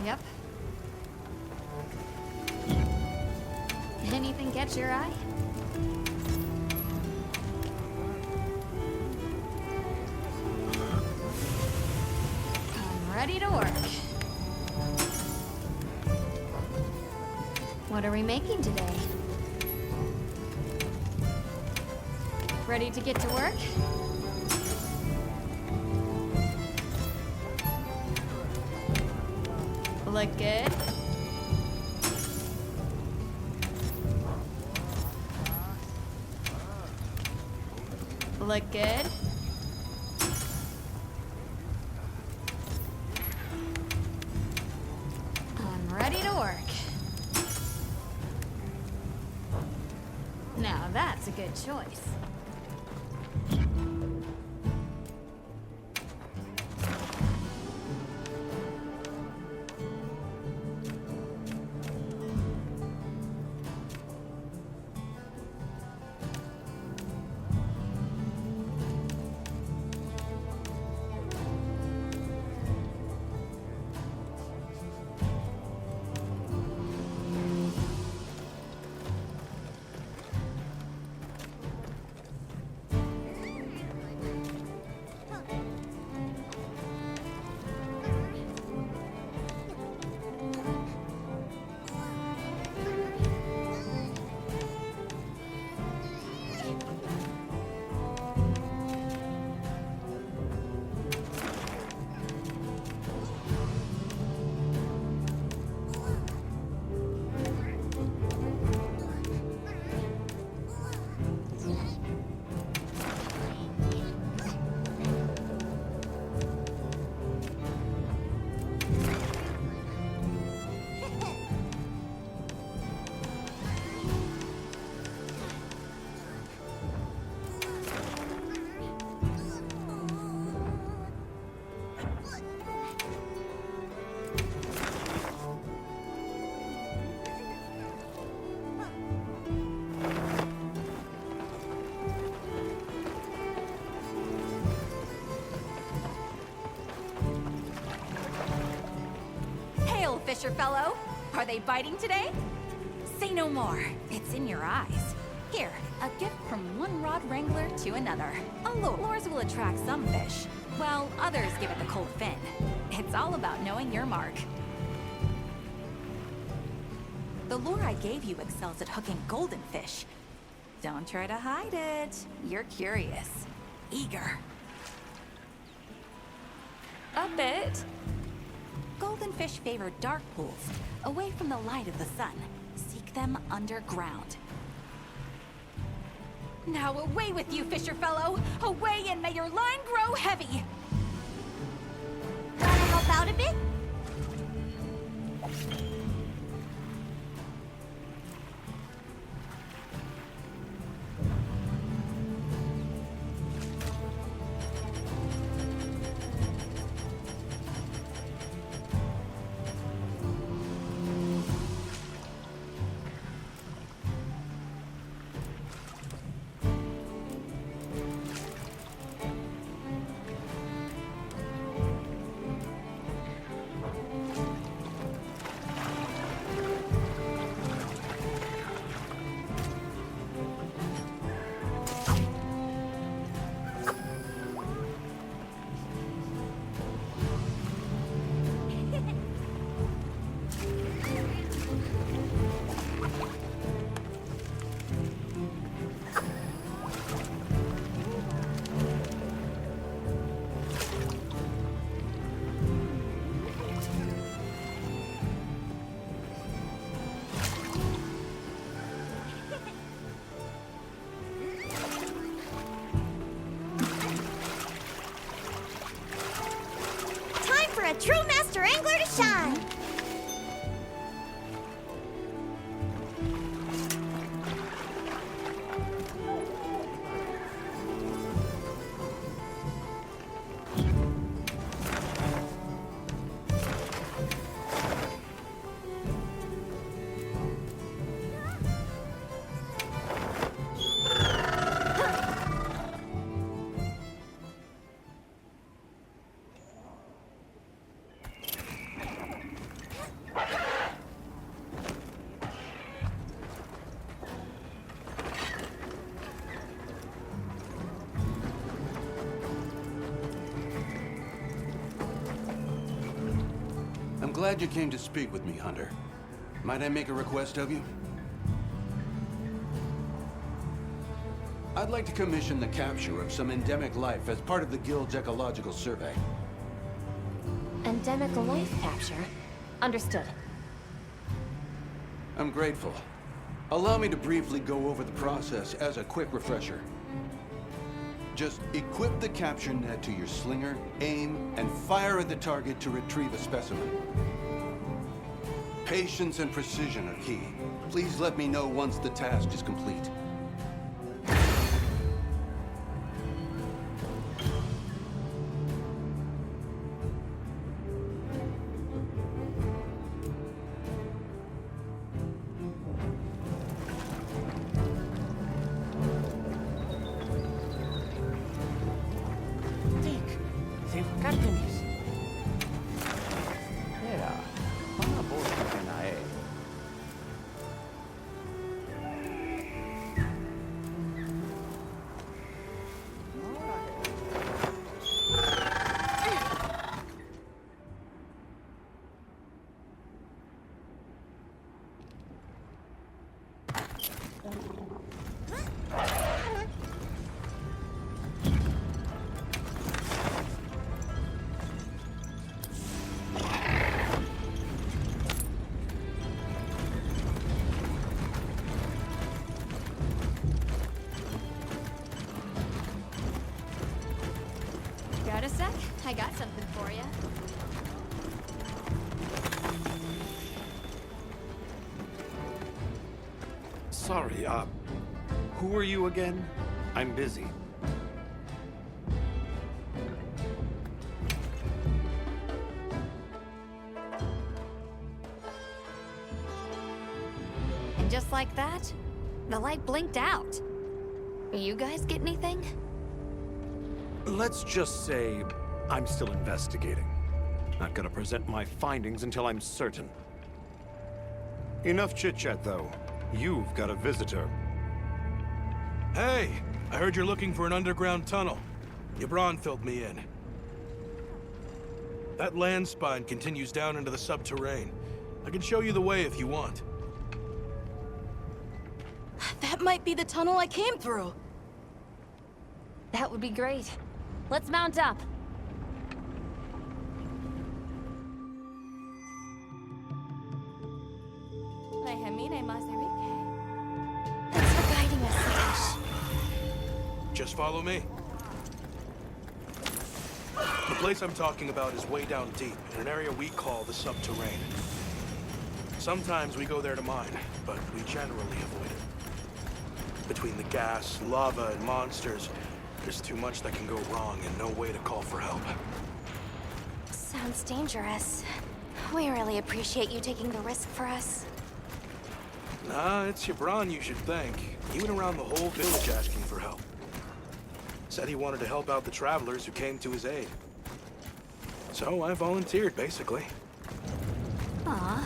Yep. Anything catch your eye? I'm ready to work. What are we making today? Ready to get to work? Look good? Look good? I'm ready to work. Now that's a good choice. Fisher fellow. Are they biting today? Say no more. It's in your eyes. Here, a gift from one rod wrangler to another. Lures will attract some fish, while others give it the cold fin. It's all about knowing your mark. The lure I gave you excels at hooking golden fish. Don't try to hide it. You're curious, eager. A bit. Golden fish favor dark pools, away from the light of the sun. Seek them underground. Now away with you, Fisher fellow! Away, and may your line grow heavy! Wanna help out a bit? glad you came to speak with me, Hunter. Might I make a request of you? I'd like to commission the capture of some endemic life as part of the Guild's ecological survey. Endemic life capture? Understood. I'm grateful. Allow me to briefly go over the process as a quick refresher. Just equip the capture net to your slinger, aim, and fire at the target to retrieve a specimen. Patience and precision are key. Please let me know once the task is complete. Got a sec? I got something for you. Sorry, who are you again? I'm busy. And just like that, the light blinked out. You guys get anything? Let's just say I'm still investigating. Not gonna present my findings until I'm certain. Enough chit-chat, though. You've got a visitor. Hey, I heard you're looking for an underground tunnel. Yabron filled me in. That land spine continues down into the subterrane. I can show you the way if you want. That might be the tunnel I came through. That would be great. Let's mount up. Thanks for guiding us, Satoshi. Just follow me. The place I'm talking about is way down deep, in an area we call the subterrane. Sometimes we go there to mine, but we generally avoid it. Between the gas, lava, and monsters, there's too much that can go wrong and no way to call for help. Sounds dangerous. We really appreciate you taking the risk for us. Nah, it's Yabron you should thank. He went around the whole village asking for help. Said he wanted to help out the travelers who came to his aid. So I volunteered, basically. Aw,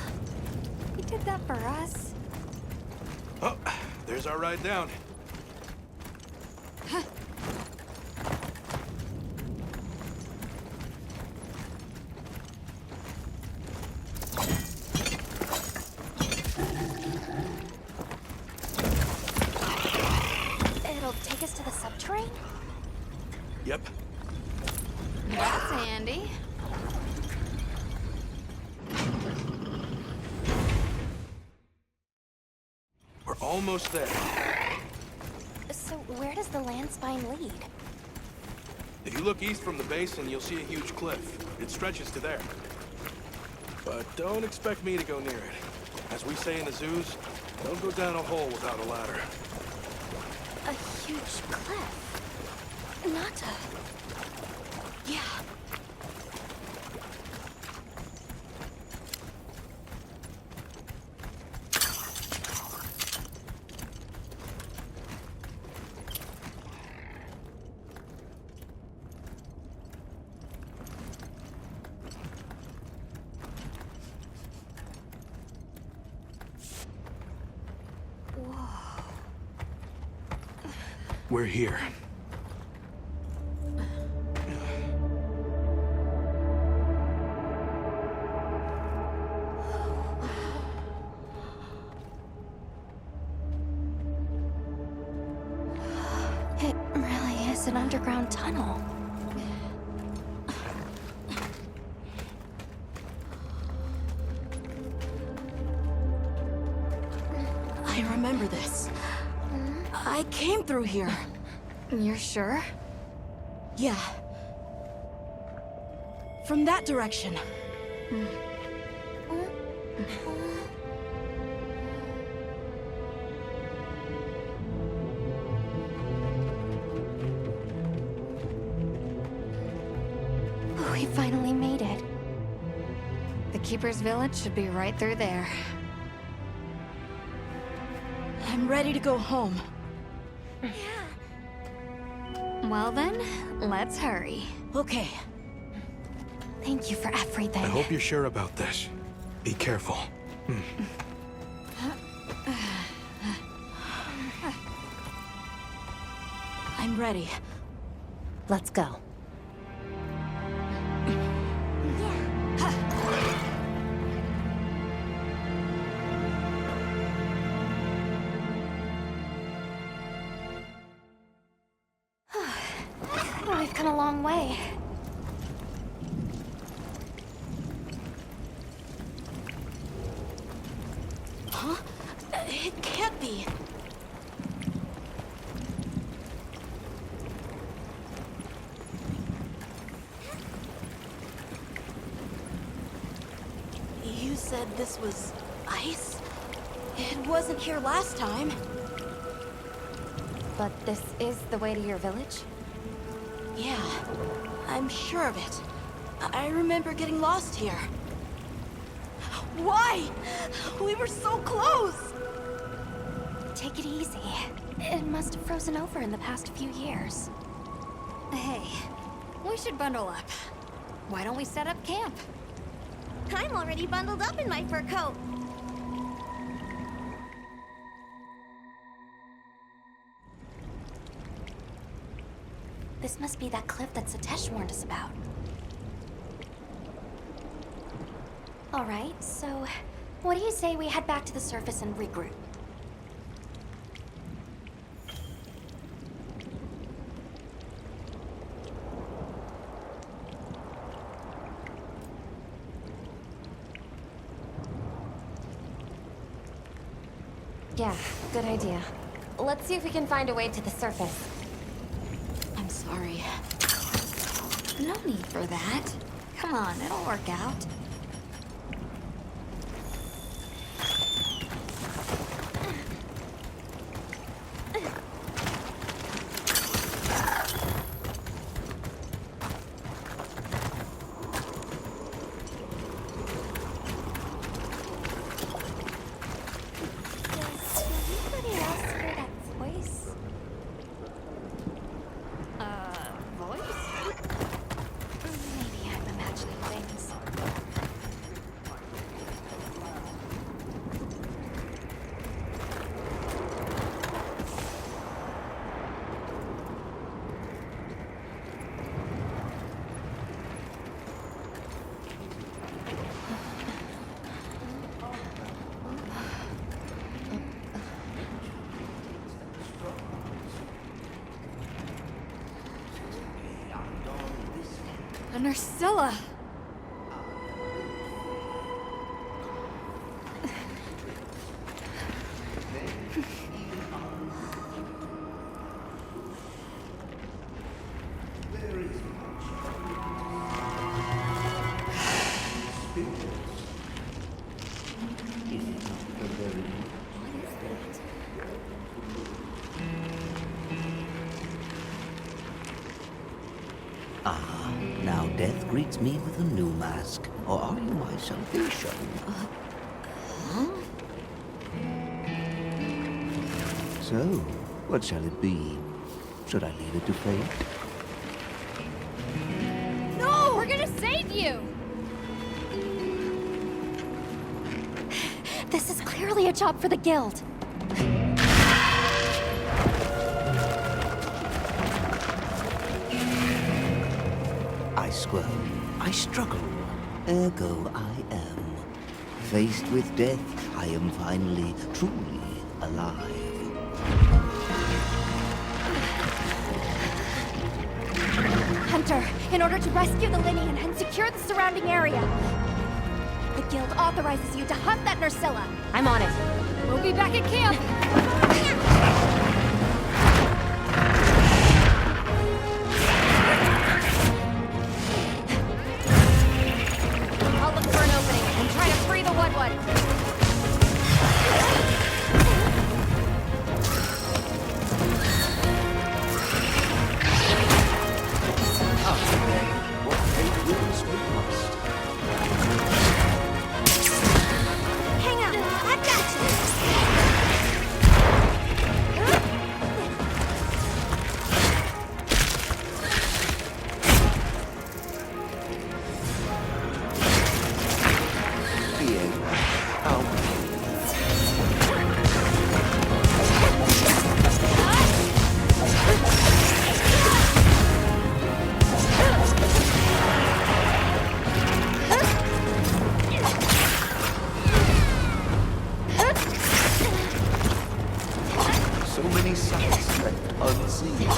he did that for us. Oh, there's our ride down. It'll take us to the subterrane? Yep. That's handy. We're almost there. So where does the land spine lead? If you look east from the basin, you'll see a huge cliff. It stretches to there. But don't expect me to go near it. As we say in the zoos, don't go down a hole without a ladder. A huge cliff. Not a... Yeah. We're here. is an underground tunnel. I remember this. I came through here. You're sure? Yeah. From that direction. We finally made it. The Keeper's Village should be right through there. I'm ready to go home. Well then, let's hurry. Okay. Thank you for everything. I hope you're sure about this. Be careful. I'm ready. Let's go. We've come a long way. Huh? It can't be. You said this was ice? It wasn't here last time. But this is the way to your village? Yeah, I'm sure of it. I remember getting lost here. Why? We were so close! Take it easy. It must have frozen over in the past few years. Hey, we should bundle up. Why don't we set up camp? I'm already bundled up in my fur coat. This must be that cliff that Satesh warned us about. Alright, so what do you say we head back to the surface and regroup? Yeah, good idea. Let's see if we can find a way to the surface. I'm sorry. No need for that. Come on, it'll work out. Maybe I'm imagining things. And Ursula! Ah, now death greets me with a new mask. Or are you my salvation? So, what shall it be? Should I leave it to fate? No! We're gonna save you! This is clearly a job for the guild. I squirm, I struggle, ergo I am. Faced with death, I am finally, truly alive. Victor, in order to rescue the Linian and secure the surrounding area. The guild authorizes you to hunt that Nursilla. I'm on it. We'll be back at camp. I'll look for an opening and try to free the Woodwood. What fate wills, we must. Hang on, I've got you. The end. How so many sights left unseen.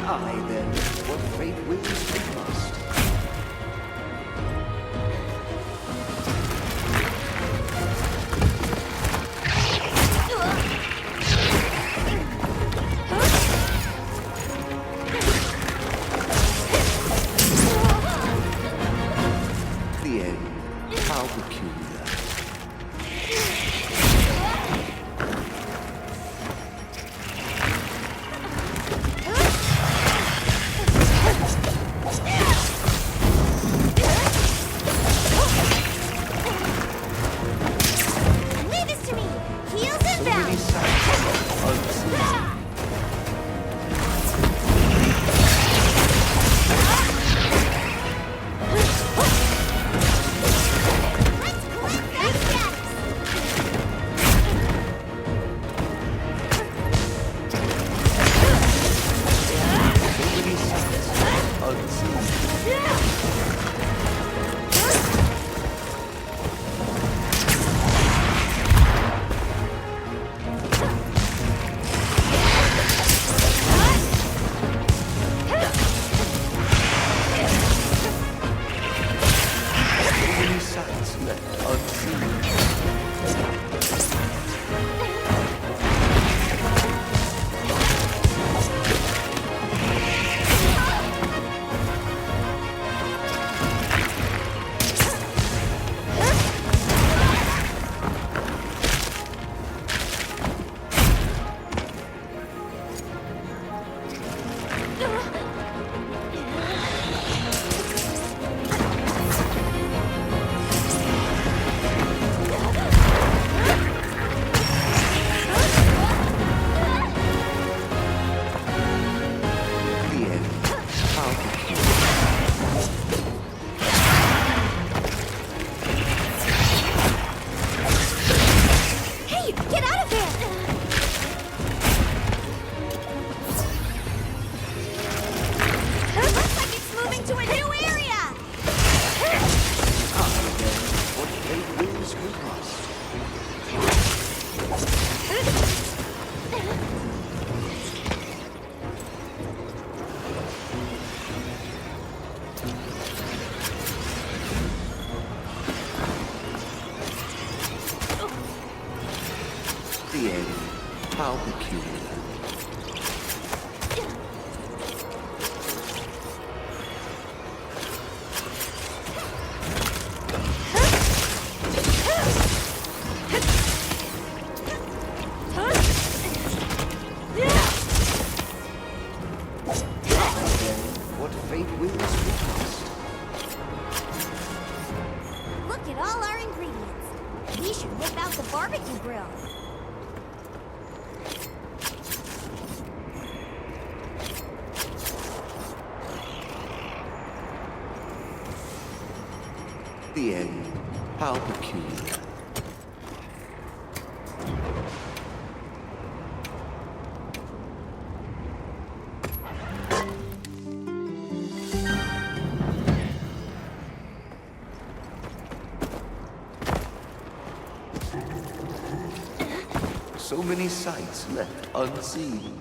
I then, what fate wills, we must. The end. How peculiar. Leave this to me. Heels So many inbound. sights left unseen. Let's collect that status. So many sights left unseen. So many sights left unseen. The end. How peculiar. Hey, get out of there! Looks like it's moving to a new area! What fate wills, we must. The end. How peculiar. What fate wills, we must. Look at all our ingredients. We should whip out the barbecue grill. The end. How peculiar. So many sights left unseen.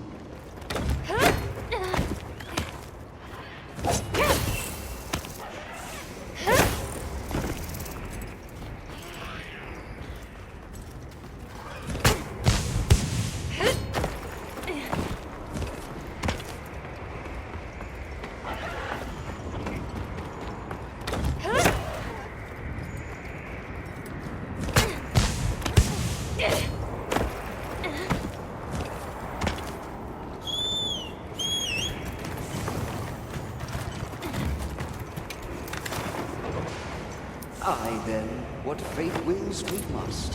Aye, then, what fate wills, we must.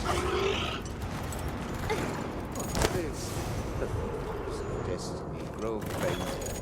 This, the thoughts of destiny grow fainter.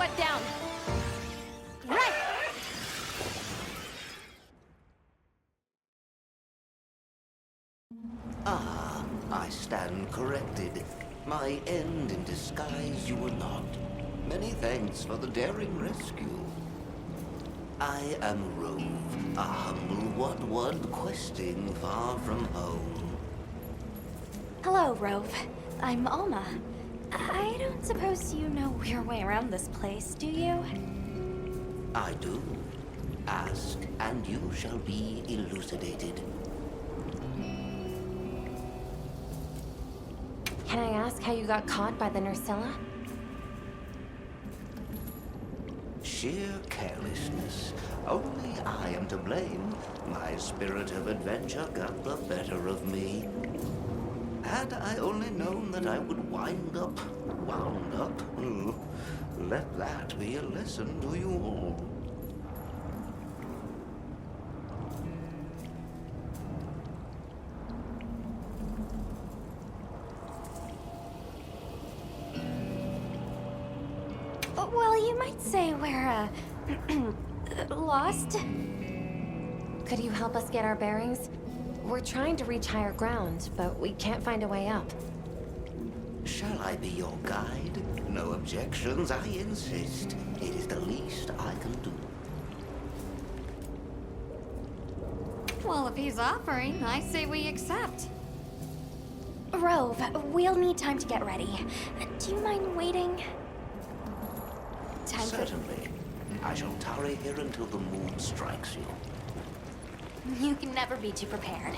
wet down. Right! Ah, I stand corrected. My end in disguise you were not. Many thanks for the daring rescue. I am Rove, a humble one questing far from home. Hello, Rove. I'm Alma. I don't suppose you know your way around this place, do you? I do. Ask, and you shall be elucidated. Can I ask how you got caught by the Nursilla? Sheer carelessness. Only I am to blame. My spirit of adventure got the better of me. Had I only known that I would wound up, let that be a lesson to you all. Well, you might say we're, lost. Could you help us get our bearings? We're trying to reach higher ground, but we can't find a way up. Shall I be your guide? No objections, I insist. It is the least I can do. Well, if he's offering, I say we accept. Rove, we'll need time to get ready. Do you mind waiting? Certainly. I shall tarry here until the moon strikes you. You can never be too prepared.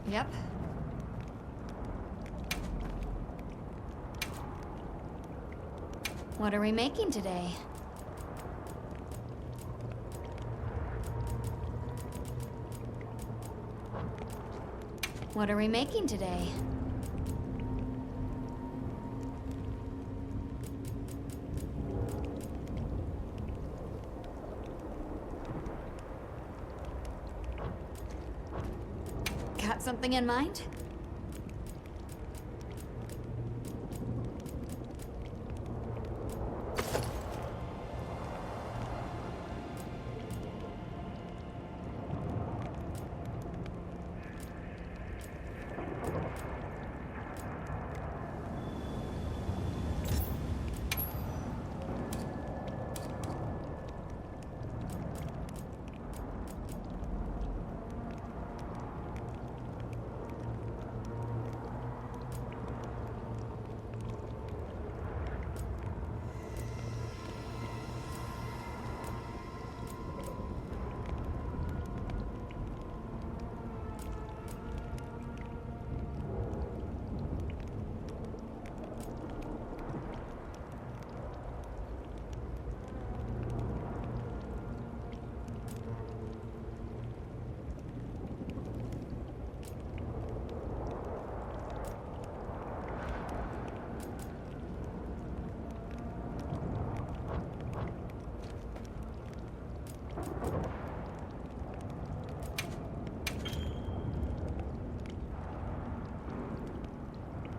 Yep. What are we making today? What are we making today? Got something in mind?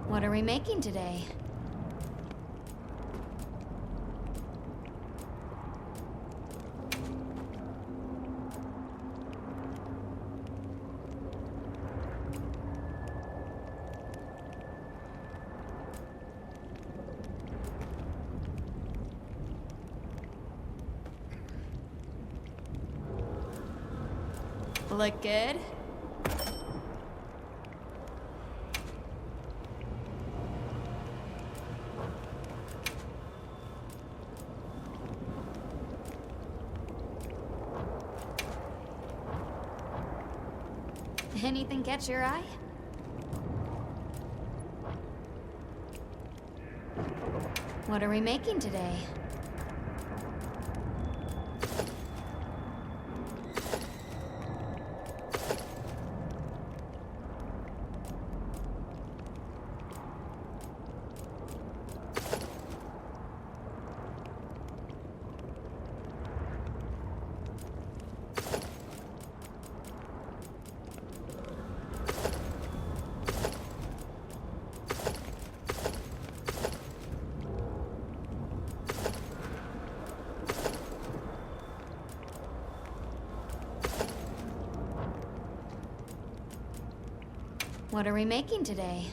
What are we making today? Look good? Anything catch your eye? What are we making today? What are we making today?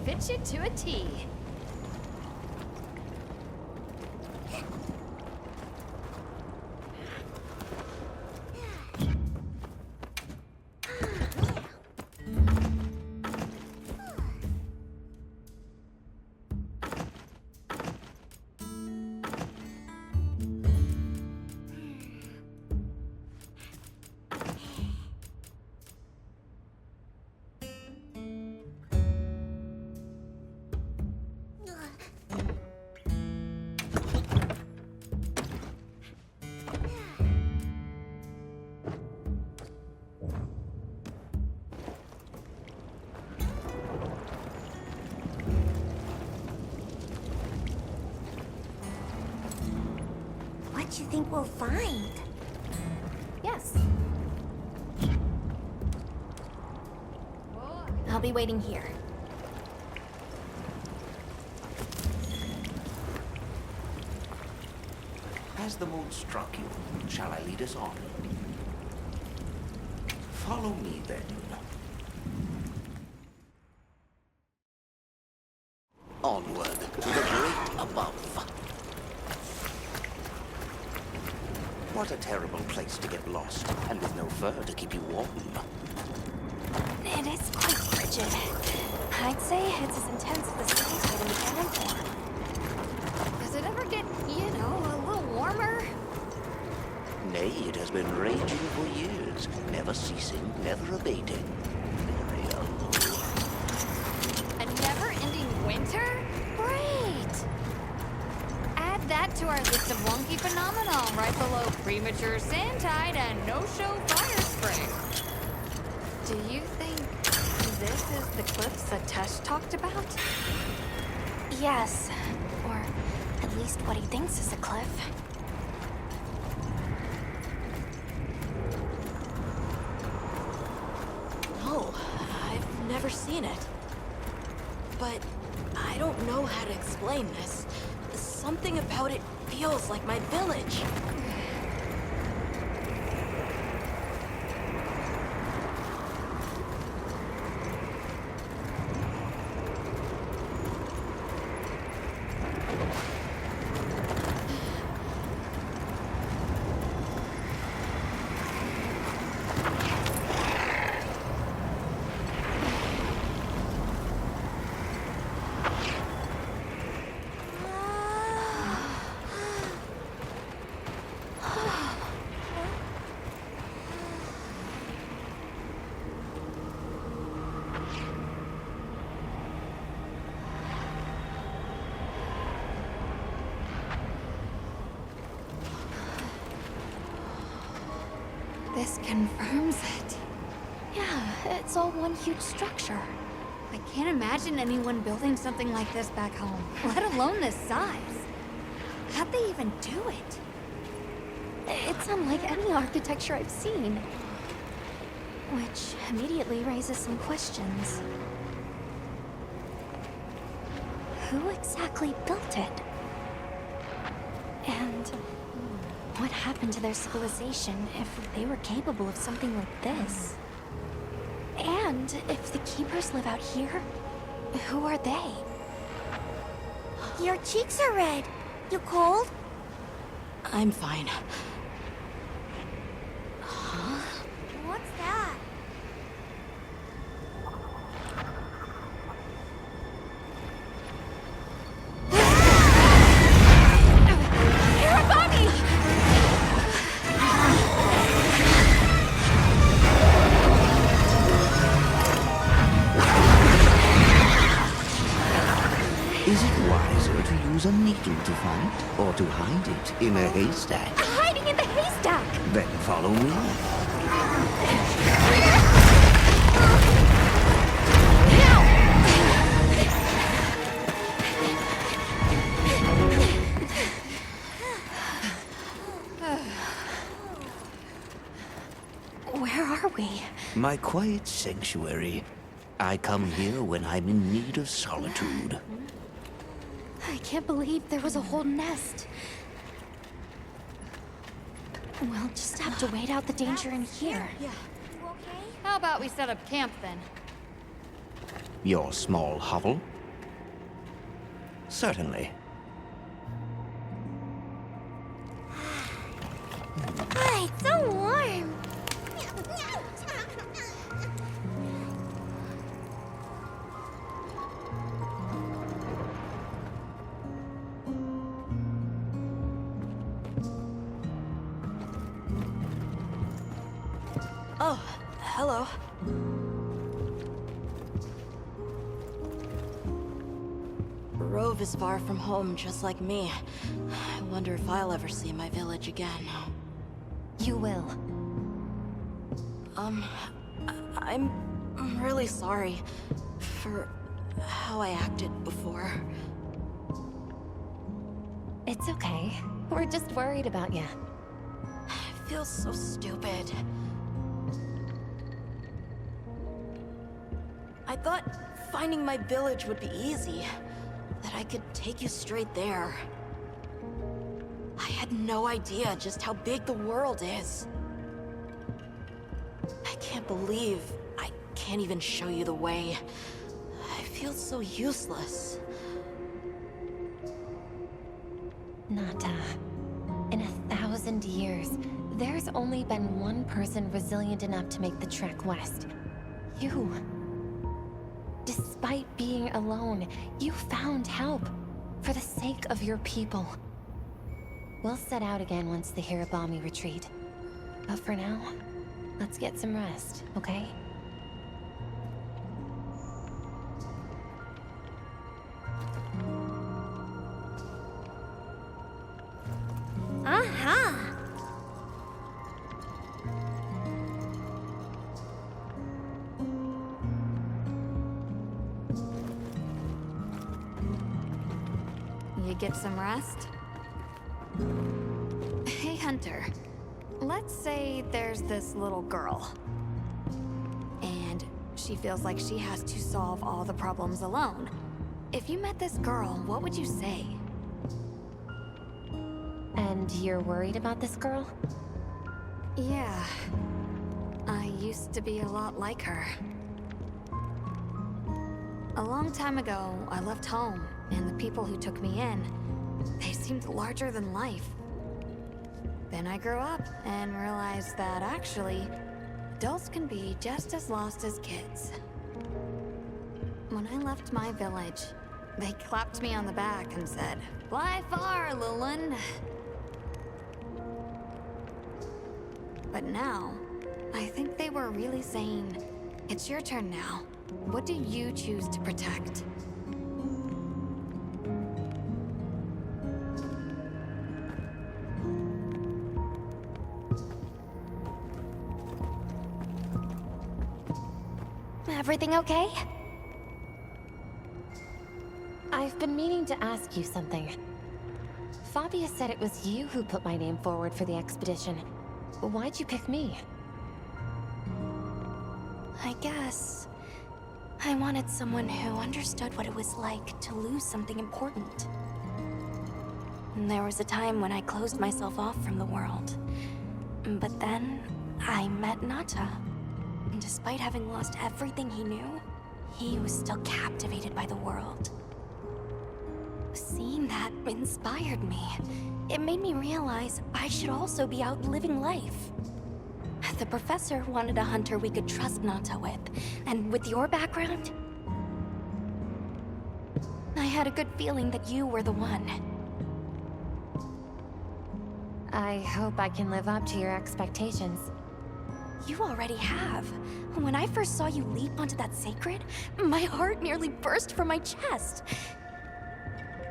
Fit you to a T. What you think we'll find? Yes. I'll be waiting here. Has the mood struck you? Shall I lead us on? Follow me then. Onward to the great above. What a terrible place to get lost, and with no fur to keep you warm. It is quite frigid. I'd say it's as intense as the space hidden the cannon for. Does it ever get, you know, a little warmer? Nay, it has been raging for years, never ceasing, never abating. Very alone. A never-ending winter? Great! Add that to our list of wonky phenomena right below premature sand tide and no-show fire spring. Do you think this is the cliffs that Tesh talked about? Yes. Or at least what he thinks is a cliff. No, I've never seen it. But I don't know how to explain this. Something about it feels like my village. This confirms it. Yeah, it's all one huge structure. I can't imagine anyone building something like this back home, let alone this size. How'd they even do it? It's unlike any architecture I've seen. Which immediately raises some questions. Who exactly built it? And what happened to their civilization if they were capable of something like this? And if the keepers live out here, who are they? Your cheeks are red. You cold? I'm fine. What's that? Is it wiser to use a needle to find, or to hide it in a haystack? Hiding in the haystack! Then follow me. we? My quiet sanctuary. I come here when I'm in need of solitude. I can't believe there was a whole nest. We'll just have to wait out the danger in here. You okay? How about we set up camp then? Your small hovel? Certainly. Ah, it's so warm. Oh, hello. Rove is far from home, just like me. I wonder if I'll ever see my village again. You will. I'm really sorry for how I acted before. It's okay. We're just worried about you. I feel so stupid. I thought finding my village would be easy. That I could take you straight there. I had no idea just how big the world is. I can't believe I can't even show you the way. I feel so useless. Nata, in 1,000 years, there's only been one person resilient enough to make the trek west. You. Despite being alone, you found help. For the sake of your people. We'll set out again once the Hirabami retreat. But for now, let's get some rest, okay? Aha! You get some rest? Hey, Hunter. Let's say there's this little girl. And she feels like she has to solve all the problems alone. If you met this girl, what would you say? And you're worried about this girl? Yeah. I used to be a lot like her. A long time ago, I left home, and the people who took me in, they seemed larger than life. Then I grew up and realized that actually, adults can be just as lost as kids. When I left my village, they clapped me on the back and said, "Fly far, Lulin." But now, I think they were really saying, "It's your turn now. What do you choose to protect?" Everything okay? I've been meaning to ask you something. Fabia said it was you who put my name forward for the expedition. Why'd you pick me? I guess I wanted someone who understood what it was like to lose something important. And there was a time when I closed myself off from the world. But then I met Nata. And despite having lost everything he knew, he was still captivated by the world. Seeing that inspired me. It made me realize I should also be out living life. The professor wanted a hunter we could trust Nata with, and with your background, I had a good feeling that you were the one. I hope I can live up to your expectations. You already have. When I first saw you leap onto that sacred, my heart nearly burst from my chest.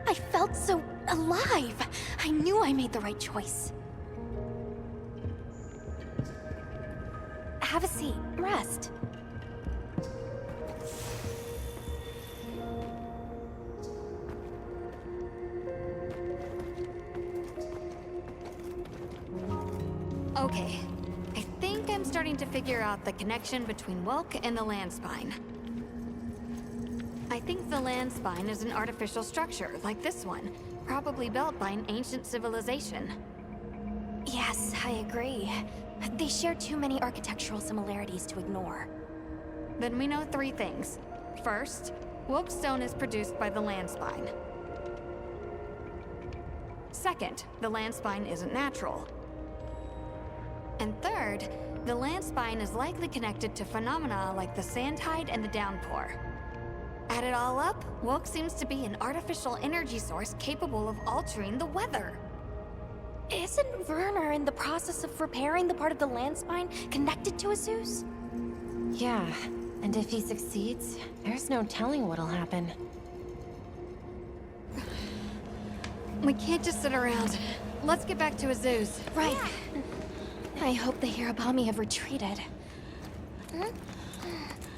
I felt so alive. I knew I made the right choice. Have a seat. Rest. Okay. I think I'm starting trying to figure out the connection between Wilk and the land spine. I think the land spine is an artificial structure, like this one, probably built by an ancient civilization. Yes, I agree. They share too many architectural similarities to ignore. Then we know 3 things. First, Wilk stone is produced by the land spine. Second, the land spine isn't natural. And third, the land spine is likely connected to phenomena like the sand tide and the downpour. Add it all up, Wilk seems to be an artificial energy source capable of altering the weather. Isn't Werner in the process of repairing the part of the land spine connected to a Zeus? Yeah, and if he succeeds, there's no telling what'll happen. We can't just sit around. Let's get back to Azu's. Right. I hope the Hirabami have retreated.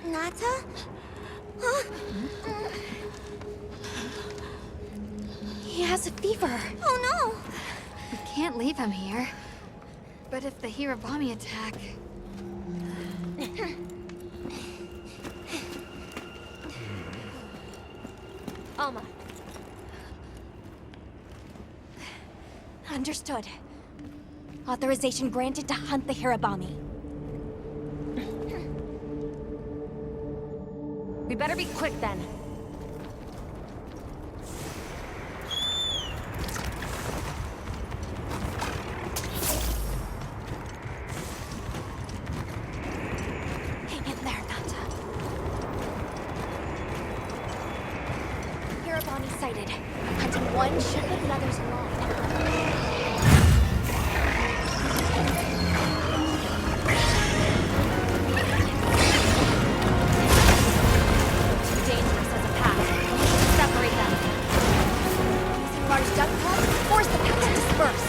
Nata? Huh? He has a fever. Oh no! We can't leave him here. But if the Hirabami attack... Alma. Understood. Authorization granted to hunt the Hirabami. We better be quick then. Hang in there, Nata. Hirabami sighted. Hunting one should put another's along. Dangerous as a path. We need to separate them. Using Mars duck pump, force the pack to disperse.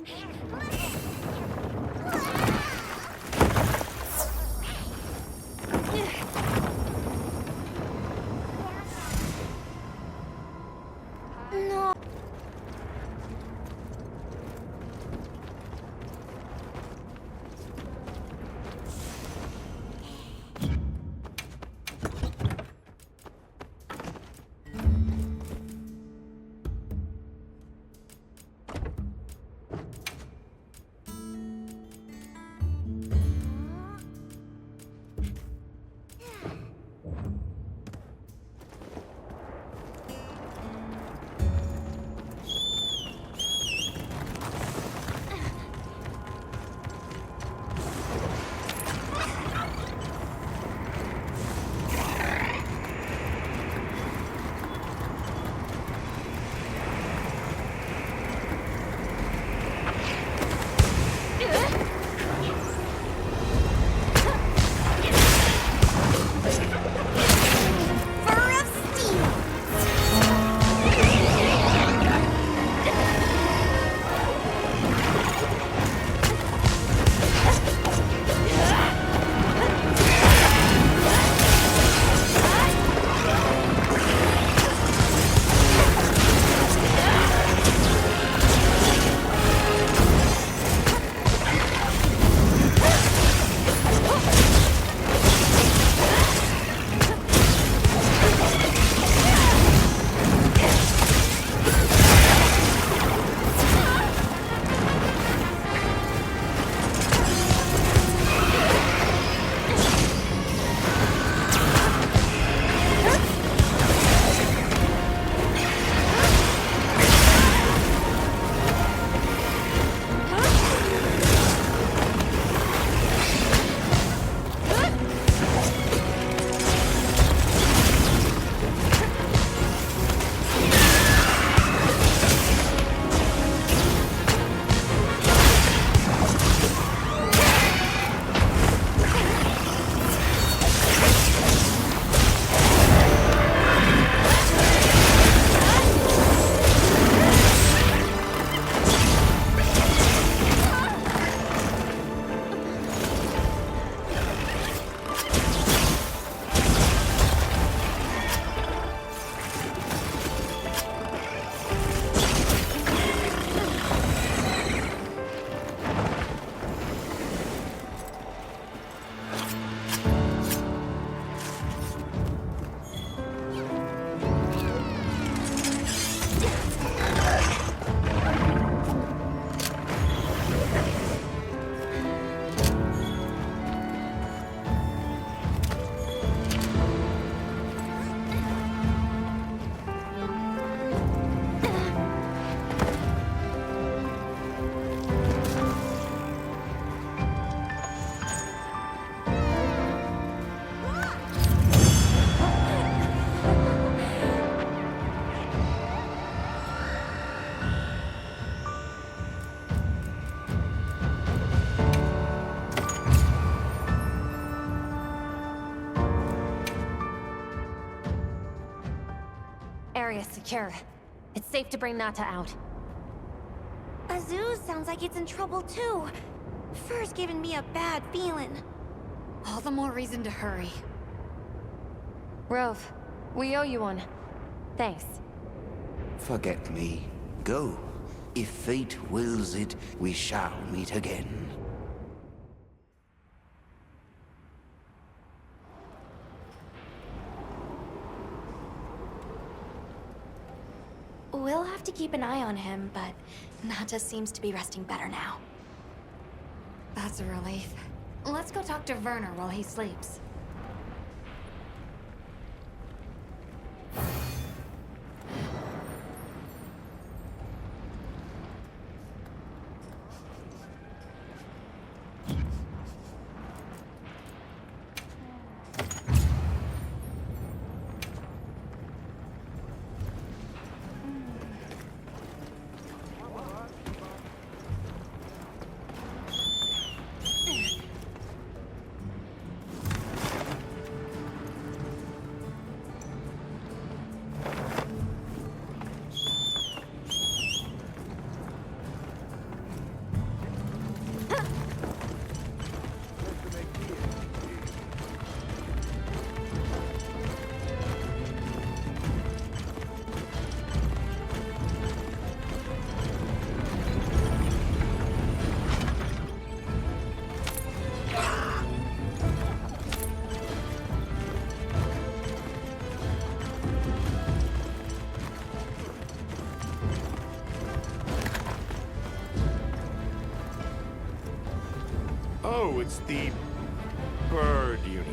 No. Fur of steel. Area secure. It's safe to bring Nata out. Azuz sounds like it's in trouble too. Fur's giving me a bad feeling. All the more reason to hurry. Rove, we owe you one. Thanks. Forget me. Go. If fate wills it, we shall meet again. We'll have to keep an eye on him, but Nata seems to be resting better now. That's a relief. Let's go talk to Werner while he sleeps. Oh, it's the bird unit.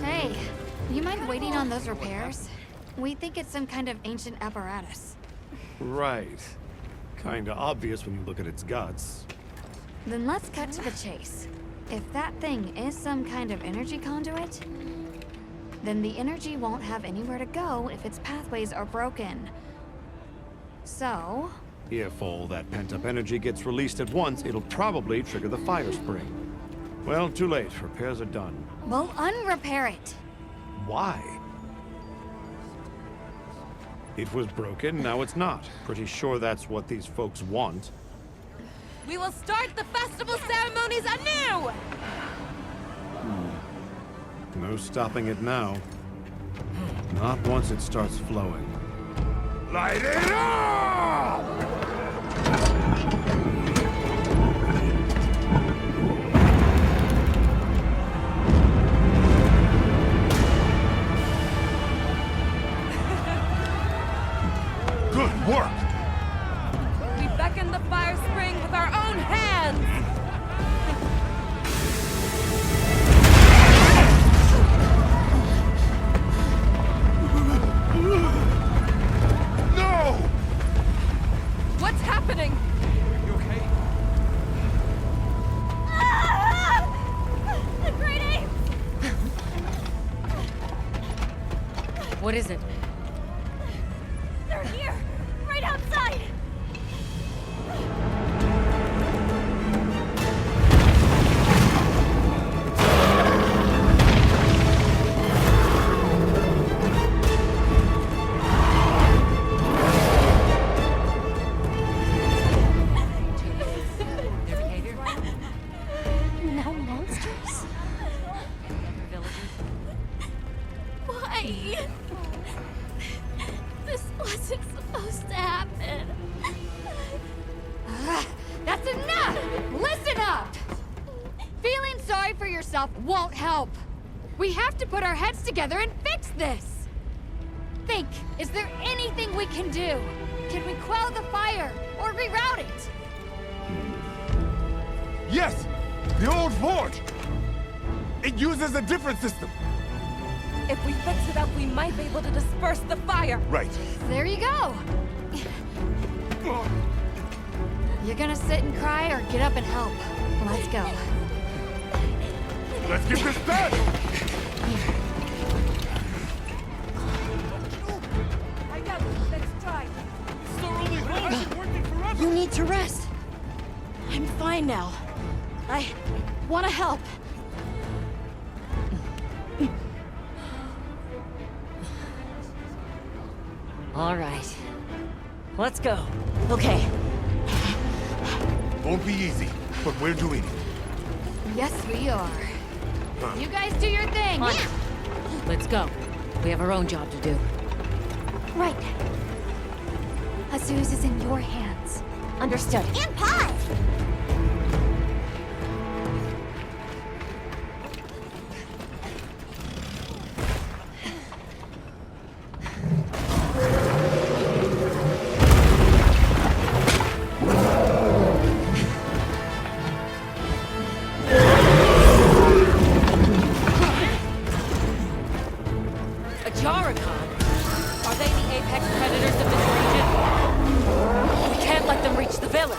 Hey, you mind waiting on those repairs? We think it's some kind of ancient apparatus. Right. Kinda obvious when you look at its guts. Then let's cut to the chase. If that thing is some kind of energy conduit, then the energy won't have anywhere to go if its pathways are broken. So... If all that pent-up energy gets released at once, it'll probably trigger the fire spring. Well, too late. Repairs are done. we'll unrepair it. Why? It was broken, now it's not. Pretty sure that's what these folks want. We will start the festival ceremonies anew! No stopping it now. Not once it starts flowing. Light it up! Good work! We beckon the fire spring with our own hands! No! What's happening? You okay? The great ape! What is it? They're here! Right outside! Now monsters? Why? This wasn't supposed to happen. That's enough! Listen up! Feeling sorry for yourself won't help. We have to put our heads together and fix this. Think, is there anything we can do? Can we quell the fire or reroute it? Yes! The old forge! It uses a different system. If we fix it up, we might be able to disperse the fire. Right. There you go. You're gonna sit and cry or get up and help. Let's go. Let's get this done! I got it. Let's try. You need to rest. I'm fine now. I want to help. All right. Let's go. Okay. Won't be easy, but we're doing it. Yes, we are. You guys do your thing. On. Let's go. We have our own job to do. Right. Azuz is in your hands. Understood. And pause! A Jaracon? Are they the apex predators of this region? We can't let them reach the village.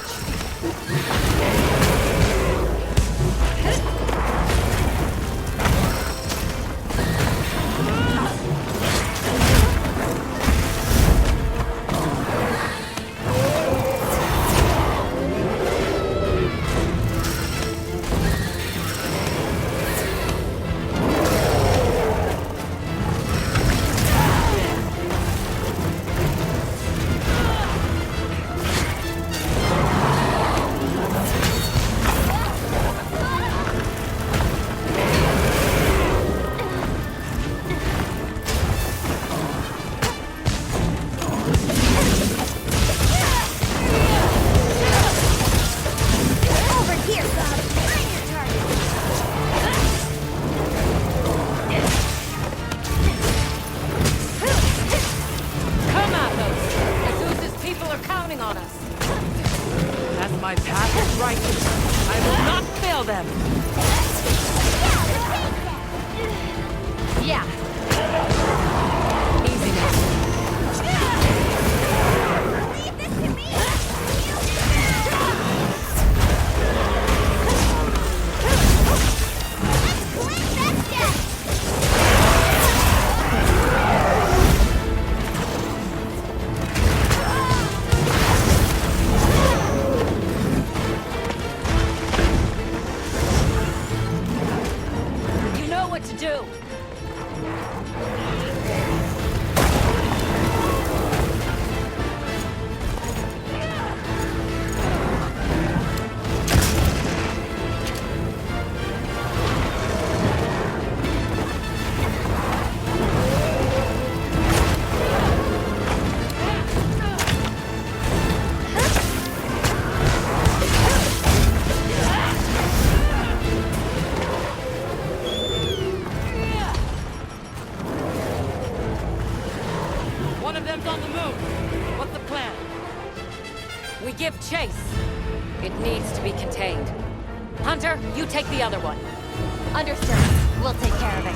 on us. As my path is right, I will not fail them. Yeah. Easy now. Leave this to me! Let's claim that death! You know what to do. One of them's on the move. What's the plan? We give chase. It needs to be contained. Hunter, you take the other one. Understood. We'll take care of it.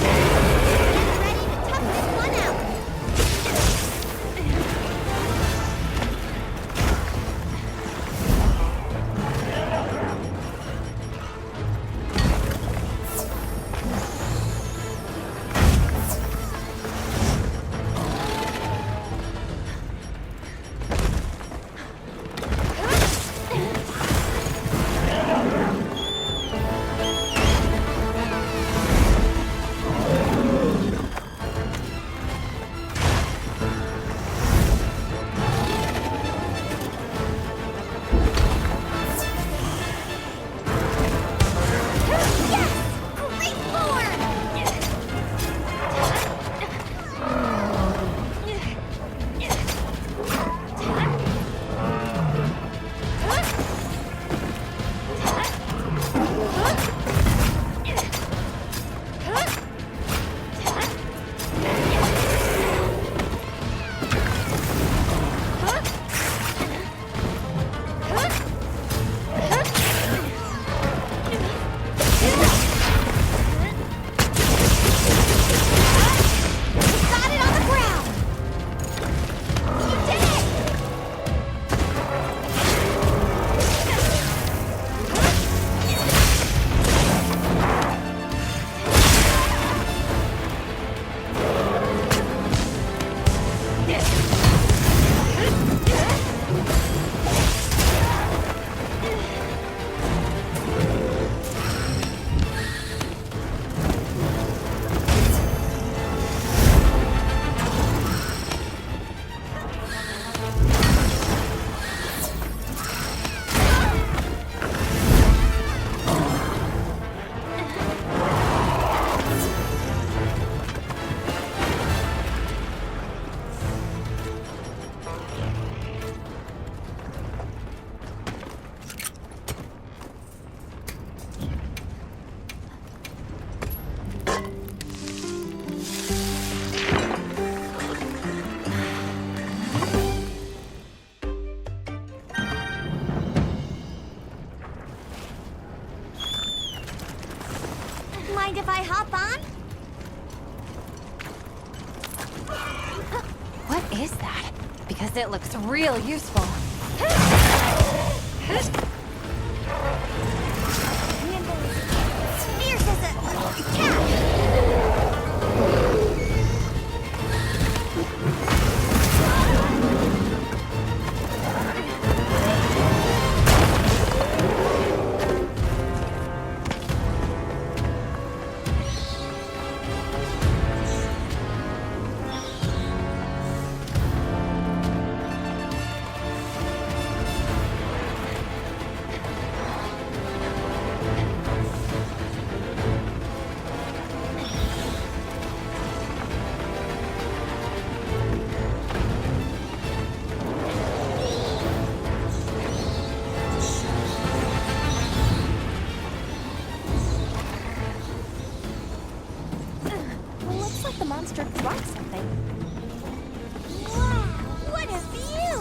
Get ready to tough this one out! Mind if I hop on? What is that? Because it looks real useful. Fierce as a cat! monster dropped something. Wow, what a view!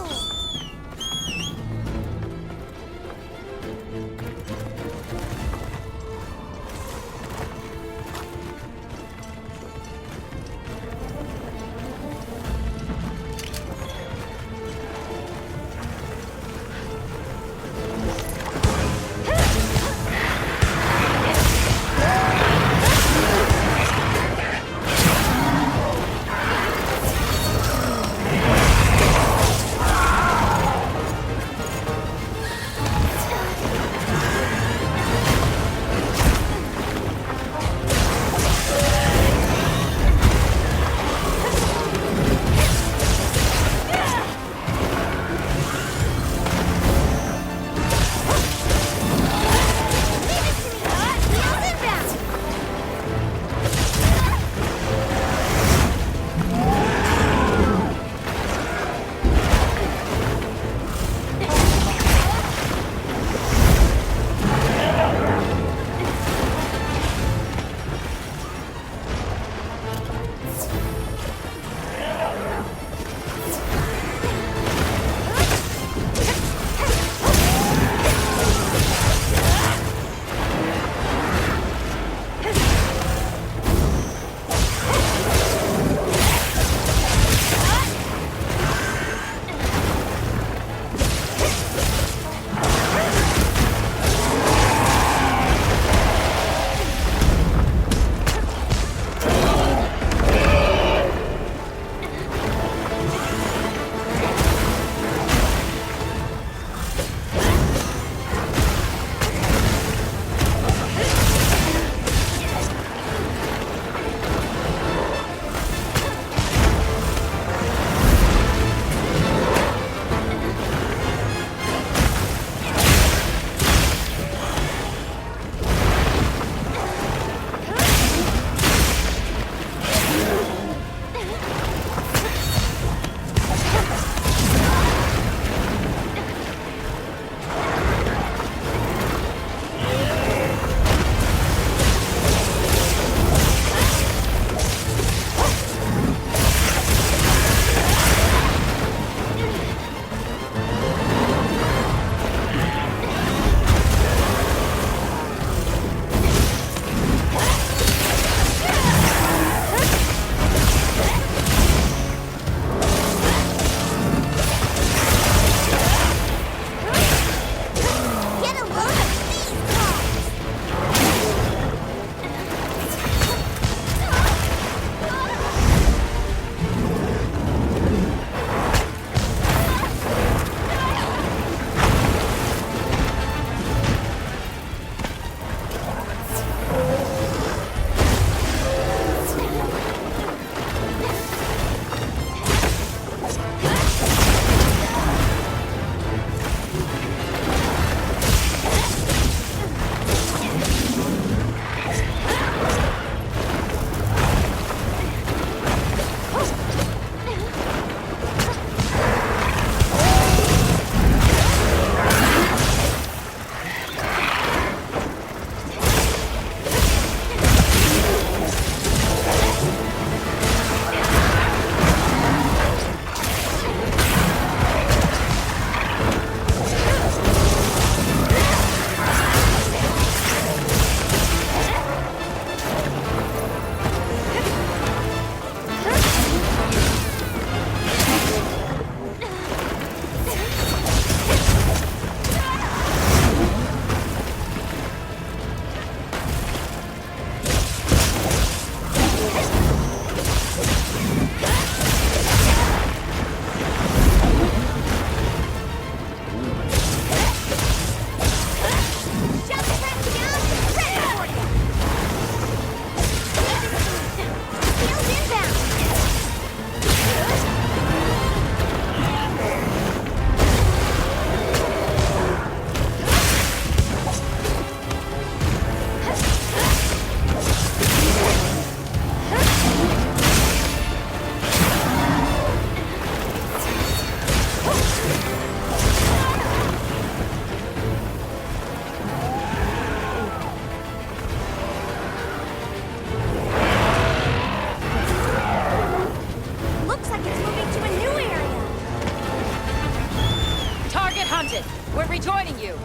landed. We're rejoining you.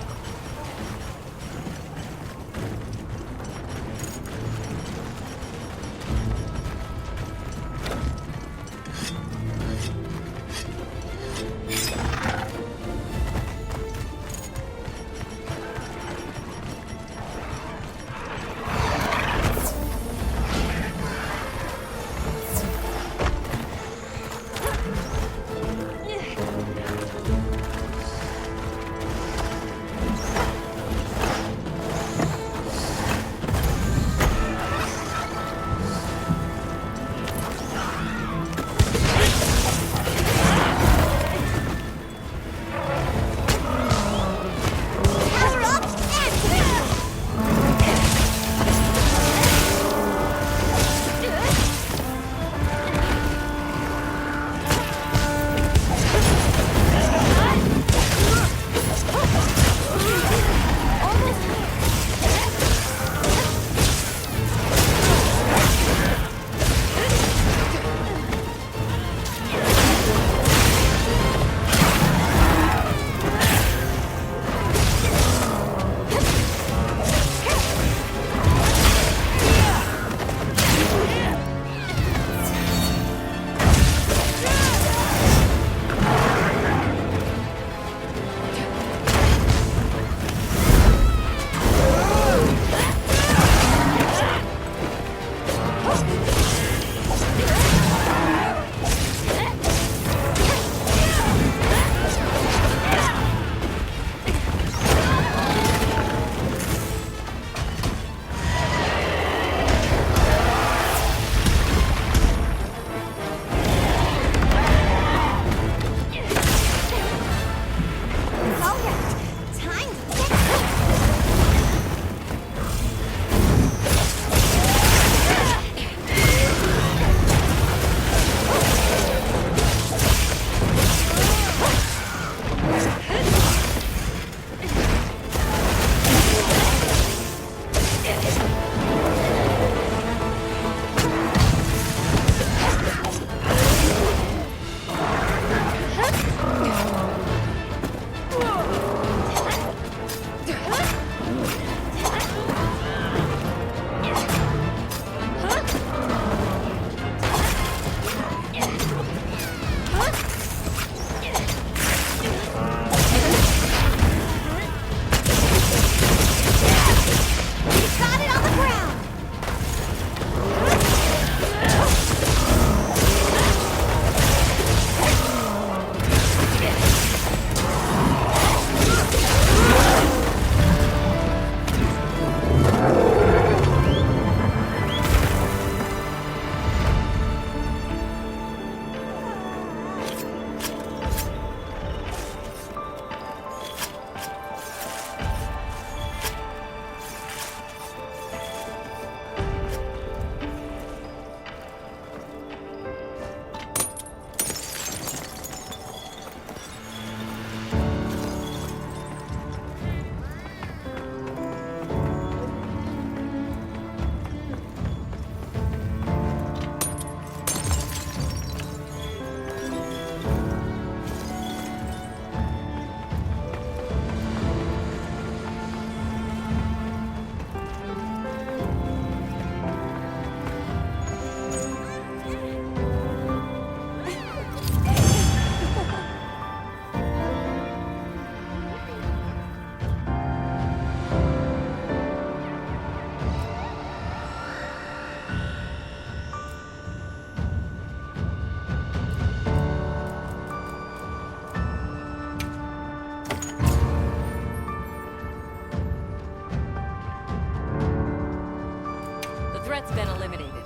Threat's been eliminated.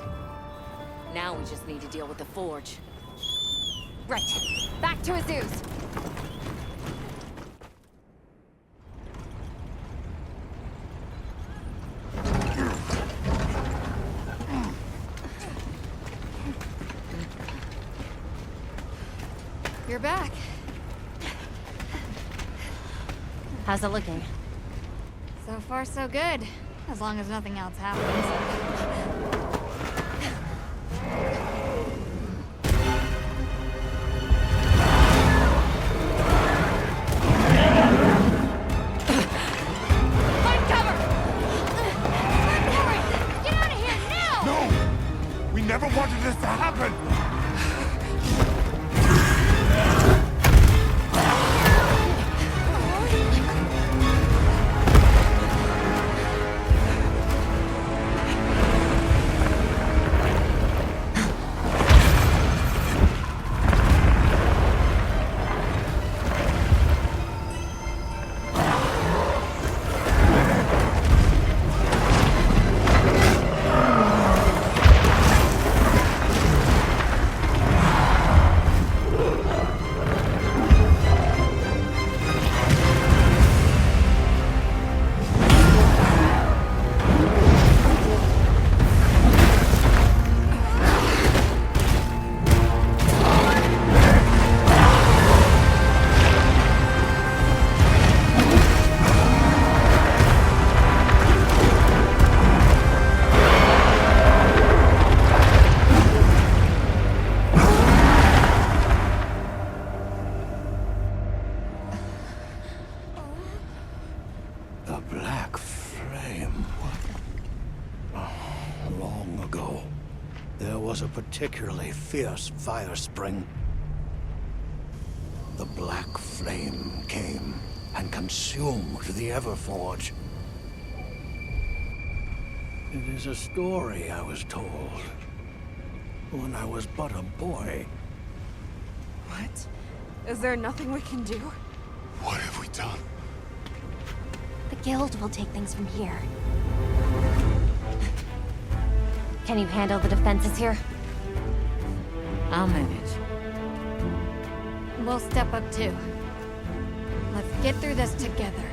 Now we just need to deal with the Forge. Right. Back to Azu's. You're back. How's it looking? So far, so good. As long as nothing else happens. particularly fierce fire spring. The Black Flame came and consumed the Everforge. It is a story I was told when I was but a boy. What? Is there nothing we can do? What have we done? The guild will take things from here. Can you handle the defenses here? I'll manage. We'll step up too. Let's get through this together.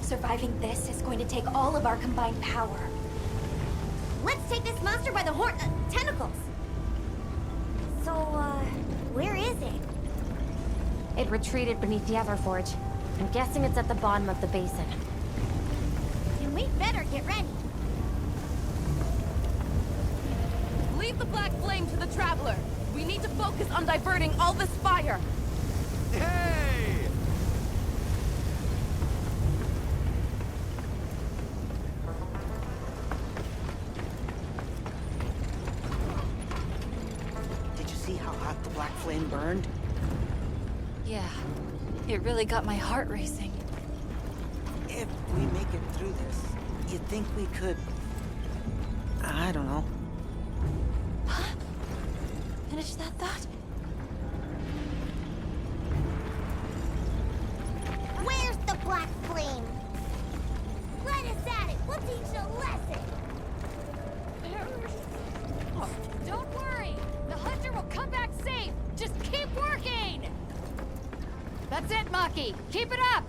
Surviving this is going to take all of our combined power. Let's take this monster by the tentacles. So, where is it? It retreated beneath the Everforge. I'm guessing it's at the bottom of the basin. Then we better get ready. Leave the Black Flame to the Traveler. We need to focus on diverting all this fire. Hey! Did you see how hot the Black Flame burned? Yeah, it really got my heart racing. If we make it through this, you think we could... I don't know. Finish that thought? Where's the Black Flame? Let us at it. We'll teach you a lesson. Don't worry, the hunter will come back safe. Just keep working. That's it, Maki. Keep it up.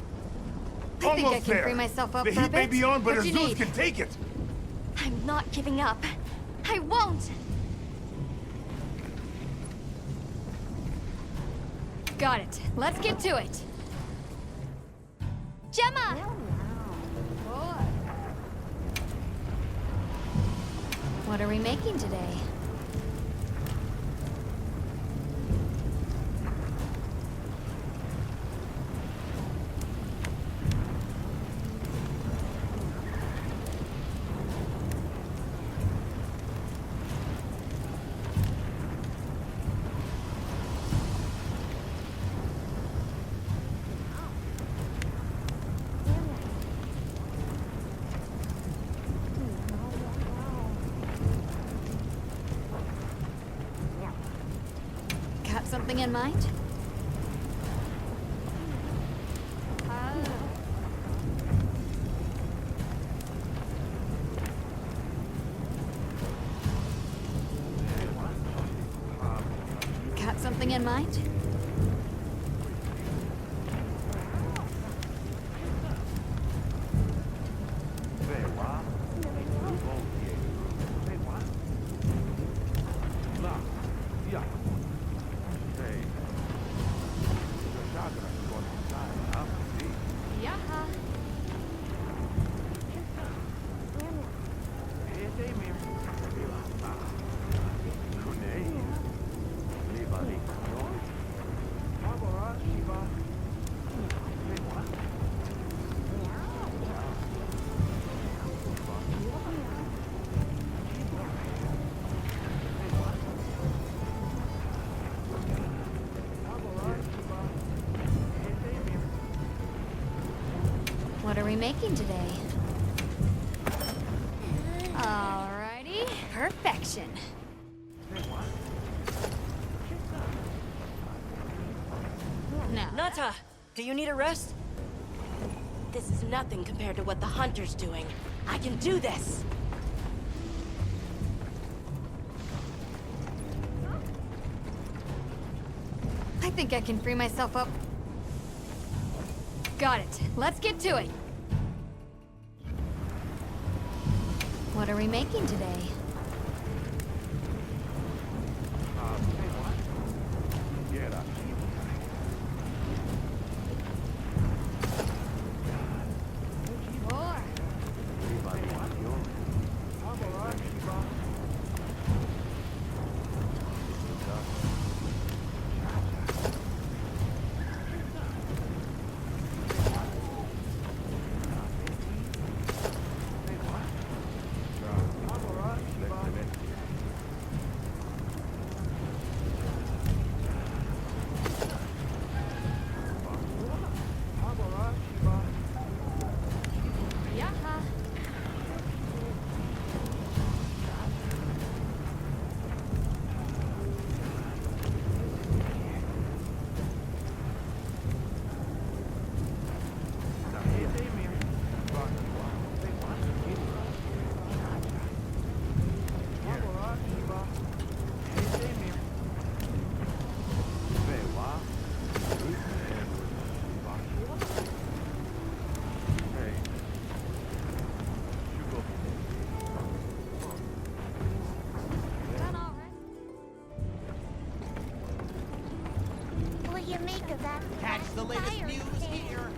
I think I can free myself up The for a heat may bit. be on, but What you Zeus need? can take it. I'm not giving up. I won't! Got it. Let's get to it. Gemma! What are we making today? Got something in mind? Got something in mind? What are we making today? Alrighty, perfection. Now, Nata, do you need a rest? This is nothing compared to what the Hunter's doing. I can do this! I think I can free myself up. Got it. Let's get to it. What are we making today? More. the latest Fire news pit. here.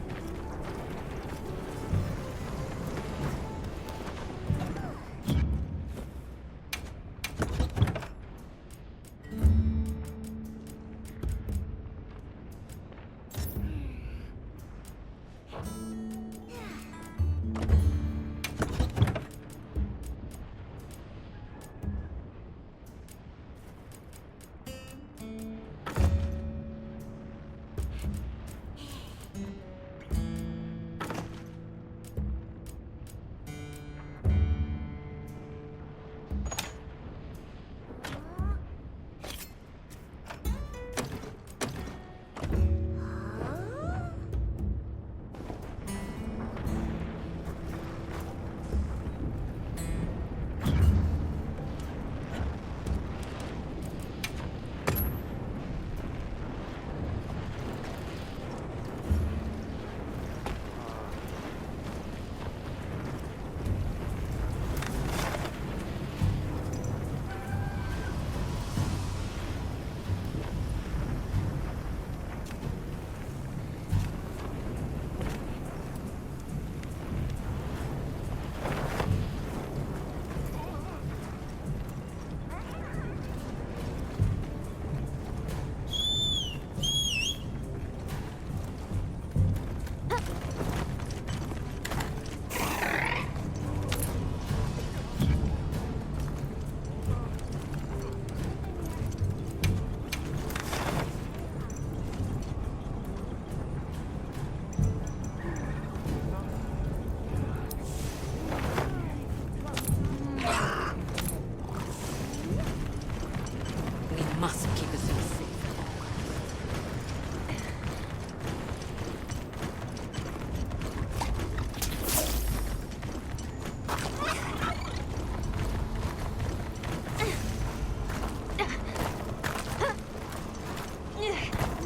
We must keep this in safe.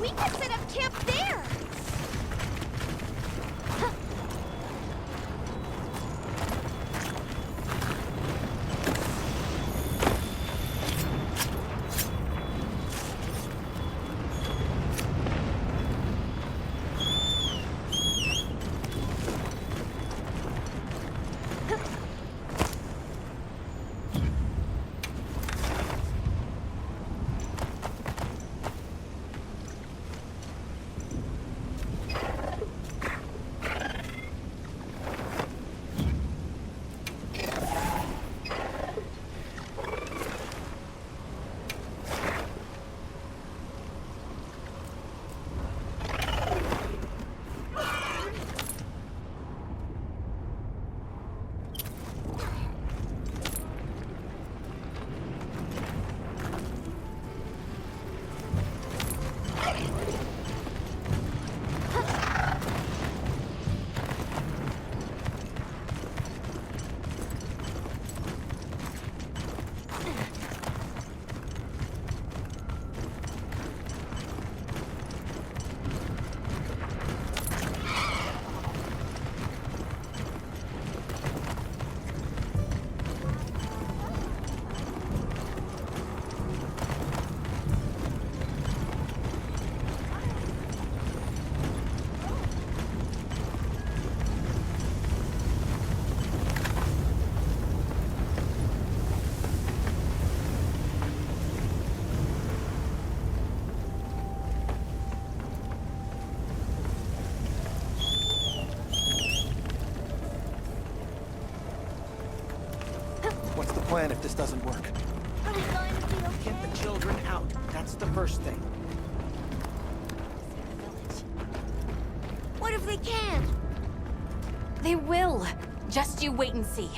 We could set up camp there! What's the plan if this doesn't work? Are we going to be okay? Get the children out. That's the first thing. What if they can't? They will. Just you wait and see.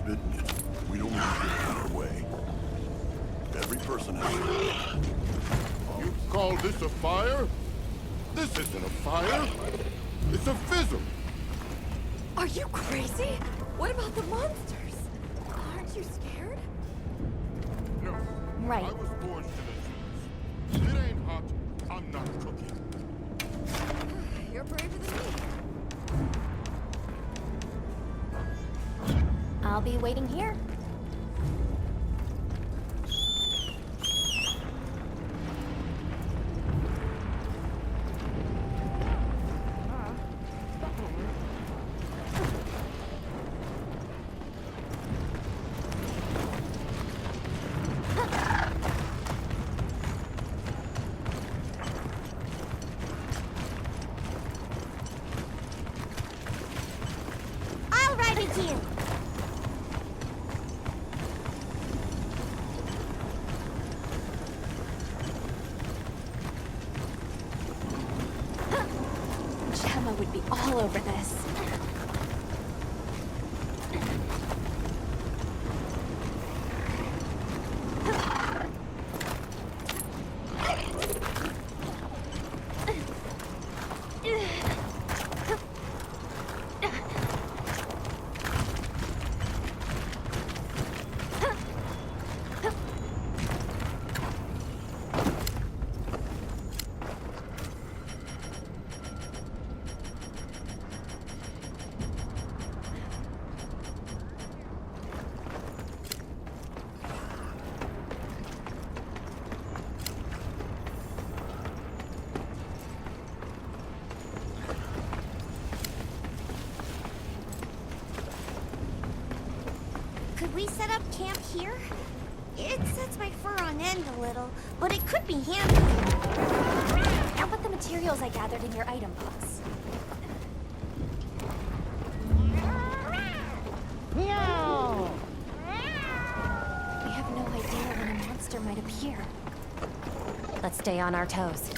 forbidden it. We don't need to get in our way. Every person has a... You call this a fire? This isn't a fire. It's a fizzle. Are you crazy? What about the monsters? Aren't you scared? No. Right. I was forged in a furnace. If it ain't hot, I'm not cooking. You're braver than me. I'll be waiting here. I'll ride with you. Gemma would be all over this. Could we set up camp here? It sets my fur on end a little, but it could be handy. How about the materials I gathered in your item box? We have no idea when a monster might appear. Let's stay on our toes.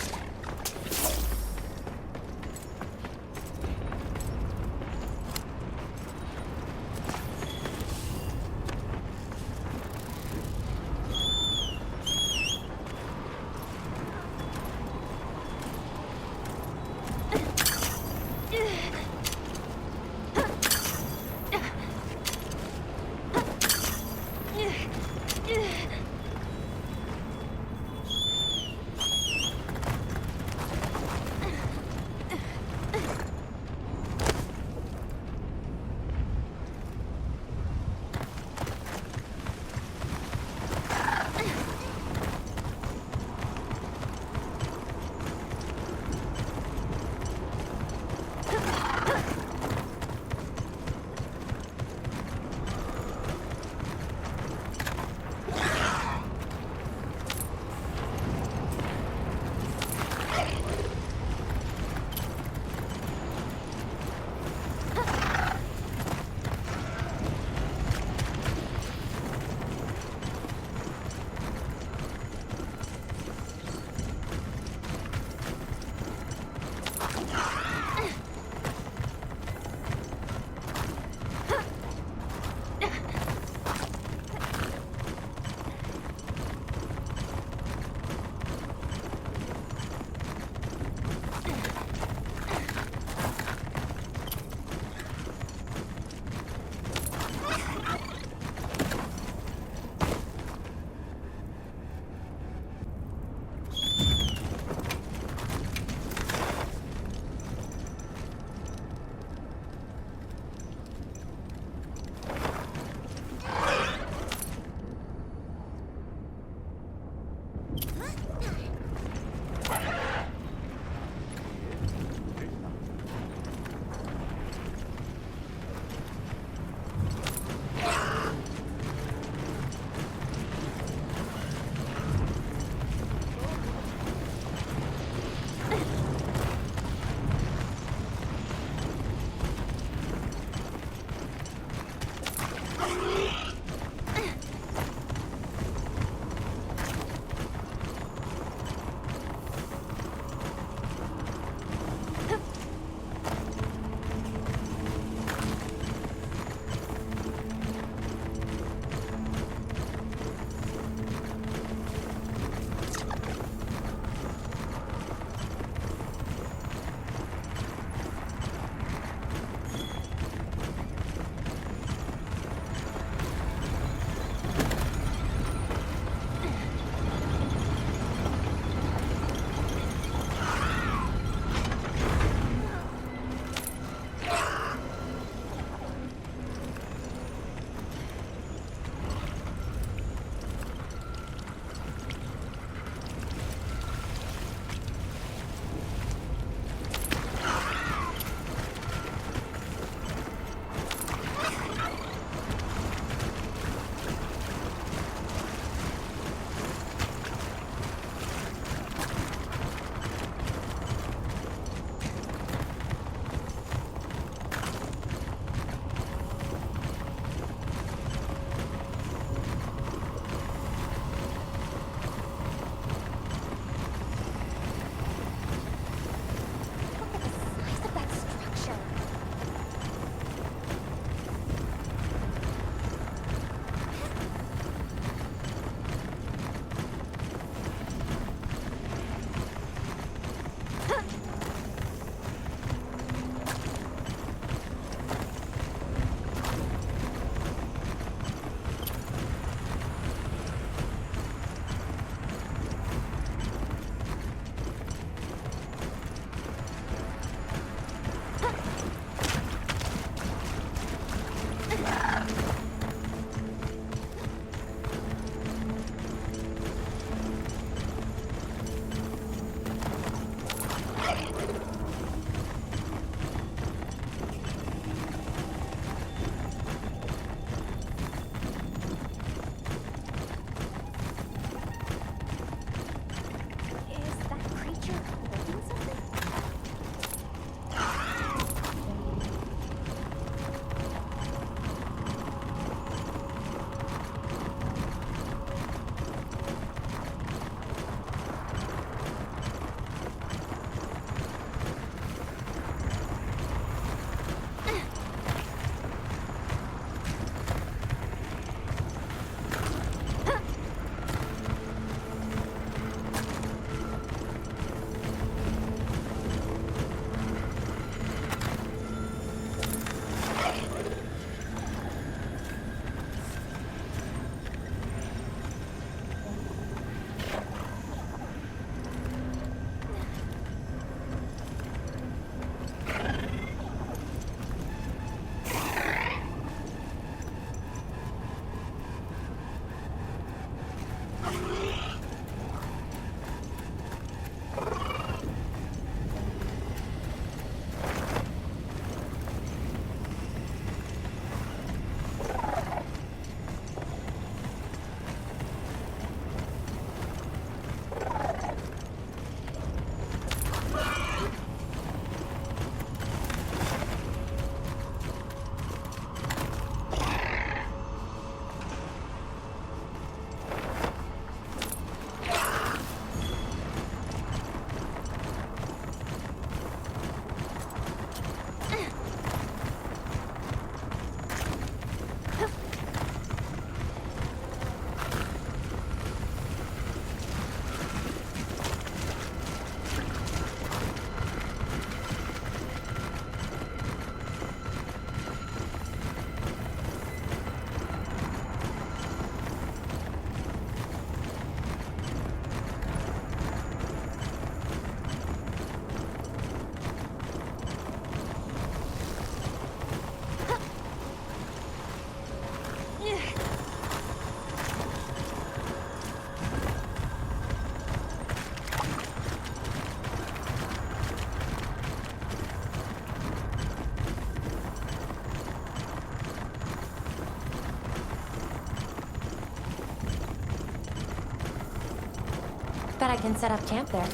Bet I can set up camp there.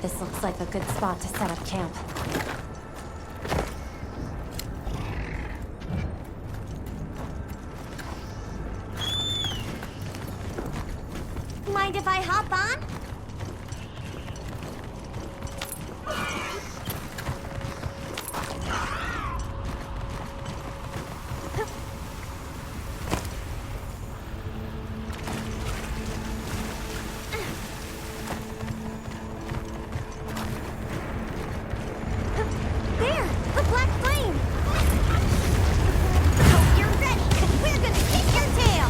This looks like a good spot to set up camp. Mind if I hop on? There! A black flame! Hope you're ready, 'cause we're gonna kick your tail!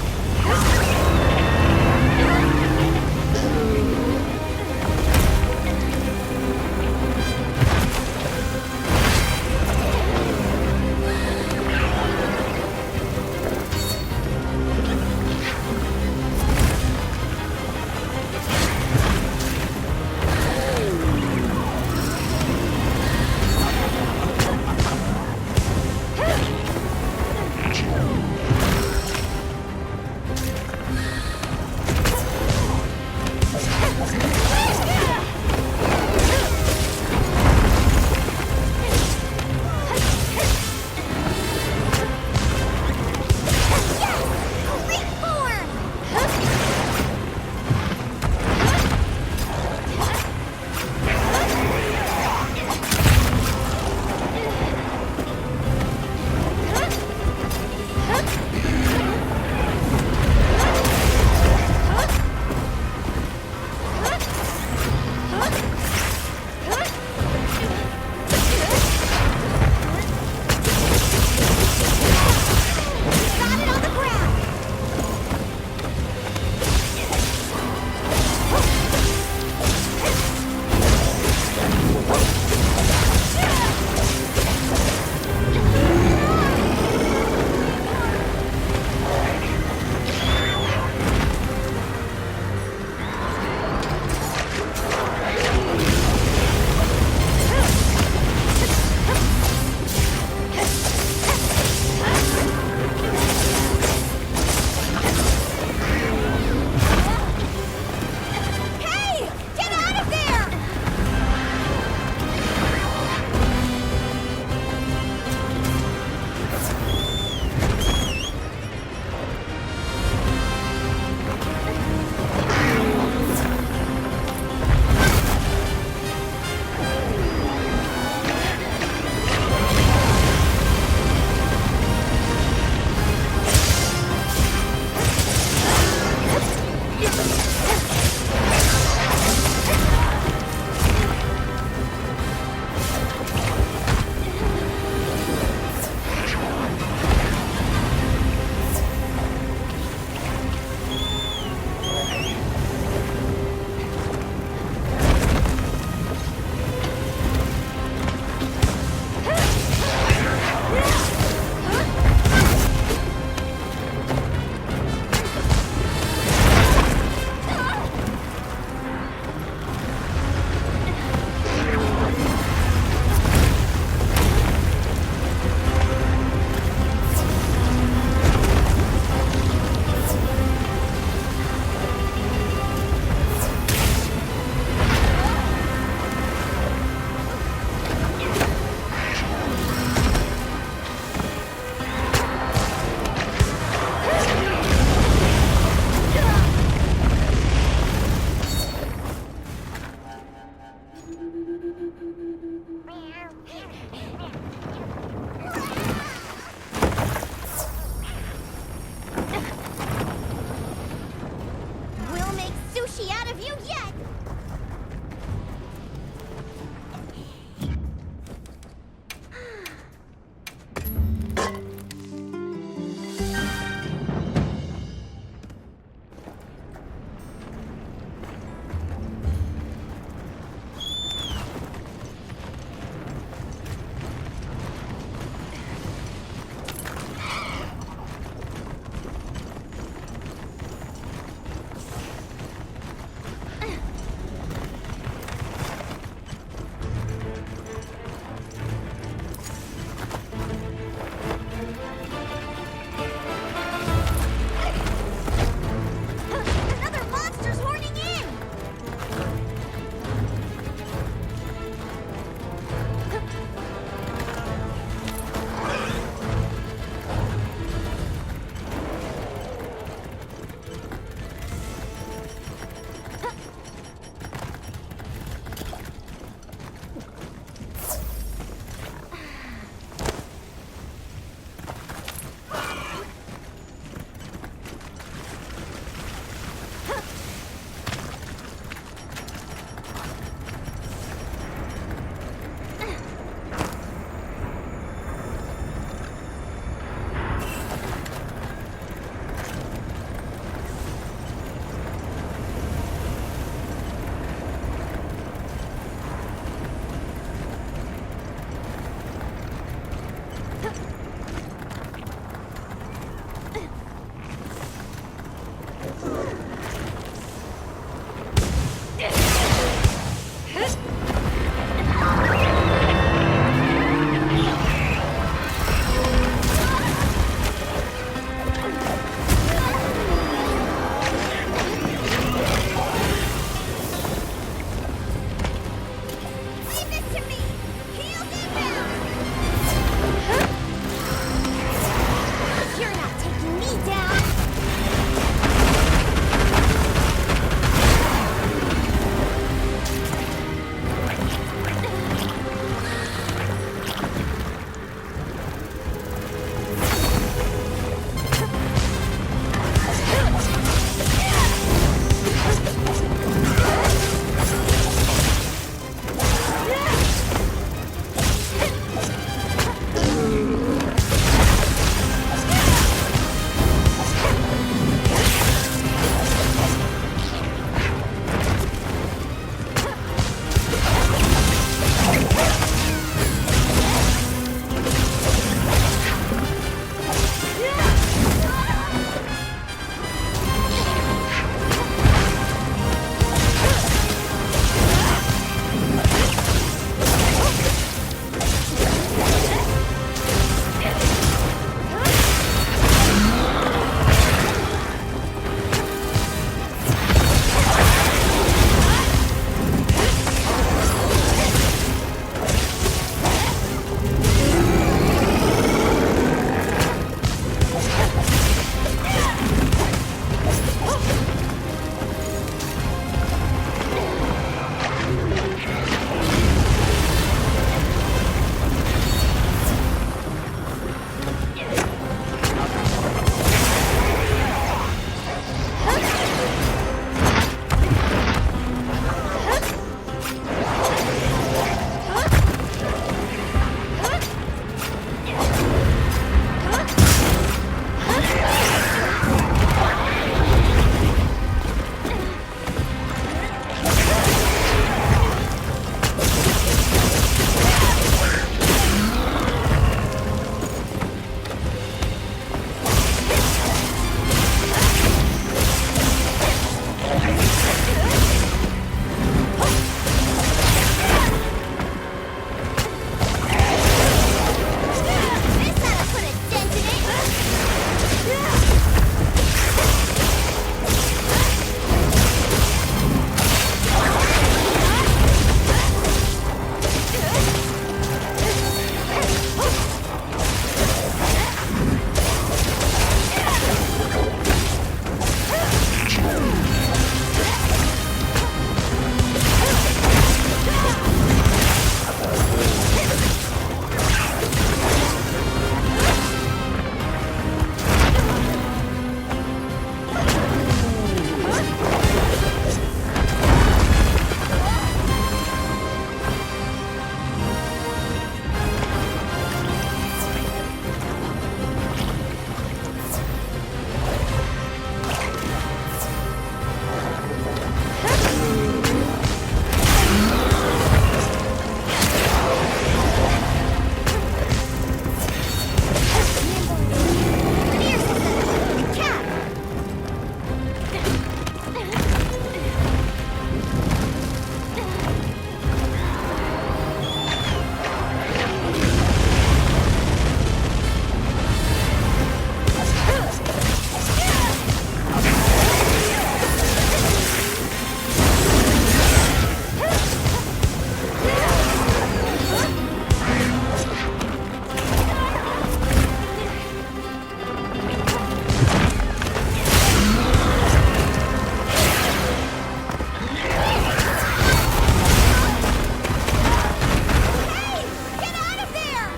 Get out of there!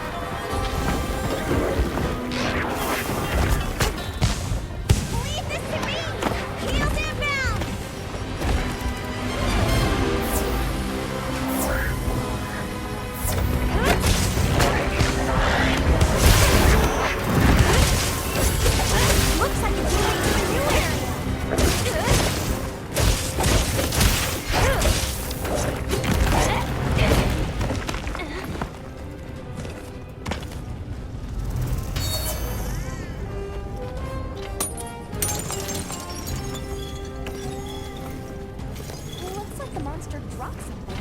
Leave this to me! Heels inbound! Looks like it's moving to a new area. Looks like the monster dropped something.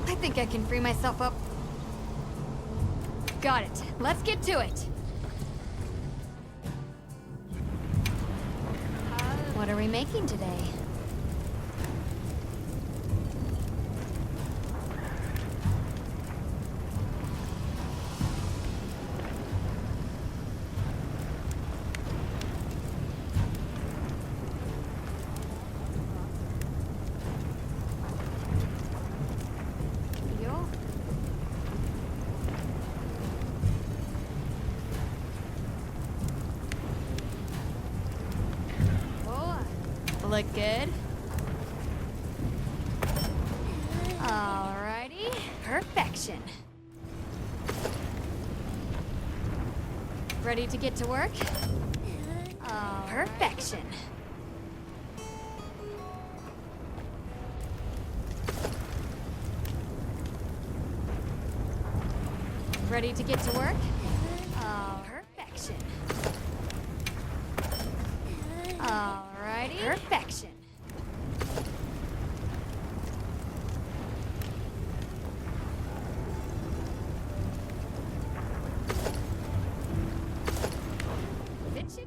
I think I can free myself up. Got it. Let's get to it. What are we making today? Yo. Oh, look good. Alrighty, perfection. Ready to get to work? Perfection. Ready to get to work? Perfection. Alrighty. Perfection. Bitches.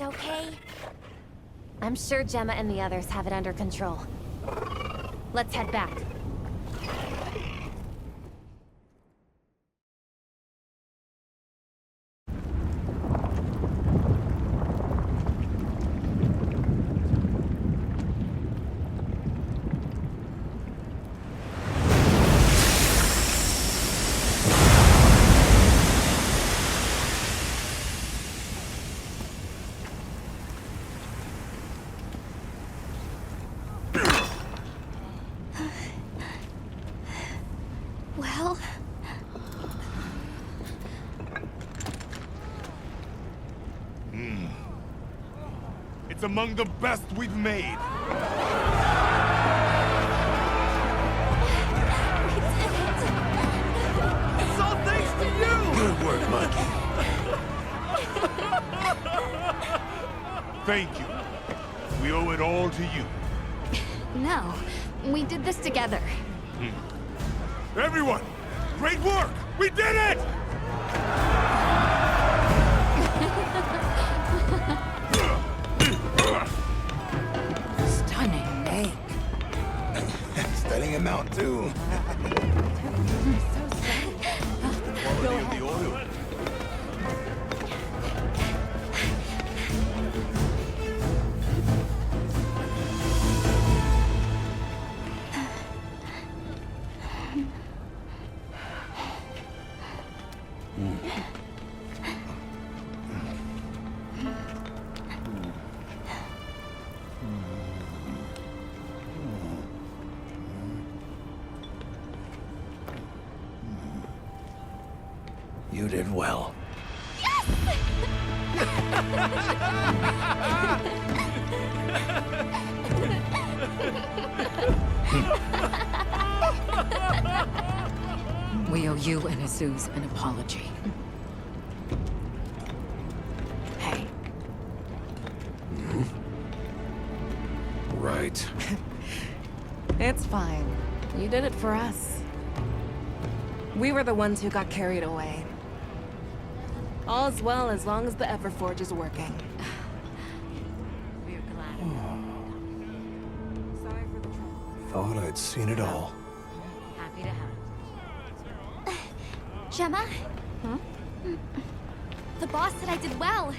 okay? I'm sure Gemma and the others have it under control. Let's head back. Well, It's among the best we've made. It's all thanks to you! Good work, Monkey. Thank you. We owe it all to you. No, we did this together. Everyone, great work! We did it! Stunning make. Studying him out, too. Quality of the oil. You did well. We owe you and Azuz an apology. Hey. Right. It's fine. You did it for us. We were the ones who got carried away. All's well as long as the Everforge is working. We're glad. Sorry for the trouble. Thought I'd seen it all. Happy to help. Gemma? The boss said I did well.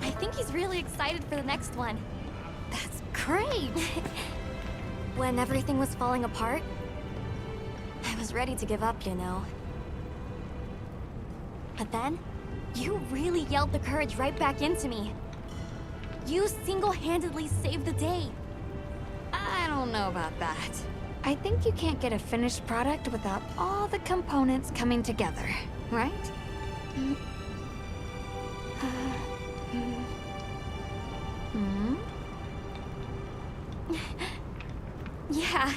I think he's really excited for the next one. That's great. When everything was falling apart, I was ready to give up, you know. But then, you really yelled the courage right back into me. You single-handedly saved the day. I don't know about that. I think you can't get a finished product without all the components coming together, right? Yeah.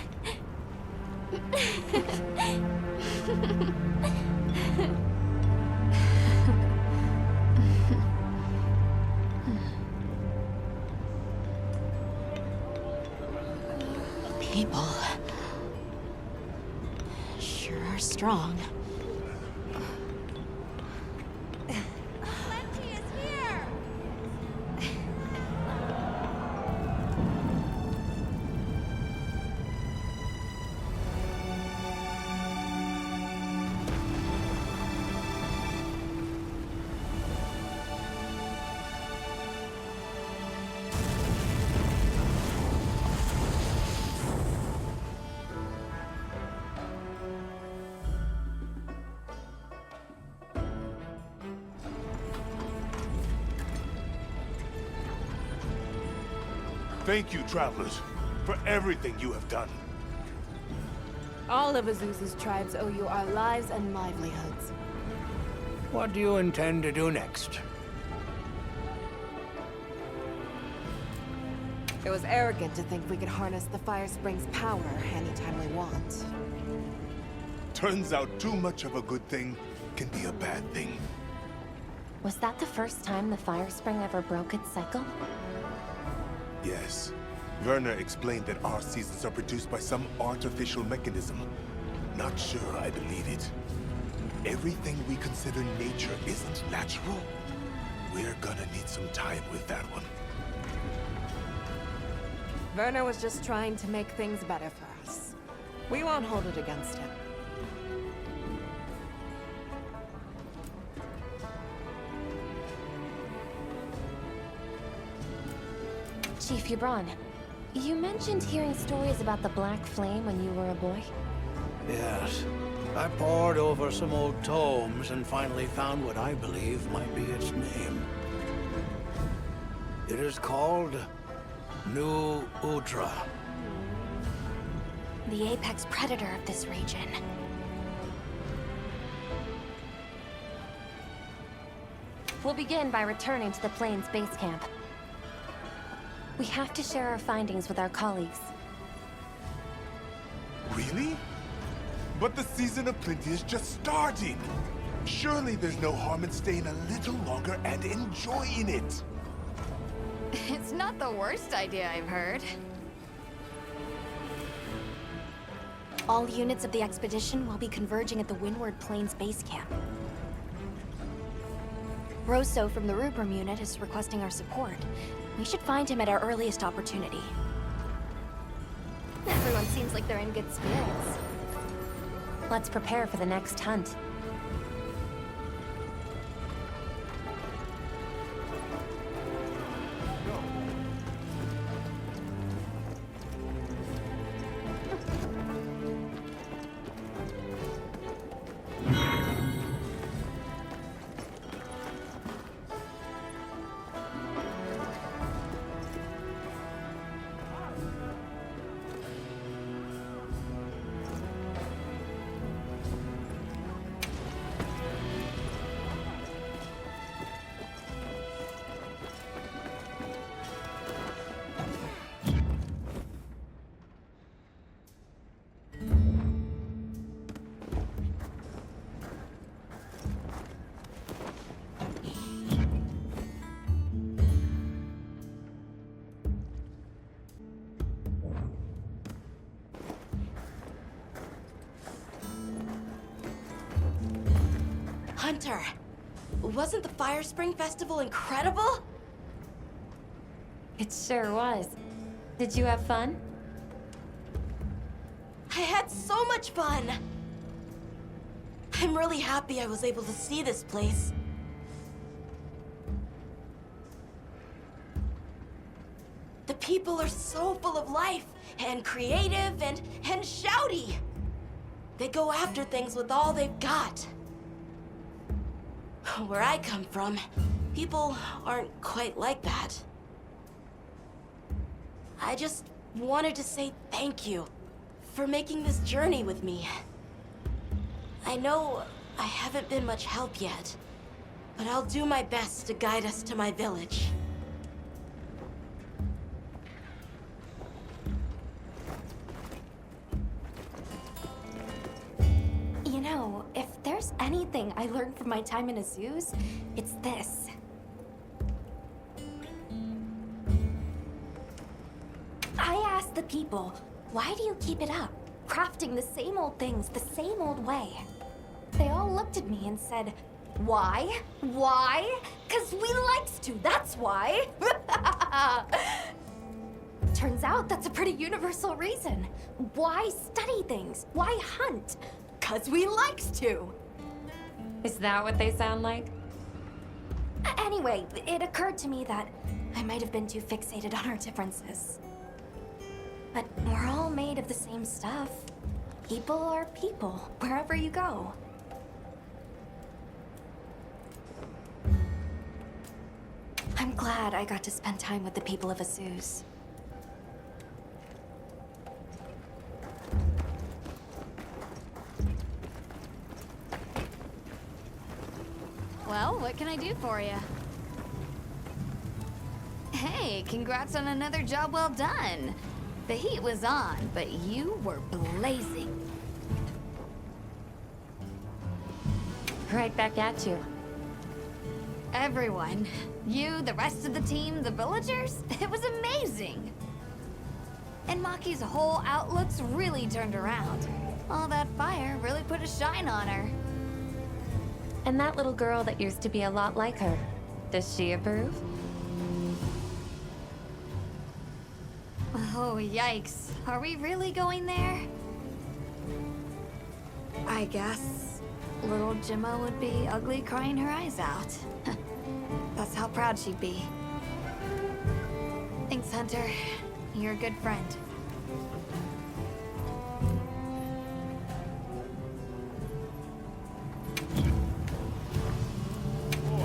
People sure are strong. Thank you, travelers, for everything you have done. All of Azuz's tribes owe you our lives and livelihoods. What do you intend to do next? It was arrogant to think we could harness the Fire Spring's power anytime we want. Turns out too much of a good thing can be a bad thing. Was that the first time the Fire Spring ever broke its cycle? Yes. Werner explained that our seasons are produced by some artificial mechanism. Not sure I believe it. Everything we consider nature isn't natural. we're gonna need some time with that one. Werner was just trying to make things better for us. We won't hold it against him. Chief Ubron, you mentioned hearing stories about the Black Flame when you were a boy? Yes. I pored over some old tomes and finally found what I believe might be its name. It is called New Udra. The apex predator of this region. We'll begin by returning to the Plains base camp. We have to share our findings with our colleagues. Really? But the season of plenty is just starting. Surely there's no harm in staying a little longer and enjoying it. It's not the worst idea I've heard. All units of the expedition will be converging at the Windward Plains base camp. Rosso from the Rubrum unit is requesting our support. We should find him at our earliest opportunity. Everyone seems like they're in good spirits. Let's prepare for the next hunt. Hunter, wasn't the Fire Spring Festival incredible? It sure was. Did you have fun? I had so much fun! I'm really happy I was able to see this place. The people are so full of life, and creative, and shouty. They go after things with all they've got. Where I come from, people aren't quite like that. I just wanted to say thank you for making this journey with me. I know I haven't been much help yet, but I'll do my best to guide us to my village. You know, if there's anything I learned from my time in Azuz, it's this. I asked the people, why do you keep it up? Crafting the same old things the same old way. They all looked at me and said, why? Why? 'Cause we likes to, that's why. Turns out that's a pretty universal reason. Why study things? Why hunt? 'Cause we likes to. Is that what they sound like? Anyway, it occurred to me that I might have been too fixated on our differences. But we're all made of the same stuff. People are people, wherever you go. I'm glad I got to spend time with the people of Azuz. Well, what can I do for you? Hey, congrats on another job well done. The heat was on, but you were blazing. Right back at you. Everyone. You, the rest of the team, the villagers. It was amazing. And Maki's whole outlook's really turned around. All that fire really put a shine on her. And that little girl that used to be a lot like her. Does she approve? Oh, yikes. Are we really going there? I guess little Gemma would be ugly crying her eyes out. That's how proud she'd be. Thanks, Hunter. You're a good friend.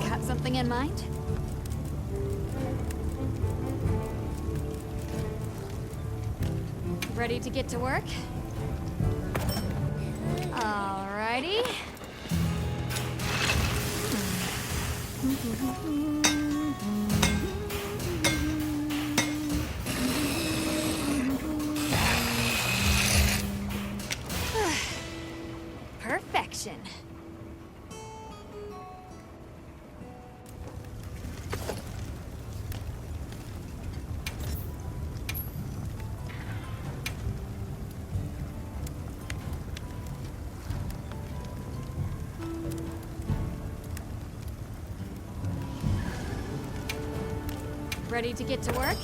Got something in mind? Ready to get to work? Alrighty. Perfection. Ready to get to work?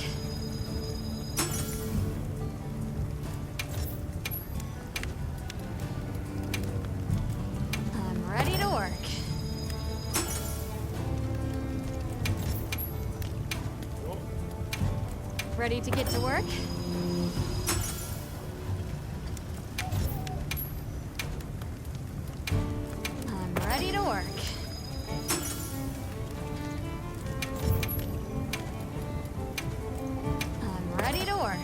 I'm ready to work. Ready to get to work? I'm ready to work. Ready to work.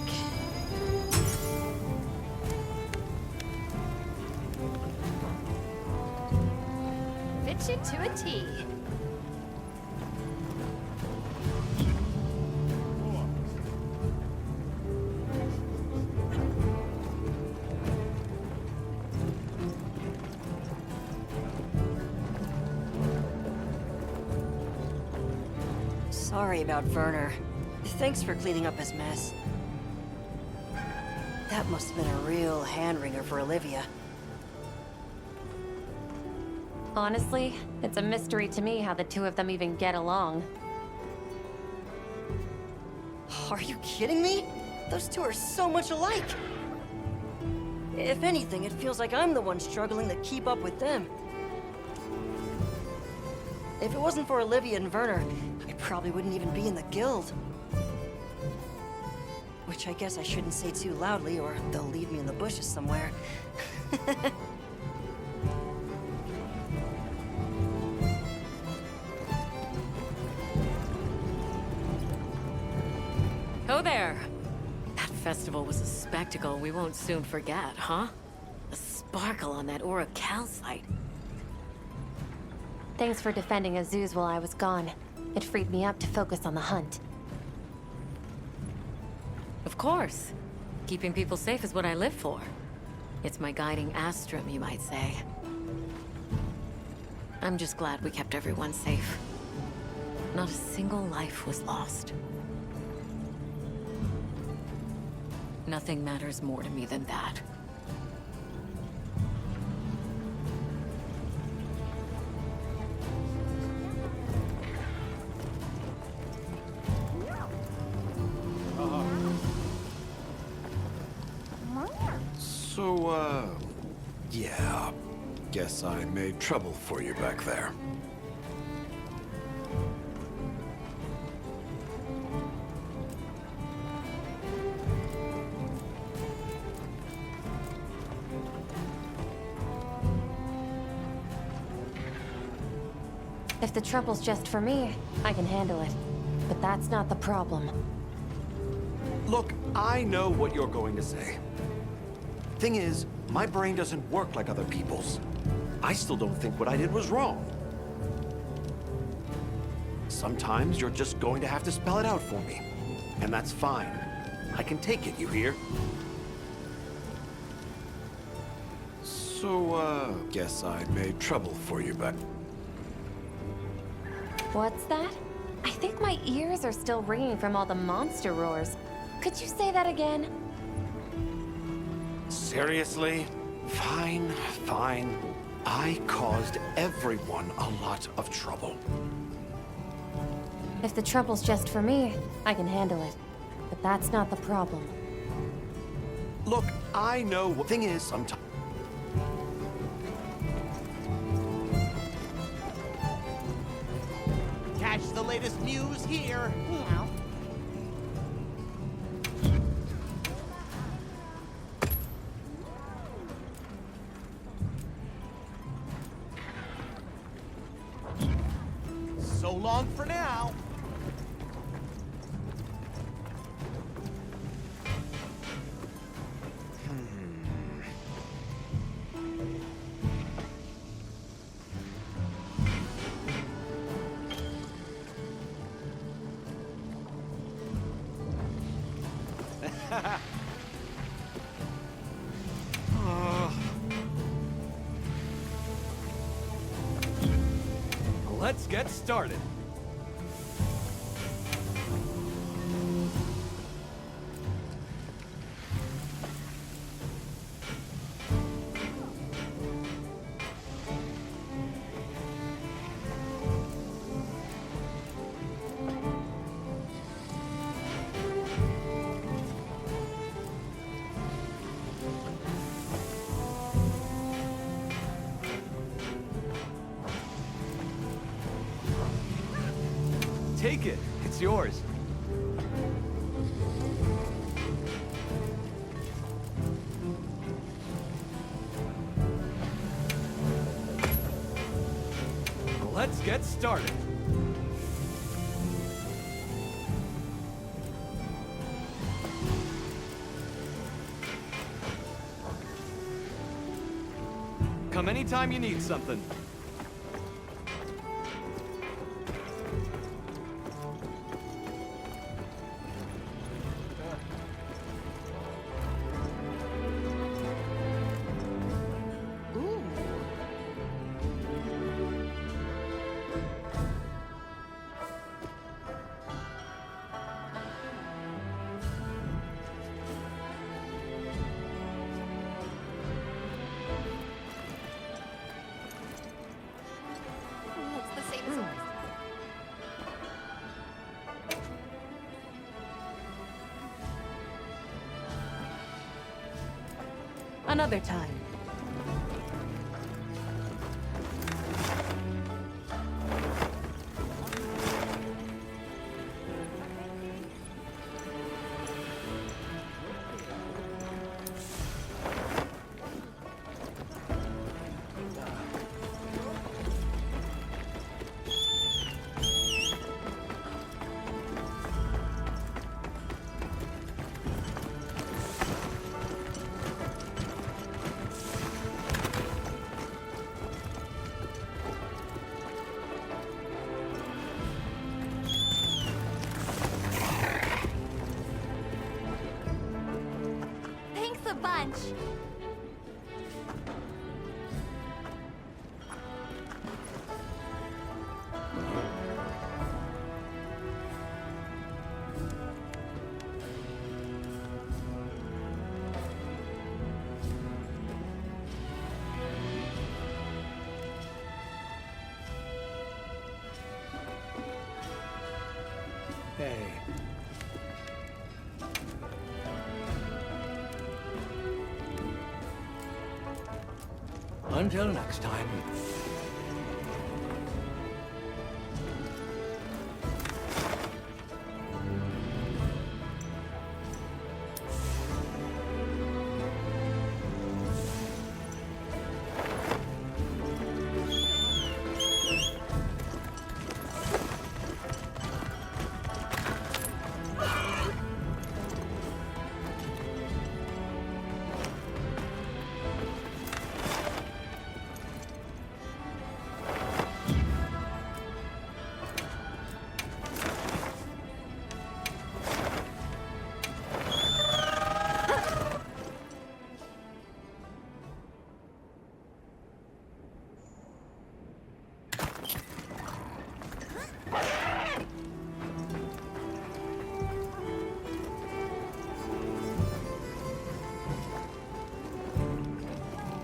Fit you to a T. Sorry about Werner. Thanks for cleaning up his mess. That must have been a real hand-wringer for Olivia. Honestly, it's a mystery to me how the two of them even get along. Are you kidding me? Those two are so much alike! If anything, it feels like I'm the one struggling to keep up with them. If it wasn't for Olivia and Werner, I probably wouldn't even be in the guild. Which I guess I shouldn't say too loudly, or they'll leave me in the bushes somewhere. Ho there! That festival was a spectacle we won't soon forget, huh? The sparkle on that Aura calcite. Thanks for defending Azuz while I was gone. It freed me up to focus on the hunt. Of course. Keeping people safe is what I live for. It's my guiding astrum, you might say. I'm just glad we kept everyone safe. Not a single life was lost. Nothing matters more to me than that. So, yeah. Guess I made trouble for you back there. If the trouble's just for me, I can handle it. But that's not the problem. Look, I know what you're going to say. Thing is, my brain doesn't work like other people's. I still don't think what I did was wrong. Sometimes you're just going to have to spell it out for me. And that's fine. I can take it, you hear? So, guess I made trouble for you back. What's that? I think my ears are still ringing from all the monster roars. Could you say that again? Seriously? Fine, fine. I caused everyone a lot of trouble. If the trouble's just for me, I can handle it. But that's not the problem. Look, I know what thing is sometimes. Catch the latest news here. Meow. So long for now. Let's get started. Take it. It's yours. Let's get started. Come anytime you need something. Looks the same as ours. Another time. Thanks a bunch. Hey. Until next time.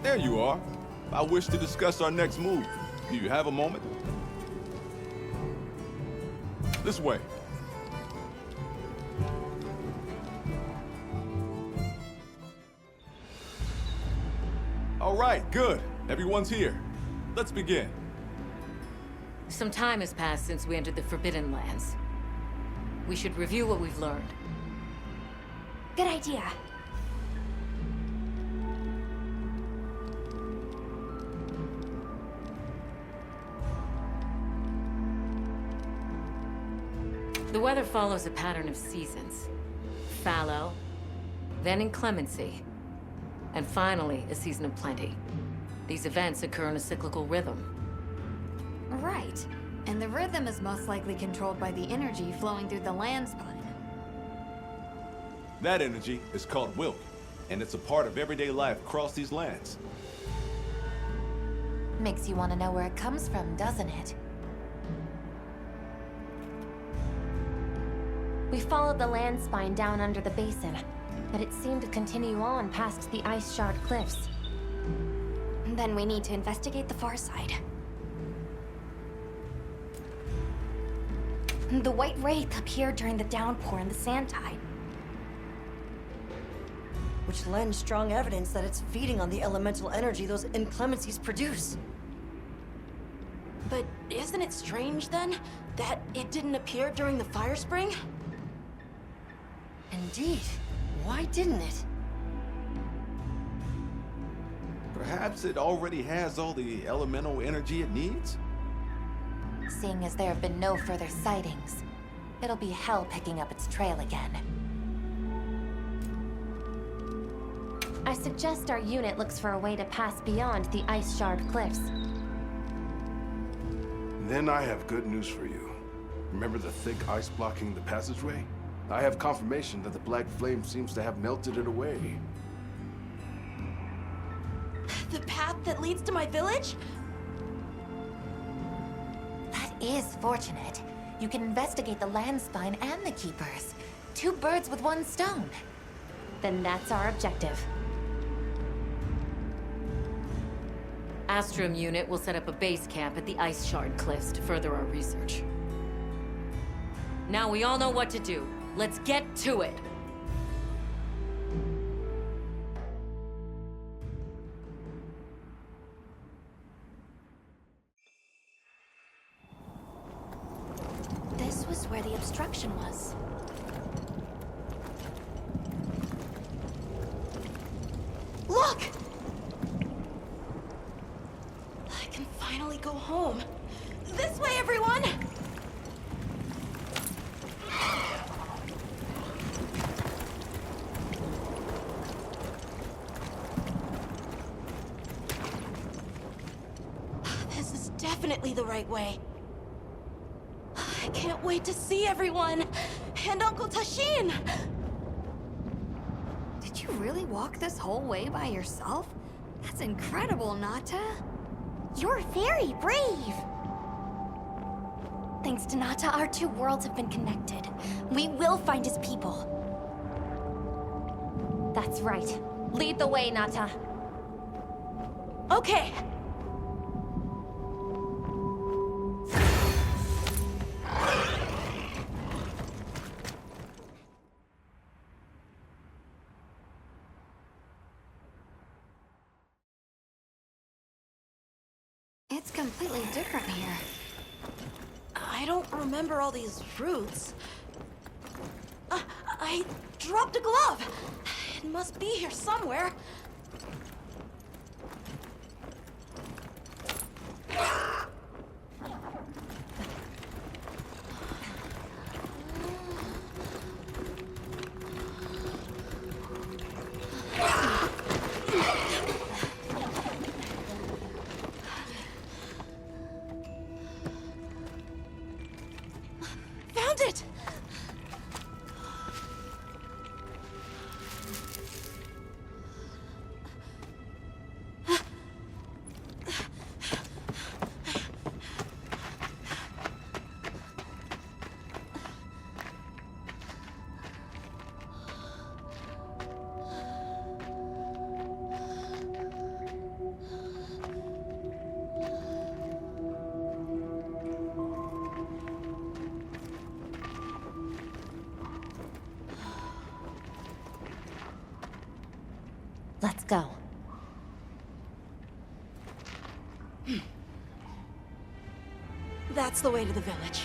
There you are. I wish to discuss our next move. Do you have a moment? This way. All right, good. Everyone's here. Let's begin. Some time has passed since we entered the Forbidden Lands. We should review what we've learned. Good idea. The weather follows a pattern of seasons. Fallow, then inclemency, and finally a season of plenty. These events occur in a cyclical rhythm. Right. And the rhythm is most likely controlled by the energy flowing through the land spine. That energy is called wilt, and it's a part of everyday life across these lands. Makes you want to know where it comes from, doesn't it? We followed the land spine down under the basin, but it seemed to continue on past the ice shard cliffs. Then we need to investigate the far side. The white wraith appeared during the downpour and the sand tide. Which lends strong evidence that it's feeding on the elemental energy those inclemencies produce. But isn't it strange, then, that it didn't appear during the fire spring? Indeed. Why didn't it? Perhaps it already has all the elemental energy it needs? Seeing as there have been no further sightings, it'll be hell picking up its trail again. I suggest our unit looks for a way to pass beyond the ice shard cliffs. Then I have good news for you. Remember the thick ice blocking the passageway? I have confirmation that the black flame seems to have melted it away. The path that leads to my village? That is fortunate. You can investigate the land spine and the keepers. 2 birds with 1 stone. Then that's our objective. Astrum unit will set up a base camp at the Ice Shard Cliffs to further our research. Now we all know what to do. Let's get to it! This was where the obstruction was. Look! I can finally go home. This way, everyone! This is definitely the right way. I can't wait to see everyone! And Uncle Tashin! Did you really walk this whole way by yourself? That's incredible, Nata. You're very brave! Thanks to Nata, our 2 worlds have been connected. We will find his people. That's right. Lead the way, Nata. Okay. It's completely different here. I don't remember all these roots. I dropped a glove. It must be here somewhere. Found it! Let's go. That's the way to the village.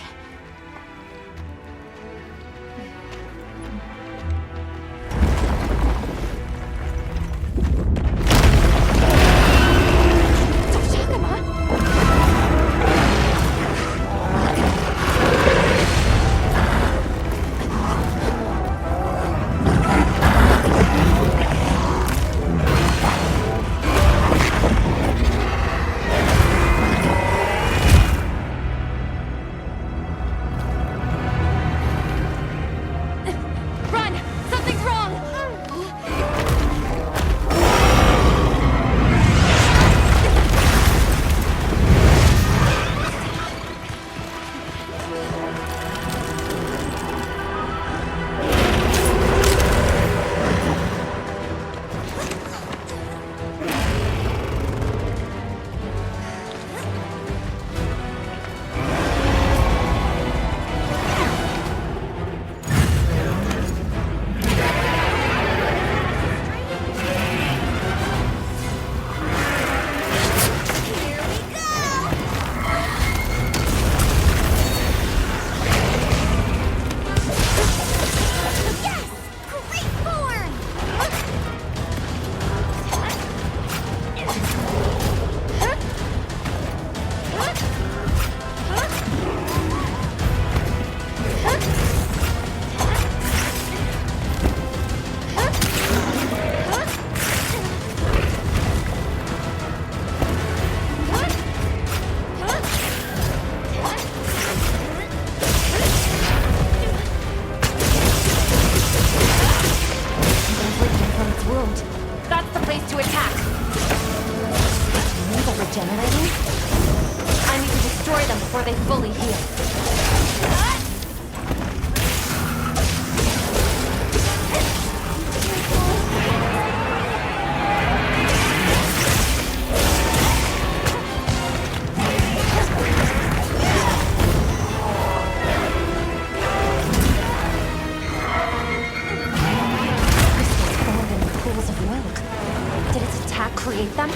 Create them?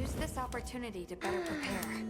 Use this opportunity to better prepare.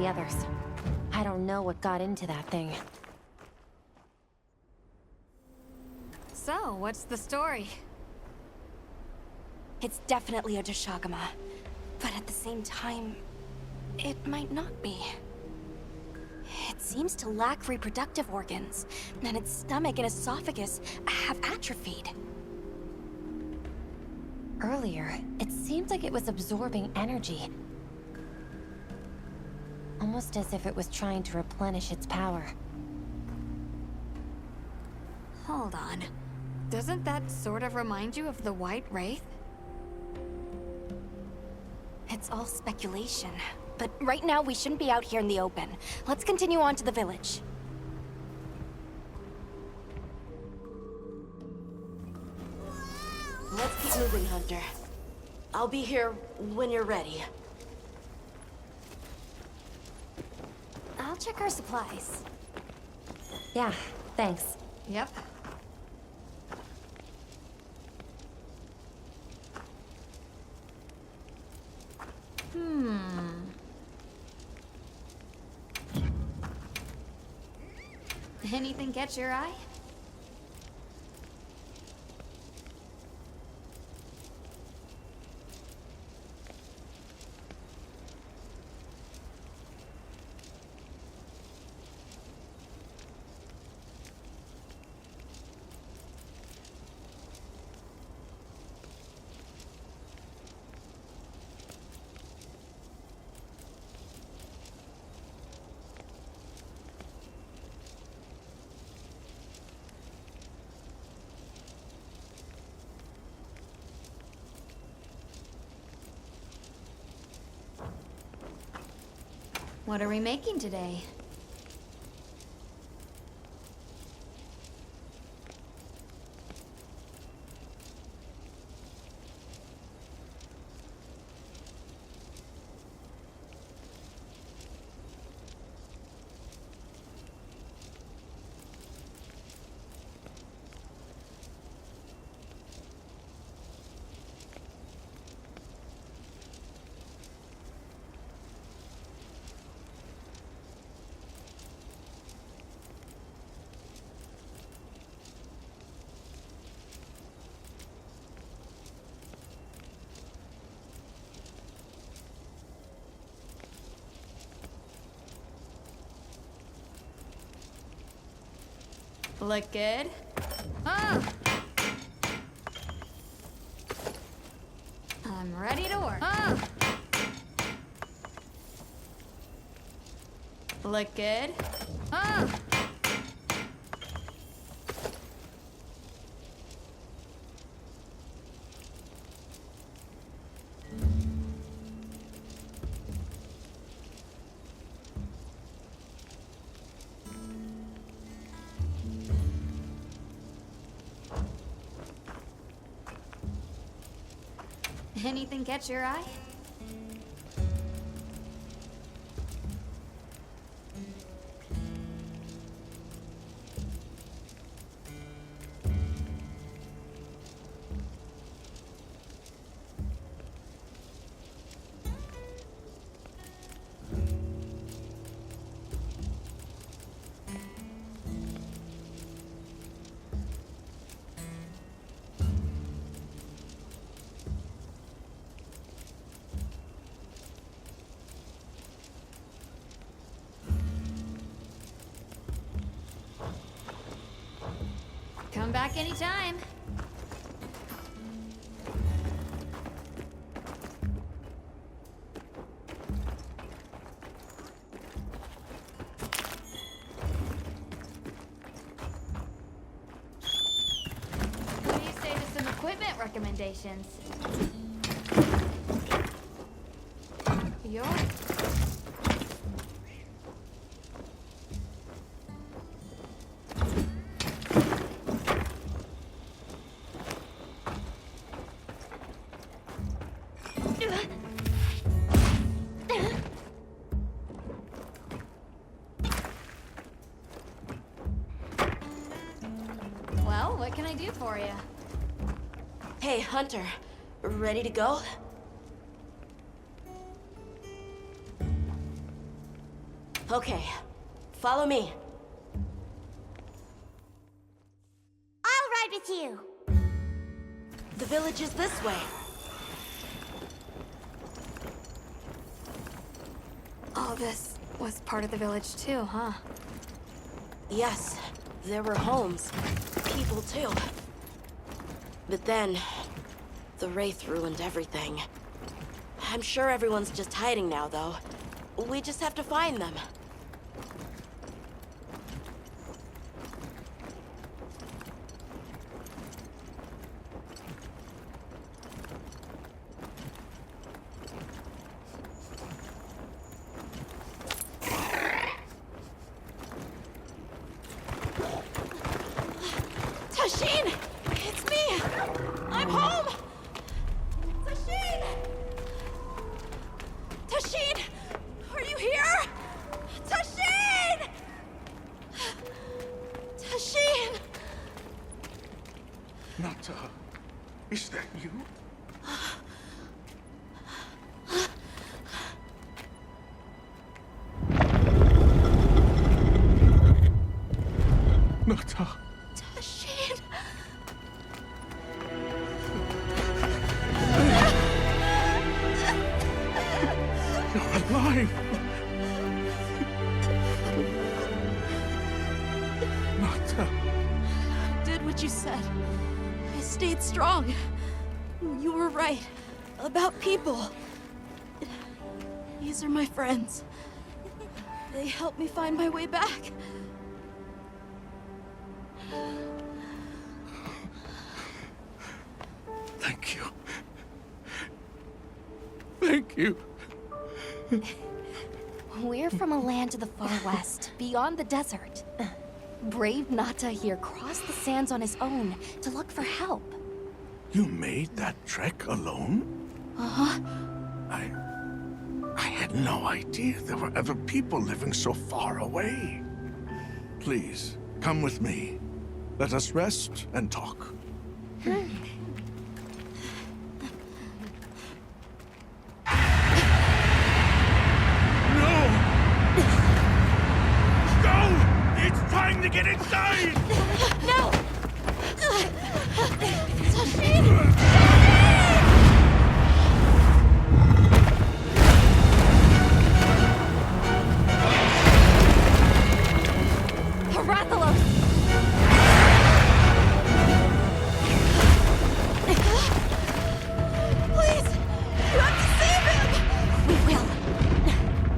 the others. I don't know what got into that thing. So, what's the story? It's definitely a Deshagama. But at the same time, it might not be. It seems to lack reproductive organs, and its stomach and esophagus have atrophied. Earlier, it seemed like it was absorbing energy. Almost as if it was trying to replenish its power. Hold on. Doesn't that sort of remind you of the White Wraith? It's all speculation. But right now, we shouldn't be out here in the open. Let's continue on to the village. Let's keep moving, Hunter. I'll be here when you're ready. I'll check our supplies. Yeah, thanks. Yep. Anything catch your eye? What are we making today? Look good? Ah! I'm ready to work. Ah! Look good? Ah! Anything catch your eye? Come back anytime. What do you say to some equipment recommendations? Yo. Well, what can I do for you? Hey, Hunter. Ready to go? Okay, follow me. I'll ride with you. The village is this way. All this was part of the village too, huh? Yes, there were homes. People too. But then, the Wraith ruined everything. I'm sure everyone's just hiding now, though. We just have to find them. Tashin! It's me! I'm home! Tashin! Tashin! Are you here? Tashin! Tashin! Nata, is that you? Nata. Tashin! You're alive! Nata. Did what you said. I stayed strong. You were right. About people. These are my friends. They helped me find my way back. Thank you. Thank you. We're from a land to the far west, beyond the desert. Brave Nata here crossed the sands on his own to look for help. You made that trek alone? Uh-huh. I had no idea there were ever people living so far away. Please, come with me. Let us rest and talk. It's time to get inside! No! Tashin! Please! You have to save him! We will.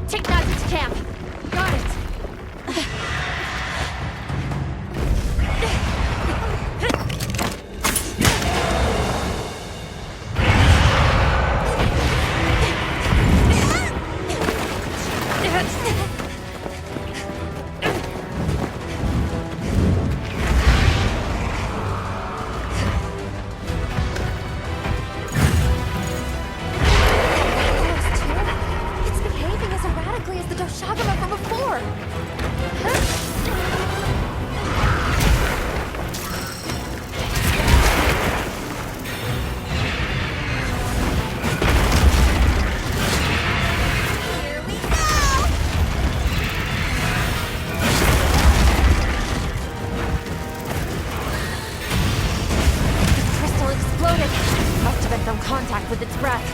Take Nata to camp. Got it. It's behaving as erratically as the Doshagama from before. Here we go! The crystal exploded. Must have been from contact with its breath.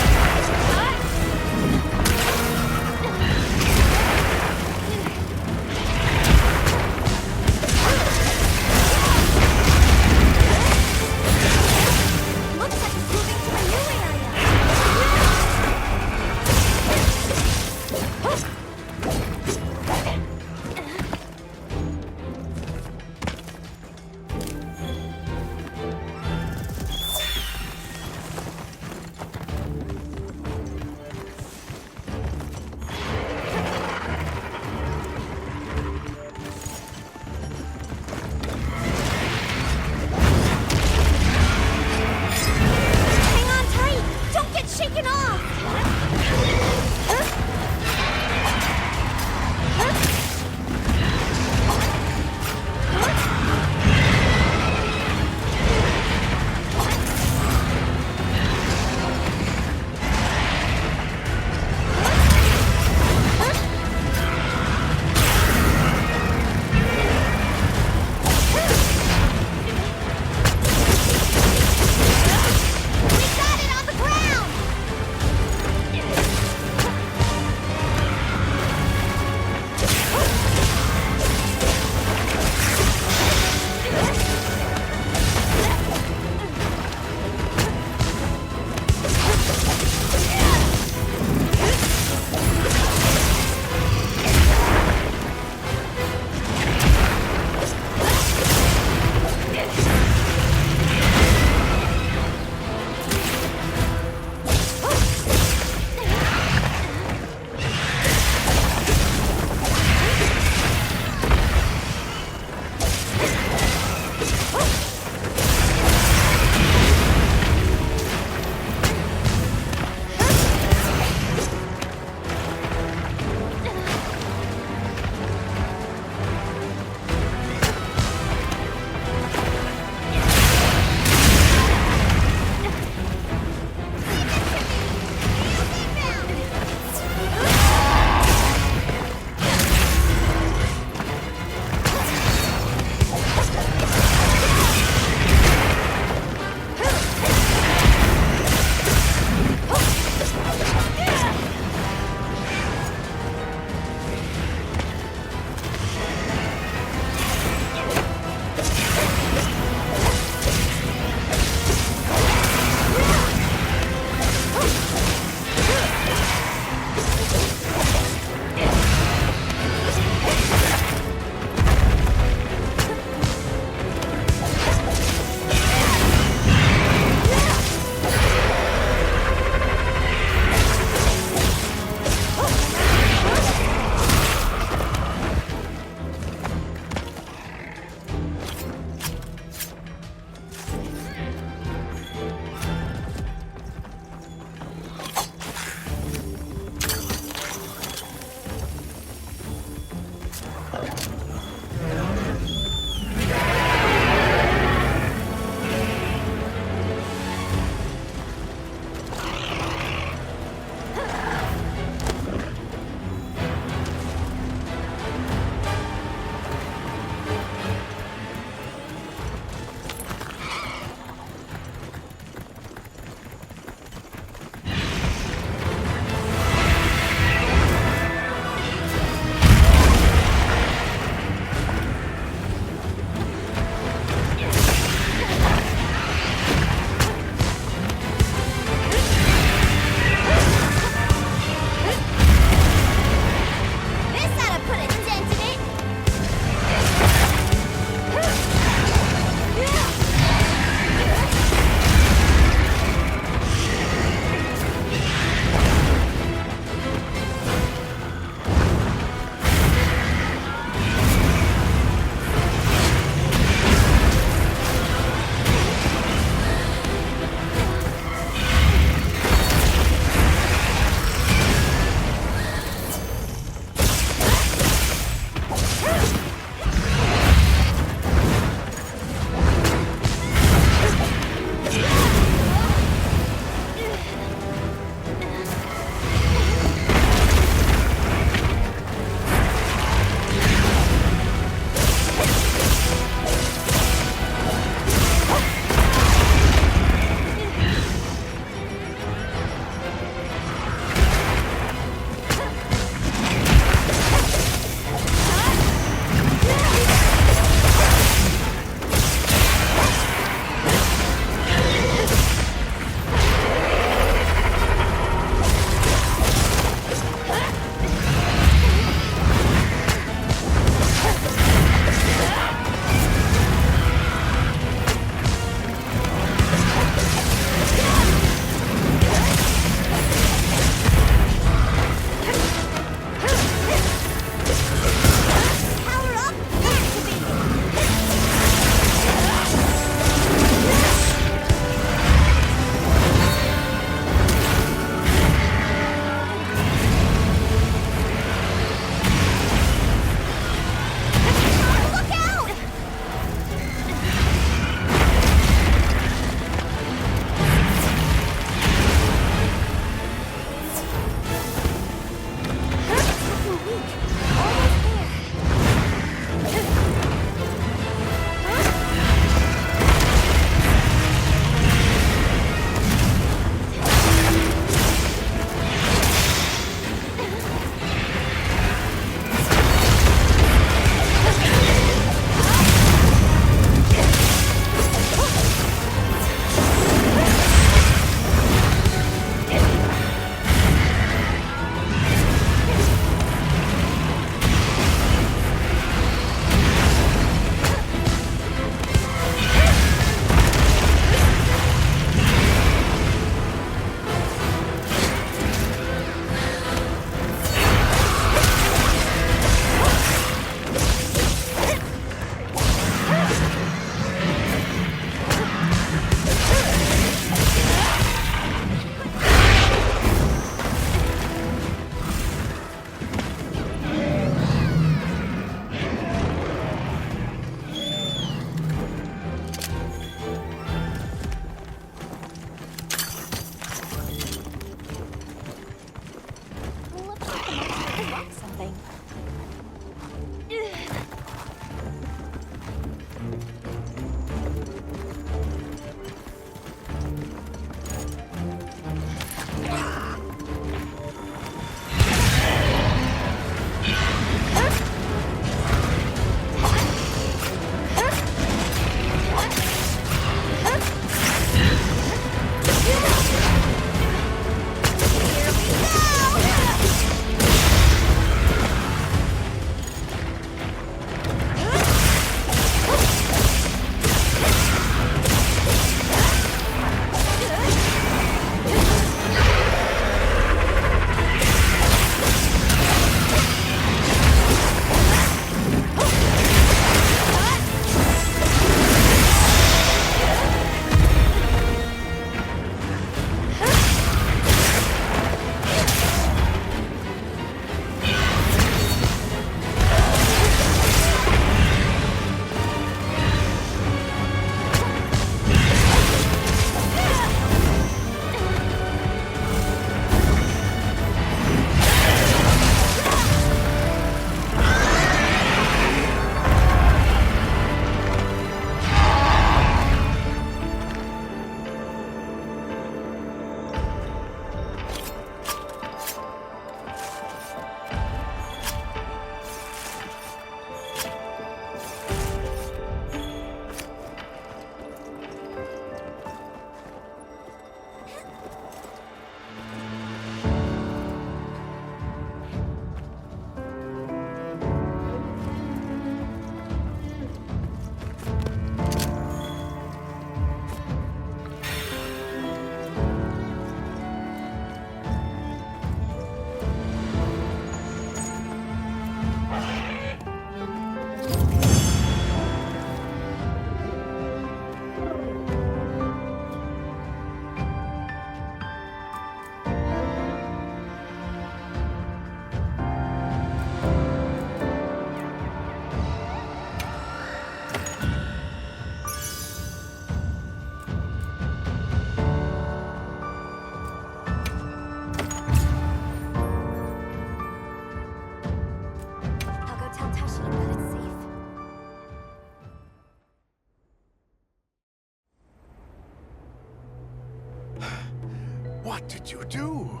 What did you do?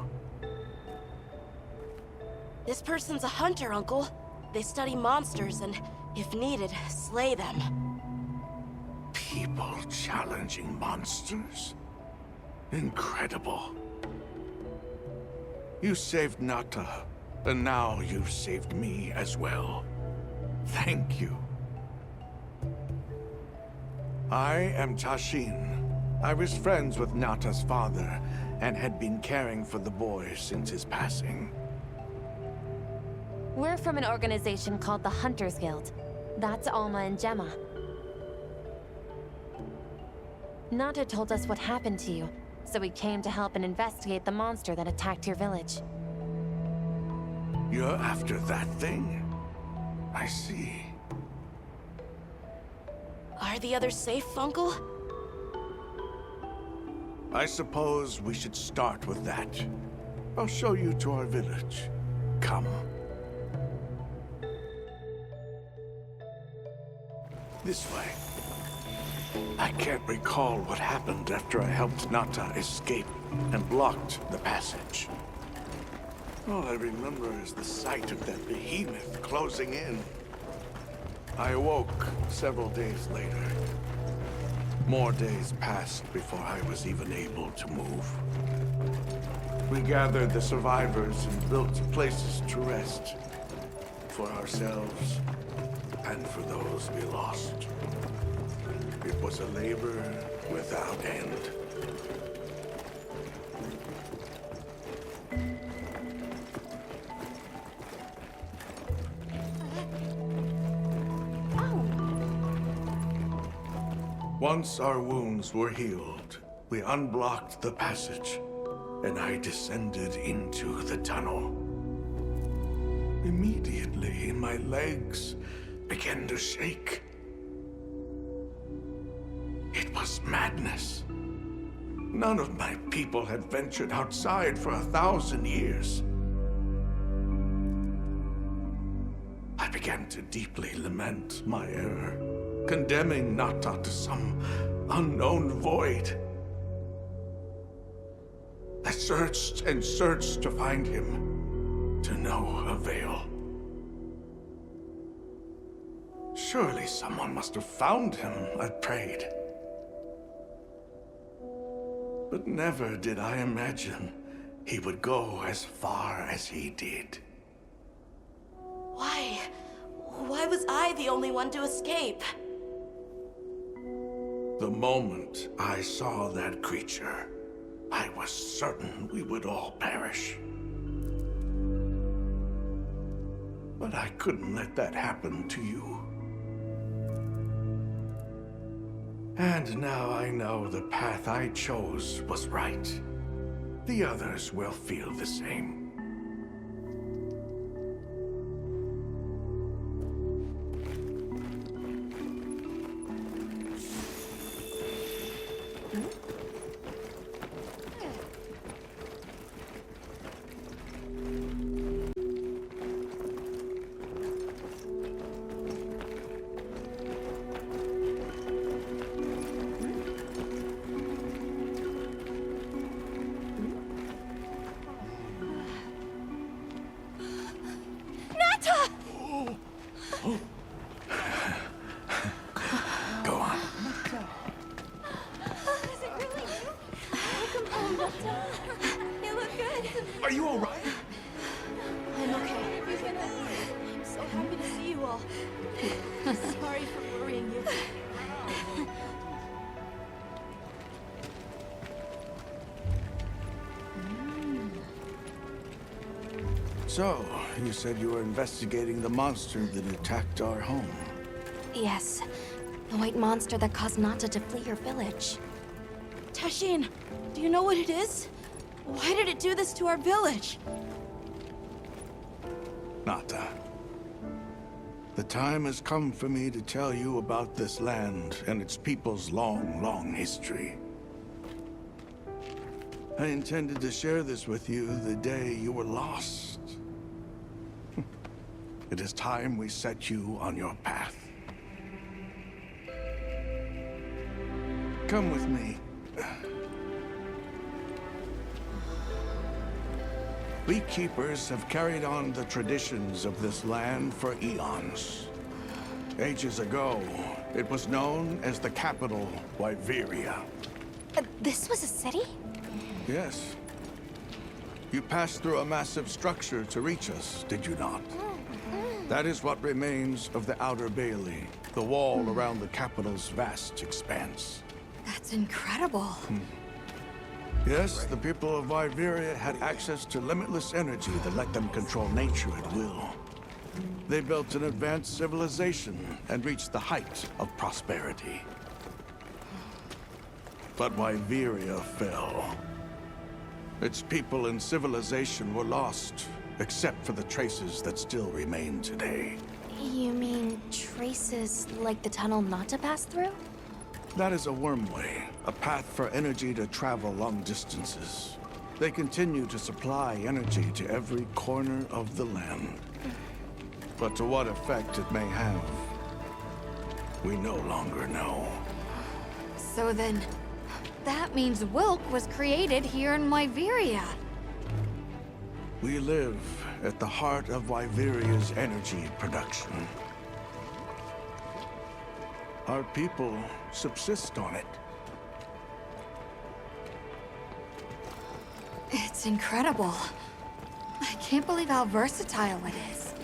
This person's a hunter, Uncle. They study monsters and, if needed, slay them. People challenging monsters? Incredible. You saved Nata, and now you've saved me as well. Thank you. I am Tashin. I was friends with Nata's father, and had been caring for the boy since his passing. We're from an organization called the Hunters Guild. That's Alma and Gemma. Nata told us what happened to you, so we came to help and investigate the monster that attacked your village. You're after that thing? I see. Are the others safe, Uncle? I suppose we should start with that. I'll show you to our village. Come. This way. I can't recall what happened after I helped Nata escape and blocked the passage. All I remember is the sight of that behemoth closing in. I awoke several days later. More days passed before I was even able to move. We gathered the survivors and built places to rest. For ourselves, and for those we lost. It was a labor without end. Once our wounds were healed, we unblocked the passage, and I descended into the tunnel. Immediately, my legs began to shake. It was madness. None of my people had ventured outside for 1,000 years. I began to deeply lament my error, condemning Nata to some unknown void. I searched and searched to find him, to no avail. Surely someone must have found him, I prayed. But never did I imagine he would go as far as he did. Why? Why was I the only one to escape? The moment I saw that creature, I was certain we would all perish. But I couldn't let that happen to you. And now I know the path I chose was right. The others will feel the same. Are you all right? I'm okay. I'm so happy to see you all. Sorry for worrying you. So, you said you were investigating the monster that attacked our home. Yes. The white monster that caused Nata to flee your village. Tashin, do you know what it is? Why did it do this to our village? Nata. The time has come for me to tell you about this land and its people's long, long history. I intended to share this with you the day you were lost. It is time we set you on your path. Come with me. We keepers have carried on the traditions of this land for eons. Ages ago, it was known as the capital, Wyveria. This was a city? Yes. You passed through a massive structure to reach us, did you not? That is what remains of the Outer Bailey, the wall around the capital's vast expanse. That's incredible. Yes, the people of Wyveria had access to limitless energy that let them control nature at will. They built an advanced civilization and reached the height of prosperity. But Wyveria fell. Its people and civilization were lost, except for the traces that still remain today. You mean traces like the tunnel not to pass through? That is a wormway, a path for energy to travel long distances. They continue to supply energy to every corner of the land. But to what effect it may have, we no longer know. So then, that means Wilk was created here in Wyveria. We live at the heart of Wyveria's energy production. Our people subsist on it. It's incredible. I can't believe how versatile it is.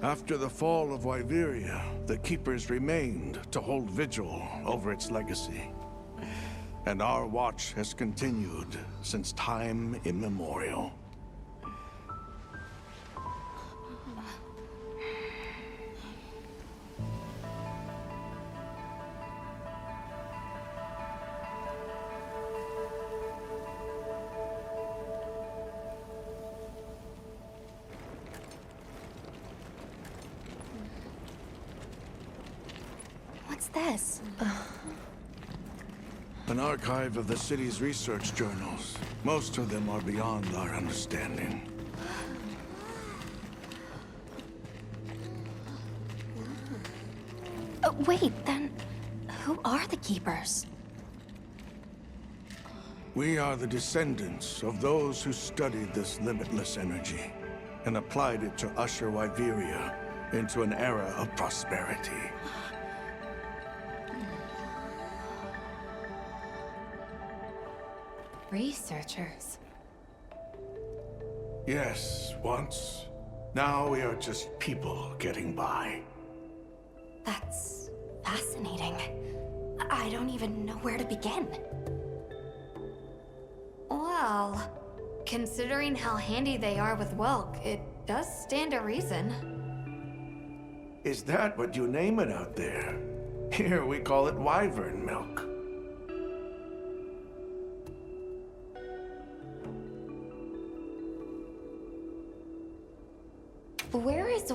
After the fall of Wyveria, the Keepers remained to hold vigil over its legacy. And our watch has continued since time immemorial. What's this? An archive of the city's research journals. Most of them are beyond our understanding. Wait, then who are the Keepers? We are the descendants of those who studied this limitless energy and applied it to usher Wyveria into an era of prosperity. Researchers. Yes, once. Now we are just people getting by. That's fascinating. I don't even know where to begin. Well, considering how handy they are with Wilk, it does stand to reason. Is that what you name it out there? Here we call it wyvern milk. Where is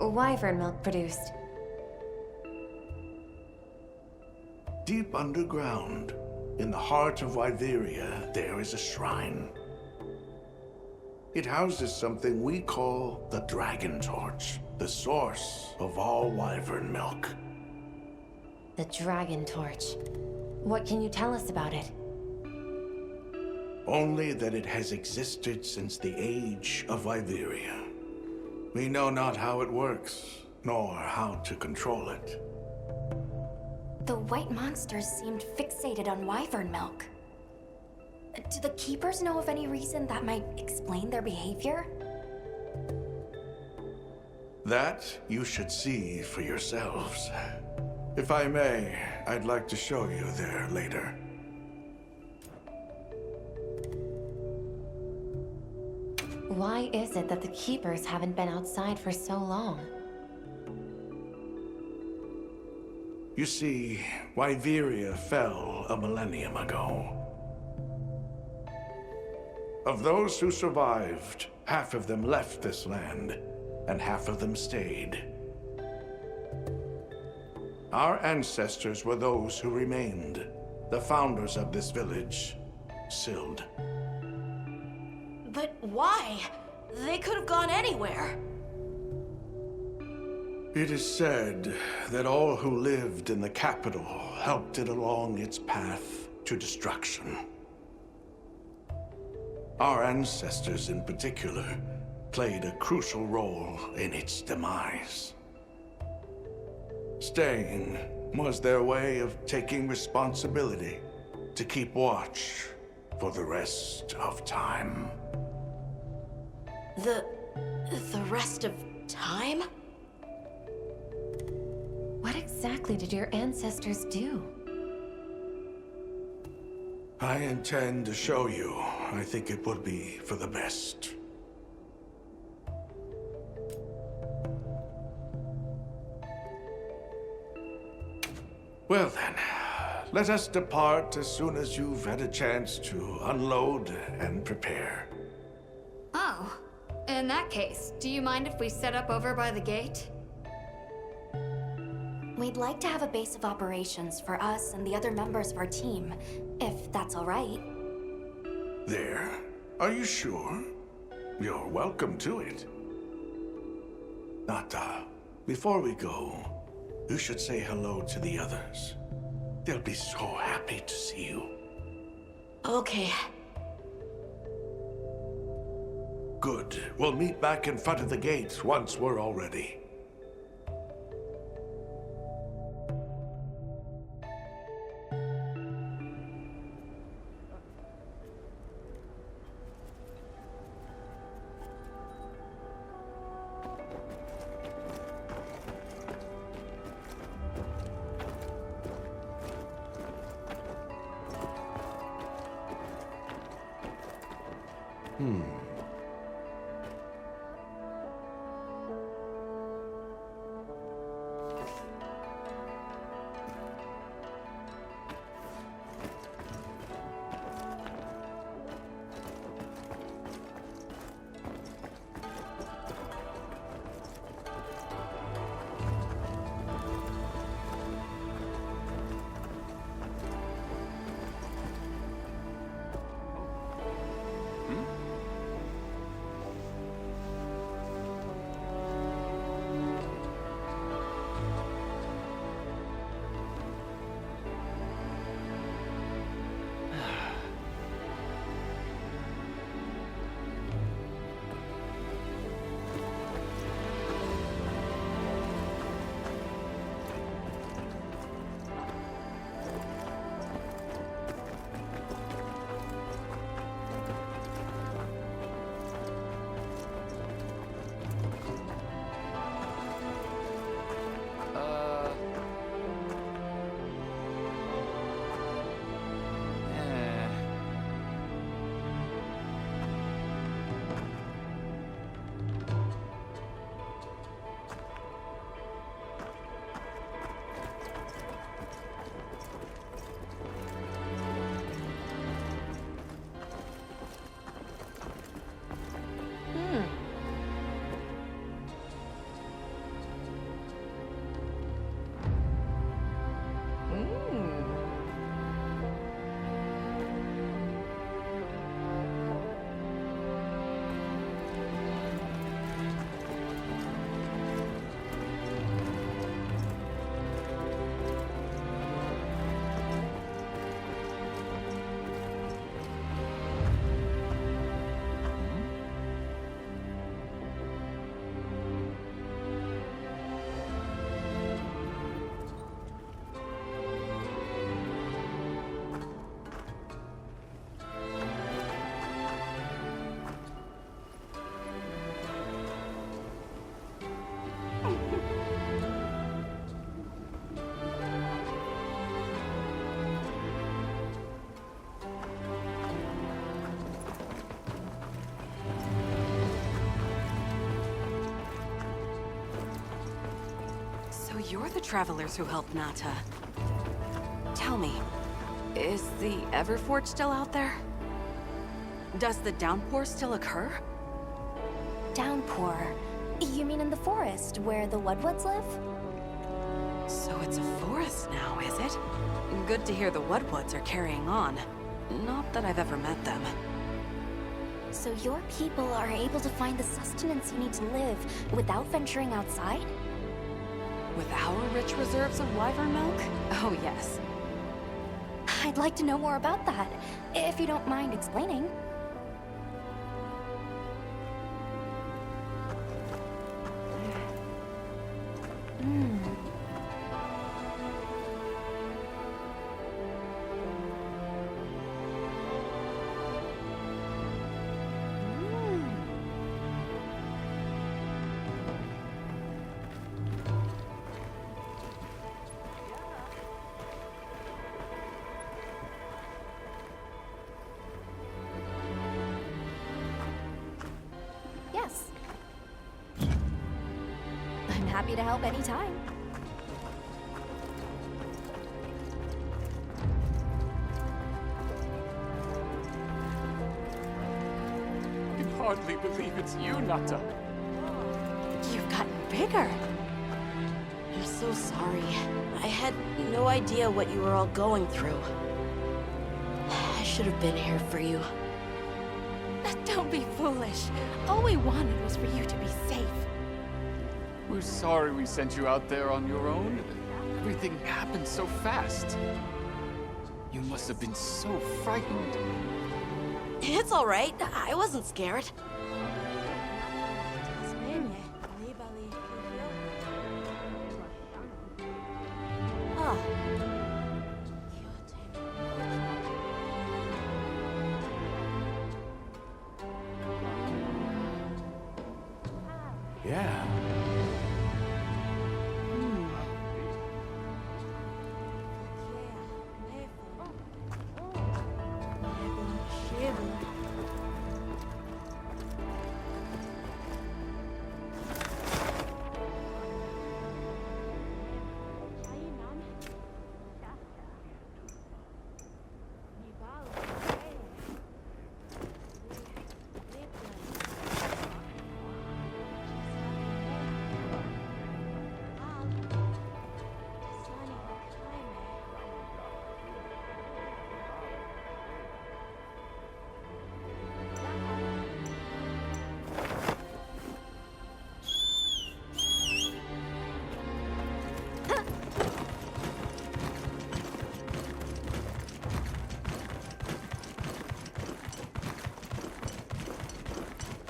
wyvern milk produced? Deep underground, in the heart of Wyveria, there is a shrine. It houses something we call the Dragon Torch, the source of all wyvern milk. The Dragon Torch. What can you tell us about it? Only that it has existed since the age of Wyveria. We know not how it works, nor how to control it. The white monsters seemed fixated on wyvern milk. Do the Keepers know of any reason that might explain their behavior? That you should see for yourselves. If I may, I'd like to show you there later. Why is it that the Keepers haven't been outside for so long? You see, Wyveria fell a millennium ago. Of those who survived, half of them left this land, and half of them stayed. Our ancestors were those who remained, the founders of this village, Sild. But why? They could have gone anywhere. It is said that all who lived in the capital helped it along its path to destruction. Our ancestors in particular played a crucial role in its demise. Staying was their way of taking responsibility to keep watch for the rest of time. The rest of time? What exactly did your ancestors do? I intend to show you. I think it would be for the best. Well then, let us depart as soon as you've had a chance to unload and prepare. Oh, in that case, do you mind if we set up over by the gate? We'd like to have a base of operations for us and the other members of our team, if that's all right. There? Are you sure? You're welcome to it. Nata, before we go, you should say hello to the others. They'll be so happy to see you. Okay. Good. We'll meet back in front of the gate once we're all ready. You're the travelers who helped Nata. Tell me, is the Everforge still out there? Does the downpour still occur? Downpour? You mean in the forest, where the Woodwoods live? So it's a forest now, is it? Good to hear the Woodwoods are carrying on. Not that I've ever met them. So your people are able to find the sustenance you need to live without venturing outside? With our rich reserves of wyvern milk? Oh, yes. I'd like to know more about that, if you don't mind explaining. Yes. I'm happy to help anytime. I can hardly believe it's you, Nata. You've gotten bigger. I'm so sorry. I had no idea what you were all going through. I should have been here for you. Don't be foolish. All we wanted was for you to be safe. We're sorry we sent you out there on your own. Everything happened so fast. You must have been so frightened. It's all right. I wasn't scared. Ah. Yeah.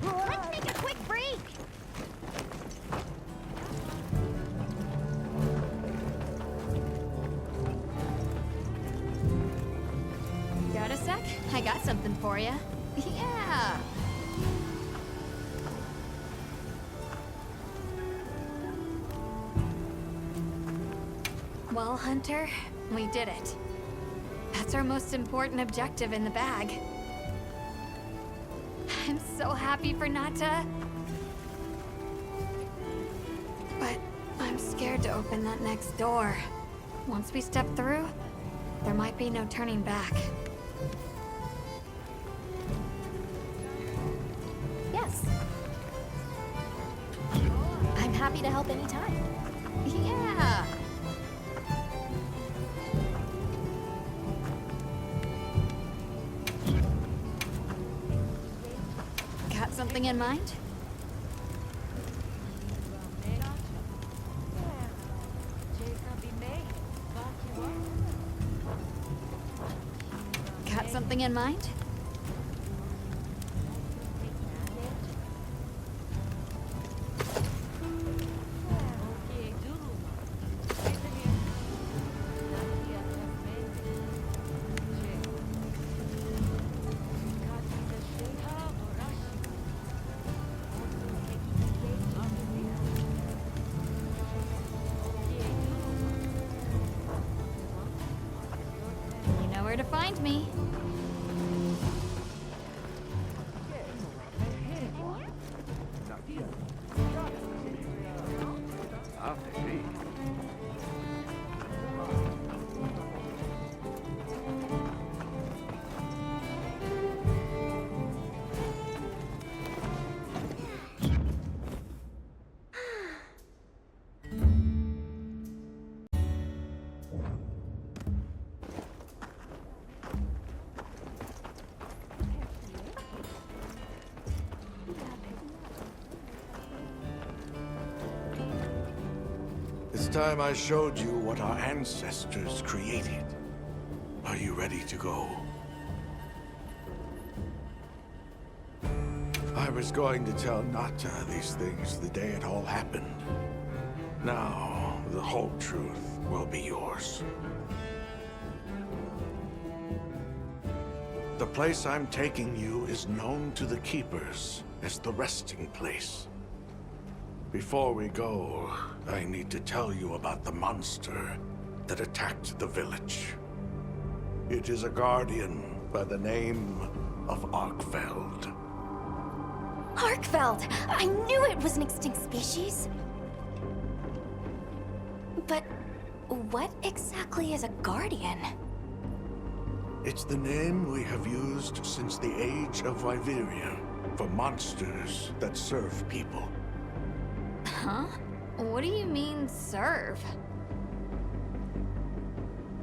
Let's make a quick break. Got a sec? I got something for you. Yeah. Well, Hunter, we did it. That's our most important objective in the bag. I'm so happy for Nata. But I'm scared to open that next door. Once we step through, there might be no turning back. Yes. I'm happy to help anytime. Yeah. Got something in mind? Got something in mind? You know where to find me. time I showed you what our ancestors created. Are you ready to go? I was going to tell Nata these things the day it all happened. Now, the whole truth will be yours. The place I'm taking you is known to the Keepers as the resting place. Before we go, I need to tell you about the monster that attacked the village. It is a guardian by the name of Arkfeld. Arkfeld! I knew it was an extinct species! But what exactly is a guardian? It's the name we have used since the age of Wyveria for monsters that serve people. Huh? What do you mean, serve?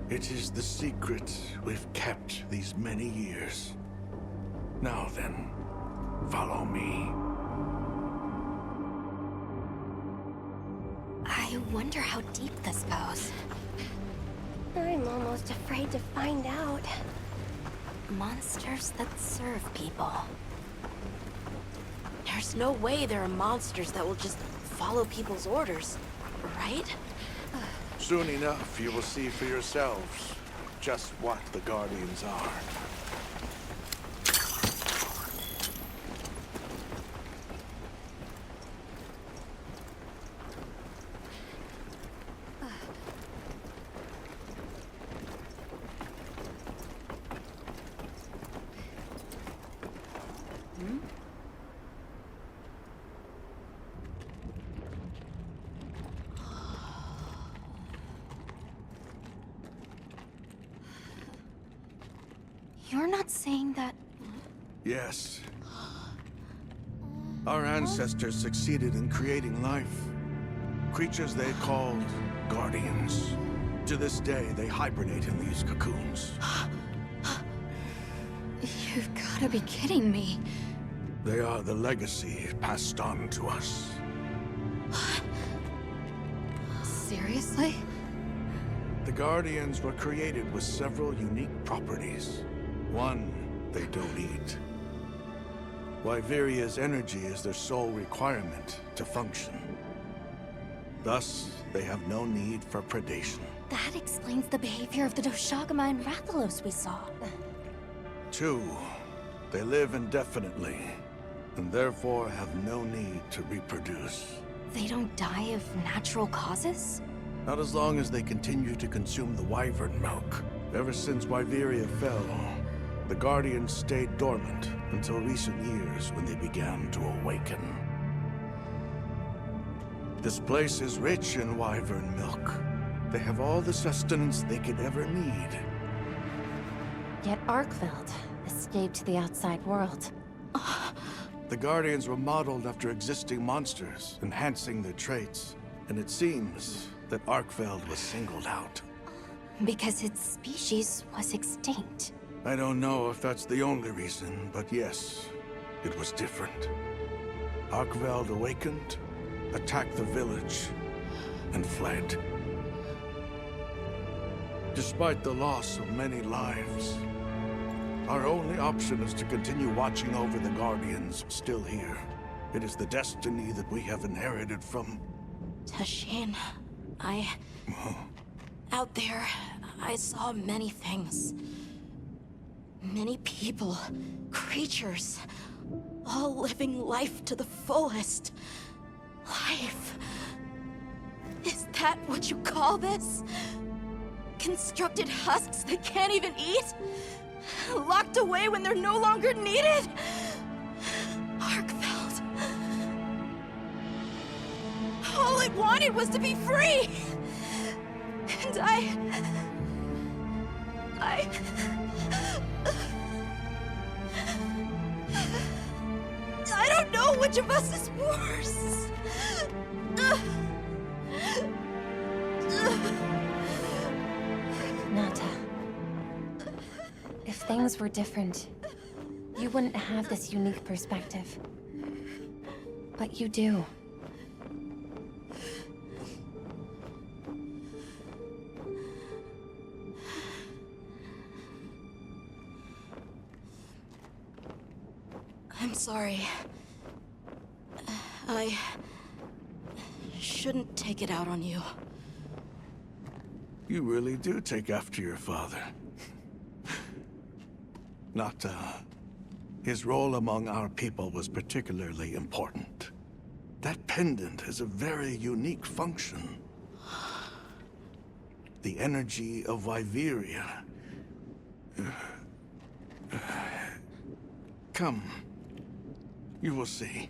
It is the secret we've kept these many years. Now then, follow me. I wonder how deep this goes. I'm almost afraid to find out. Monsters that serve people. There's no way there are monsters that will just follow people's orders, right? Soon enough, you will see for yourselves just what the Guardians are. You're not saying that... Yes. Our ancestors succeeded in creating life. Creatures they called Guardians. To this day, they hibernate in these cocoons. You've gotta be kidding me. They are the legacy passed on to us. Seriously? The Guardians were created with several unique properties. One, they don't eat. Wyveria's energy is their sole requirement to function. Thus, they have no need for predation. That explains the behavior of the Doshagama and Rathalos we saw. Two, they live indefinitely, and therefore have no need to reproduce. They don't die of natural causes? Not as long as they continue to consume the wyvern milk. Ever since Wyveria fell, the Guardians stayed dormant until recent years when they began to awaken. This place is rich in wyvern milk. They have all the sustenance they could ever need. Yet Arkfeld escaped to the outside world. The Guardians were modeled after existing monsters, enhancing their traits. And it seems that Arkfeld was singled out. Because its species was extinct. I don't know if that's the only reason, but yes, it was different. Arkfeld awakened, attacked the village, and fled. Despite the loss of many lives, our only option is to continue watching over the Guardians still here. It is the destiny that we have inherited from... Tashin, out there, I saw many things. Many people, creatures, all living life to the fullest. Life. Is that what you call this? Constructed husks that can't even eat? Locked away when they're no longer needed? Arkfeld. All it wanted was to be free! And I don't know which of us is worse. Nata. If things were different, you wouldn't have this unique perspective. But you do. I'm sorry. I shouldn't take it out on you. You really do take after your father. Not, his role among our people was particularly important. That pendant has a very unique function. The energy of Wyveria. Come. You will see.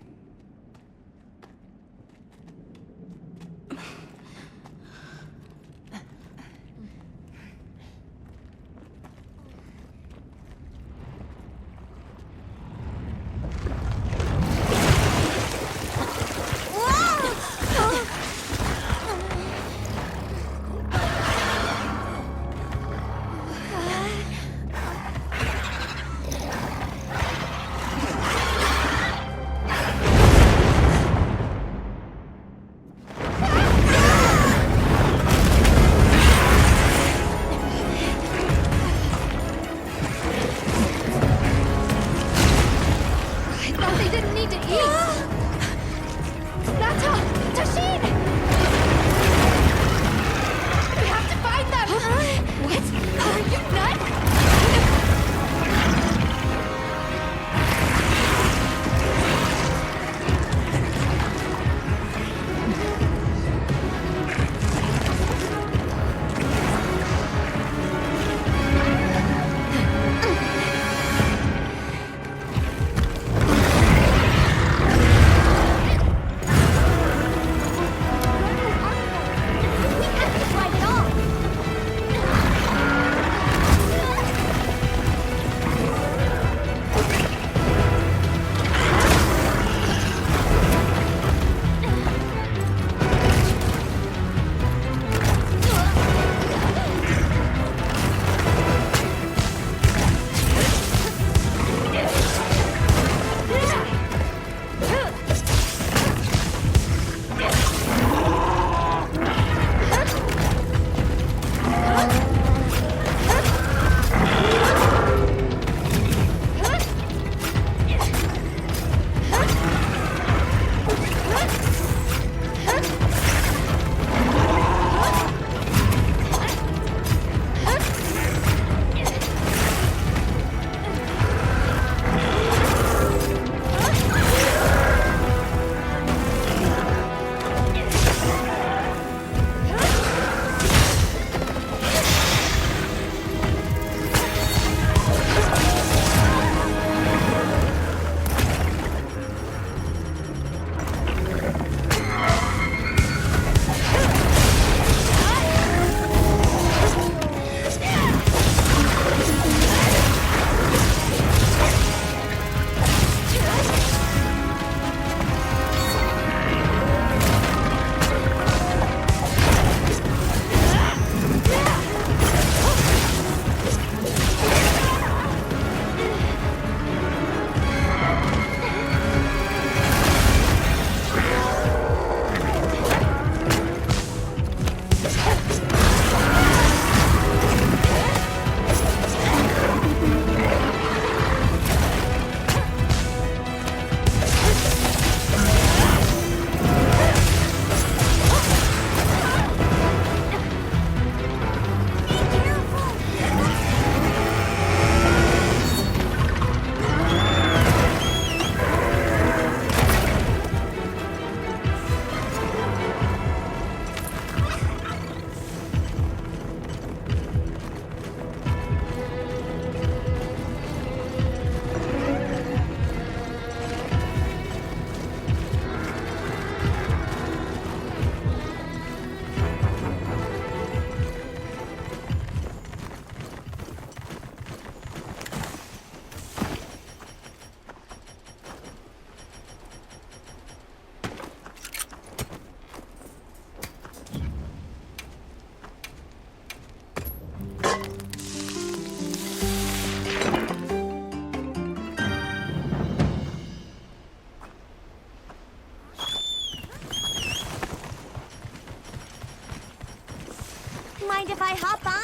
Mind if I hop on?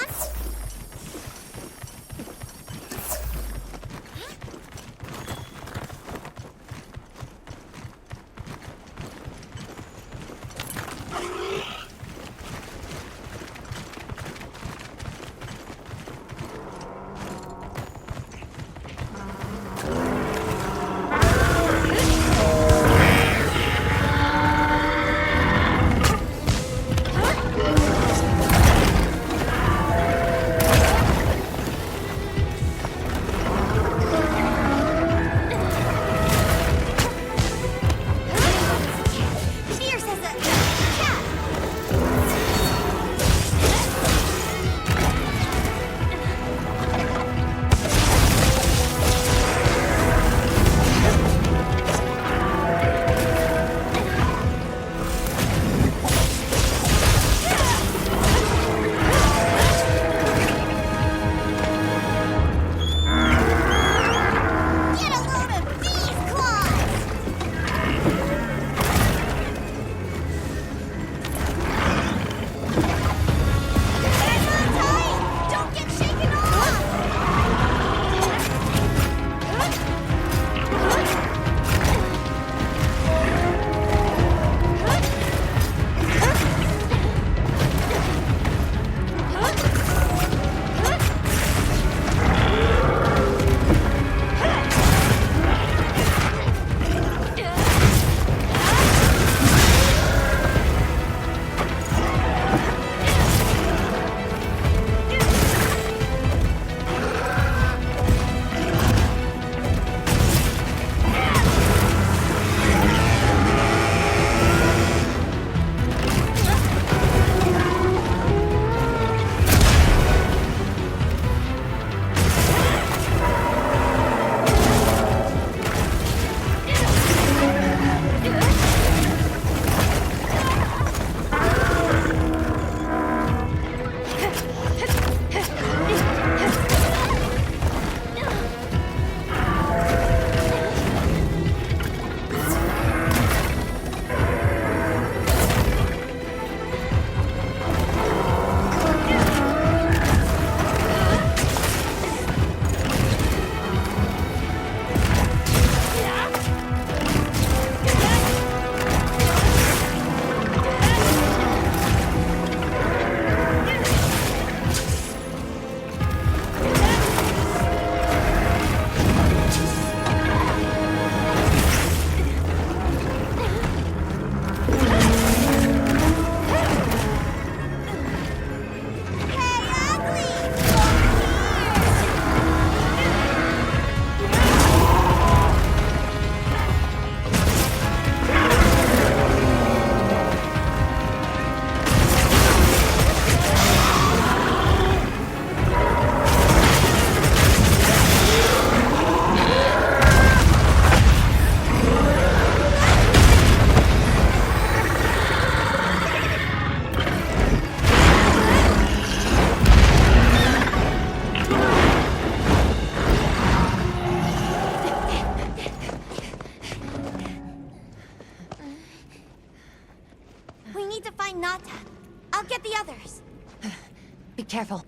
Be careful.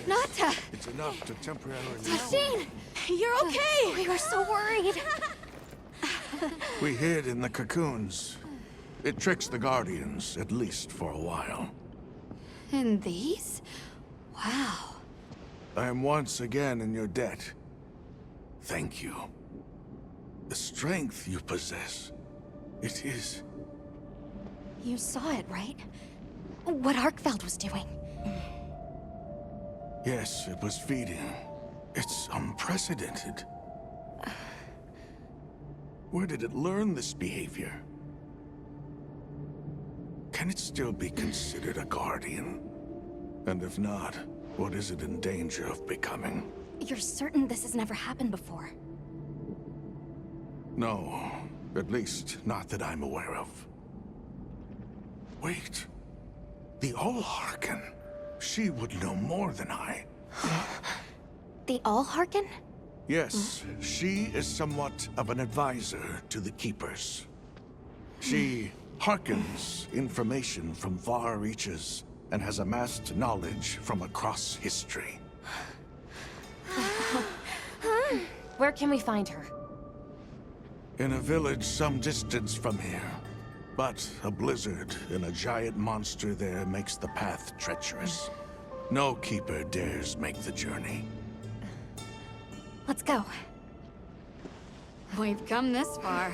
Nata! It's enough to temporarily... Tashine! You're okay! We were so worried. We hid in the cocoons. It tricks the Guardians, at least for a while. And these? Wow. I am once again in your debt. Thank you. The strength you possess, it is... You saw it, right? What Arkfeld was doing. Yes, it was feeding. It's unprecedented. Where did it learn this behavior? Can it still be considered a Guardian? And if not, what is it in danger of becoming? You're certain this has never happened before? No, at least not that I'm aware of. Wait, the All-Harken. She would know more than I. The All-Harken? Yes, she is somewhat of an advisor to the Keepers. She hearkens information from far reaches and has amassed knowledge from across history. Where can we find her? In a village some distance from here. But a blizzard and a giant monster there makes the path treacherous. No Keeper dares make the journey. Let's go. We've come this far.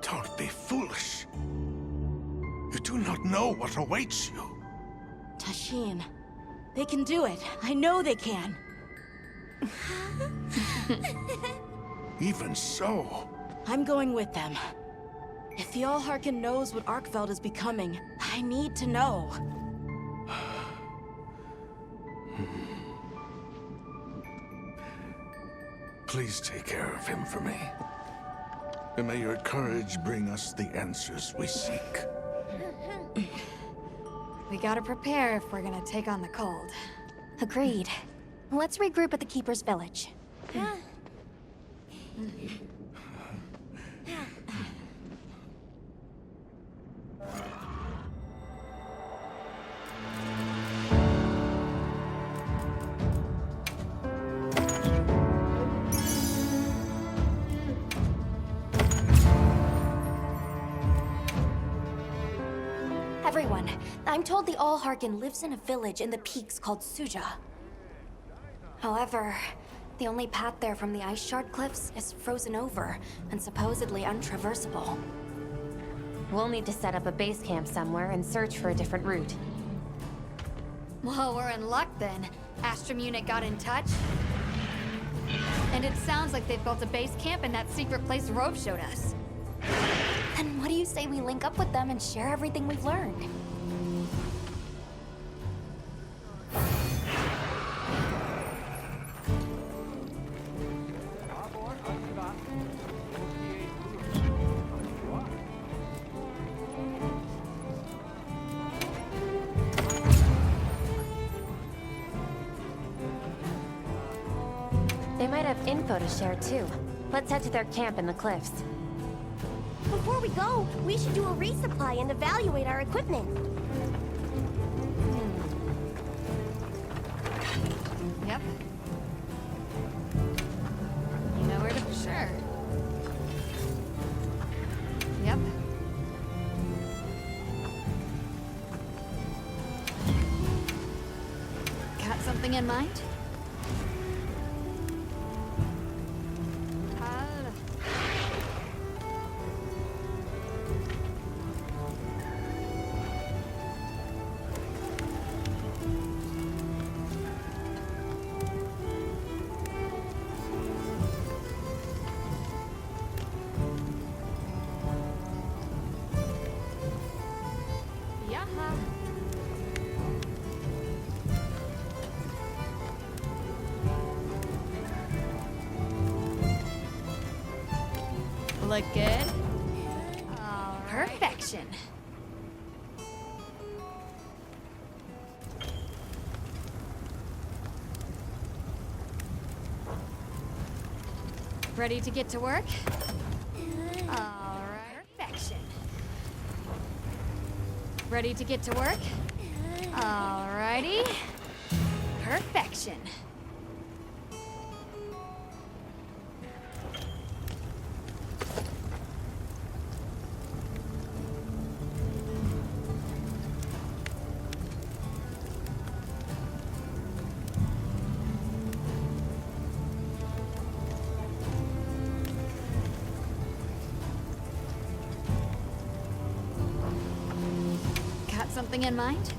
Don't be foolish. You do not know what awaits you. Tashine, they can do it. I know they can. Even so... I'm going with them. If the All-Harken knows what Arkfeld is becoming, I need to know. Please take care of him for me. And may your courage bring us the answers we seek. We gotta prepare if we're gonna take on the cold. Agreed. Let's regroup at the Keeper's village. Everyone, I'm told the All-Harken lives in a village in the peaks called Suja. However, the only path there from the Ice Shard Cliffs is frozen over and supposedly untraversable. We'll need to set up a base camp somewhere and search for a different route. Well, we're in luck then. Astrum unit got in touch. And it sounds like they've built a base camp in that secret place Rove showed us. Then what do you say we link up with them and share everything we've learned? They might have info to share too. Let's head to their camp in the cliffs. Before we go, we should do a resupply and evaluate our equipment. Yep. You know where to for sure. Yep. Got something in mind? Look good? Perfection. Ready to get to work? All right. Perfection. Ready to get to work? Alrighty. Perfection. Got something in mind?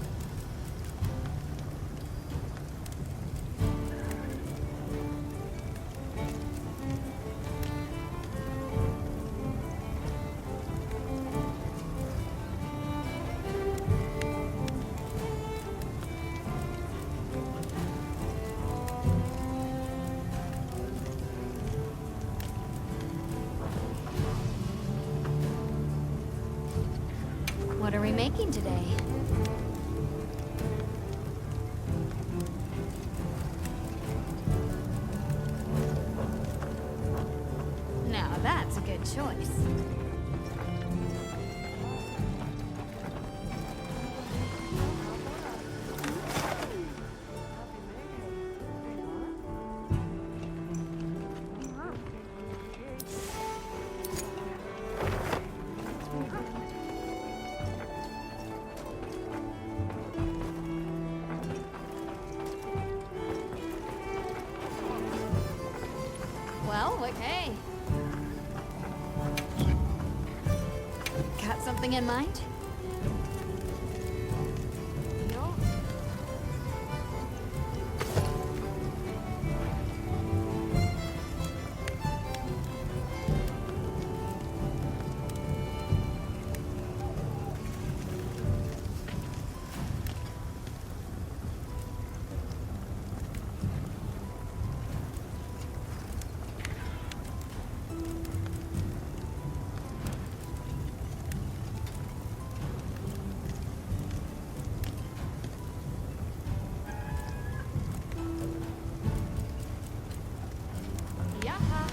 What are we making today? Now that's a good choice. Well, okay. Got something in mind? No. Yaha.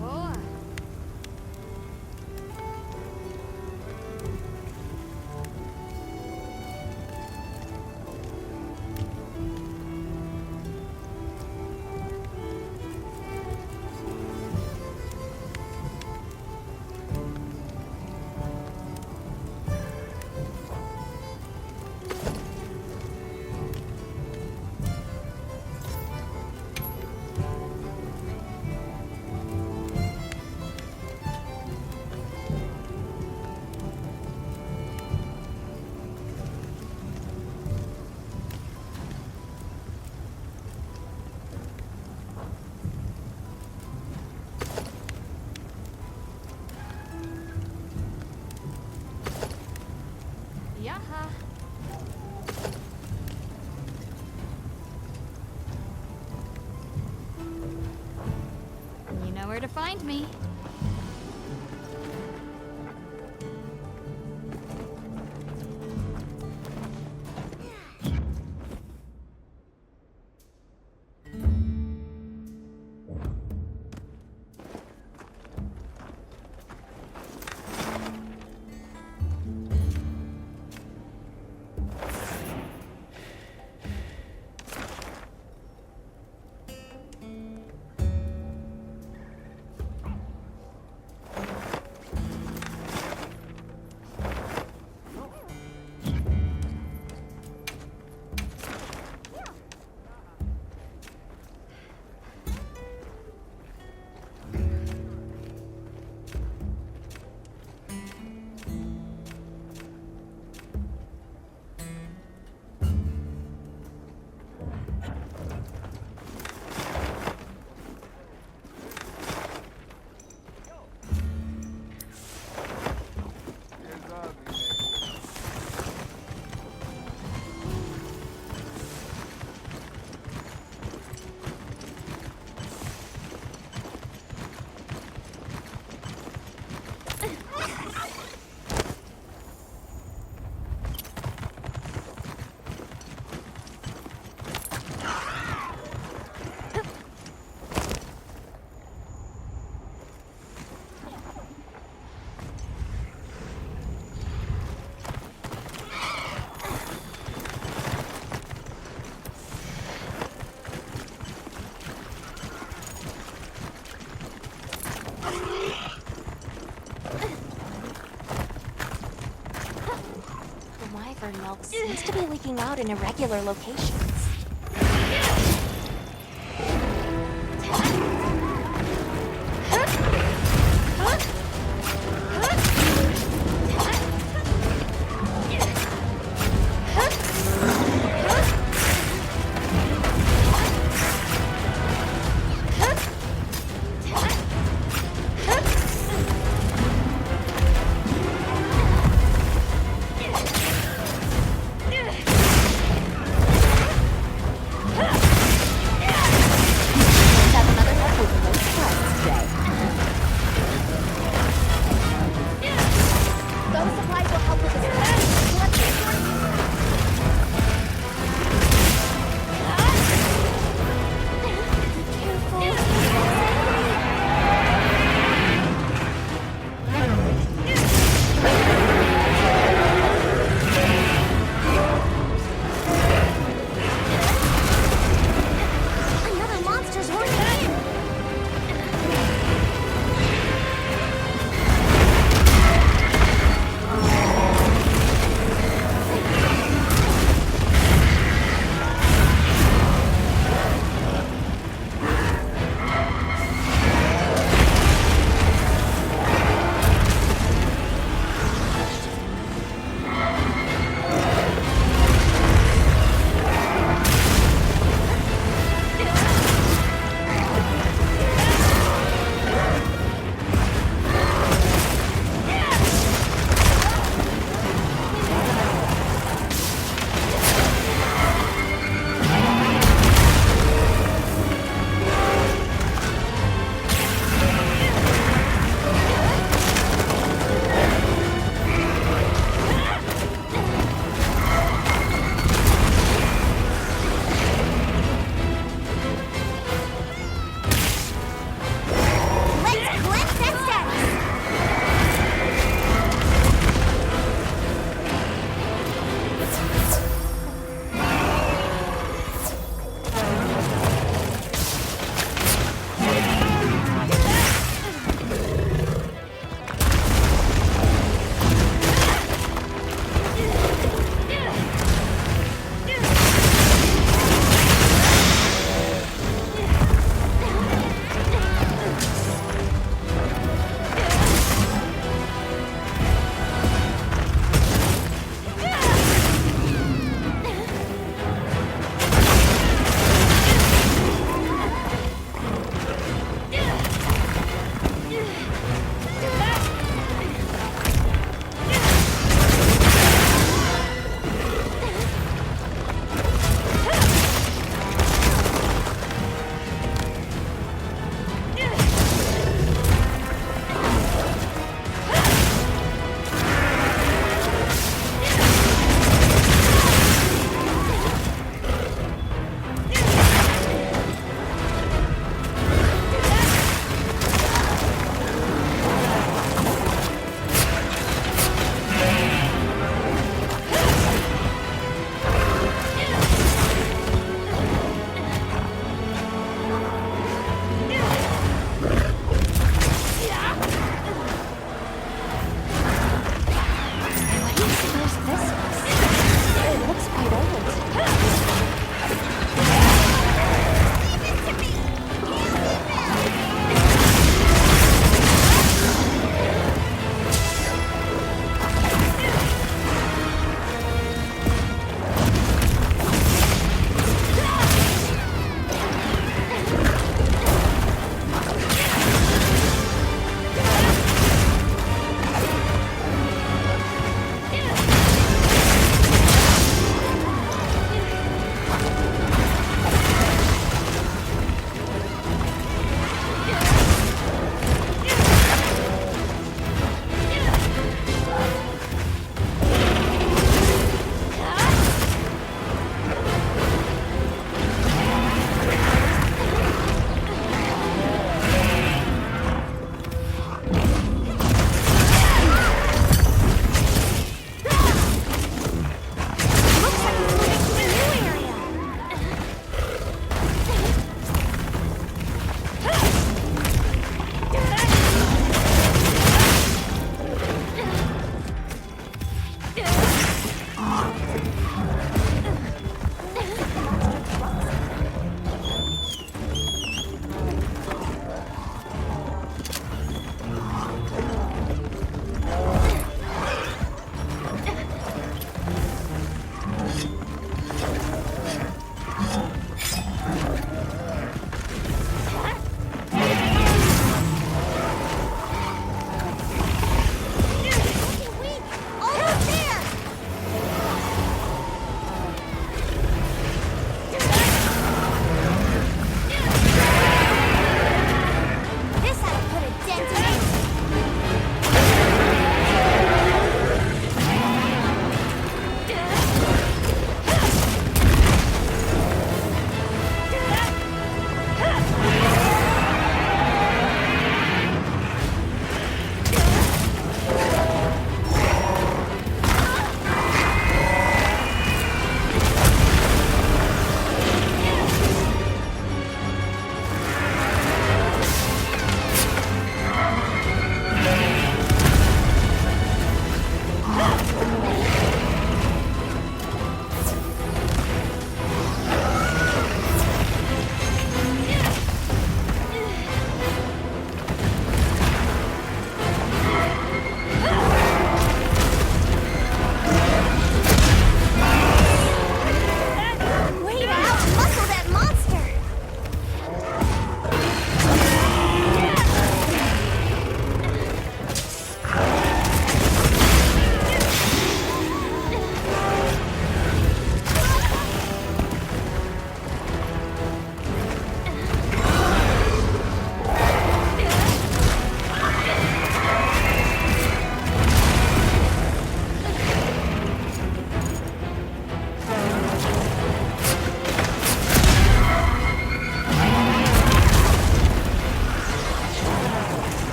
Boy. Yaha. You know where to find me. belt seems to be leaking out in irregular locations.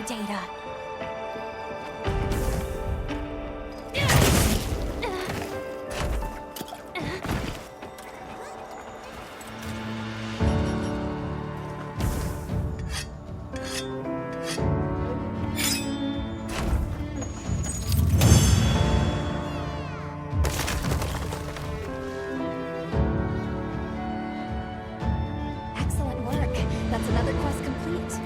data. Excellent work. That's another quest complete.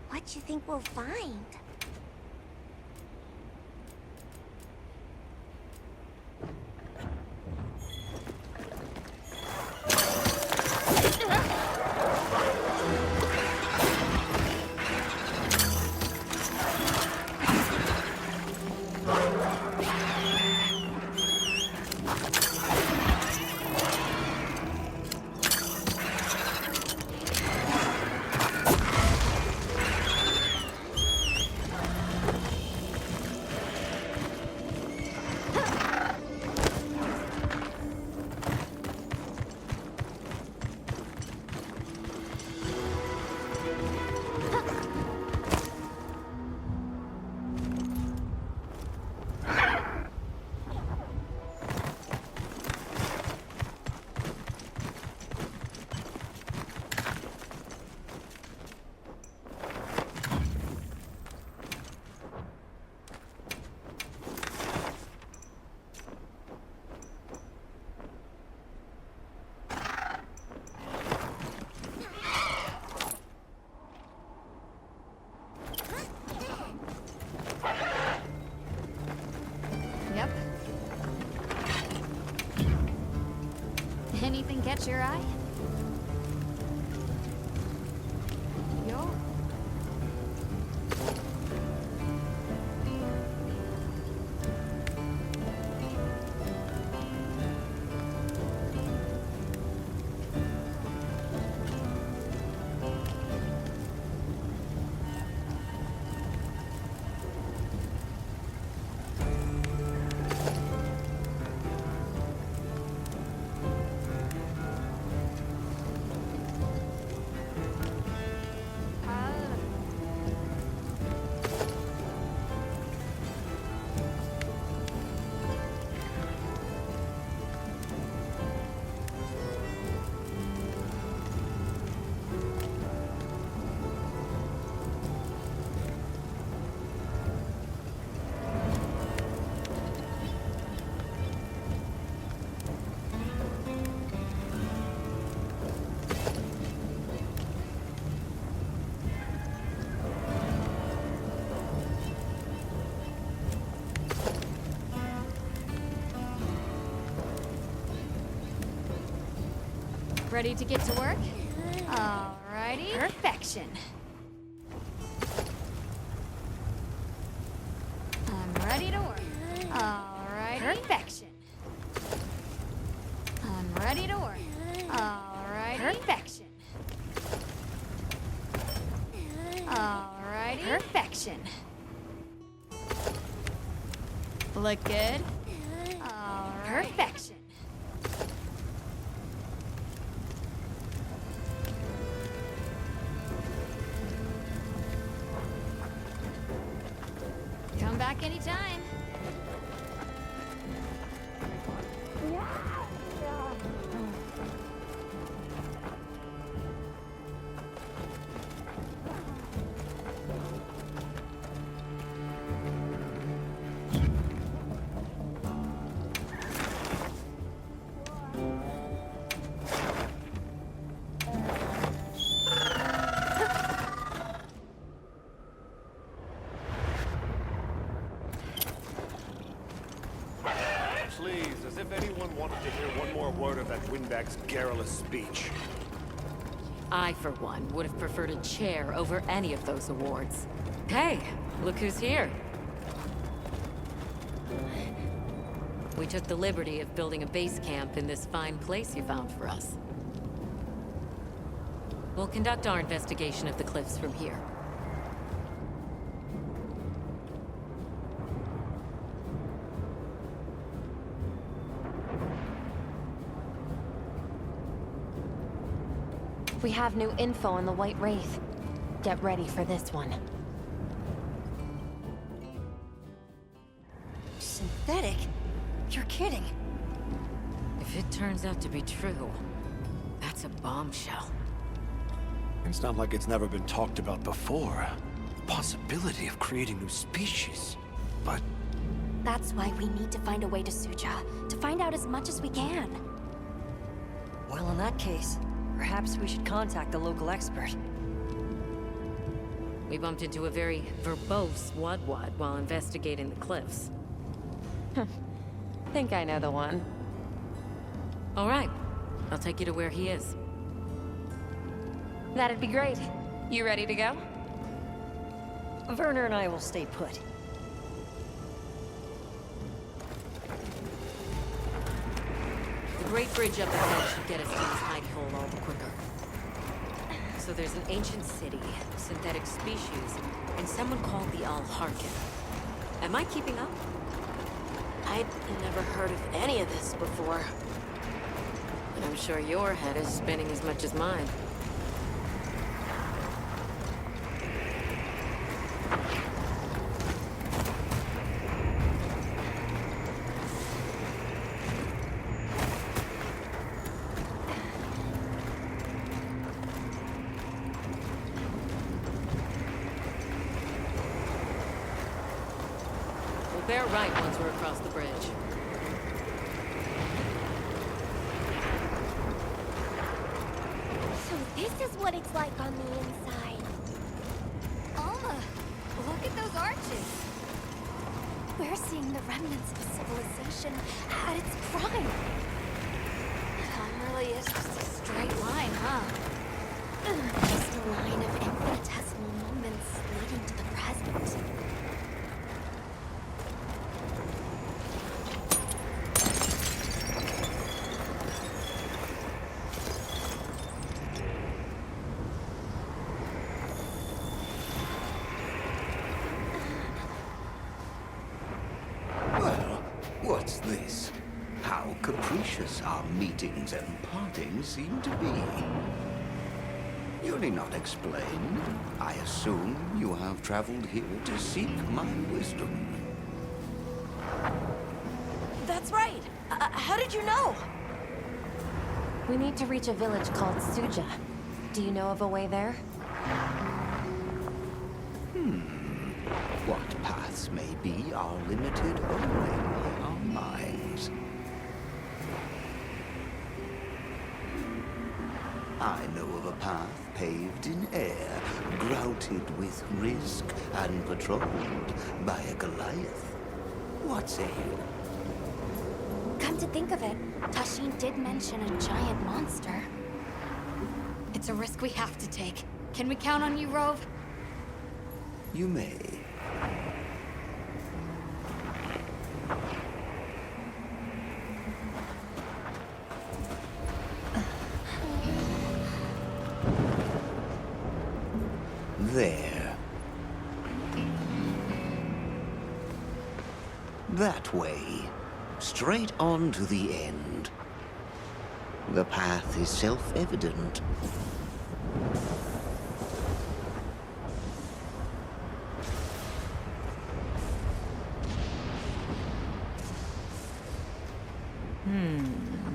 What you think we'll find? Yep. Anything catch your eye? Yo. Ready to get to work? Alrighty. Perfection. I'm ready to work. Alrighty. Perfection. I'm ready to work. Alrighty. Perfection. Alrighty. Perfection. Look good? Alright. Perfection. Come back anytime. Please, as if anyone wanted to hear one more word of that windbag's garrulous speech. I, for one, would have preferred a chair over any of those awards. Hey, look who's here. We took the liberty of building a base camp in this fine place you found for us. We'll conduct our investigation of the cliffs from here. We have new info on the White Wraith. Get ready for this one. Synthetic? You're kidding. If it turns out to be true, that's a bombshell. It's not like it's never been talked about before. The possibility of creating new species. But That's why we need to find a way to Suja, to find out as much as we can. Well, in that case, perhaps we should contact the local expert. We bumped into a very verbose Wadwad while investigating the cliffs. Think I know the one. All right, I'll take you to where he is. That'd be great. You ready to go? Werner and I will stay put. The Great Bridge up ahead should get us to this hidey hole all the quicker. So there's an ancient city, synthetic species, and someone called the Al-Harkin. Am I keeping up? I'd never heard of any of this before. And I'm sure your head is spinning as much as mine. We'll bear right once we're across the bridge. So this is what it's like on the inside. Alma, look at those arches. We're seeing the remnants of civilization at its prime. Time really is just a straight line, huh? Just a line of infinitesimal moments leading to the present. Well, what's this? How capricious our meetings and partings seem to be. You need not explain. I assume you have traveled here to seek my wisdom. That's right. How did you know? We need to reach a village called Suja. Do you know of a way there? What paths may be are limited only by our minds. I know of a path paved in air, grouted with risk and patrolled by a Goliath. What say you? Come to think of it, Tashin did mention a giant monster. It's a risk we have to take. Can we count on you, Rove? You may. There. That way. Straight on to the end. The path is self-evident.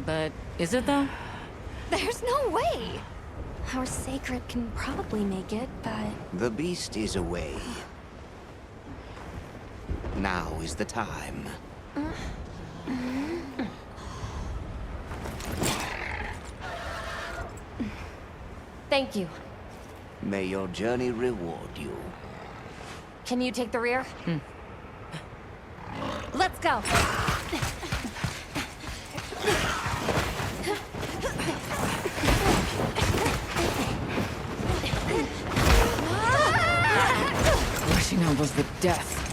But is it though? There's no way! Our sacred can probably make it, but... The beast is away. Now is the time. Thank you. May your journey reward you. Can you take the rear? Let's go! Rushing on was the death.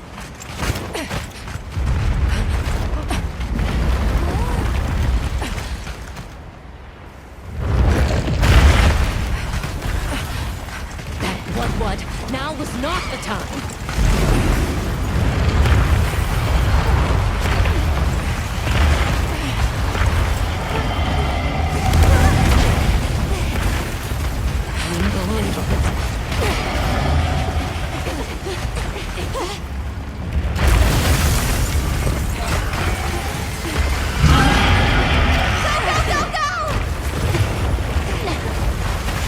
Bloodwood. Now was not the time.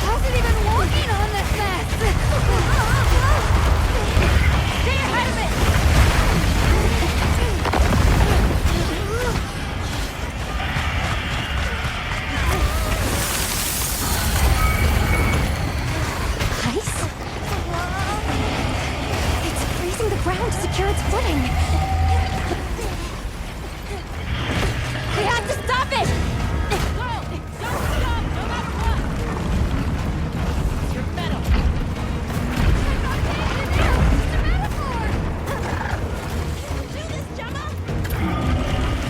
How's it even working on this mess? Stay ahead of it! Ice? It's freezing the ground to secure its footing. We have to stop it!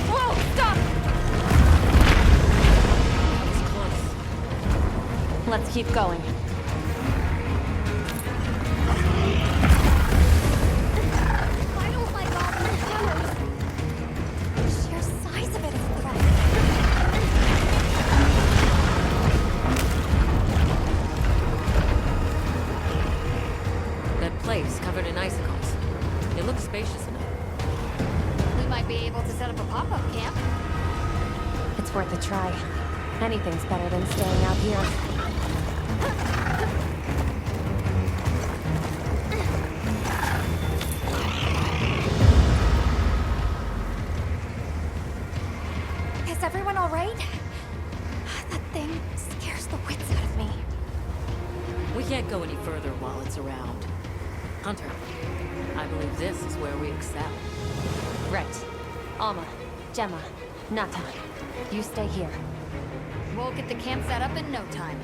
Whoa, stop! Let's keep going. I don't like all these colors. The sheer size of it is a threat. That place covered in icicles. It looks spacious enough. We might be able to set up a pop-up camp. It's worth a try. Anything's better than staying out here. Is everyone all right? That thing scares the wits out of me. We can't go any further while it's around. Hunter, I believe this is where we excel. Right. Alma, Gemma, Nata, you stay here. We'll get the camp set up in no time.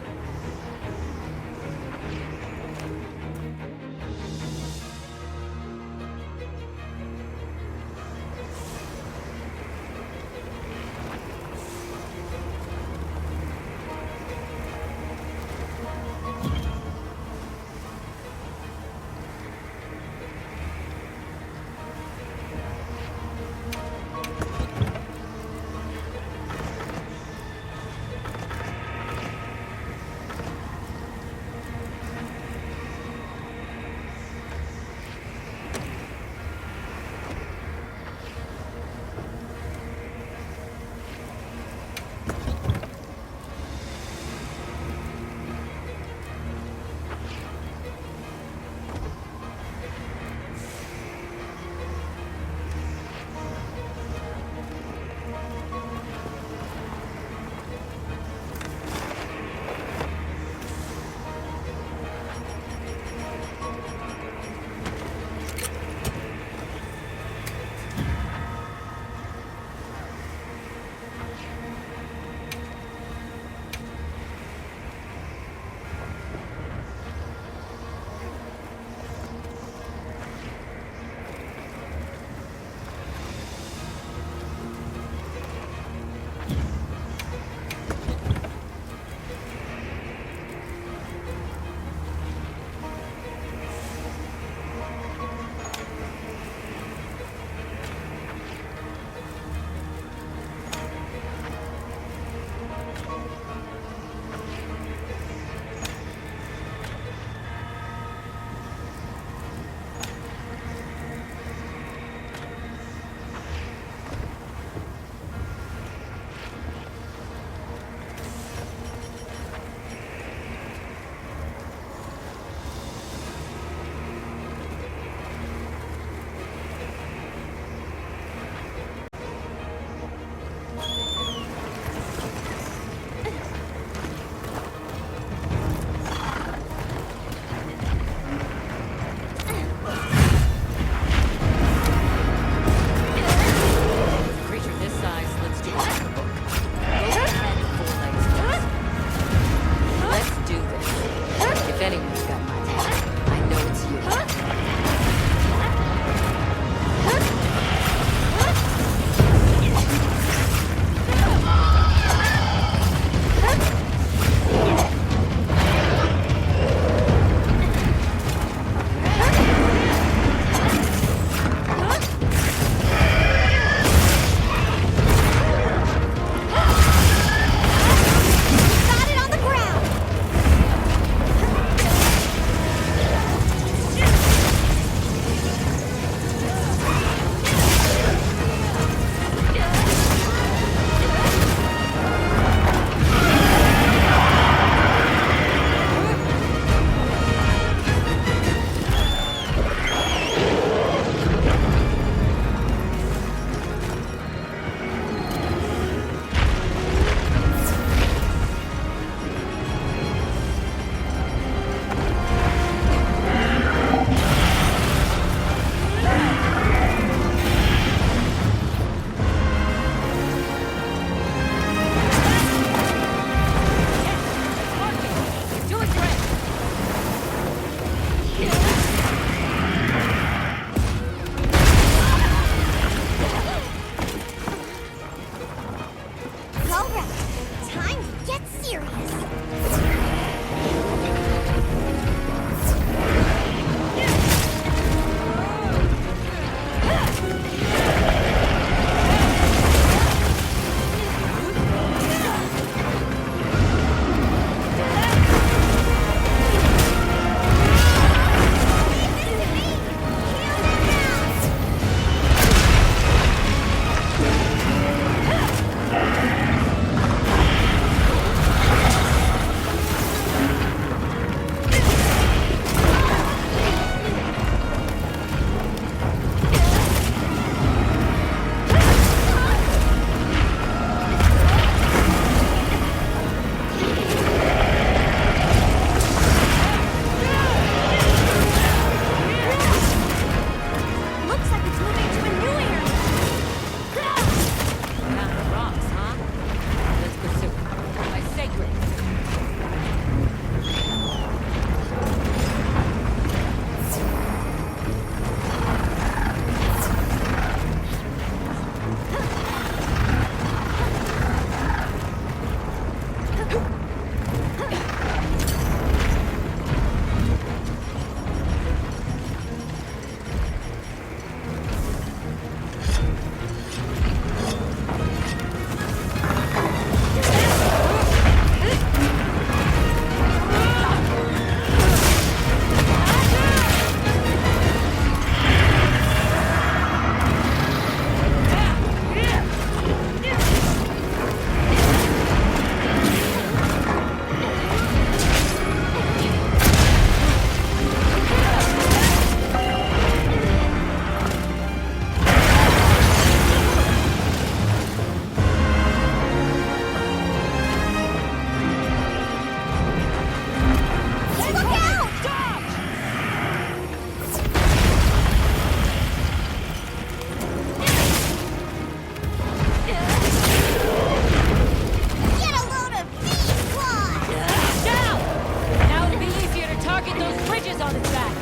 those bridges on its back.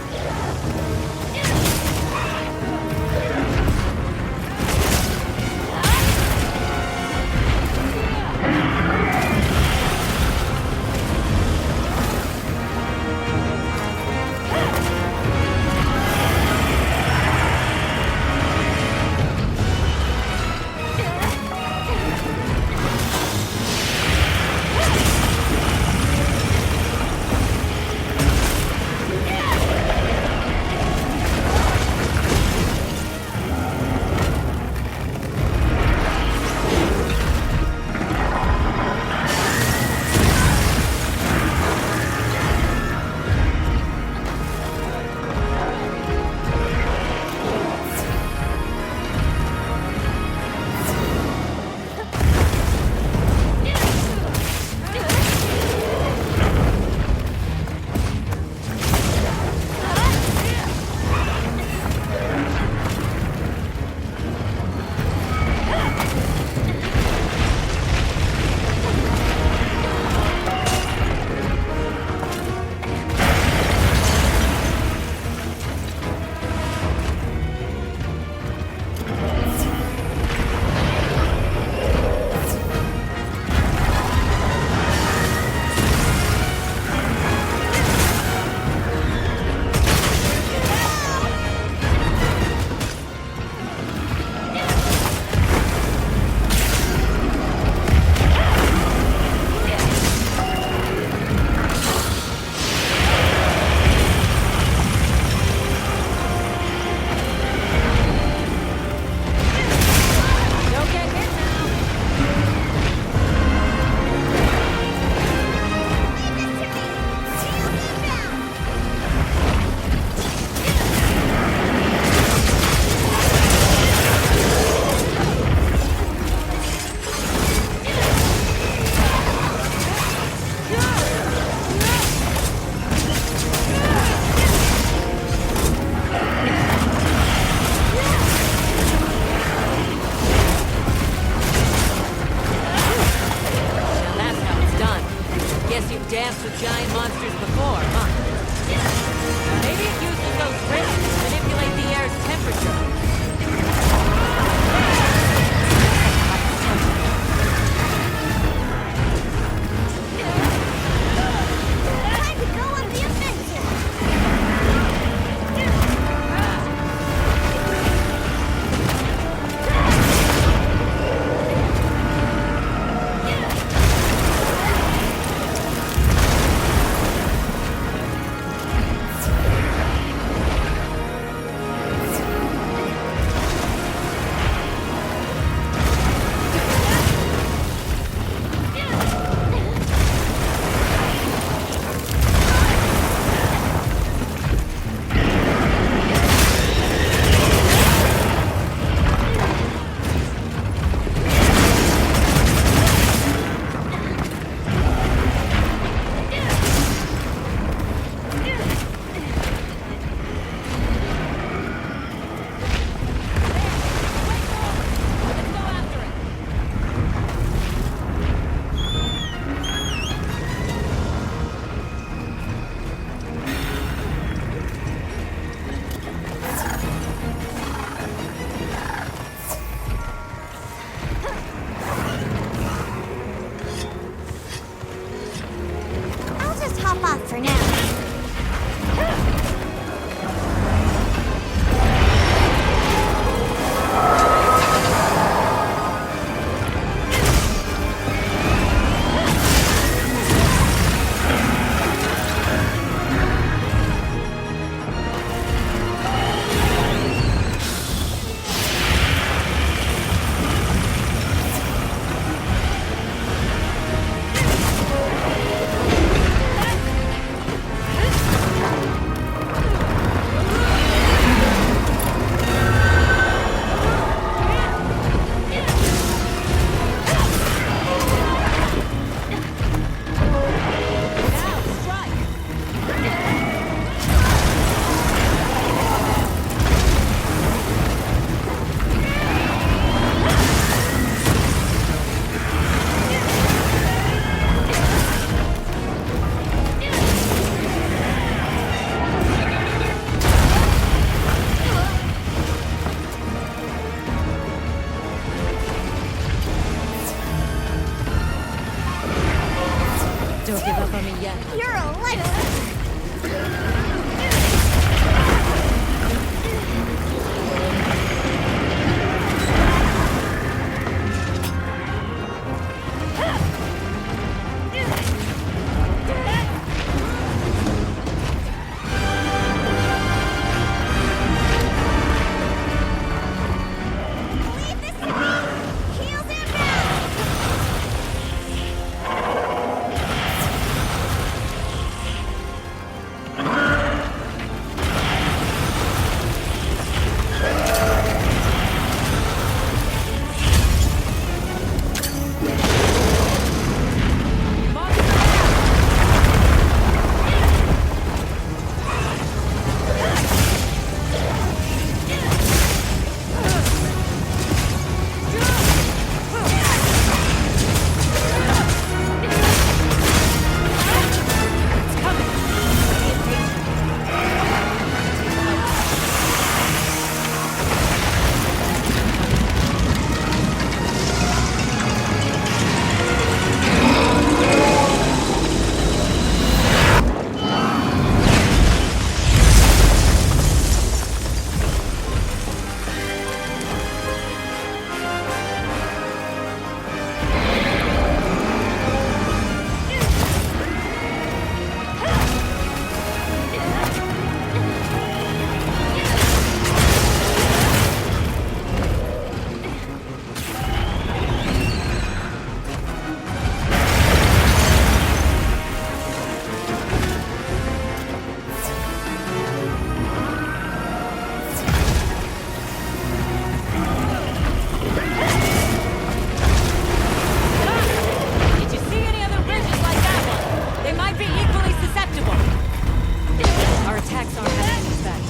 attacks aren't having an effect.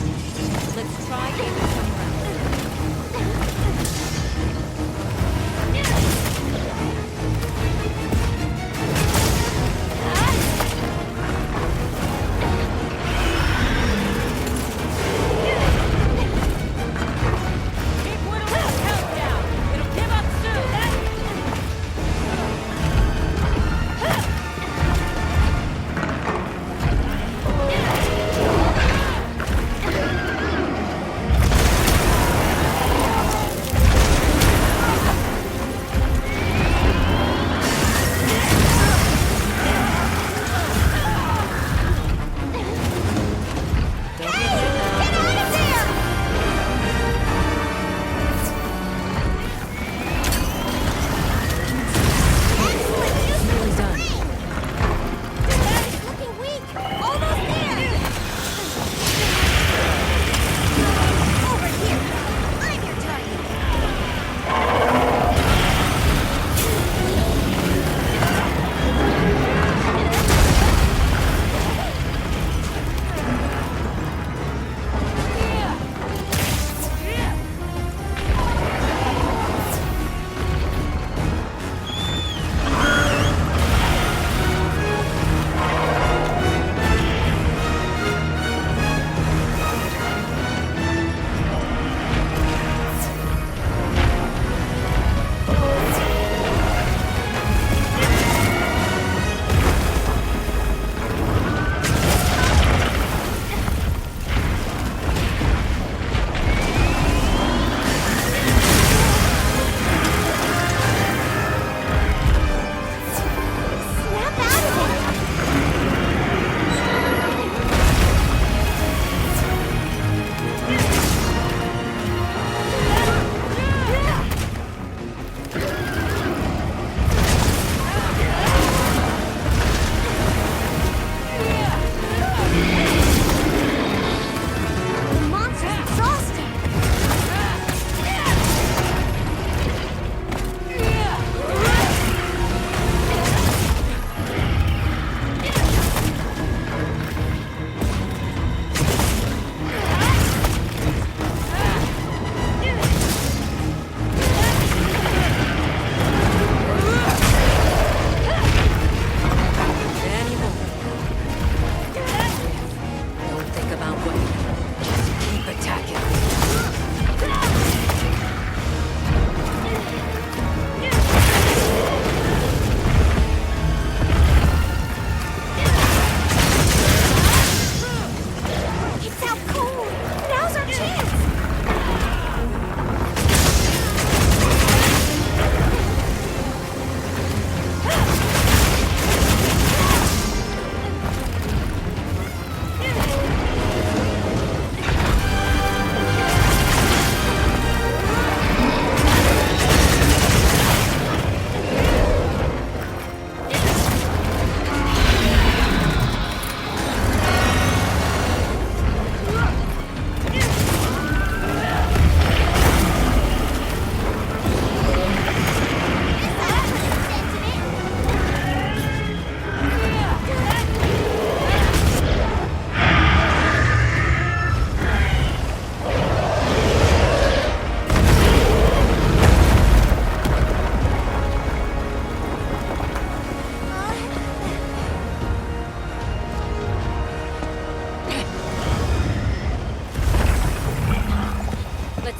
Let's try aiming somewhere else. Keep whittling the count down. It'll give up soon.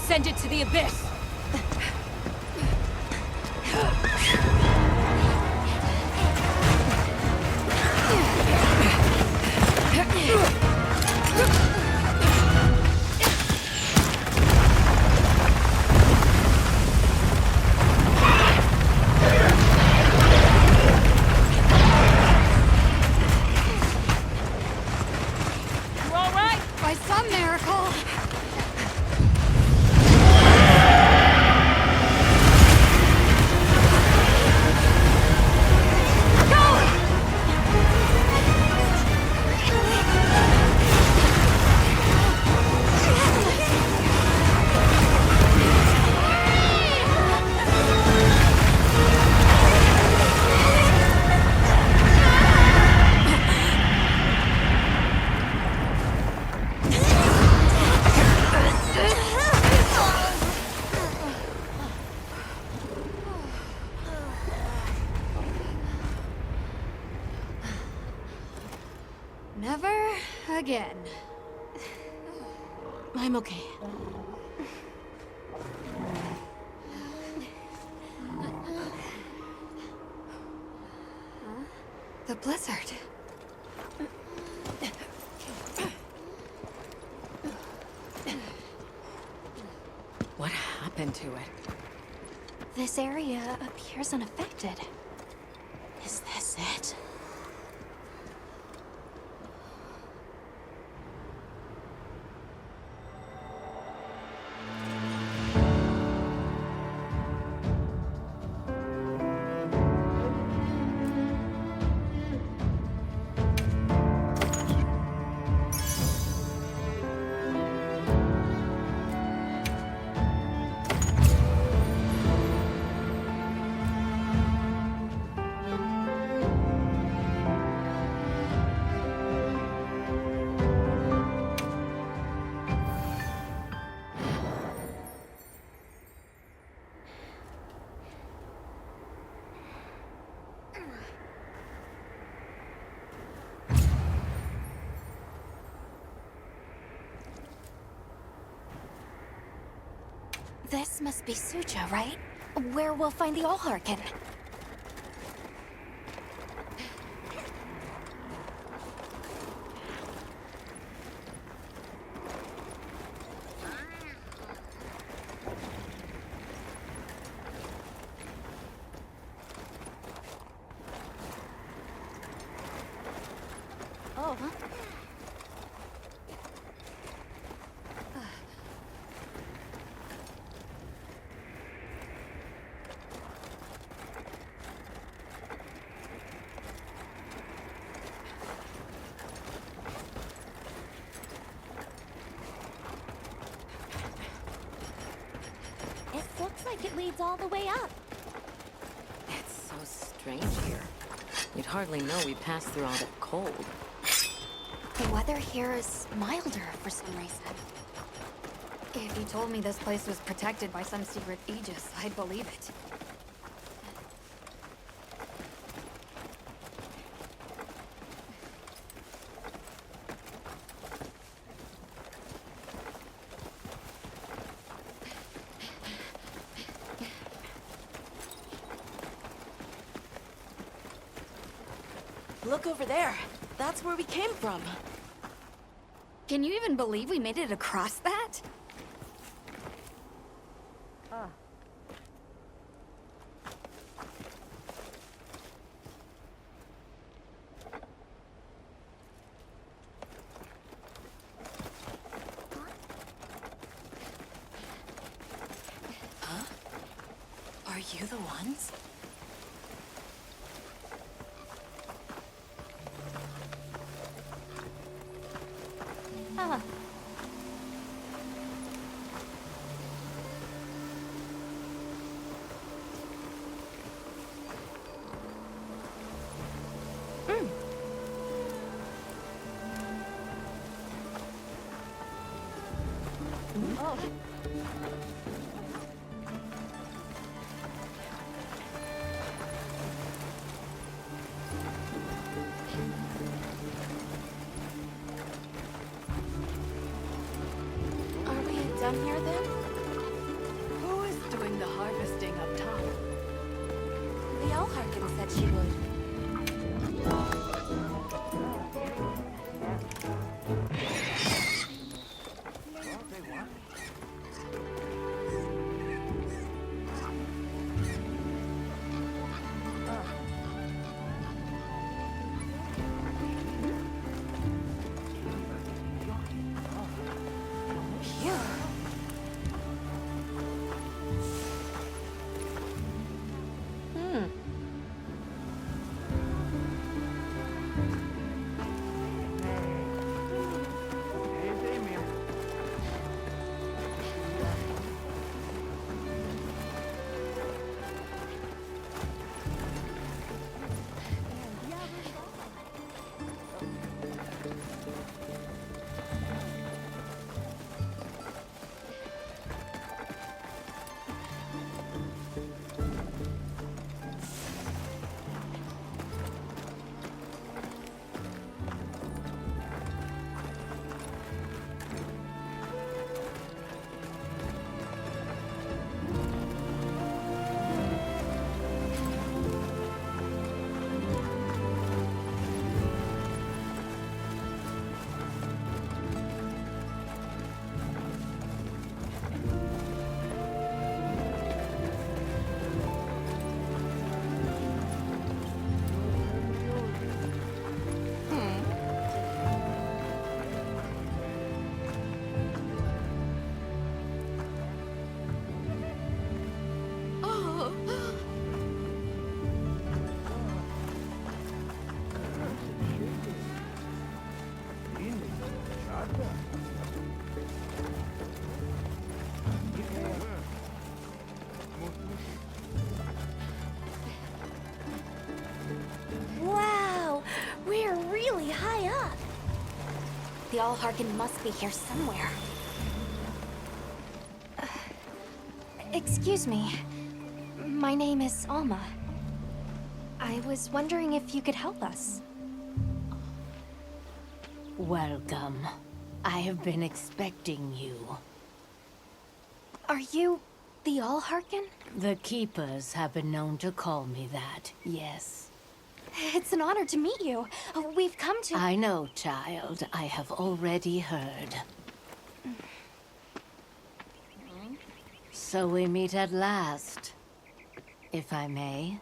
Send it to the abyss! You all right? By some miracle. again. I'm okay. The blizzard. What happened to it? This area appears unaffected. Is this it? This must be Suja, right? Where we'll find the Allharkin. Oh, huh? It looks like it leads all the way up. It's so strange here. You'd hardly know we passed through all that cold. The weather here is milder for some reason. If you told me this place was protected by some secret aegis, I'd believe it. Look over there. That's where we came from. Can you even believe we made it across that? Huh? Are you the ones? Ah. Oh. Are we done here then? Who is doing the harvesting up top? The Allharkin said she would. the All-Harkin must be here somewhere. Excuse me. My name is Alma. I was wondering if you could help us. Welcome. I have been expecting you. Are you the All-Harkin? The Keepers have been known to call me that, yes. It's an honor to meet you. We've come to... I know, child. I have already heard. So we meet at last, if I may.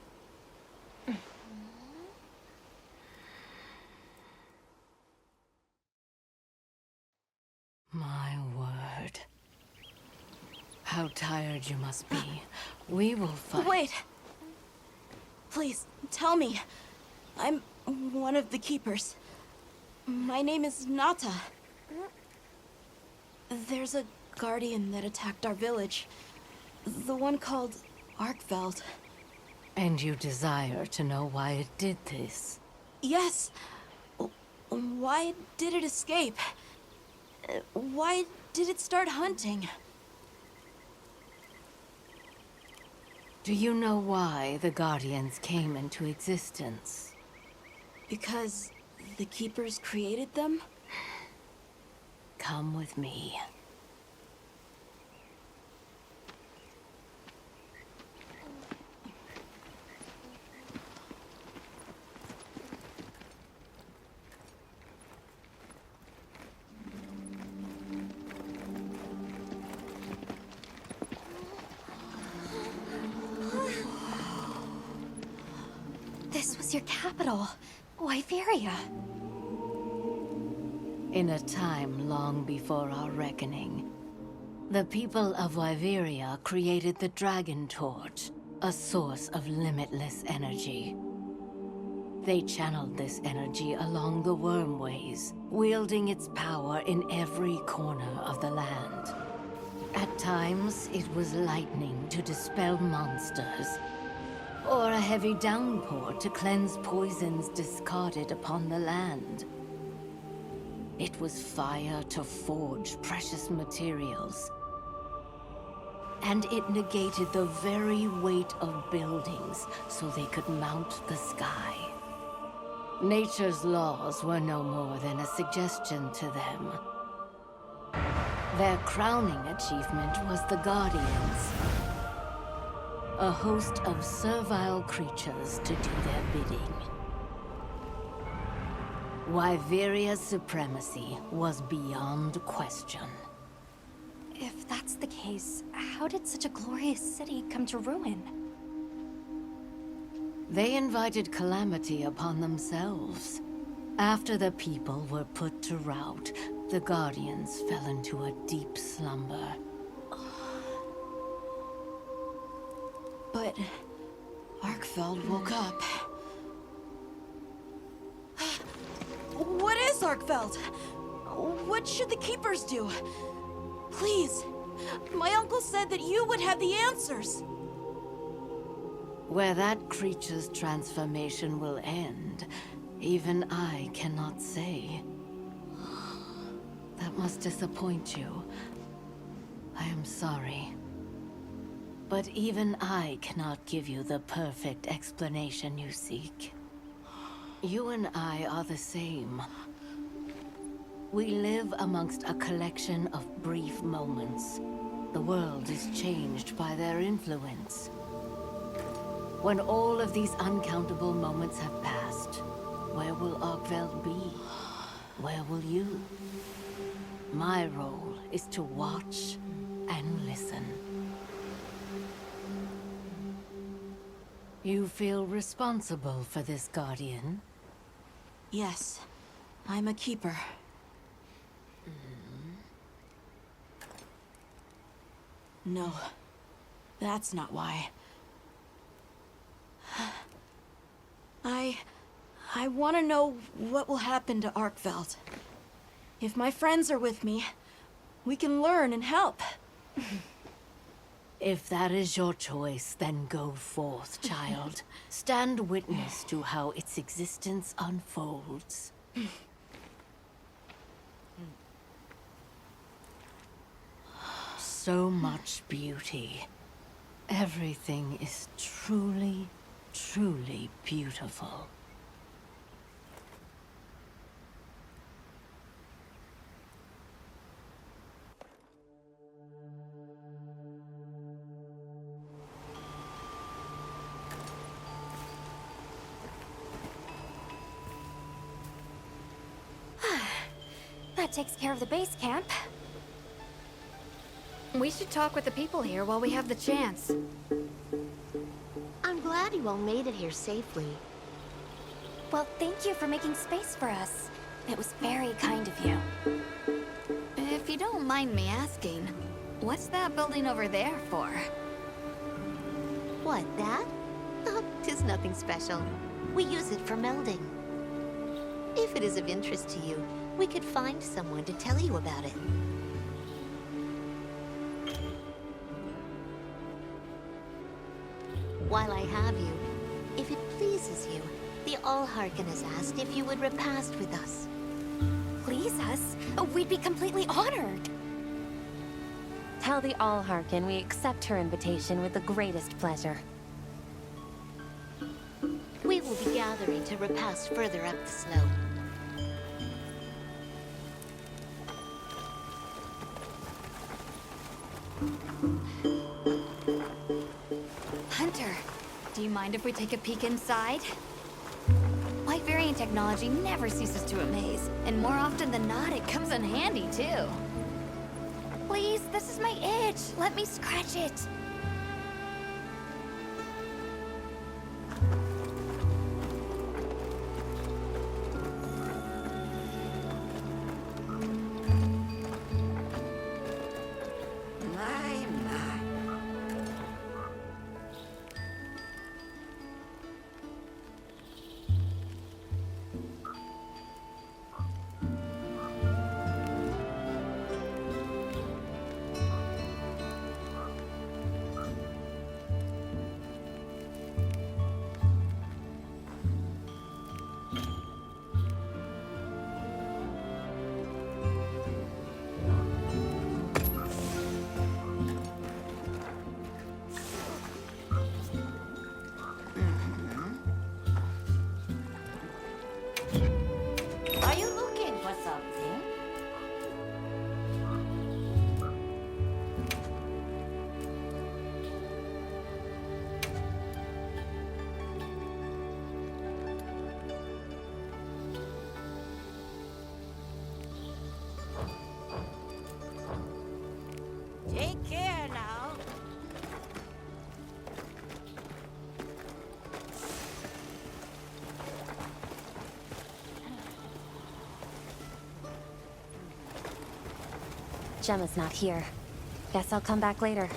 My word. How tired you must be. We will fight. Wait! Please, tell me. I'm one of the Keepers. My name is Nata. There's a Guardian that attacked our village. The one called Arkveld. And you desire to know why it did this? Yes. Why did it escape? Why did it start hunting? Do you know why the Guardians came into existence? Because the Keepers created them? Come with me. This was your capital, Wyveria. In a time long before our reckoning, the people of Wyveria created the Dragon Torch, a source of limitless energy. They channeled this energy along the wormways, wielding its power in every corner of the land. At times, it was lightning to dispel monsters, or a heavy downpour to cleanse poisons discarded upon the land. It was fire to forge precious materials. And it negated the very weight of buildings so they could mount the sky. Nature's laws were no more than a suggestion to them. Their crowning achievement was the Guardians. A host of servile creatures to do their bidding. Wyveria's supremacy was beyond question. If that's the case, how did such a glorious city come to ruin? They invited calamity upon themselves. After the people were put to rout, the Guardians fell into a deep slumber. But Arkveld woke up. What is Arkveld? What should the Keepers do? Please, my uncle said that you would have the answers. Where that creature's transformation will end, even I cannot say. That must disappoint you. I am sorry. But even I cannot give you the perfect explanation you seek. You and I are the same. We live amongst a collection of brief moments. The world is changed by their influence. When all of these uncountable moments have passed, where will Arkveld be? Where will you? My role is to watch and listen. You feel responsible for this Guardian? Yes, I'm a Keeper. No, that's not why. I want to know what will happen to Arkveld. If my friends are with me, we can learn and help. If that is your choice, then go forth, child. Stand witness to how its existence unfolds. so much beauty. Everything is truly, truly beautiful. That takes care of the base camp. We should talk with the people here while we have the chance. I'm glad you all made it here safely. Well, thank you for making space for us. It was very kind of you. If you don't mind me asking, what's that building over there for? What, that? Oh, 'tis nothing special. We use it for melding. If it is of interest to you, we could find someone to tell you about it. While I have you, if it pleases you, the Allharkin has asked if you would repast with us. Please us? We'd be completely honored. Tell the Allharkin we accept her invitation with the greatest pleasure. We will be gathering to repast further up the slope. Hunter, do you mind if we take a peek inside? Wyverian technology never ceases to amaze, and more often than not, it comes in handy, too. Please, this is my itch. Let me scratch it. Are you looking for something? Take care now. Gemma's not here. Guess I'll come back later.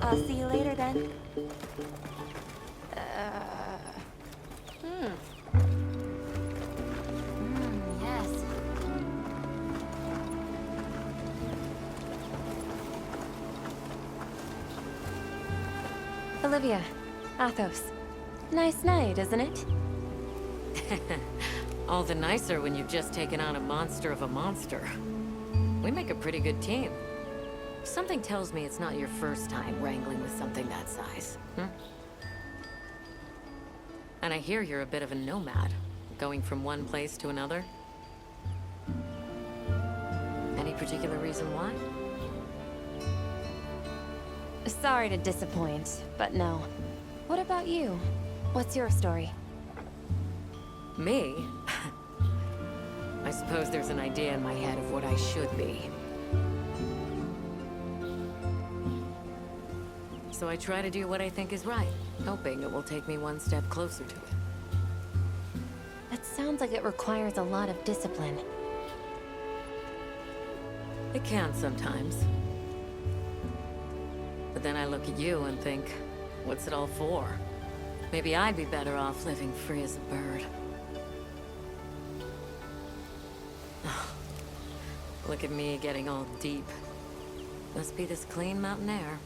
I'll see you later then. Yes. Olivia, Athos. Nice night, isn't it? All the nicer when you've just taken on a monster of a monster. We make a pretty good team. Something tells me it's not your first time wrangling with something that size. And I hear you're a bit of a nomad, going from one place to another. Any particular reason why? Sorry to disappoint, but no. What about you? What's your story? Me? I suppose there's an idea in my head of what I should be. So I try to do what I think is right, hoping it will take me one step closer to it. That sounds like it requires a lot of discipline. It can sometimes. But then I look at you and think, what's it all for? Maybe I'd be better off living free as a bird. Look at me getting all deep. Must be this clean mountain air.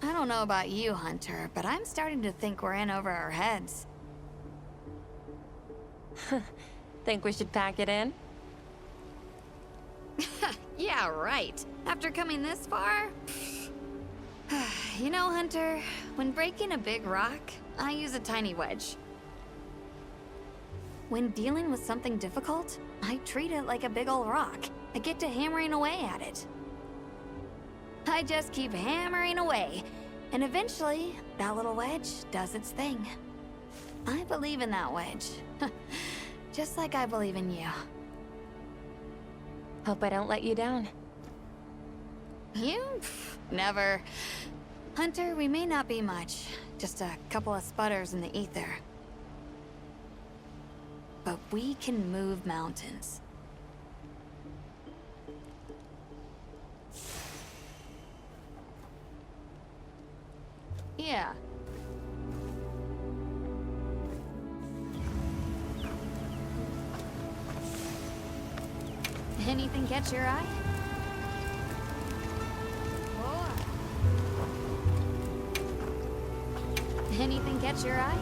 I don't know about you, Hunter, but I'm starting to think we're in over our heads. Think we should pack it in? Yeah, right. After coming this far? You know, Hunter, when breaking a big rock, I use a tiny wedge. When dealing with something difficult, I treat it like a big old rock. I get to hammering away at it. I just keep hammering away, and eventually, that little wedge does its thing. I believe in that wedge. Just like I believe in you. Hope I don't let you down. You? Never. Hunter, we may not be much. Just a couple of sputters in the ether. But we can move mountains. Yeah. Anything catch your eye? Anything catch your eye?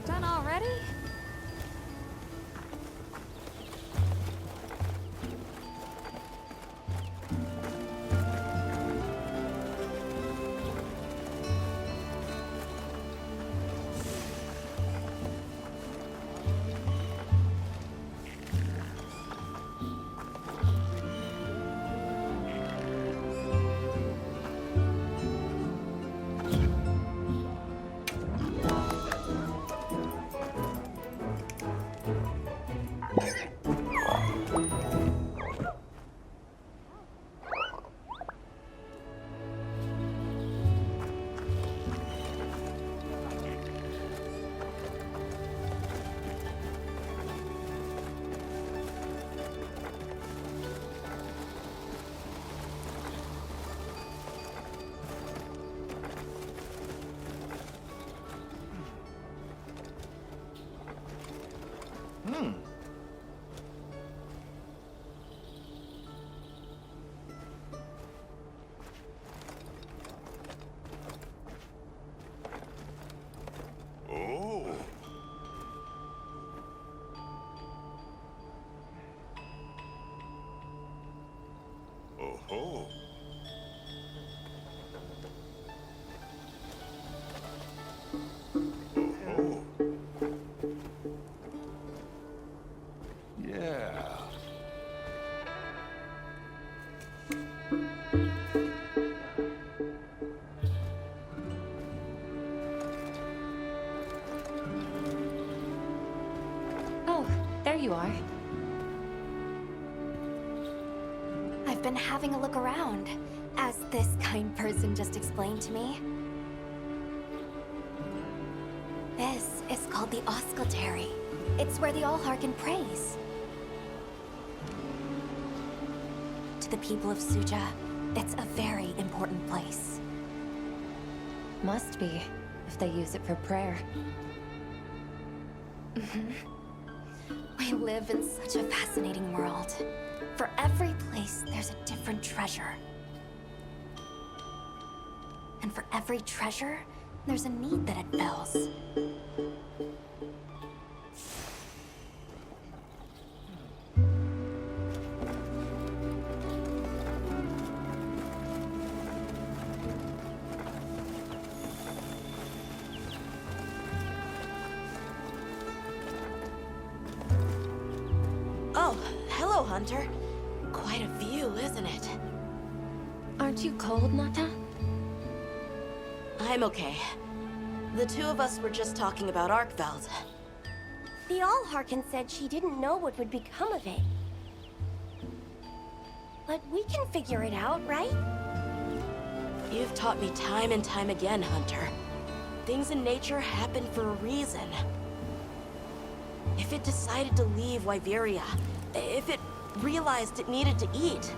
Done already? Oh. Oh. Yeah. Oh, there you are. I've been having a look around, as this kind person just explained to me. This is called the Oscultary. It's where the Allharkin prays. To the people of Suja, it's a very important place. Must be, if they use it for prayer. We live in such a fascinating world. For every place, there's a different treasure. And for every treasure, There's a need that it fills. Oh, hello, Hunter. Quite a view, isn't it? Aren't you cold, Nata? I'm okay. The two of us were just talking about Arkveld. The Allharkin said she didn't know what would become of it. But we can figure it out, right? You've taught me time and time again, Hunter. Things in nature happen for a reason. If it decided to leave Wyveria, if it realized it needed to eat,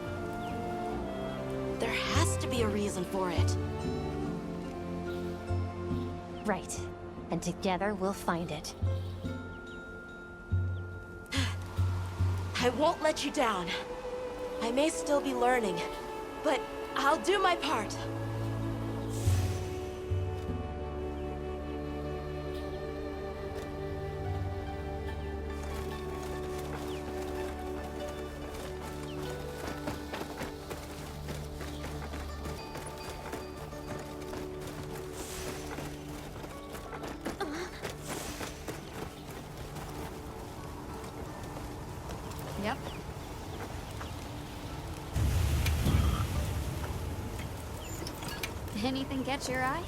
there has to be a reason for it. Right. And together we'll find it. I won't let you down. I may still be learning, but I'll do my part. Yep. Anything catch your eye?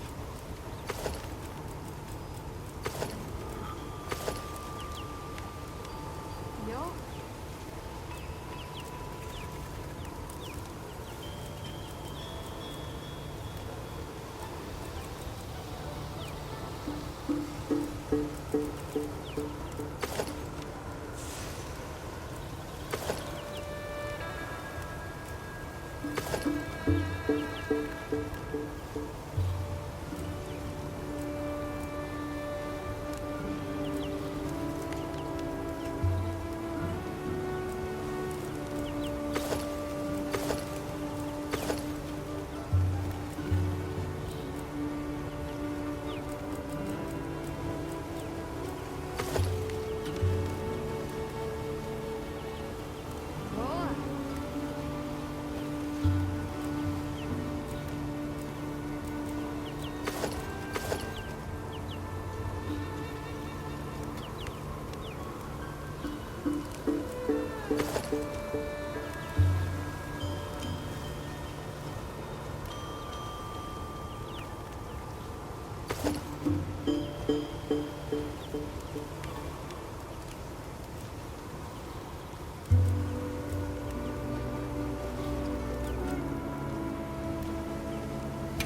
Yo.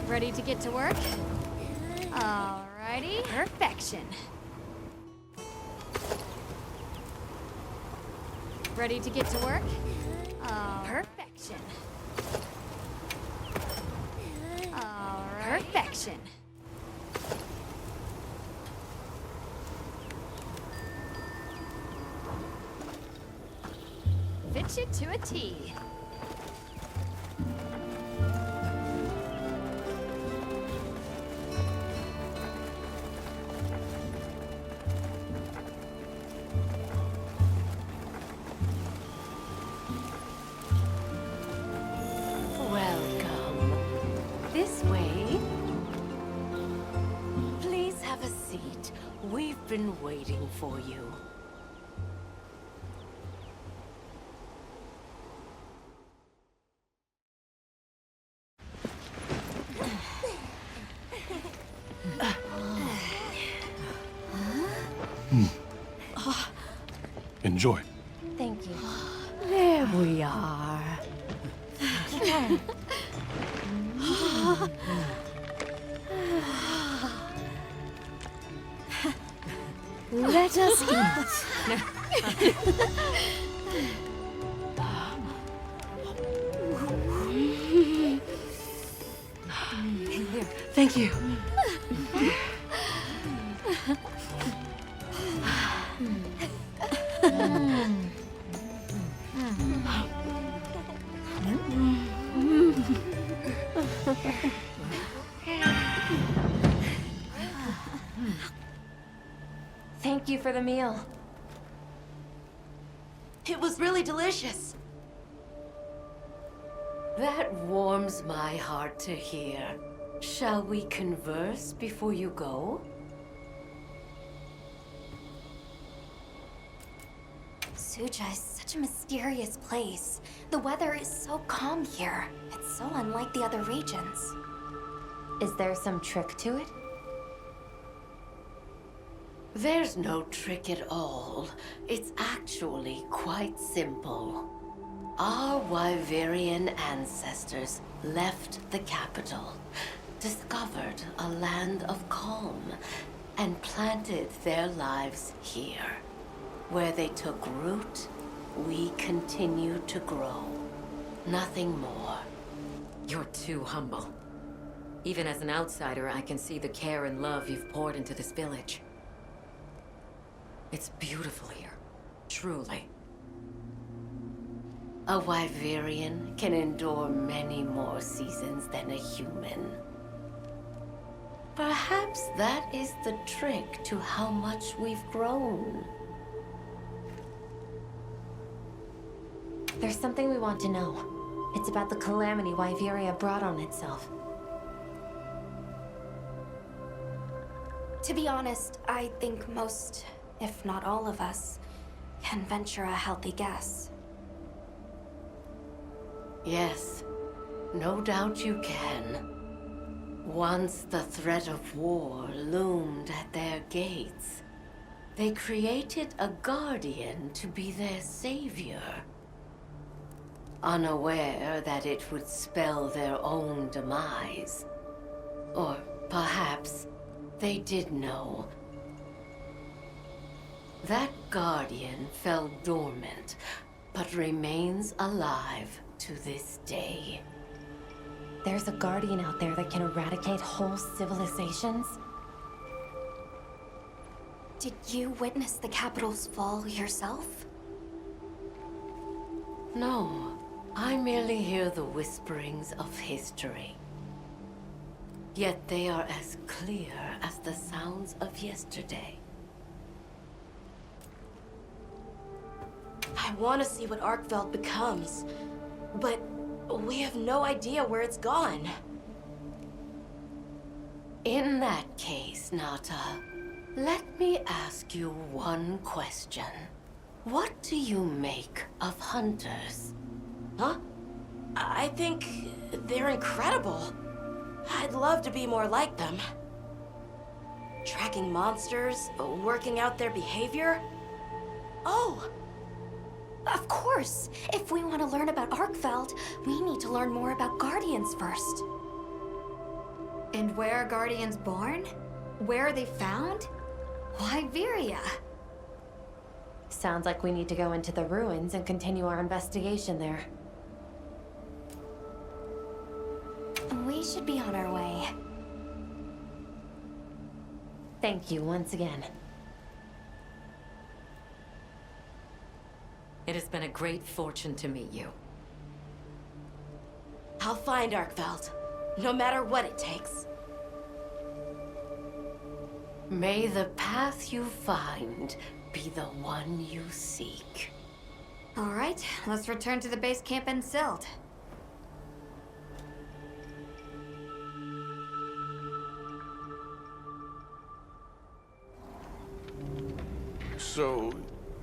Ready to get to work? Alrighty. Perfection. Ready to get to work? Perfection. Alright. Perfection. Fit you to a T. Welcome. This way. Please have a seat. We've been waiting for you. Enjoy. Thank you. There we are. Let us eat. Thank you. Thank you for the meal. It was really delicious. That warms my heart to hear. Shall we converse before you go? Suja is such a mysterious place. The weather is so calm here. It's so unlike the other regions. Is there some trick to it? There's no trick at all. It's actually quite simple. Our Wyverian ancestors left the capital, discovered a land of calm, and planted their lives here. Where they took root, we continue to grow. Nothing more. You're too humble. Even as an outsider, I can see the care and love you've poured into this village. It's beautiful here, truly. A Wyverian can endure many more seasons than a human. Perhaps that is the trick to how much we've grown. There's something we want to know. It's about the calamity Wyveria brought on itself. To be honest, I think most, if not all of us, can venture a healthy guess. Yes, no doubt you can. Once the threat of war loomed at their gates, they created a guardian to be their savior. Unaware that it would spell their own demise. Or perhaps they did know. That guardian fell dormant, but remains alive to this day. There's a guardian out there that can eradicate whole civilizations? Did you witness the capital's fall yourself? No, I merely hear the whisperings of history. Yet they are as clear as the sounds of yesterday. I want to see what Arkveld becomes, but we have no idea where it's gone. In that case, Nata, let me ask you one question. What do you make of hunters? Huh? I think they're incredible. I'd love to be more like them. Tracking monsters, working out their behavior. Oh! Of course! If we want to learn about Arkveld, we need to learn more about Guardians first. And where are Guardians born? Where are they found? Wyveria. Sounds like we need to go into the ruins and continue our investigation there. We should be on our way. Thank you once again. It has been a great fortune to meet you. I'll find Arkveld, no matter what it takes. May the path you find be the one you seek. All right, let's return to the base camp in Silt. So,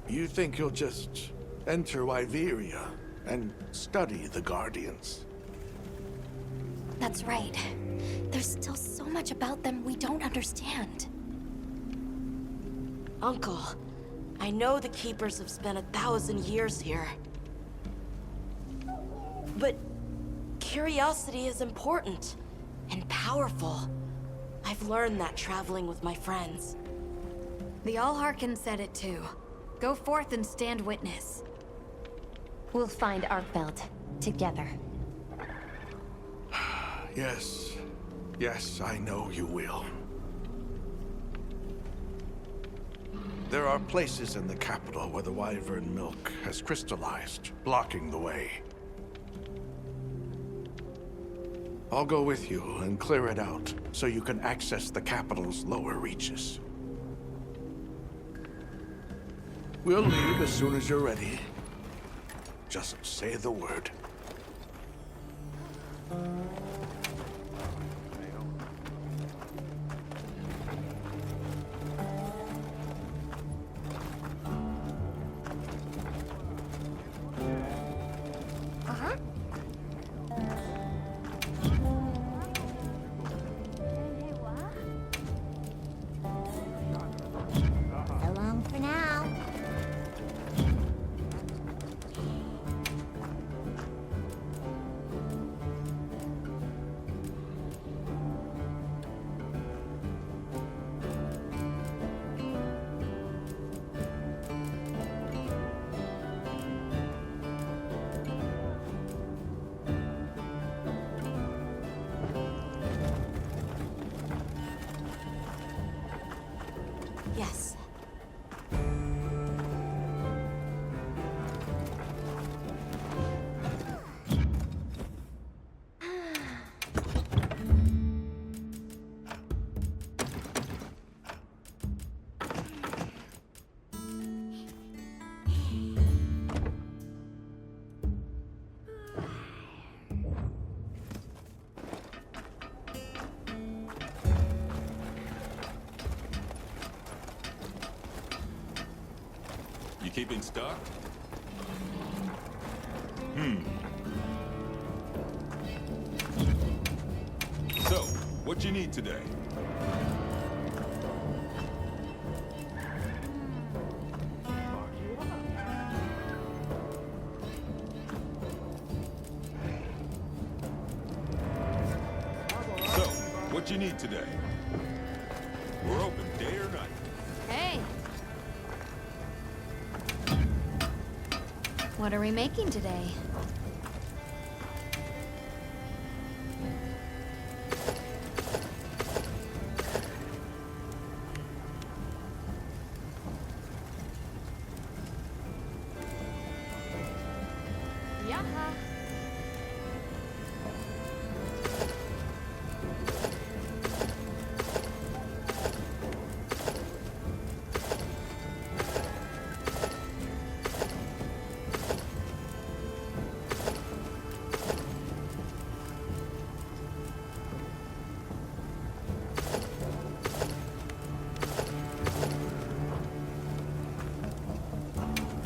you think you'll just enter Wyveria and study the Guardians? That's right. There's still so much about them we don't understand. Uncle, I know the Keepers have spent 1,000 years here. But curiosity is important and powerful. I've learned that traveling with my friends. The Allharkin said it too. Go forth and stand witness. We'll find Arkveld together. Yes. Yes, I know you will. There are places in the capital where the Wyvern milk has crystallized, blocking the way. I'll go with you and clear it out, so you can access the capital's lower reaches. We'll leave as soon as you're ready. Just say the word. So long for now. Yes. You keeping stock? So, what you need today? So, what you need today? We're open day or night. Hey. What are we making today? Yaha.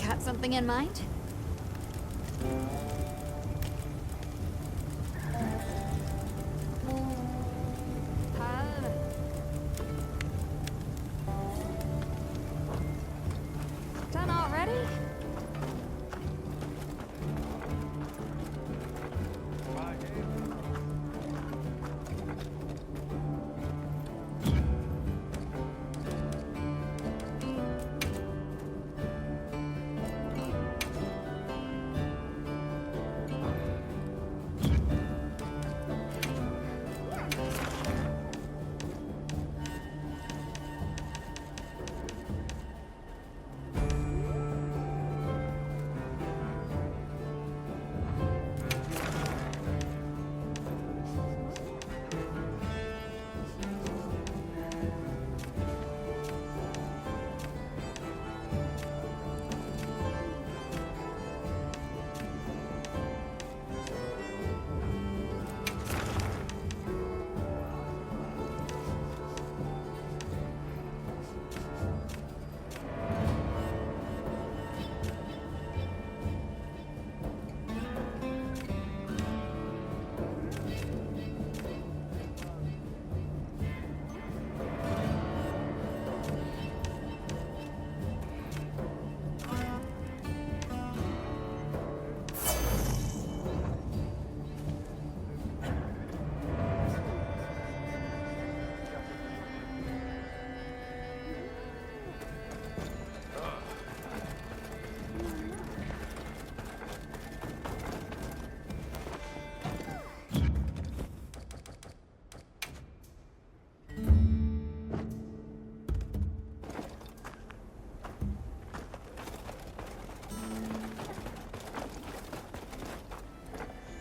Got something in mind? Done already?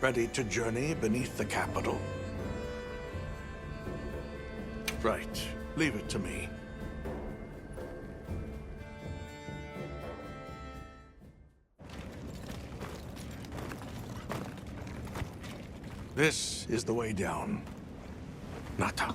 Ready to journey beneath the capital? Right. Leave it to me. This is the way down. Nata.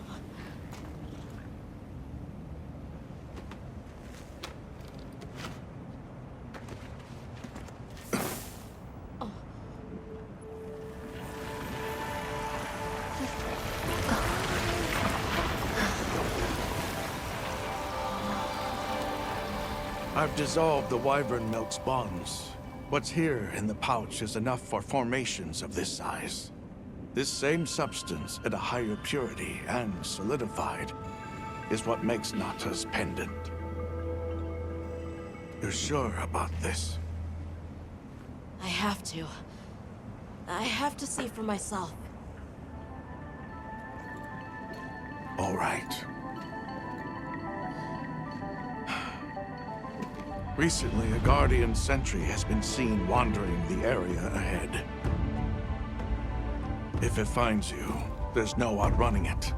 I've dissolved the wyvern milk's bonds. What's here in the pouch is enough for formations of this size. This same substance at a higher purity and solidified is what makes Nata's pendant. You're sure about this? I have to. I have to see for myself. All right. Recently, a Guardian sentry has been seen wandering the area ahead. If it finds you, there's no outrunning it.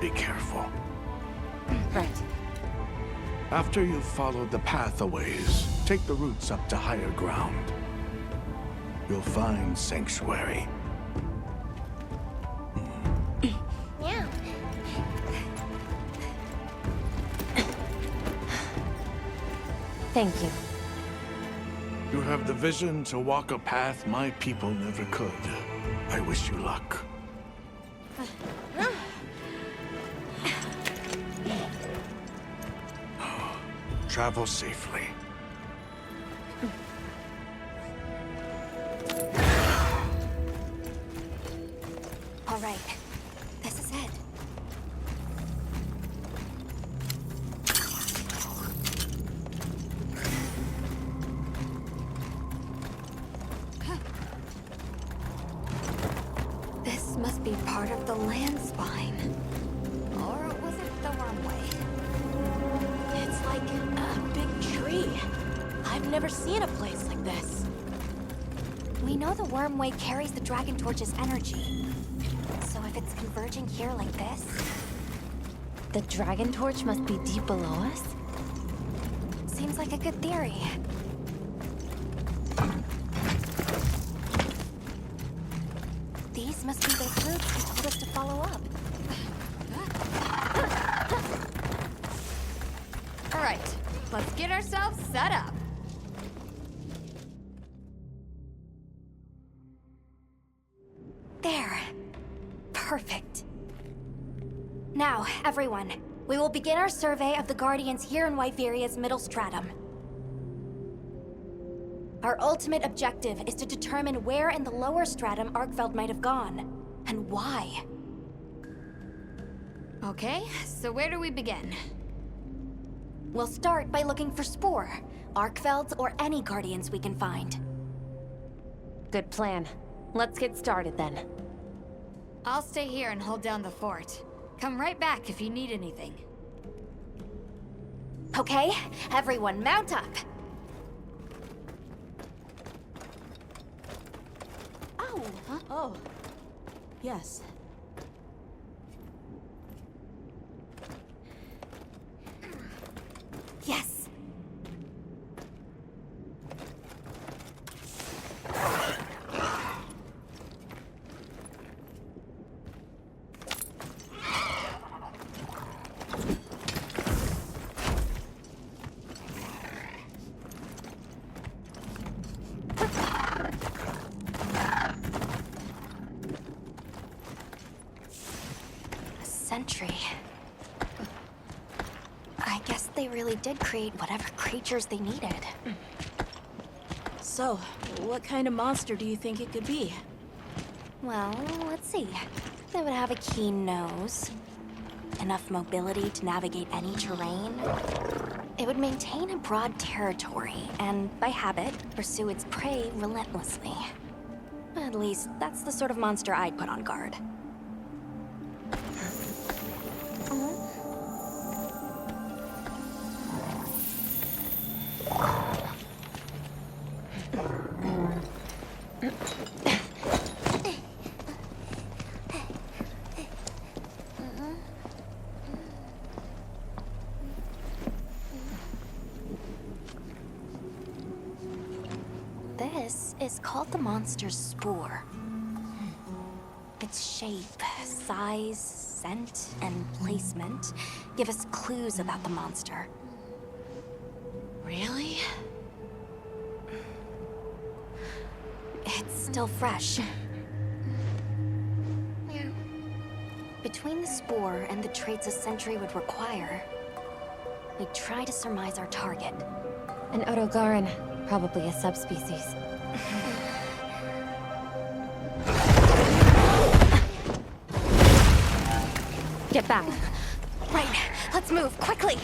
Be careful. Right. After you've followed the path a ways, take the routes up to higher ground. You'll find sanctuary. Yeah. Thank you. You have the vision to walk a path my people never could. I wish you luck. Travel safely. All right. This is it. This must be part of the land spine. Or was it the wormway? It's like a big tree. I've never seen a place like this. We know the wormway carries the dragon torch's energy. So if it's converging here like this... The dragon torch must be deep below us? Seems like a good theory. These must be those roots he told us to follow up. All right, let's get ourselves set up. There. Perfect. Now, everyone, we will begin our survey of the Guardians here in Wyveria's middle stratum. Our ultimate objective is to determine where in the lower stratum Arkfeld might have gone, and why. Okay, so where do we begin? We'll start by looking for Spore, Arkfelds, or any Guardians we can find. Good plan. Let's get started then. I'll stay here and hold down the fort. Come right back if you need anything. Okay, everyone mount up. Ow! Huh? Oh. Yes. Yes. Sentry. I guess they really did create whatever creatures they needed. So, what kind of monster do you think it could be? Well, let's see. They would have a keen nose, enough mobility to navigate any terrain. It would maintain a broad territory, and by habit, pursue its prey relentlessly. At least, that's the sort of monster I'd put on guard. This is called the monster's spore. Its shape, size, scent, and placement give us clues about the monster. Really? It's still fresh. Between the spore and the traits a sentry would require, we try to surmise our target. An Otogaran, probably a subspecies. Get back. Right, let's move, quickly!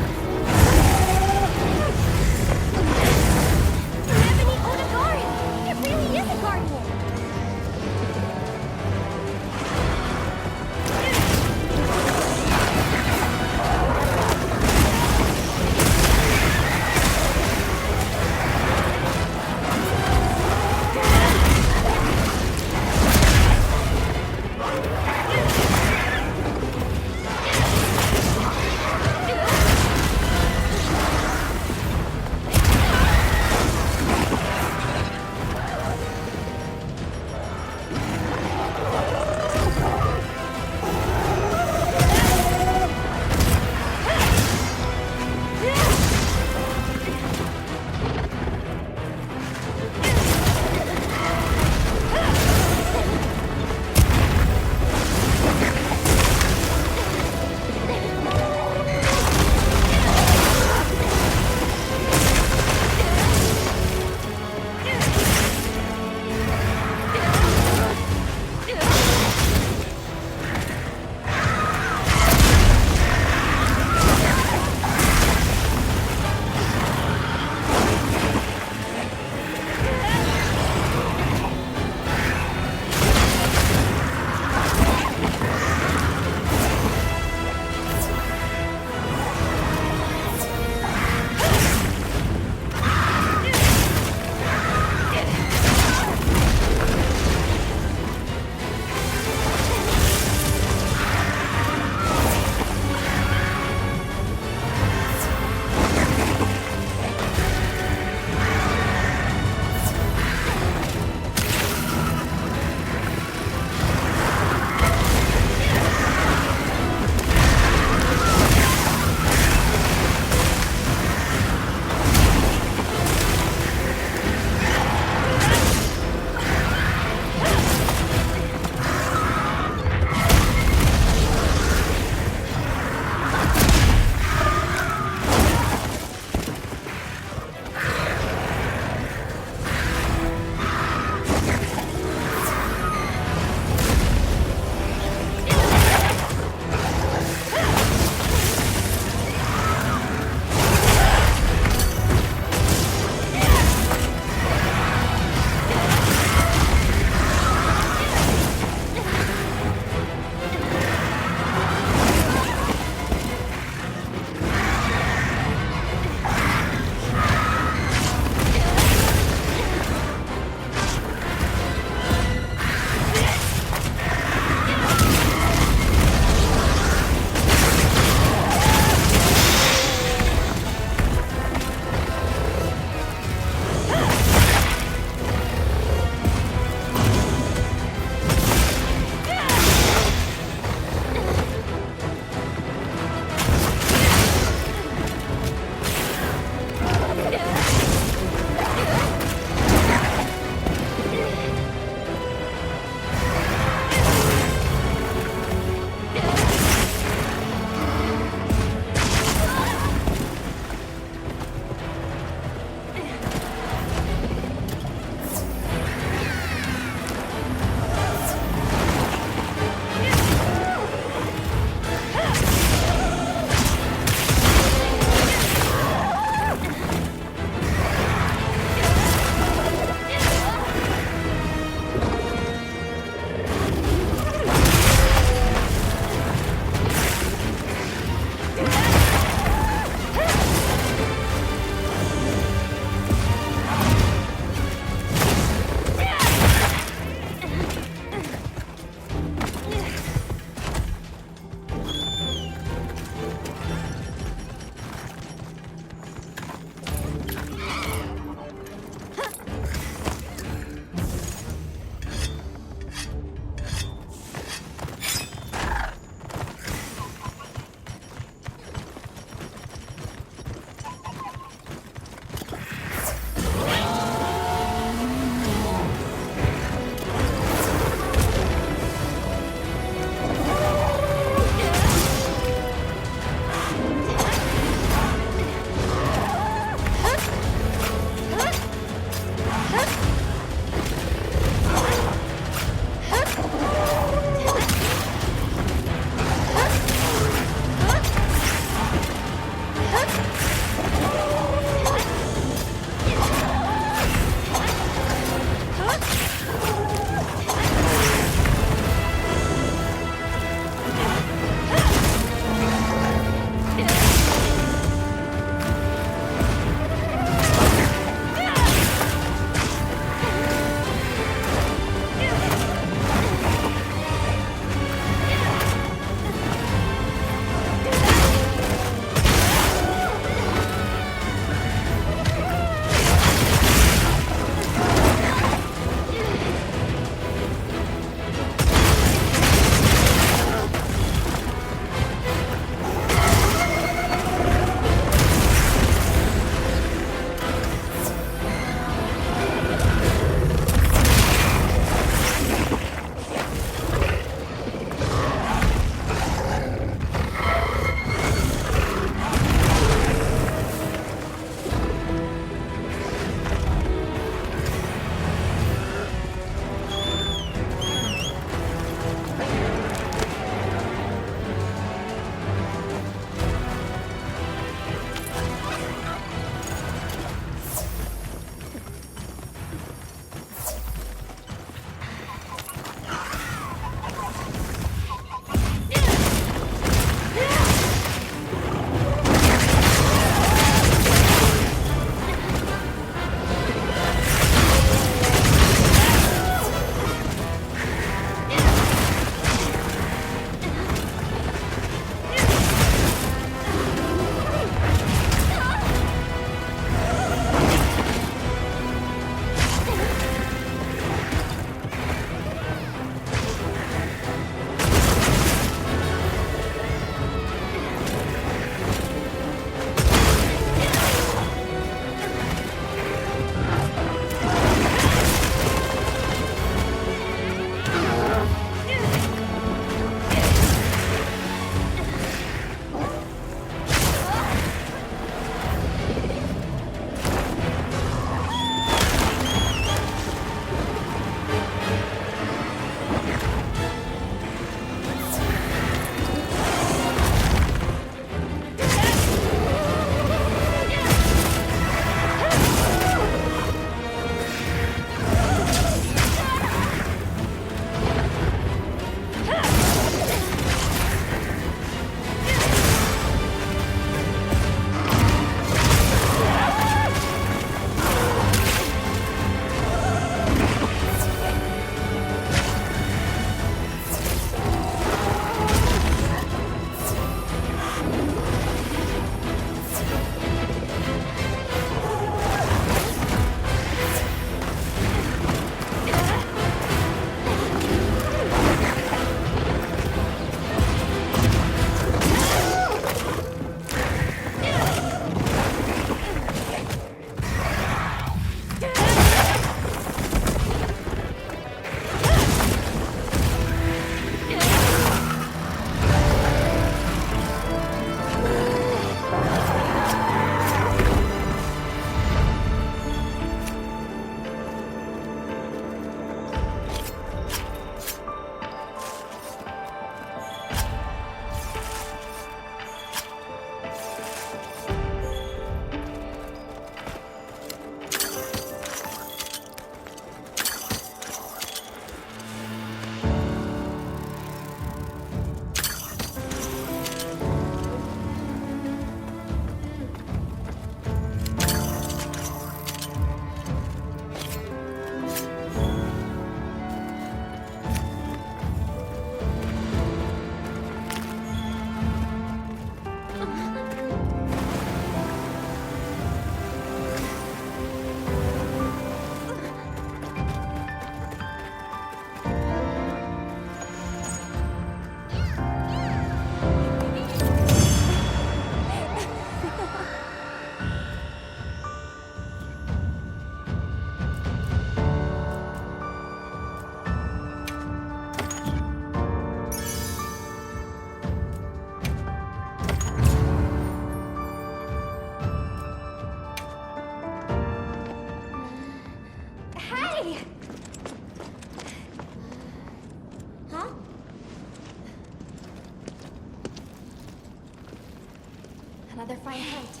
another fine hunt.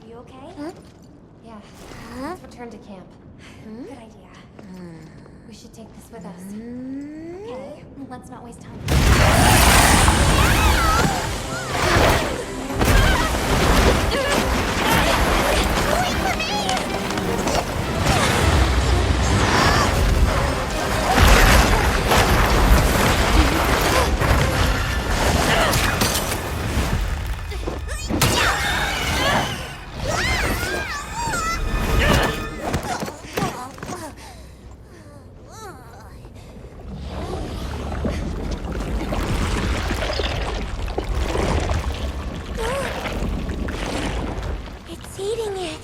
You okay? Yeah. Let's return to camp. Good idea. We should take this with us. Okay, let's not waste time. It's eating it.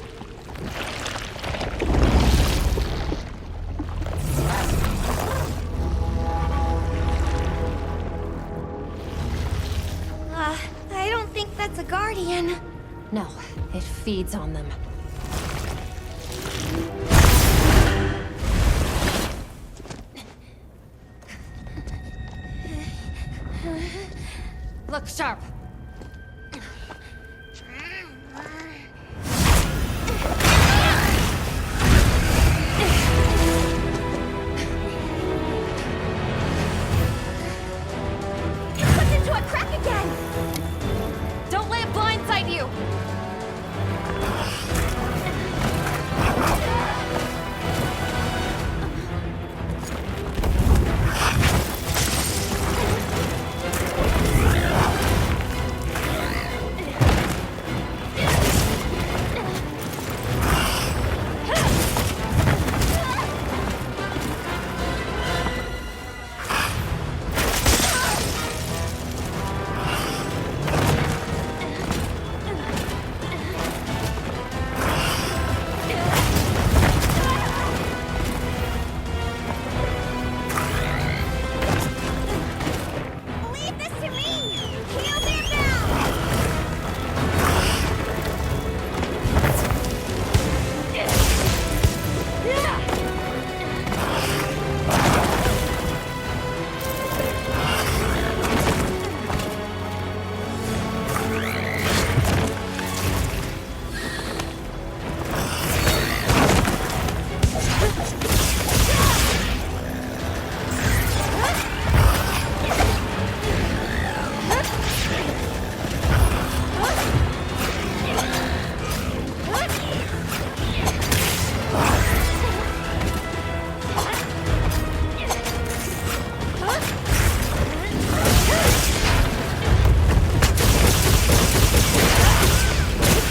I don't think that's a guardian. No, it feeds on them. Look sharp. It slipped into a crack again. Don't let it blindside you. Leave this to me. Heal them now.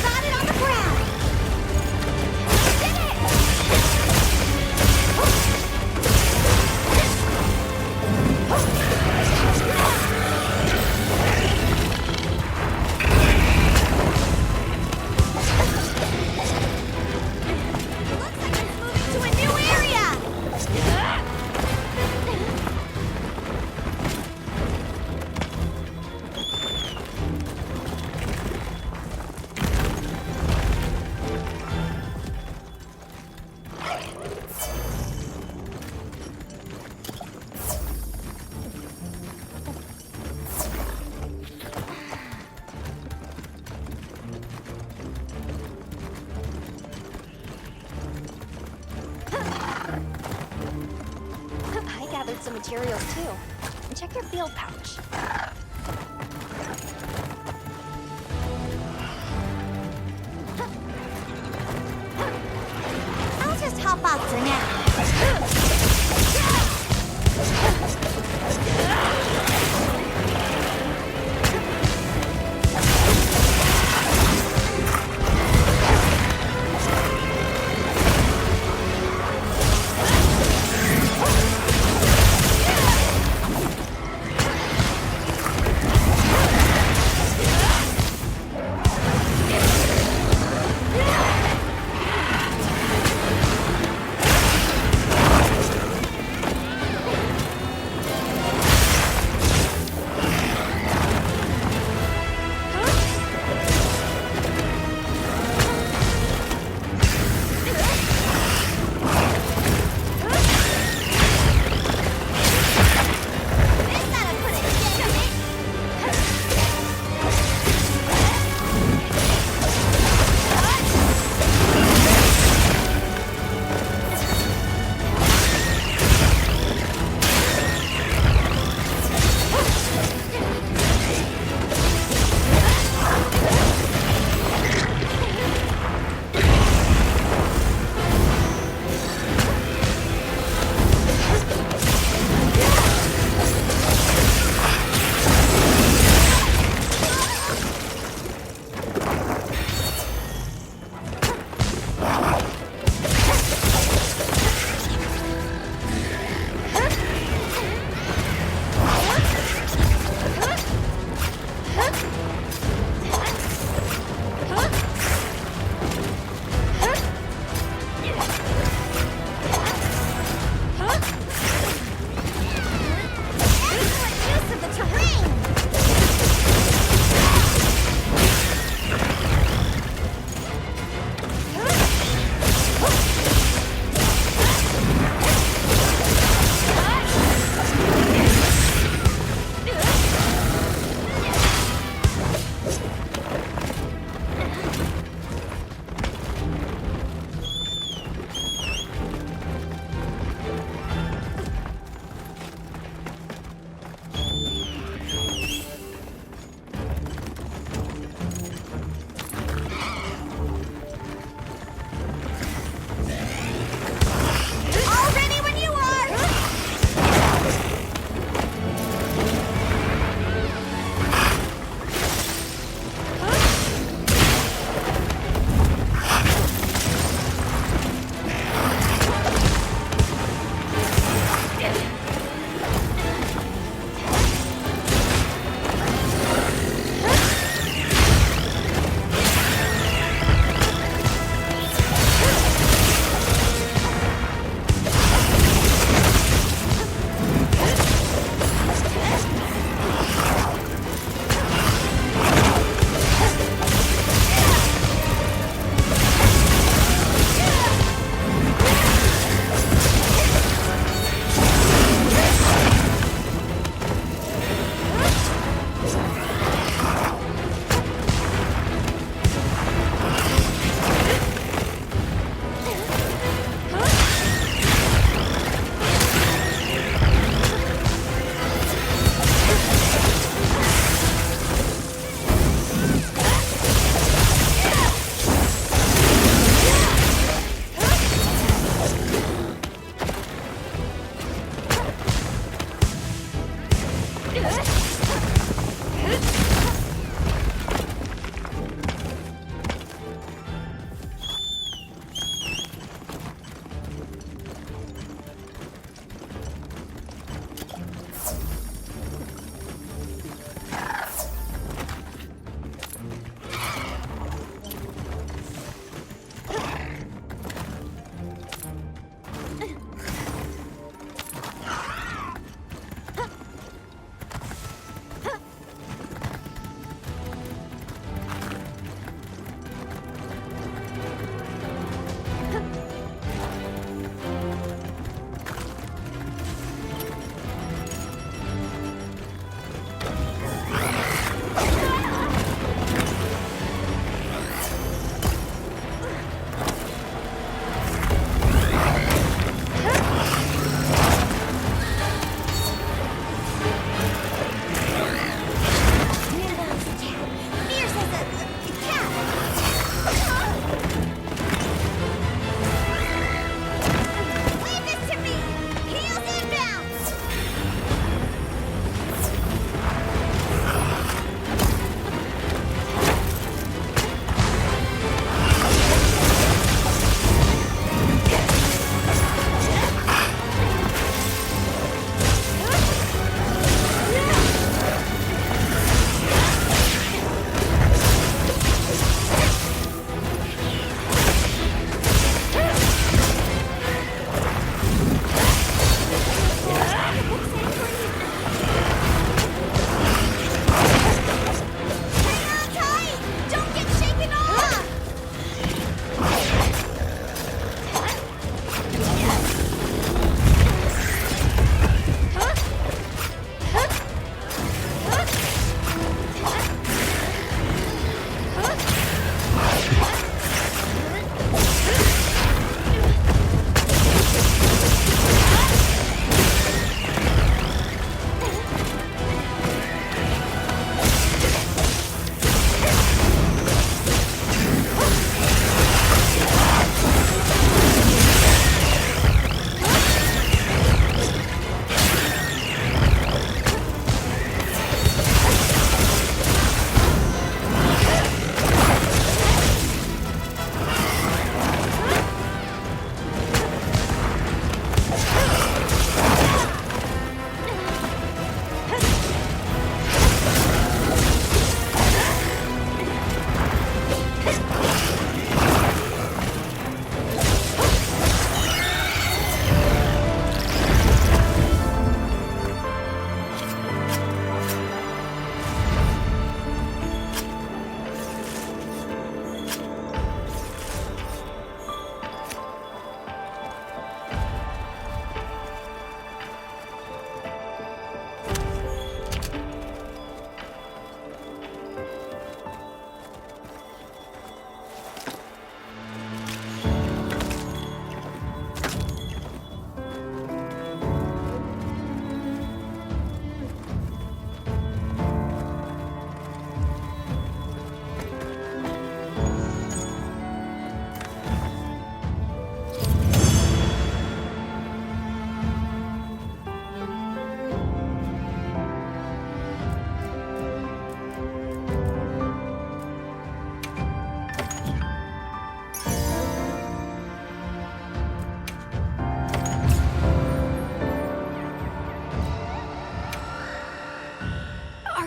Got it on the ground. Did it. Looks like it's moving to a new area. I gathered some materials too. And check your field pouch. I'll just hop out for now.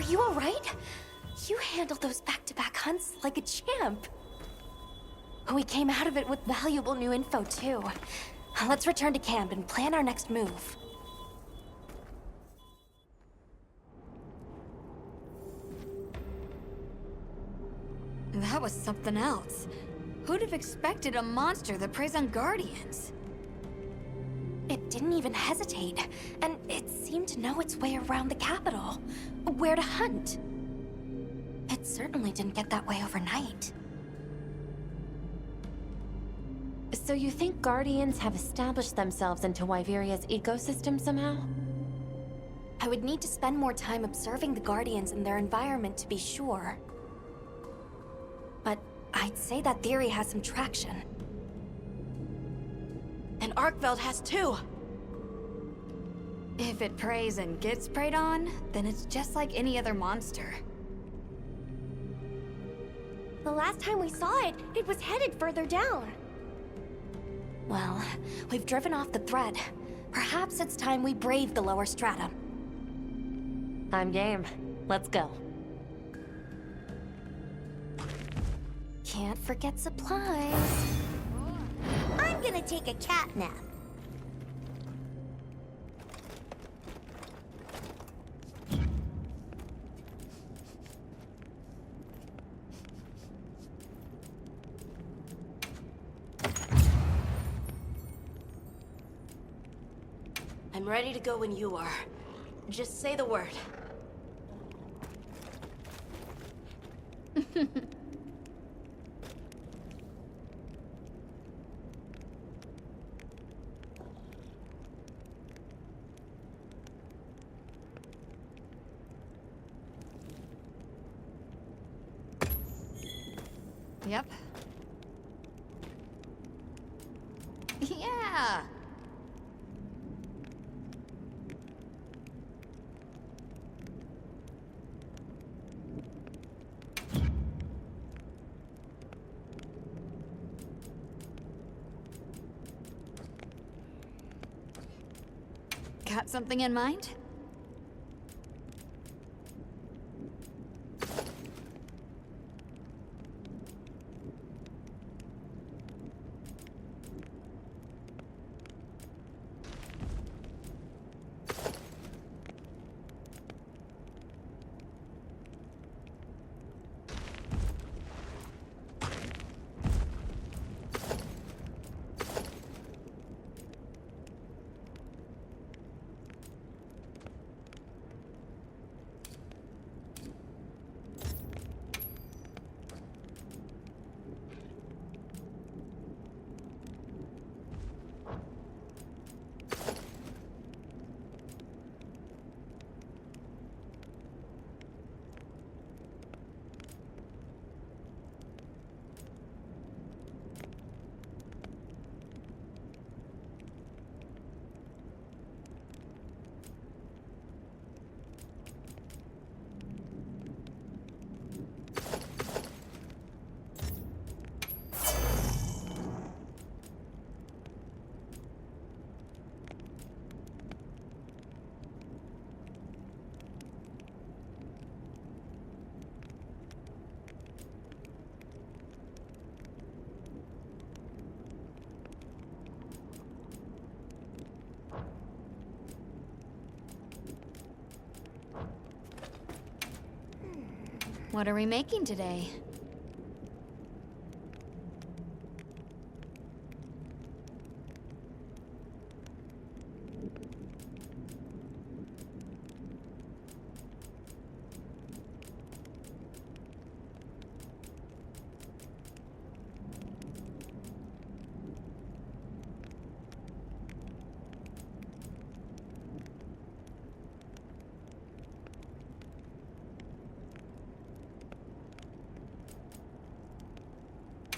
you alright? You handled those back-to-back hunts like a champ. We came out of it with valuable new info, too. Let's return to camp and plan our next move. That was something else. Who'd have expected a monster that preys on Guardians? It didn't even hesitate, and it seemed to know its way around the capital, where to hunt. It certainly didn't get that way overnight. So you think Guardians have established themselves into Wyveria's ecosystem somehow? I would need to spend more time observing the Guardians and their environment to be sure. But I'd say that theory has some traction. And Arkveld has too! If it preys and gets preyed on, then it's just like any other monster. The last time we saw it, it was headed further down. Well, we've driven off the thread. Perhaps it's time we brave the lower strata. I'm game. Let's go. Can't forget supplies. I'm gonna take a cat nap. I'm ready to go when you are. Just say the word. Yep. Yeah! Got something in mind? What are we making today?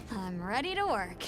I'm ready to work.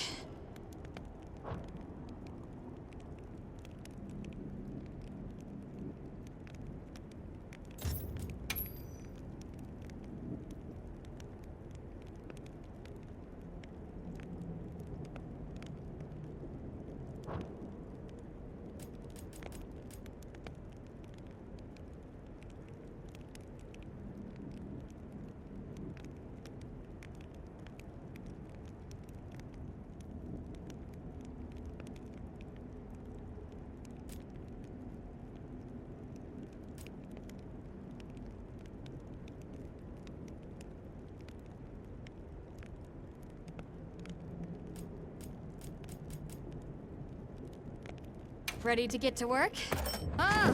Ready to get to work? Ah!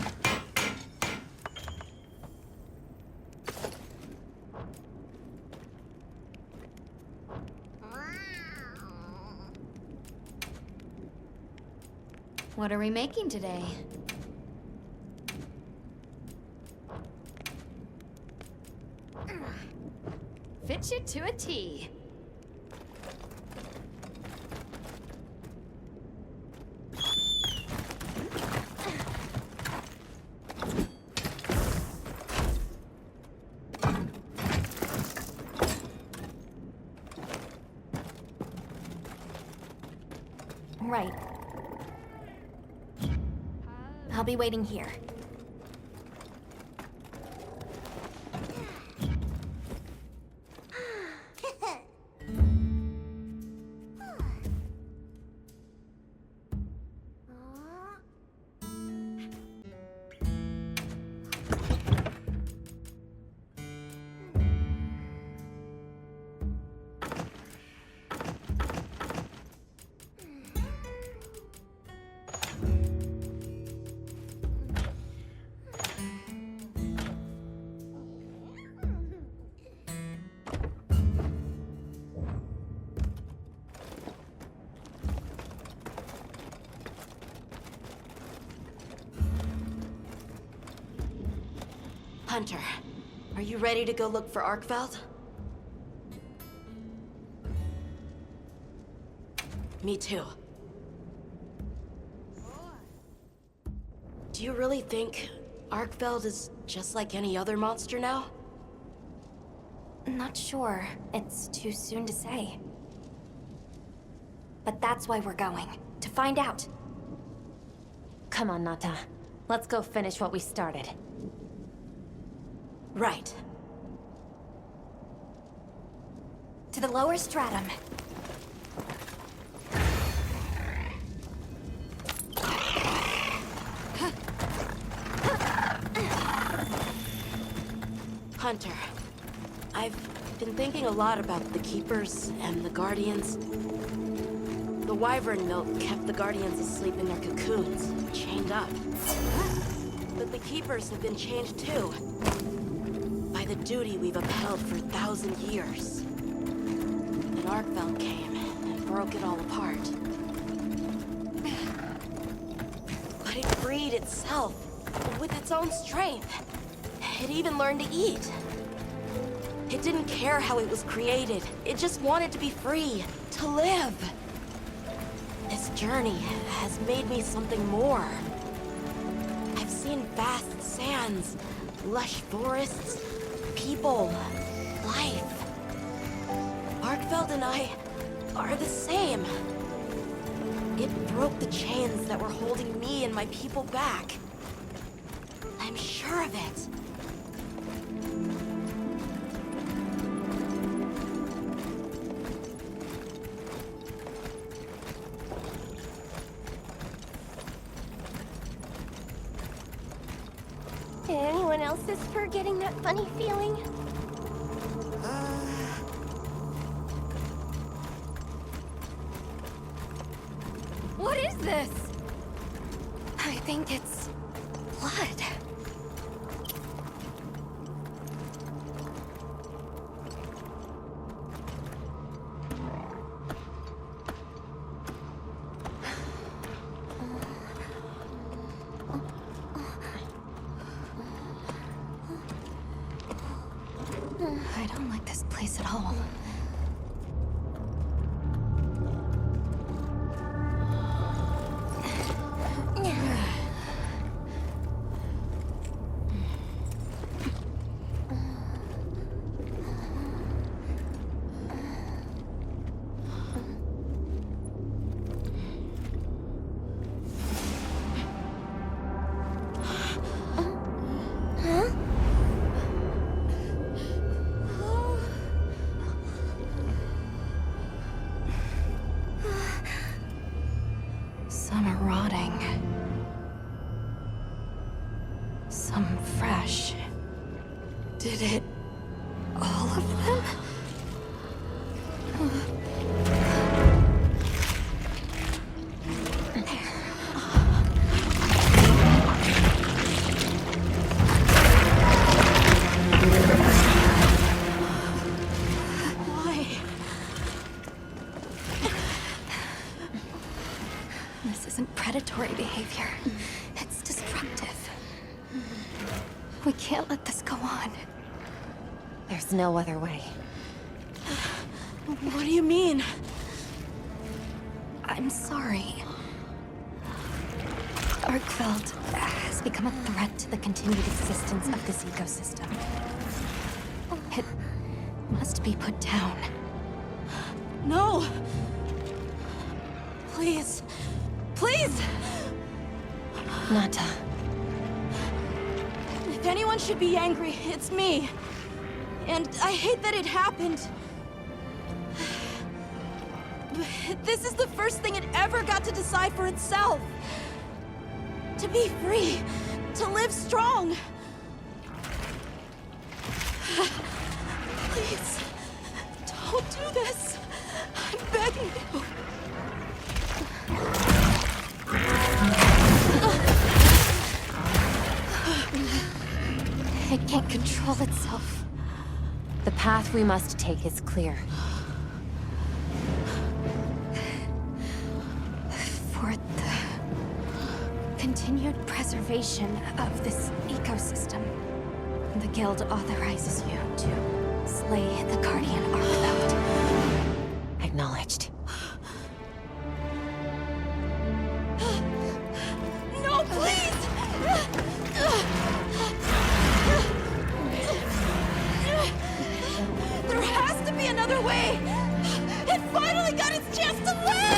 What are we making today? Fit you to a T. Right. I'll be waiting here. Hunter, are you ready to go look for Arkveld? Me too. Do you really think Arkveld is just like any other monster now? Not sure. It's too soon to say. But that's why we're going. To find out. Come on, Nata. Let's go finish what we started. Right. To the lower stratum. Hunter, I've been thinking a lot about the Keepers and the Guardians. The wyvern milk kept the Guardians asleep in their cocoons, chained up. But the Keepers have been changed too. By the duty we've upheld for 1,000 years. And Arkveld came and broke it all apart. But it freed itself with its own strength. It even learned to eat. It didn't care how it was created. It just wanted to be free, to live. This journey has made me something more. I've seen vast sands, lush forests, people, life. Arkveld and I are the same. It broke the chains that were holding me and my people back. I'm sure of it. Anyone else's fur getting that funny feeling? What is this? I think it's blood. I don't like this place at all. Some are rotting. Some fresh. Did it... all of them? We can't let this go on. There's no other way. What do you mean? I'm sorry. Arkveld has become a threat to the continued existence of this ecosystem. It must be put down. No! Please. Please! Nata. If anyone should be angry, it's me. And I hate that it happened. But this is the first thing it ever got to decide for itself. To be free. To live strong. Please. Don't do this. I'm begging you. It can't control itself. The path we must take is clear. For the continued preservation of this ecosystem, the Guild authorizes you to slay the Guardian Arkveld. Acknowledged. No, please! There has to be another way! It finally got its chance to live!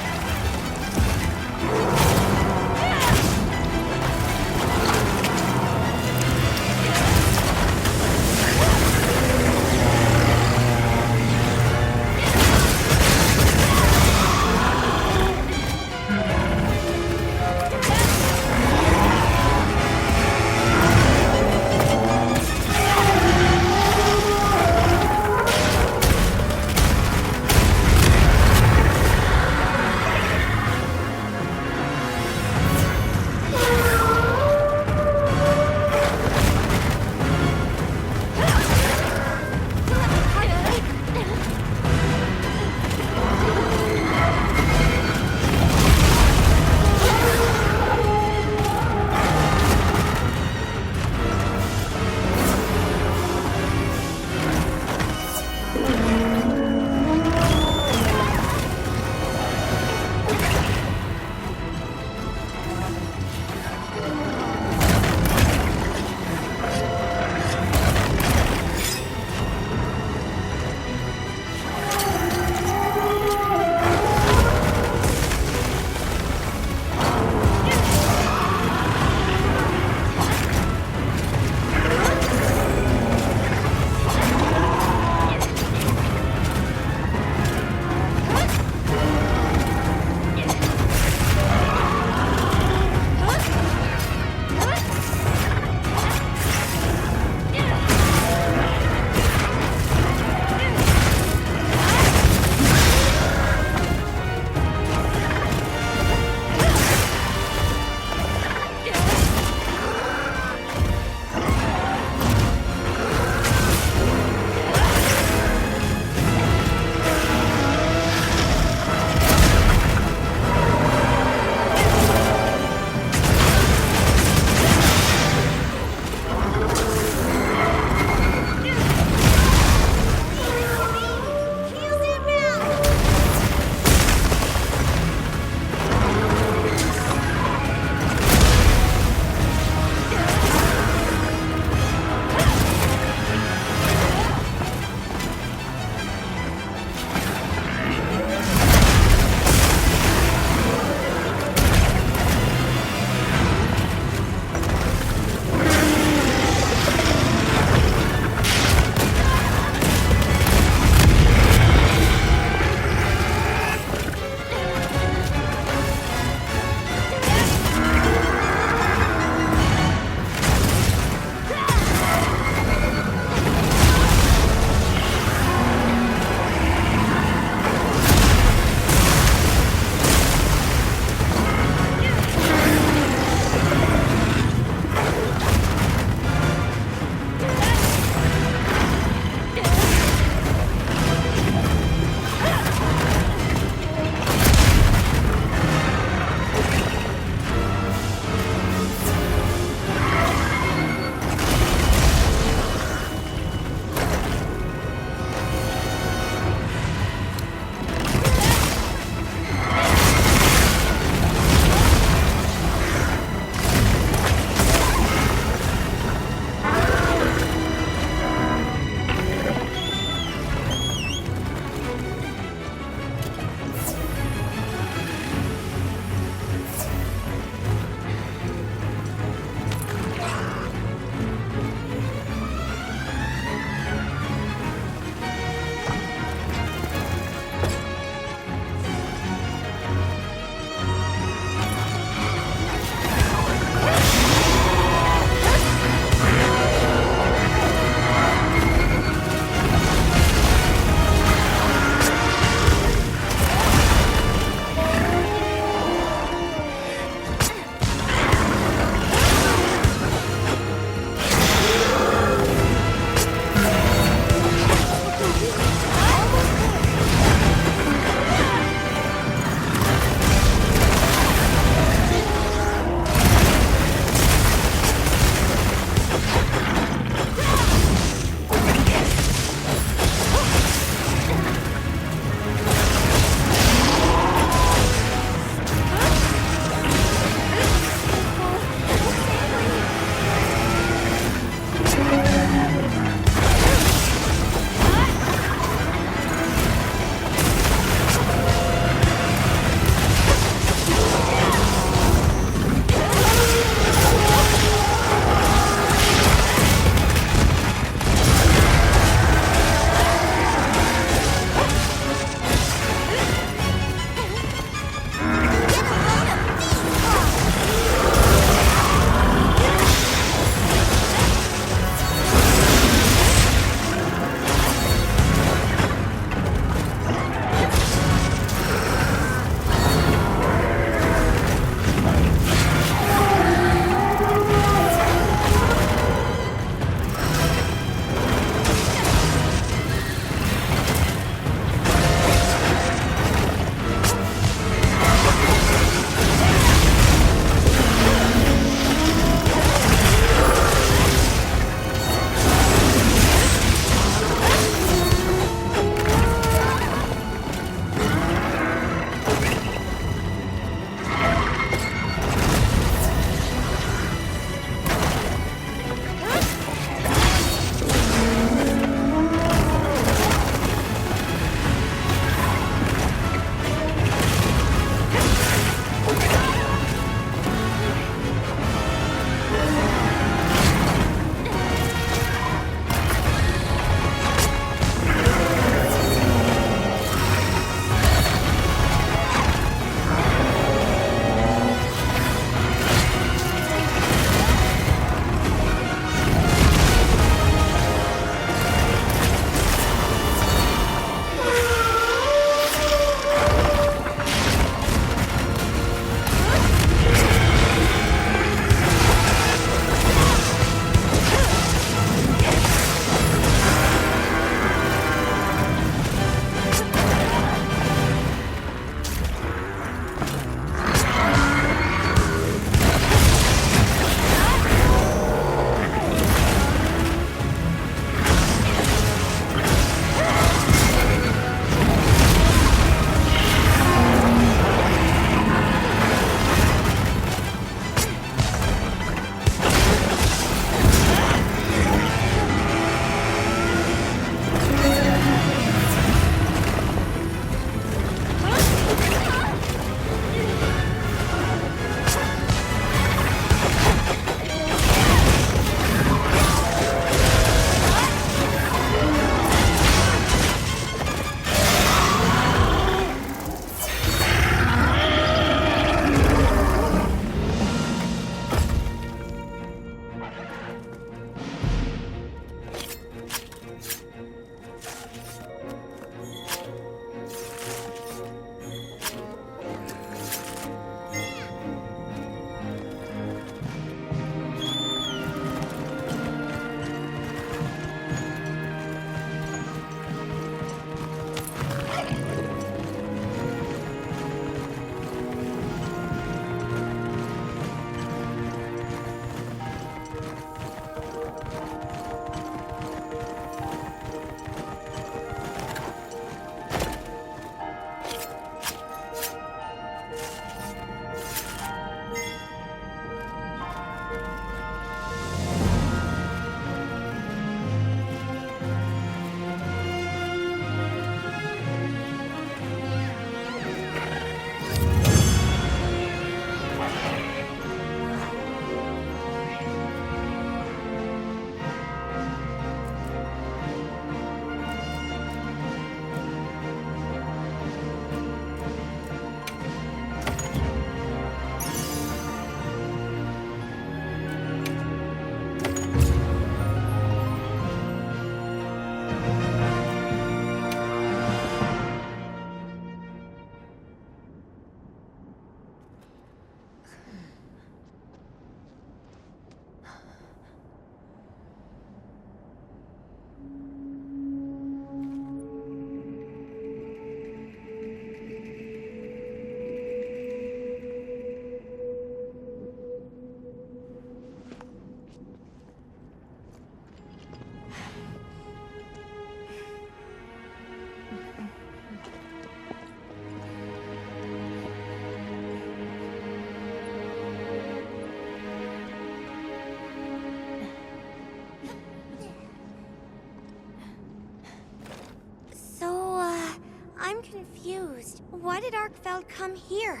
Why did Arkfeld come here?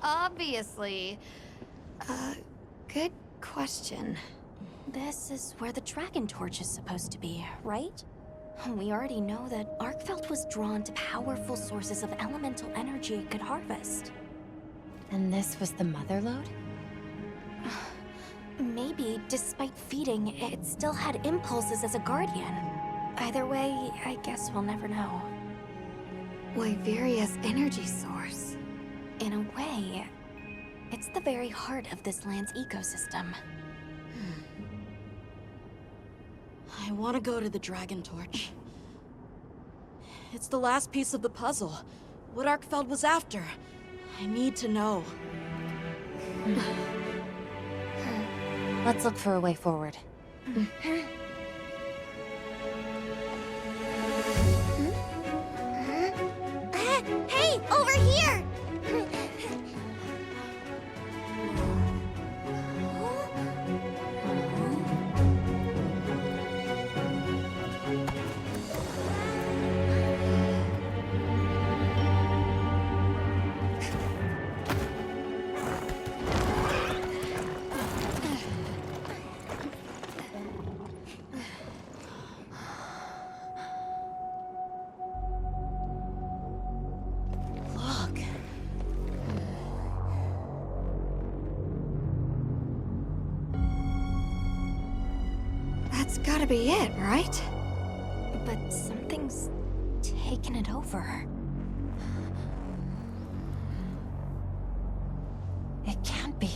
Obviously. Good question. This is where the Dragon Torch is supposed to be, right? We already know that Arkfeld was drawn to powerful sources of elemental energy it could harvest. And this was the mother lode? Maybe, despite feeding, it still had impulses as a guardian. Either way, I guess we'll never know. Wyveria's energy source. In a way, it's the very heart of this land's ecosystem. I want to go to the Dragon Torch. It's the last piece of the puzzle. What Arkfeld was after. I need to know. Let's look for a way forward. Hey, over here! That's gotta be it, right? But something's taken it over. It can't be.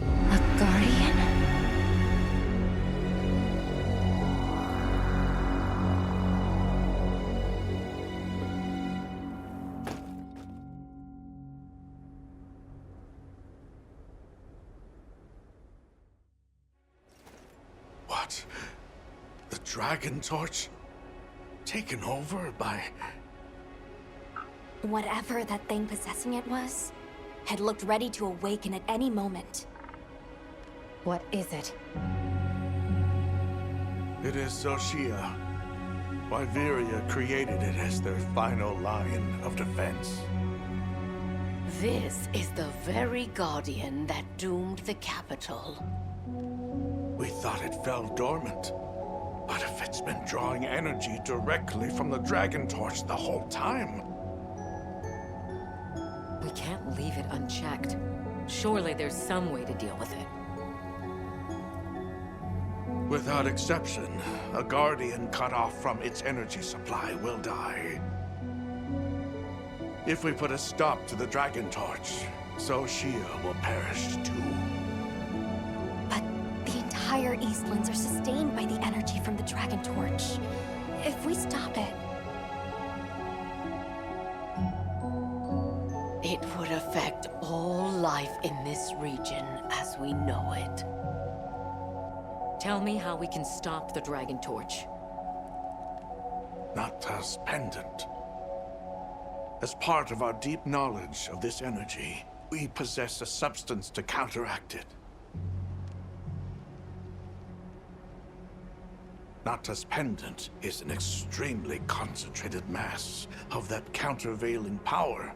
A guardian? What? The Dragon Torch? Taken over by... Whatever that thing possessing it was, had looked ready to awaken at any moment. What is it? It is Xochitl. Wyveria created it as their final line of defense. This is the very guardian that doomed the capital. We thought it fell dormant. But if it's been drawing energy directly from the Dragon Torch the whole time... We can't leave it unchecked. Surely there's some way to deal with it. Without exception, a guardian cut off from its energy supply will die. If we put a stop to the Dragon Torch, Xochitl will perish too. But the entire Eastlands are sustained by the energy from the Dragon Torch. If we stop it... It would affect all life in this region as we know it. Tell me how we can stop the Dragon Torch. Nata's pendant. As part of our deep knowledge of this energy, we possess a substance to counteract it. Nata's pendant is an extremely concentrated mass of that countervailing power.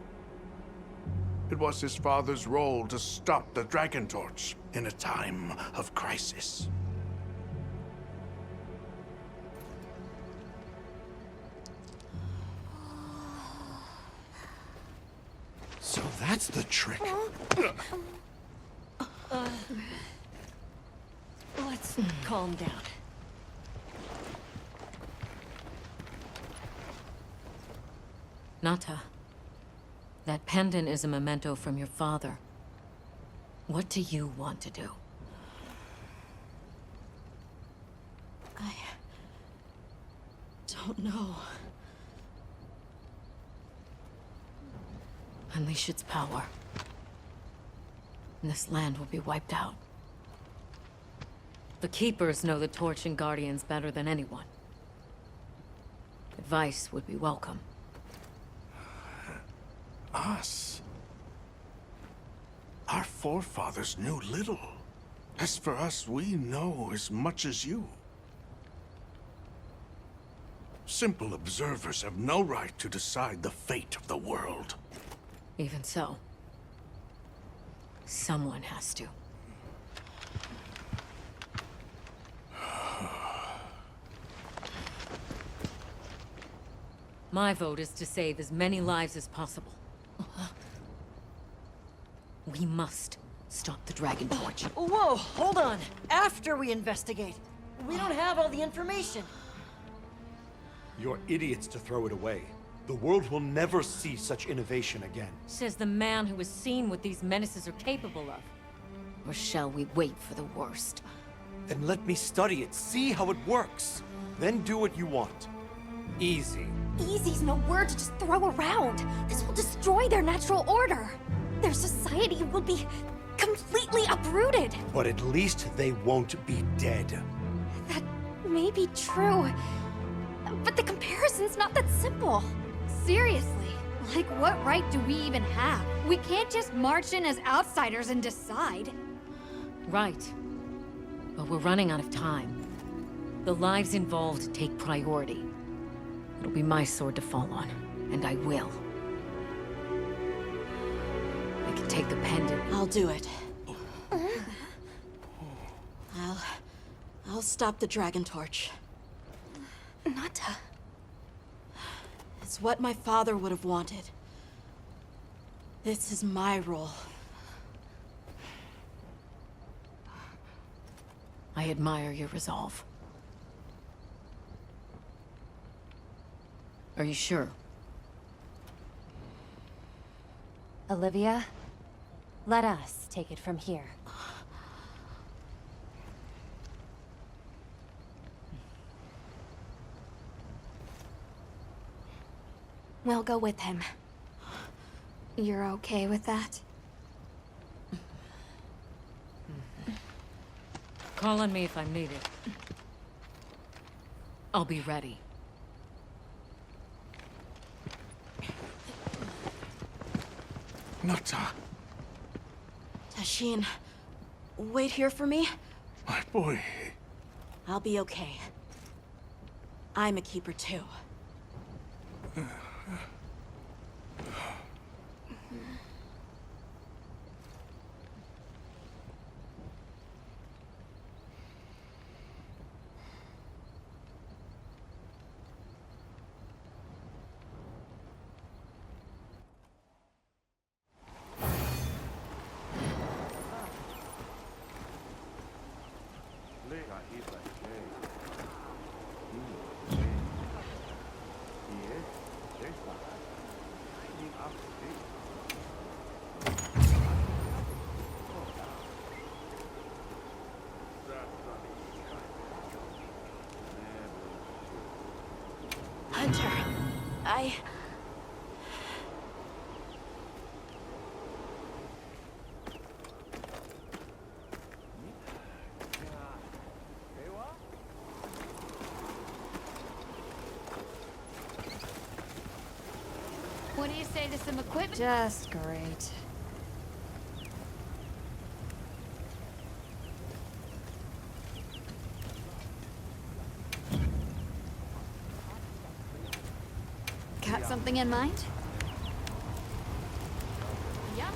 It was his father's role to stop the Dragon Torch in a time of crisis. So that's the trick. Let's calm down. Nata, that pendant is a memento from your father. What do you want to do? I don't know. Unleash its power. And this land will be wiped out. The Keepers know the Torch and Guardians better than anyone. Advice would be welcome. Us? Our forefathers knew little. As for us, we know as much as you. Simple observers have no right to decide the fate of the world. Even so, someone has to. My vote is to save as many lives as possible. We must stop the Dragon Torch. Whoa, hold on. After we investigate. We don't have all the information. You're idiots to throw it away. The world will never see such innovation again. Says the man who has seen what these menaces are capable of. Or shall we wait for the worst? Then let me study it, see how it works. Then do what you want. Easy. Easy's no word to just throw around. This will destroy their natural order. Their society will be completely uprooted. But at least they won't be dead. That may be true. But the comparison's not that simple. Seriously, like what right do we even have? We can't just march in as outsiders and decide. Right. But we're running out of time. The lives involved take priority. It'll be my sword to fall on, and I will. I can take the pendant. I'll do it. I'll stop the Dragon Torch. Nata. It's what my father would have wanted. This is my role. I admire your resolve. Are you sure? Olivia, let us take it from here. We'll go with him. You're okay with that? Call on me if I'm needed. I'll be ready. Nata. Tashin, wait here for me. My boy. I'll be okay. I'm a keeper too. Hunter, What do you say to some equipment? Just great. Got something in mind? Yaha.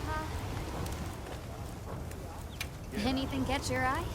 Anything catch your eye?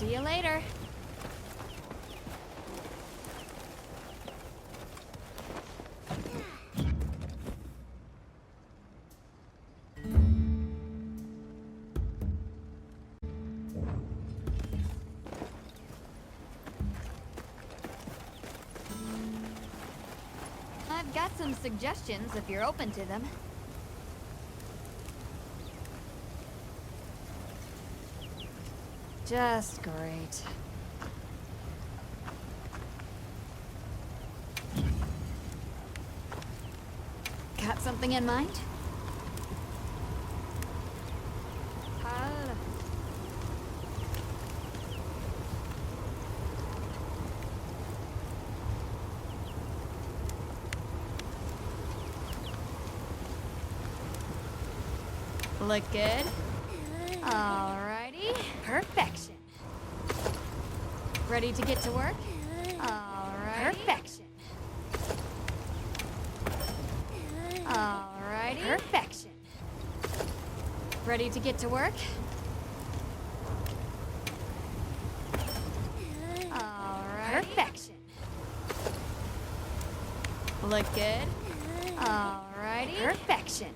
See you later. I've got some suggestions if you're open to them. Just great. something in mind? Look good. Alrighty. Perfection. Ready to get to work? Alrighty. Perfection. Alrighty. Perfection. Ready to get to work? Alrighty. Perfection. Look good. Alrighty. Perfection.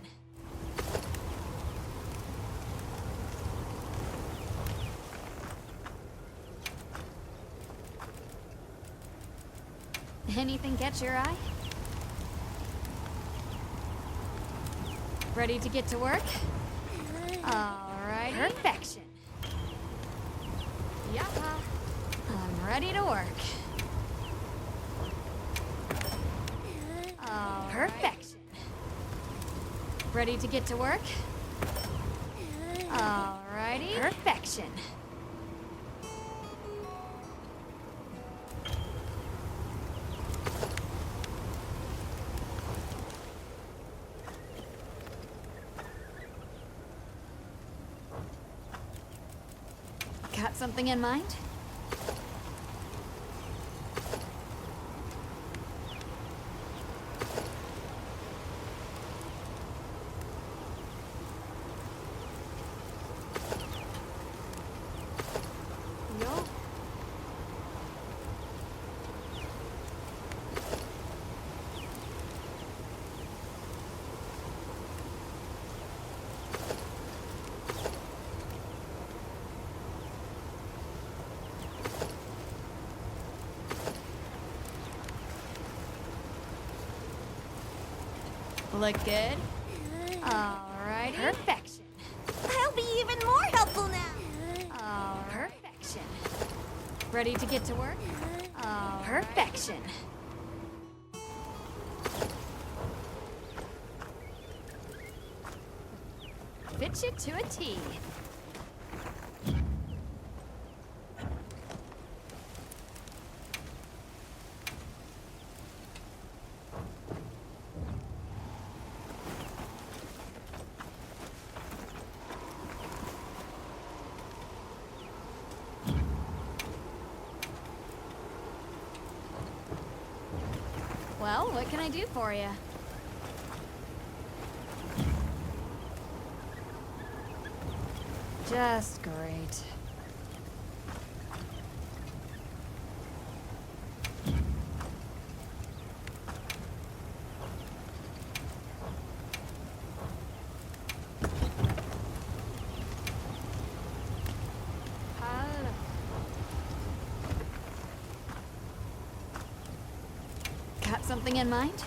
Anything catch your eye? Ready to get to work? Alright. Perfection. Yaha. I'm ready to work. Perfection. Ready to get to work? Alrighty. Perfection. Got something in mind? Yo. Look good. Alrighty. Perfection. I'll be even more helpful now. Perfection. Ready to get to work? Perfection. Fit you to a T. Well, what can I do for you? Just great. Got something in mind?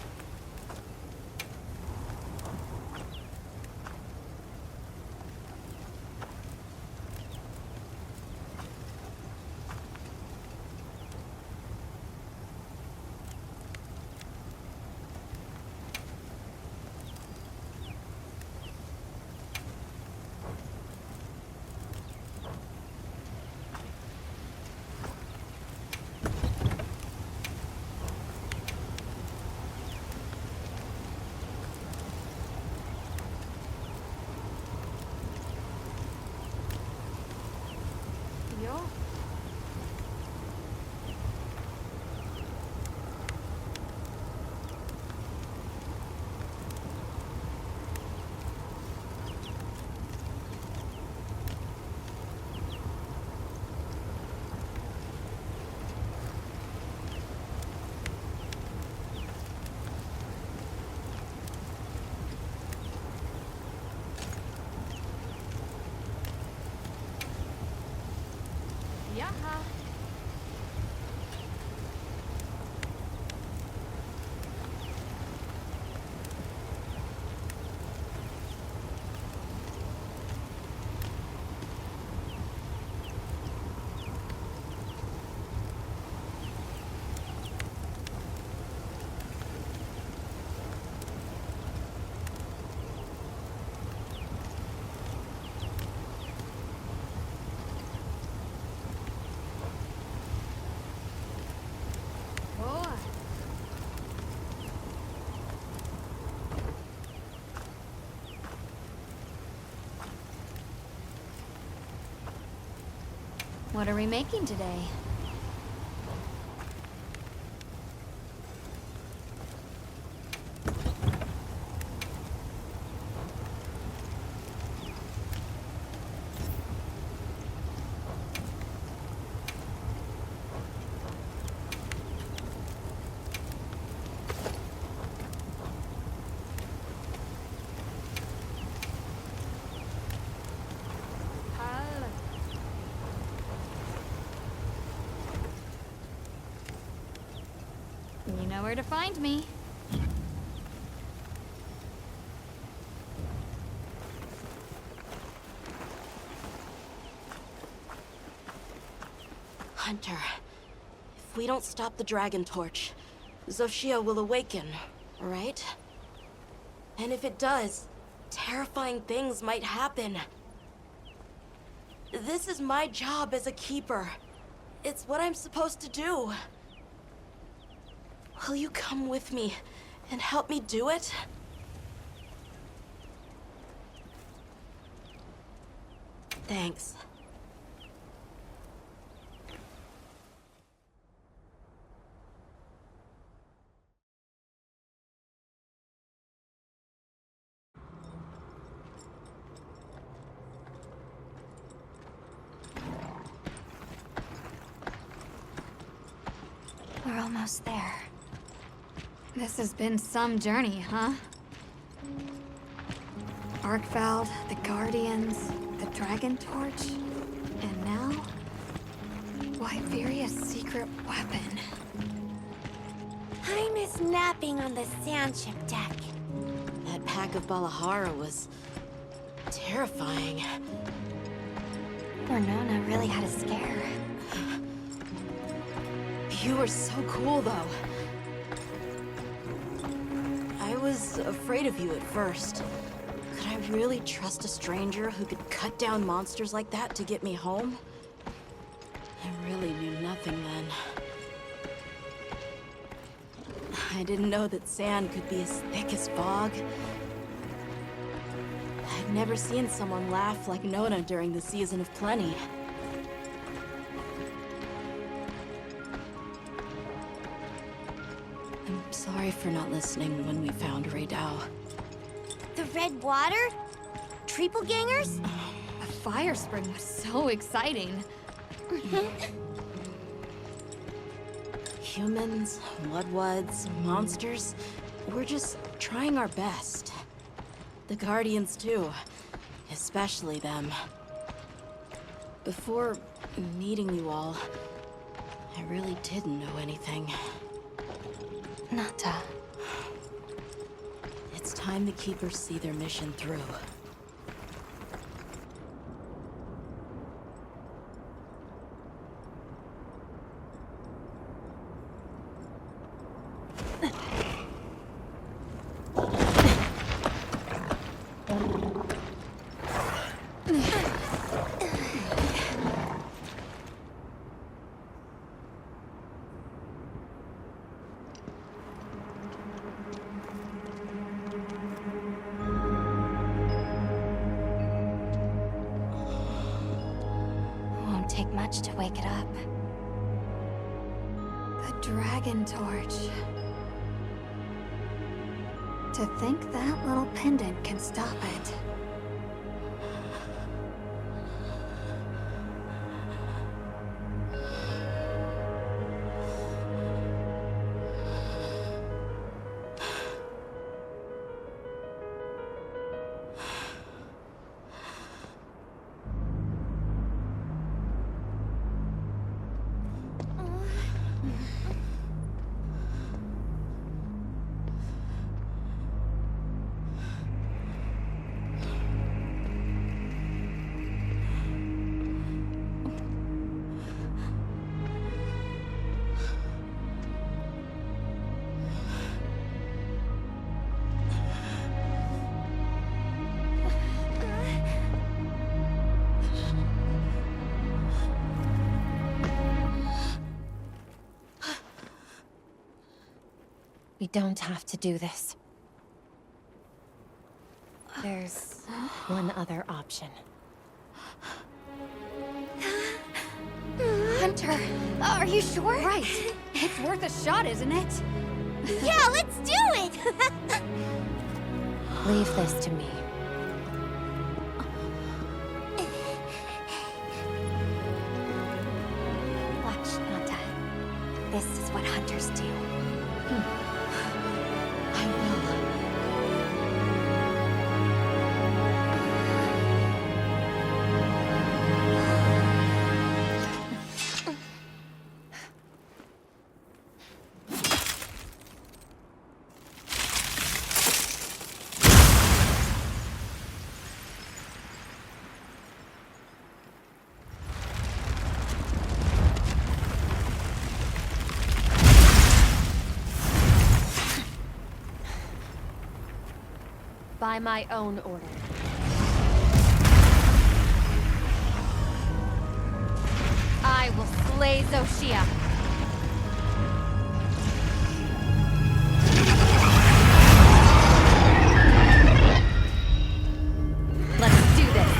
Yo. Yaha. What are we making today? You know where to find me. Hunter, if we don't stop the Dragon Torch, Xochitl will awaken, right? And if it does, terrifying things might happen. This is my job as a keeper. It's what I'm supposed to do. Will you come with me and help me do it? Thanks. We're almost there. This has been some journey, huh? Arkveld, the Guardians, the Dragon Torch, and now... Wyveria's secret weapon. I miss napping on the sandship deck. That pack of Balahara was... terrifying. Nona really had a scare. You were so cool, though. I was afraid of you at first. Could I really trust a stranger who could cut down monsters like that to get me home? I really knew nothing then. I didn't know that sand could be as thick as fog. I'd never seen someone laugh like Nona during the season of plenty. I'm sorry for not listening when we found Raydao. The red water? Triple gangers? The fire spring was so exciting. Humans, Mudwoods, monsters, we're just trying our best. The Guardians too, especially them. Before meeting you all, I really didn't know anything. Nata. It's time the Keepers see their mission through. Won't take much to wake it up. The Dragon Torch. To think that little pendant can stop it. We don't have to do this. There's one other option. winter. Are you sure? Right. It's worth a shot, isn't it? Yeah, let's do it! Leave this to me. Watch, Nata. This is what hunters do. I will. By my own order. I will slay Zoshia. Let's do this.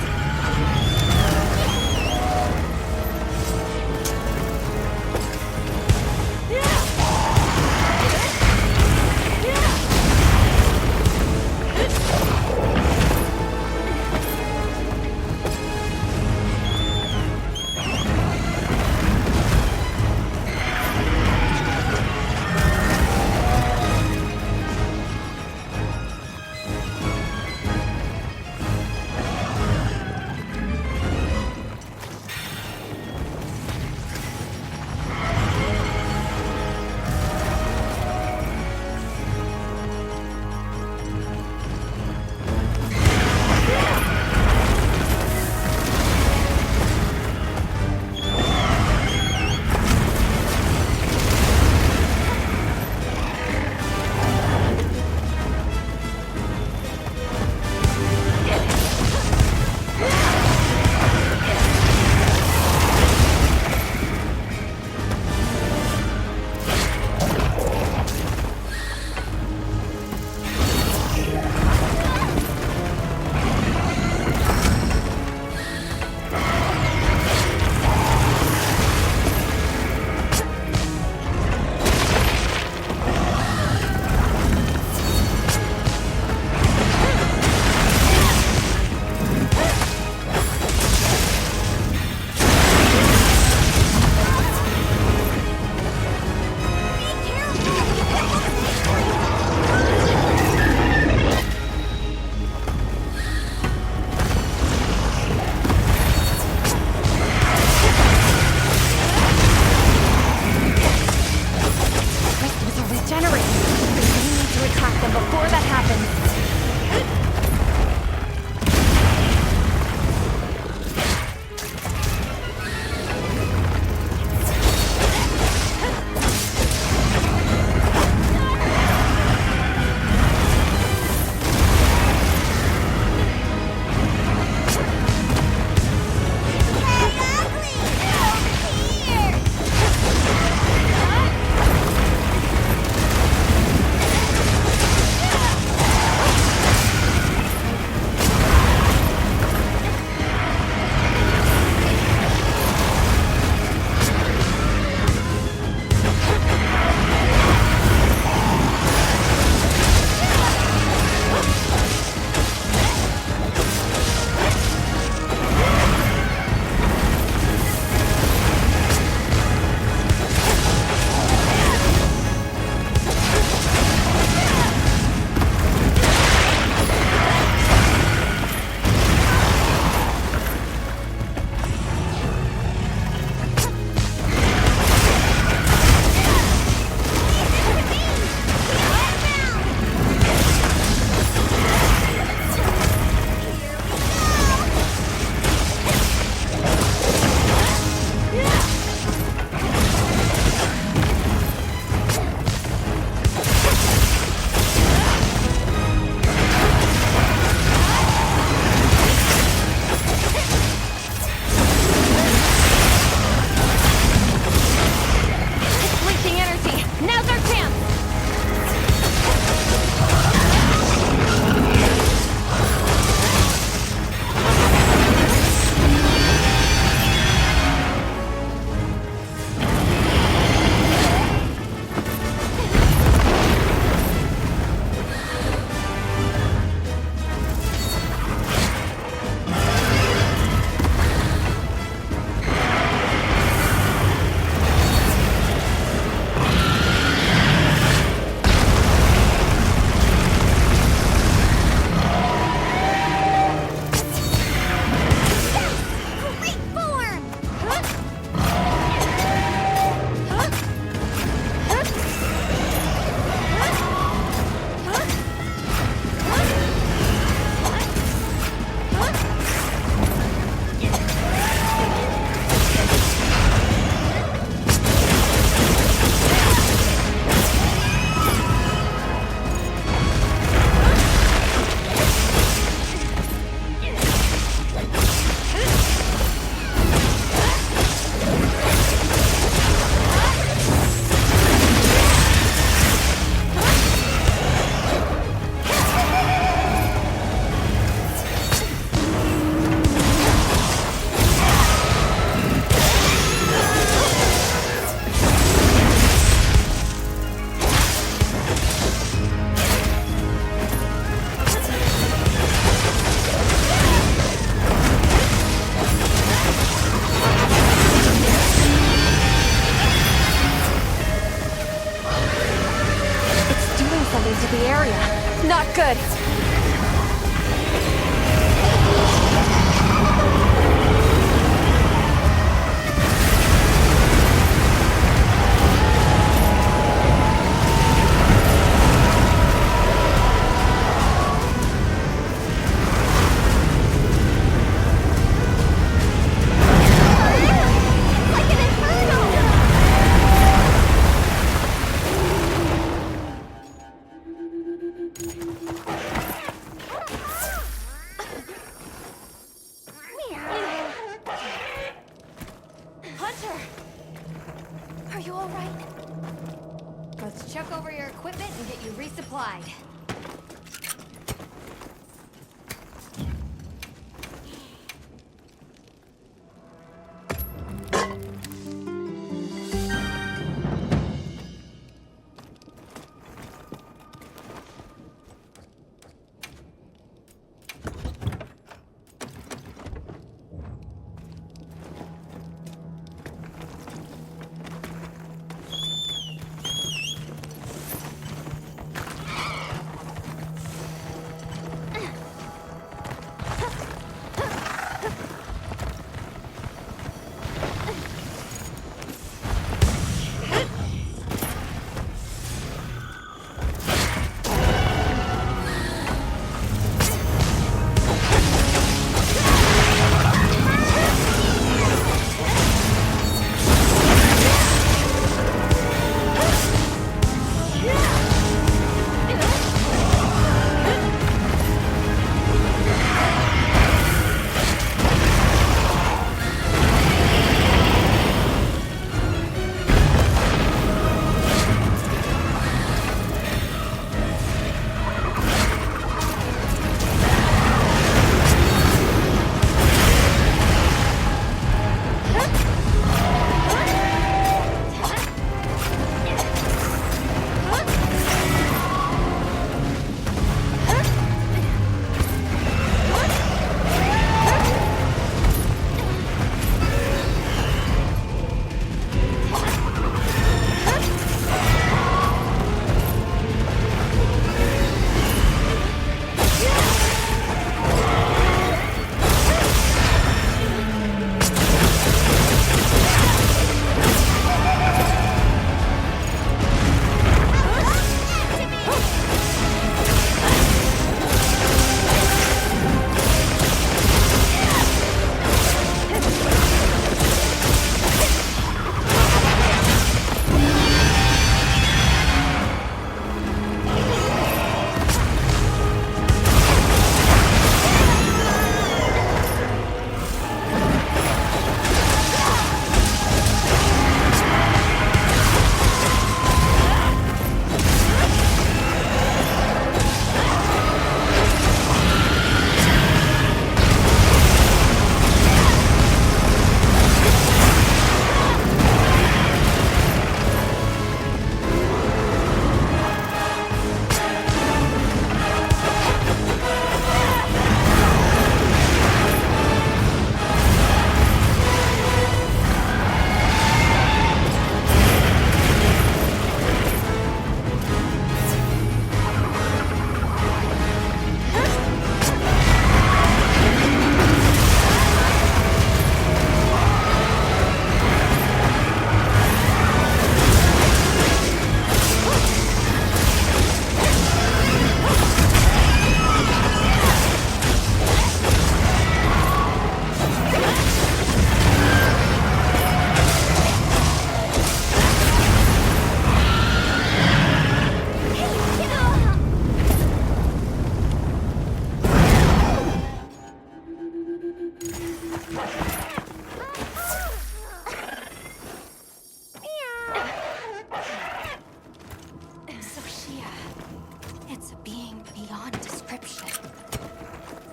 all right? Let's check over your equipment and get you resupplied.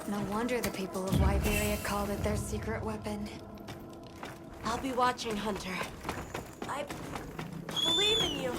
No wonder the people of Wyveria called it their secret weapon. I'll be watching, Hunter. I believe in you.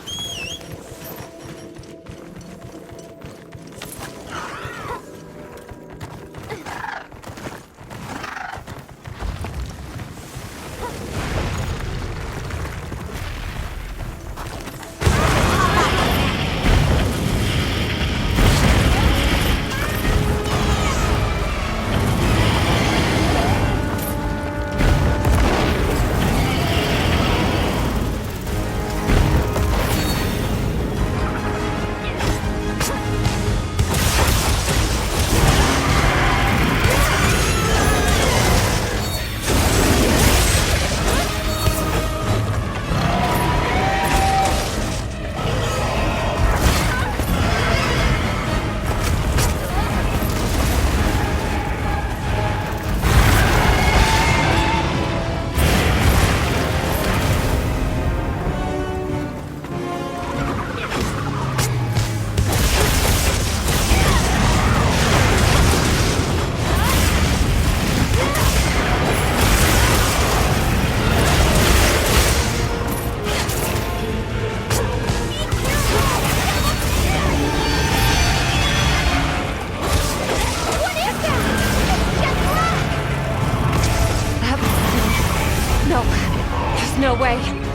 away.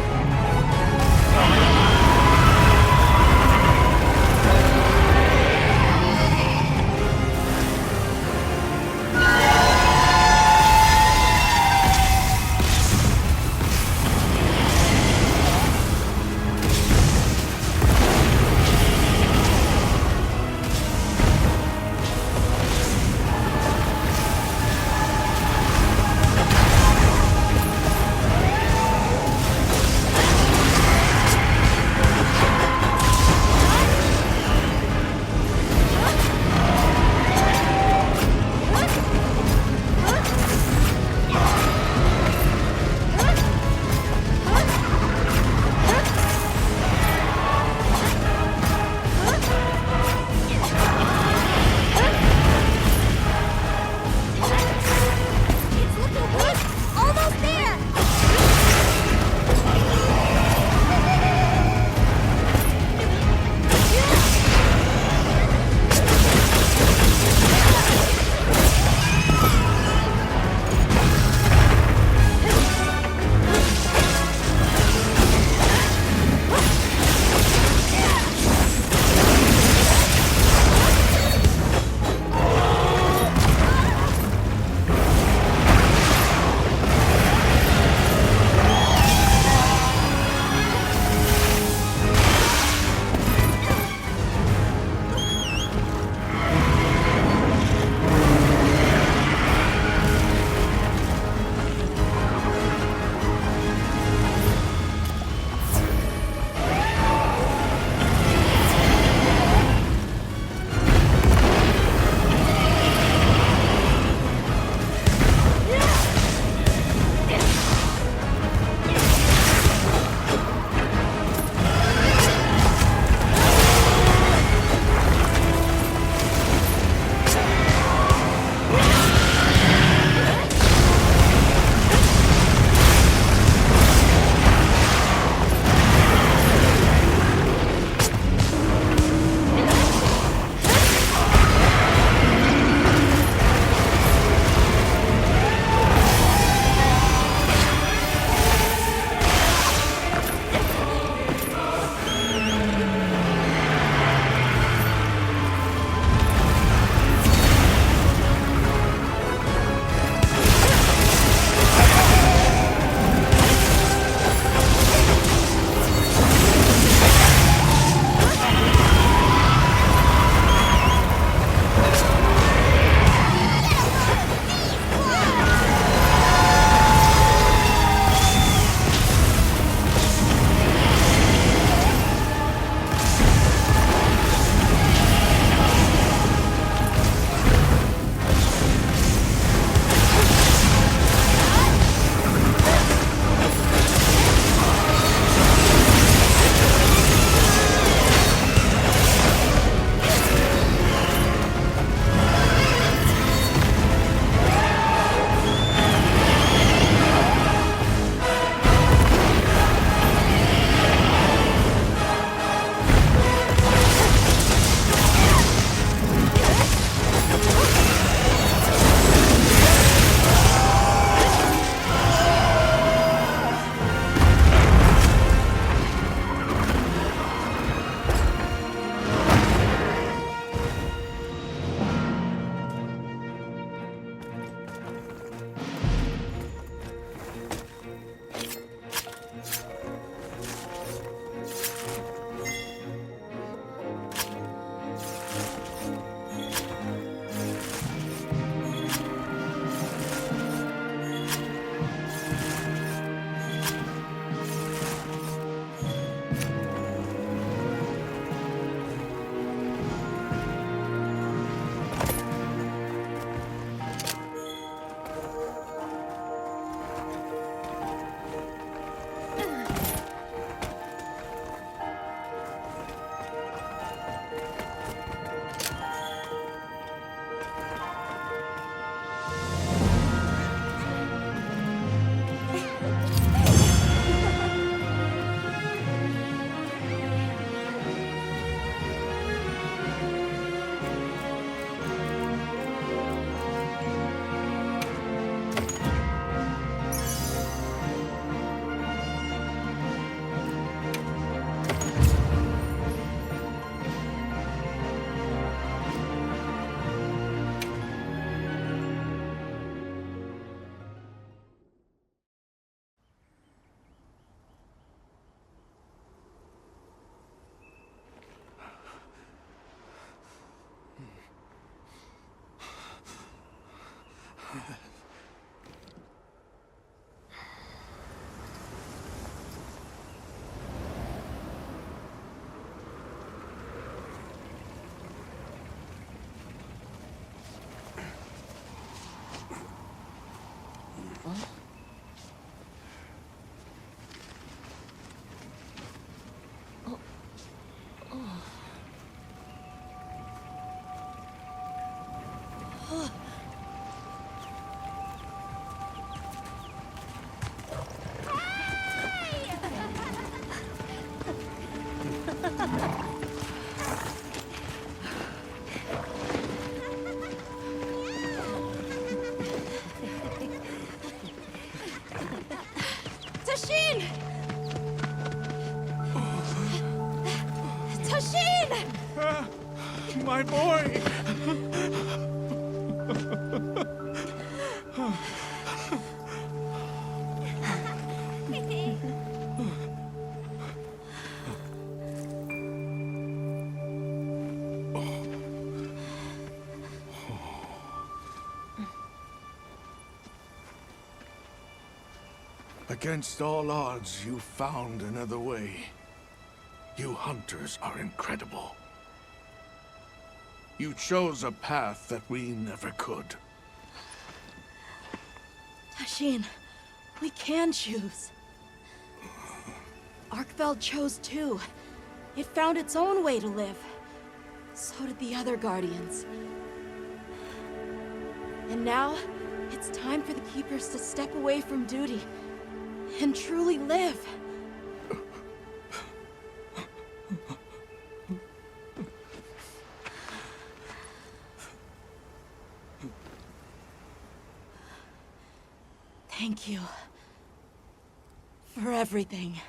Tashin! Tashin! My boy! Against all odds, you found another way. You hunters are incredible. You chose a path that we never could. Tashin, we can choose. Arkveld chose too. It found its own way to live. So did the other Guardians. And now, it's time for the Keepers to step away from duty and truly live. Thank you for everything.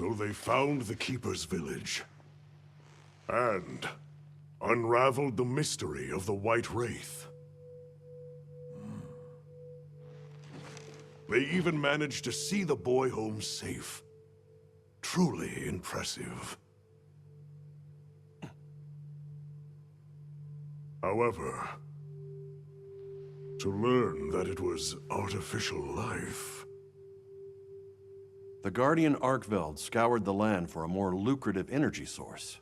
So they found the Keeper's village. And unraveled the mystery of the White Wraith. They even managed to see the boy home safe. Truly impressive. However, to learn that it was artificial life... The Guardian Arkveld scoured the land for a more lucrative energy source.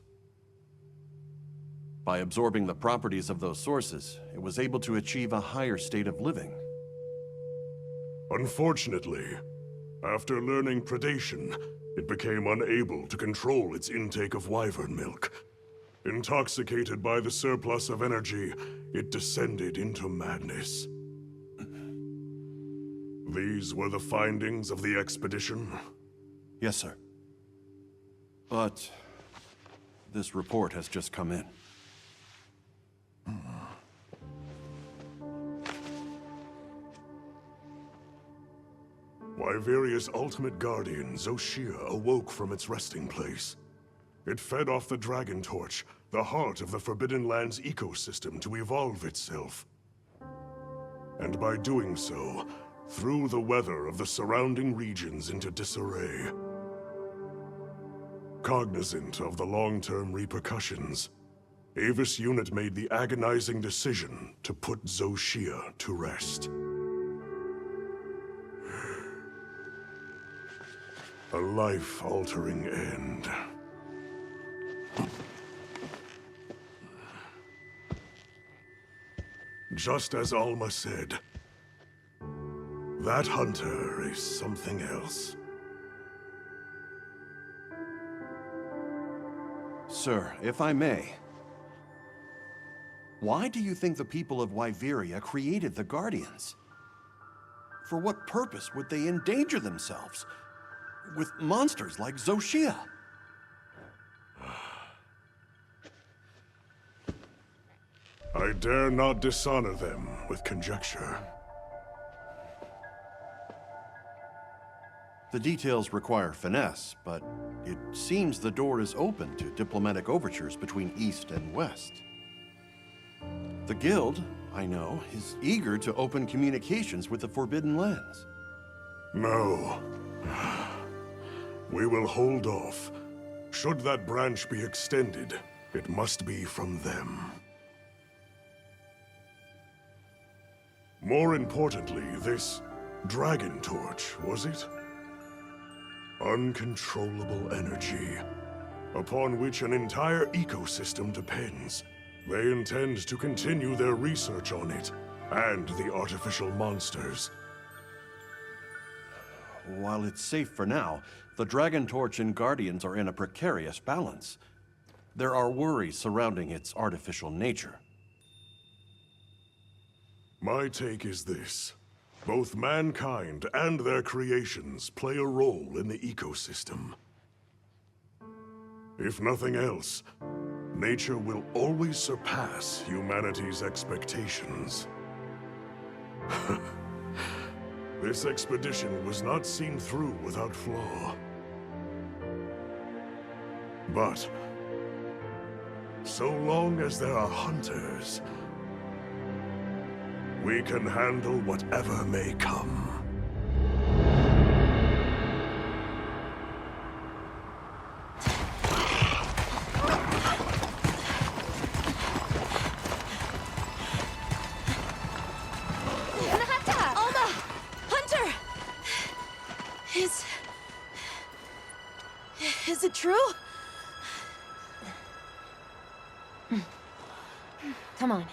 By absorbing the properties of those sources, it was able to achieve a higher state of living. Unfortunately, after learning predation, it became unable to control its intake of wyvern milk. Intoxicated by the surplus of energy, it descended into madness. These were the findings of the expedition? Yes, sir. But this report has just come in. Wyveria's ultimate guardian, Zoshia, awoke from its resting place. It fed off the Dragon Torch, the heart of the Forbidden Lands ecosystem, to evolve itself. And by doing so, threw the weather of the surrounding regions into disarray. Cognizant of the long-term repercussions, Avis Unit made the agonizing decision to put Zoshia to rest. A life-altering end. Just as Alma said, that hunter is something else. Sir, if I may, why do you think the people of Wyveria created the Guardians? For what purpose would they endanger themselves with monsters like Zoshia? I dare not dishonor them with conjecture. The details require finesse, but it seems the door is open to diplomatic overtures between East and West. The Guild, I know, is eager to open communications with the Forbidden Lands. No. We will hold off. Should that branch be extended, it must be from them. More importantly, this Dragon Torch, was it? Uncontrollable energy, upon which an entire ecosystem depends. They intend to continue their research on it, and the artificial monsters. While it's safe for now, the Dragon Torch and Guardians are in a precarious balance. There are worries surrounding its artificial nature. My take is this. Both mankind and their creations play a role in the ecosystem. If nothing else, nature will always surpass humanity's expectations. This expedition was not seen through without flaw. But so long as there are hunters, we can handle whatever may come. Alma! Hunter! Is it true? Come on.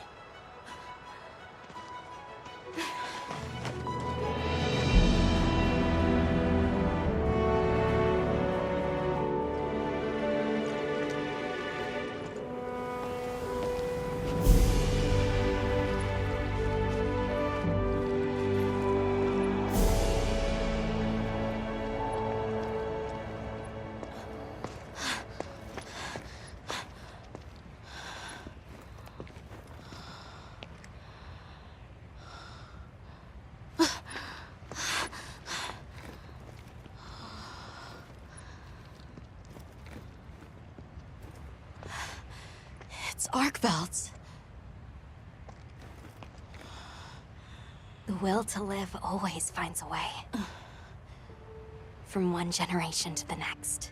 Arc belts. The will to live always finds a way. From one generation to the next.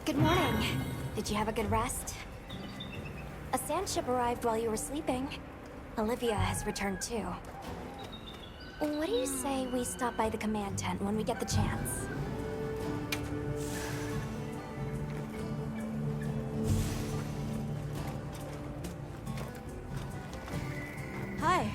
Good morning. Did you have a good rest? A sand ship arrived while you were sleeping. Olivia has returned too. What do you say we stop by the command tent when we get the chance? Hi.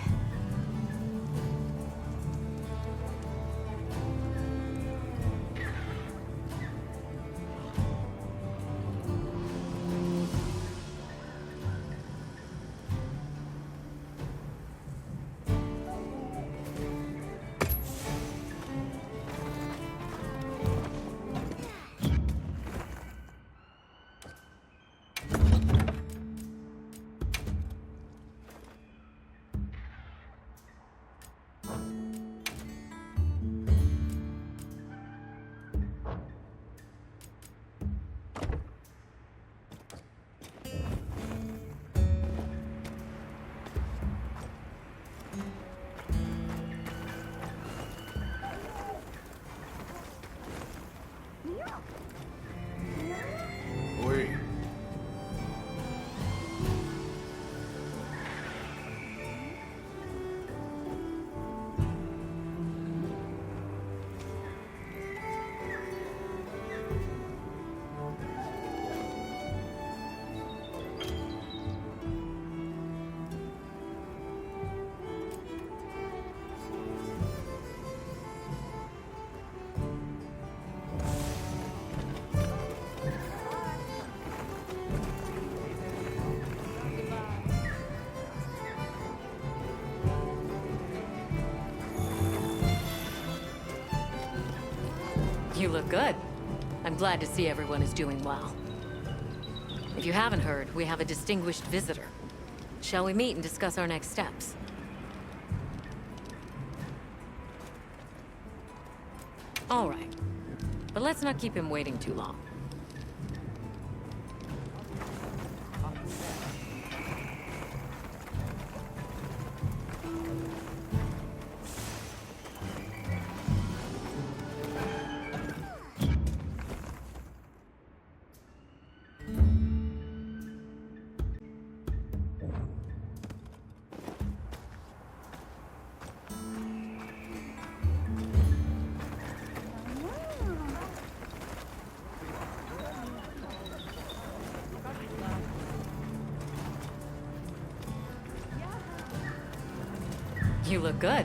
Wait. You look good. I'm glad to see everyone is doing well. If you haven't heard, we have a distinguished visitor. Shall we meet and discuss our next steps? All right. But let's not keep him waiting too long. You look good.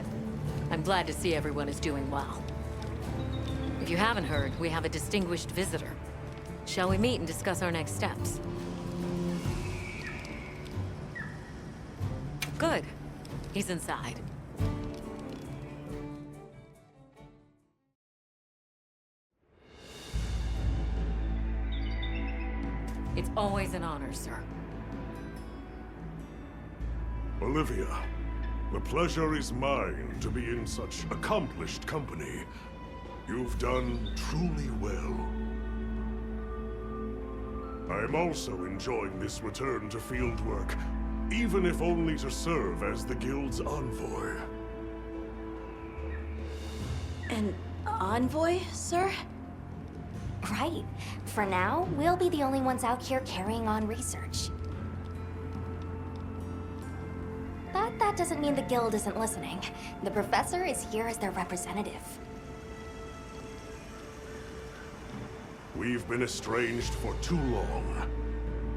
I'm glad to see everyone is doing well. If you haven't heard, we have a distinguished visitor. Shall we meet and discuss our next steps? Good. He's inside. It's always an honor, sir. Olivia, the pleasure is mine to be in such accomplished company. You've done truly well. I'm also enjoying this return to fieldwork, even if only to serve as the Guild's envoy. envoy, sir? Right. For now, we'll be the only ones out here carrying on research. But that doesn't mean the Guild isn't listening. The Professor is here as their representative. We've been estranged for too long.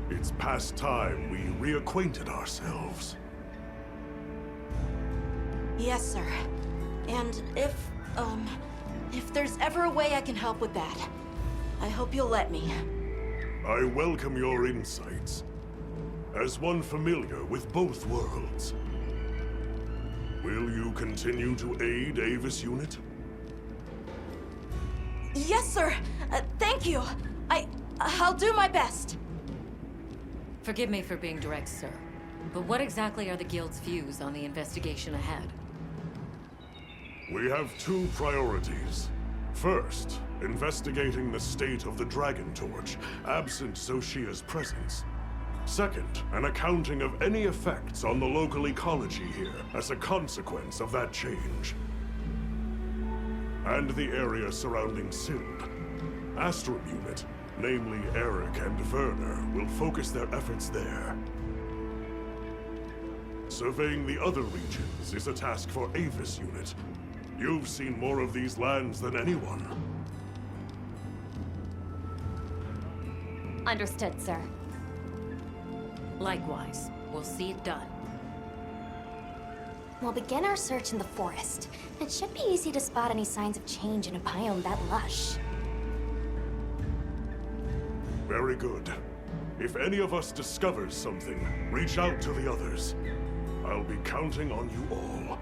It's past time we reacquainted ourselves. Yes, sir. And if there's ever a way I can help with that, I hope you'll let me. I welcome your insights. As one familiar with both worlds, will you continue to aid Avis Unit? Yes, sir. Thank you. I'll do my best. Forgive me for being direct, sir. But what exactly are the Guild's views on the investigation ahead? We have two priorities. First, investigating the state of the Dragon Torch, absent Zoshia's presence. Second, an accounting of any effects on the local ecology here as a consequence of that change. And the area surrounding Sylp. Astrum Unit, namely Eric and Werner, will focus their efforts there. Surveying the other regions is a task for Avis Unit. You've seen more of these lands than anyone. Understood, sir. Likewise. We'll see it done. We'll begin our search in the forest. It should be easy to spot any signs of change in a biome that lush. Very good. If any of us discovers something, reach out to the others. I'll be counting on you all.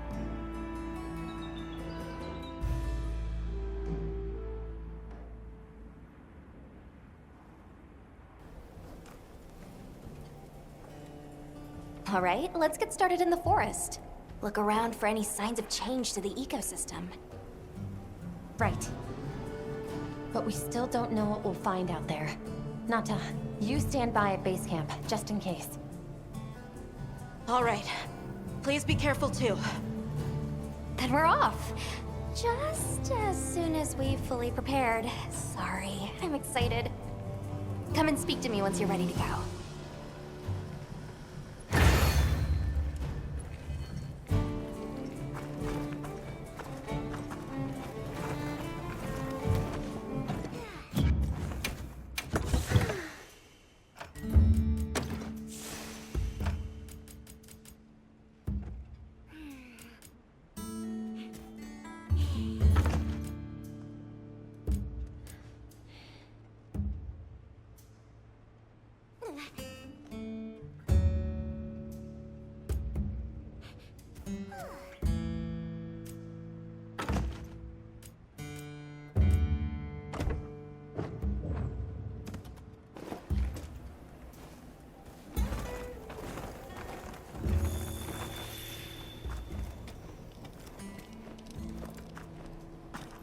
All right, let's get started in the forest. Look around for any signs of change to the ecosystem. Right. But we still don't know what we'll find out there. Nata, you stand by at base camp, just in case. All right. Please be careful too. Then we're off. Just as soon as we've fully prepared. Sorry, I'm excited. Come and speak to me once you're ready to go.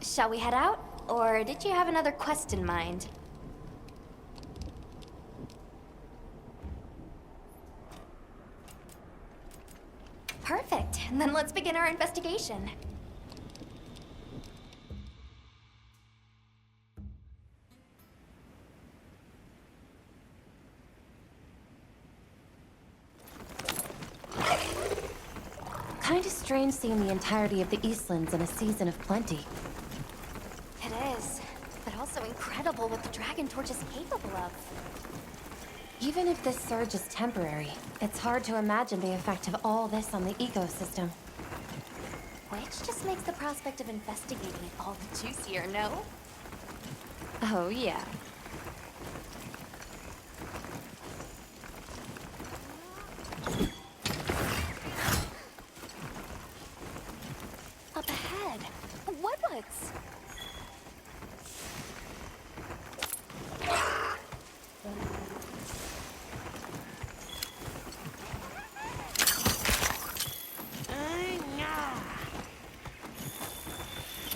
Shall we head out? Or did you have another quest in mind? Perfect. Then let's begin our investigation. Kinda strange seeing the entirety of the Eastlands in a season of plenty. It is, but also incredible what the Dragon Torch is capable of. Even if this surge is temporary, it's hard to imagine the effect of all this on the ecosystem. Which just makes the prospect of investigating it all the juicier, no? Oh, yeah. Up ahead. What's?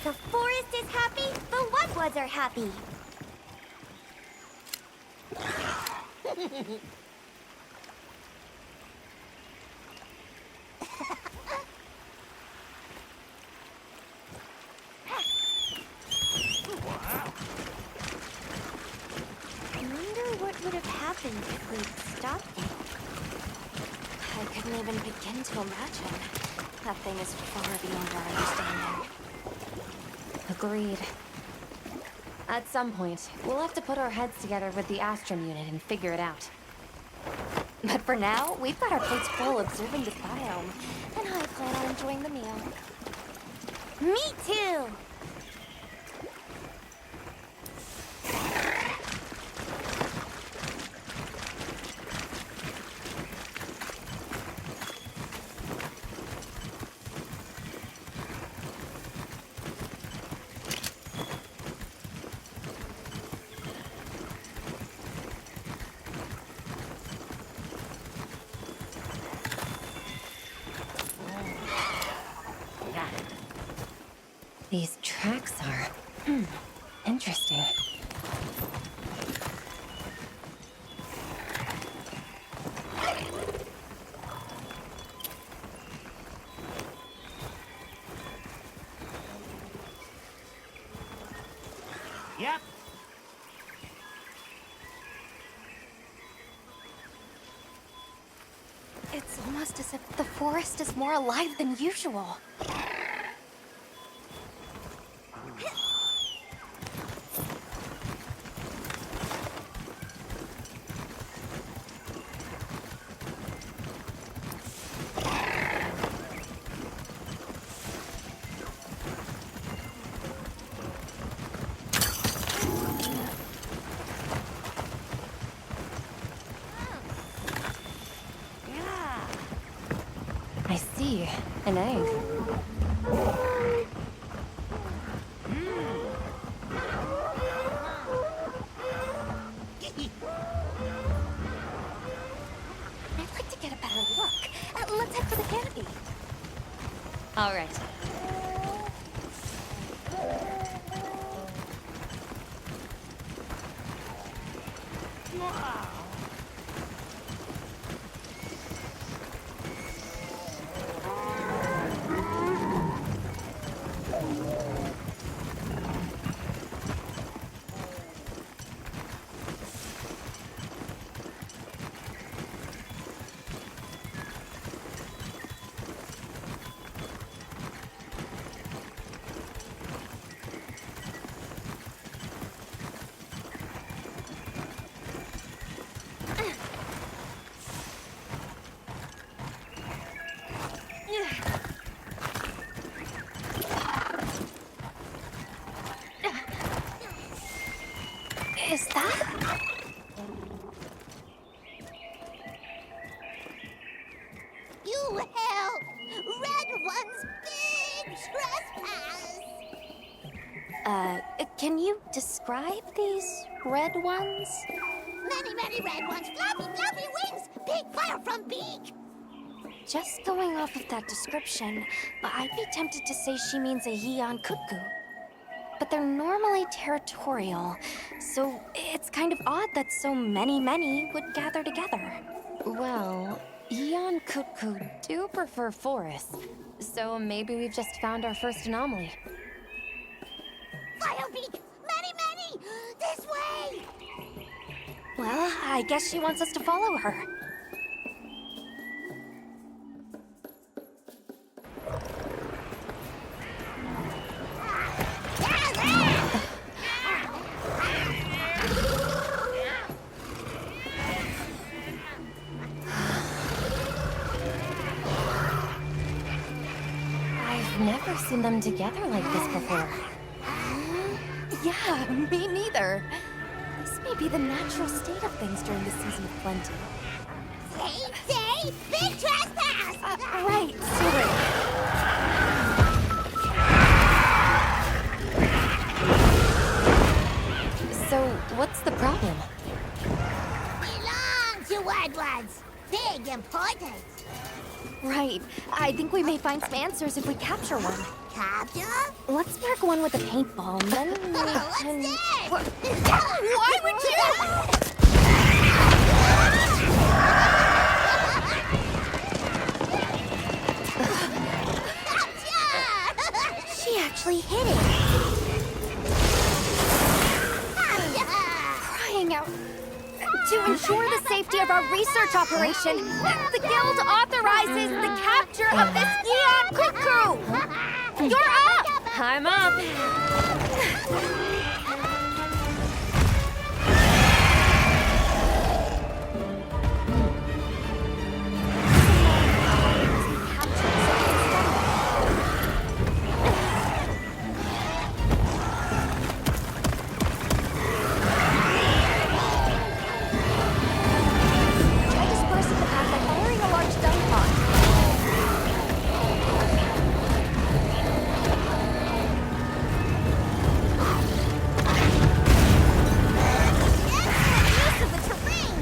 The forest is happy, the Wudwuds are happy. nothing could really stop me. I couldn't even begin to imagine. That thing is far beyond our understanding. Agreed. At some point, we'll have to put our heads together with the Astrum unit and figure it out. But for now, we've got our plates full observing this biome, and I plan on enjoying the meal. Me too! These tracks are... interesting. Yep. It's almost as if the forest is more alive than usual. I see. An egg. I'd like to get a better look. Let's head for the canopy. All right. Is that? You help! Red One's big trespass! Can you describe these red ones? Many red ones, fluffy wings! Big fire from beak! Just going off of that description, I'd be tempted to say she means a Hian Kutku. But they're normally territorial, so it's kind of odd that so many would gather together. Well, Hian Kutku do prefer forests, so maybe we've just found our first anomaly. Firebeak! Many! This way! Well, I guess she wants us to follow her. I've never seen them together like this before. Yeah, me neither. This may be the natural state of things during the season of plenty. Say, big trespass! Right, sorry. So, what's the problem? Belong to Red Ones! Big important! Right. I think we may find some answers if we capture one. Capture? Let's mark one with a paintball, and then we can... Why would you? She actually hit it. Crying out To ensure the safety of our research operation, the Guild authorizes the capture of this Eon Cuckoo! You're up! I'm up. Try dispersing the pack by firing a large dunk pod. Use of the terrain!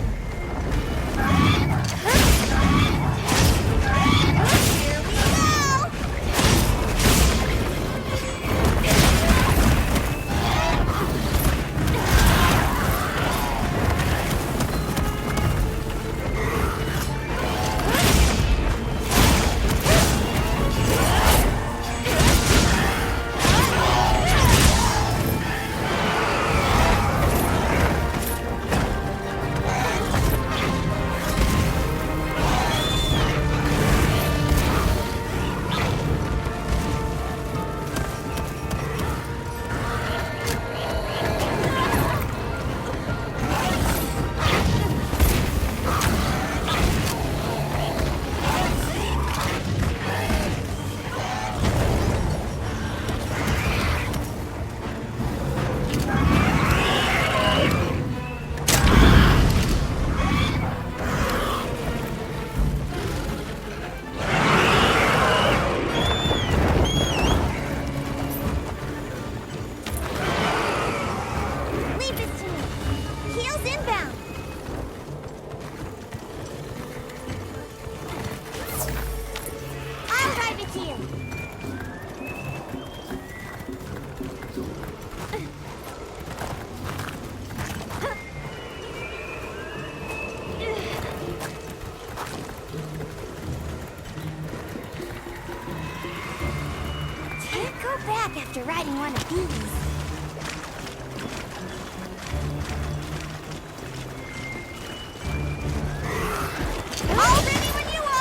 Here we go! Leave this to me. Heels inbound. I'll drive it here. Can't go back after riding one of these. All ready when you are!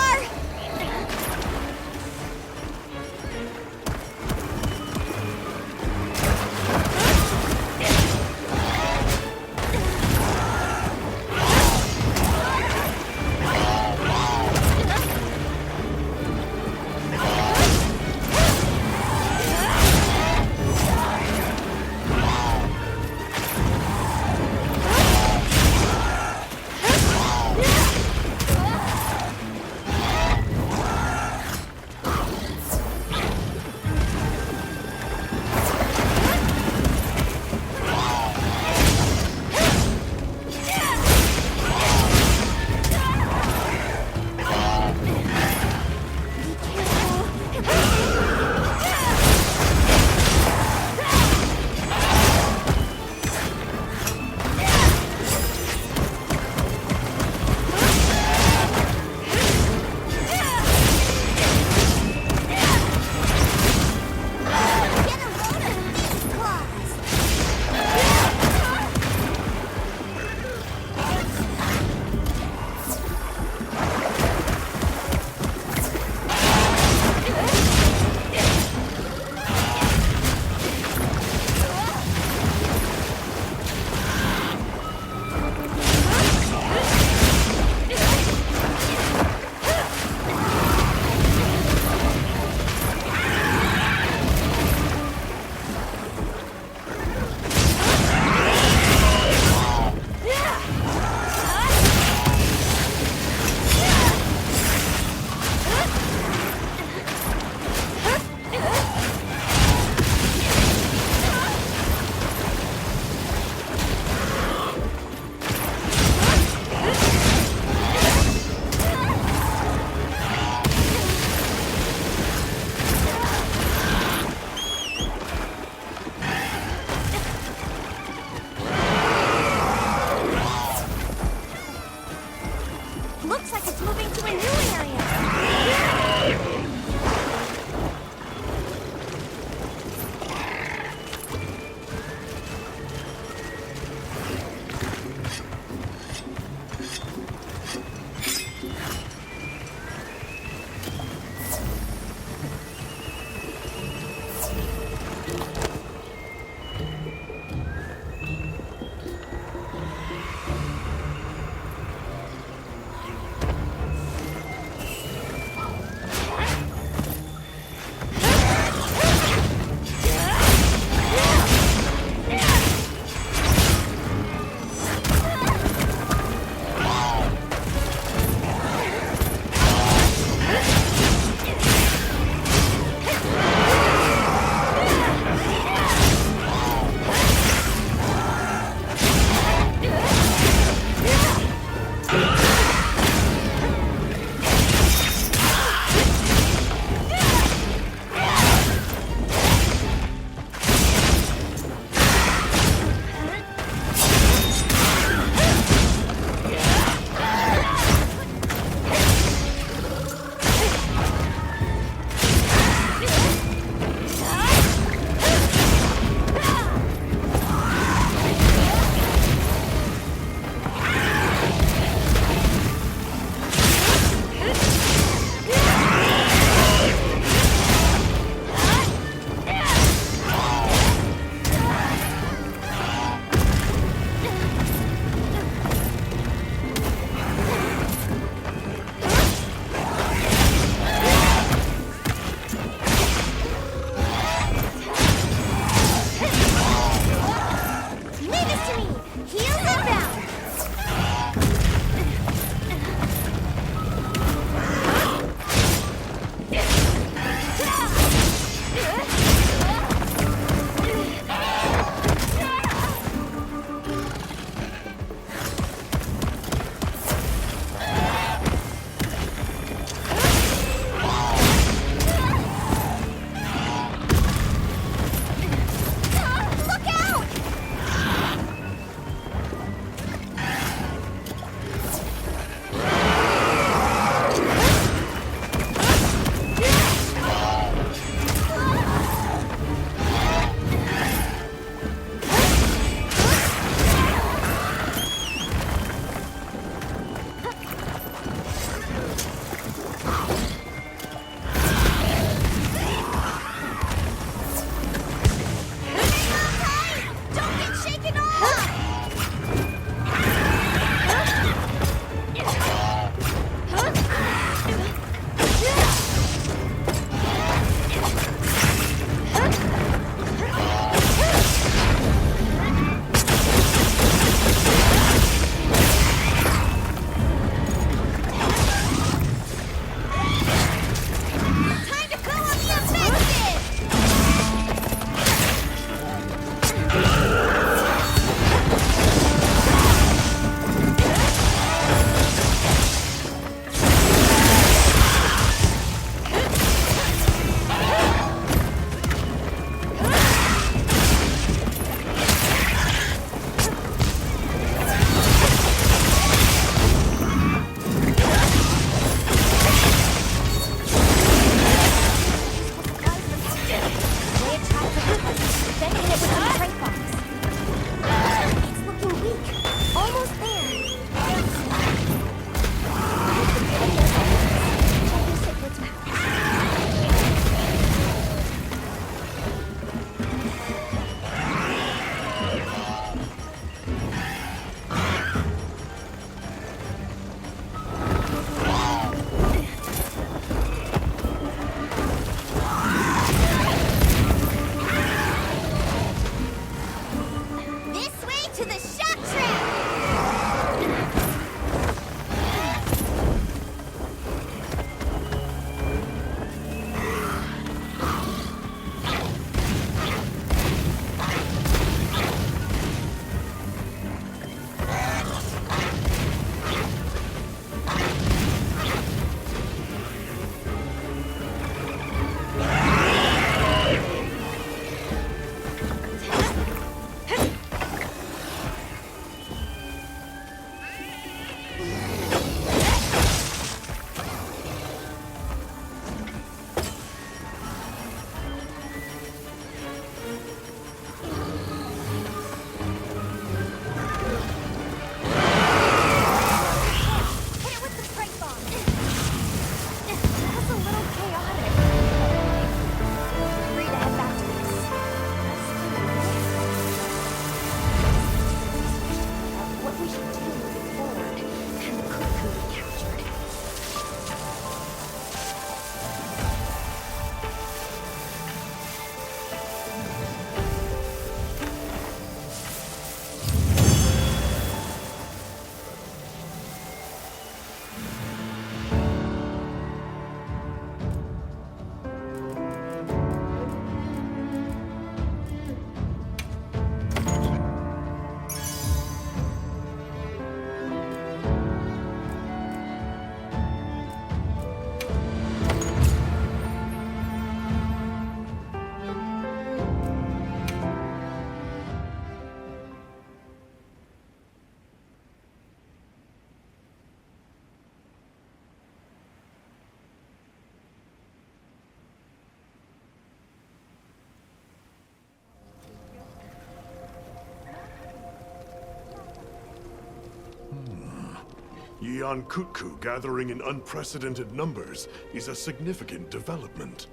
Yeon Kutku gathering in unprecedented numbers is a significant development.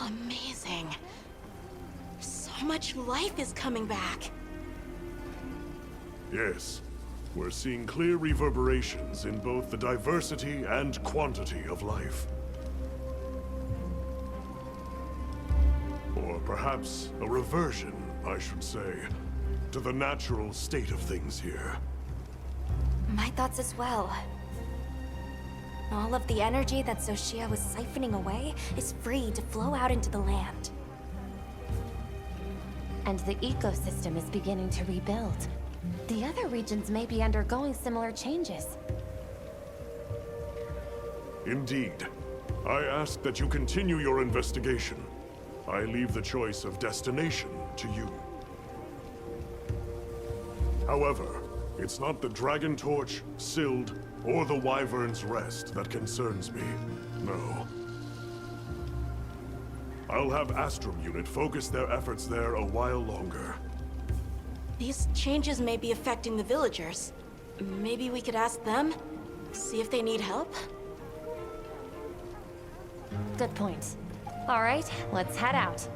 Amazing. So much life is coming back. Yes, we're seeing clear reverberations in both the diversity and quantity of life. Or perhaps a reversion, I should say, to the natural state of things here. My thoughts as well. All of the energy that Zoshia was siphoning away is free to flow out into the land. And the ecosystem is beginning to rebuild. The other regions may be undergoing similar changes. Indeed. I ask that you continue your investigation. I leave the choice of destination to you. However, it's not the Dragon Torch, Sild, or the Wyvern's Rest that concerns me. No. I'll have Astrum Unit focus their efforts there a while longer. These changes may be affecting the villagers. Maybe we could ask them? See if they need help? Good point. All right, let's head out.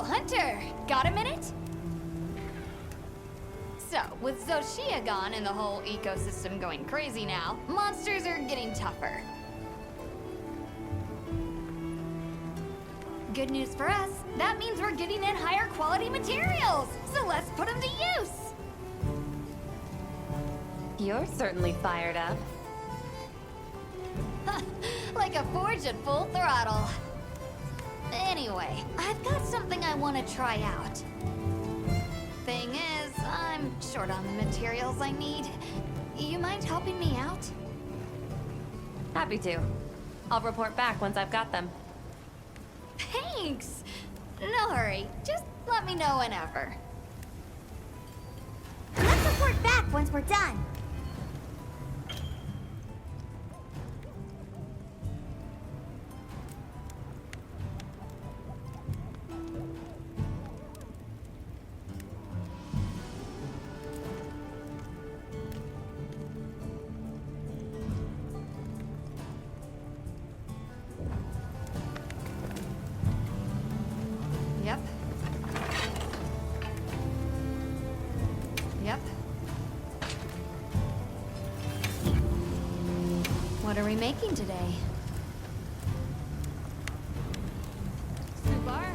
Hunter, got a minute? So, with Zoshia gone and the whole ecosystem going crazy now, monsters are getting tougher. Good news for us, that means we're getting in higher quality materials, so let's put them to use! You're certainly fired up. Like a forge at full throttle. Anyway, I've got something I want to try out. Thing is, I'm short on the materials I need. You mind helping me out? Happy to. I'll report back once I've got them. Thanks! No hurry, just let me know whenever. Let's report back once we're done. Yep. Yep. What are we making today? Subar?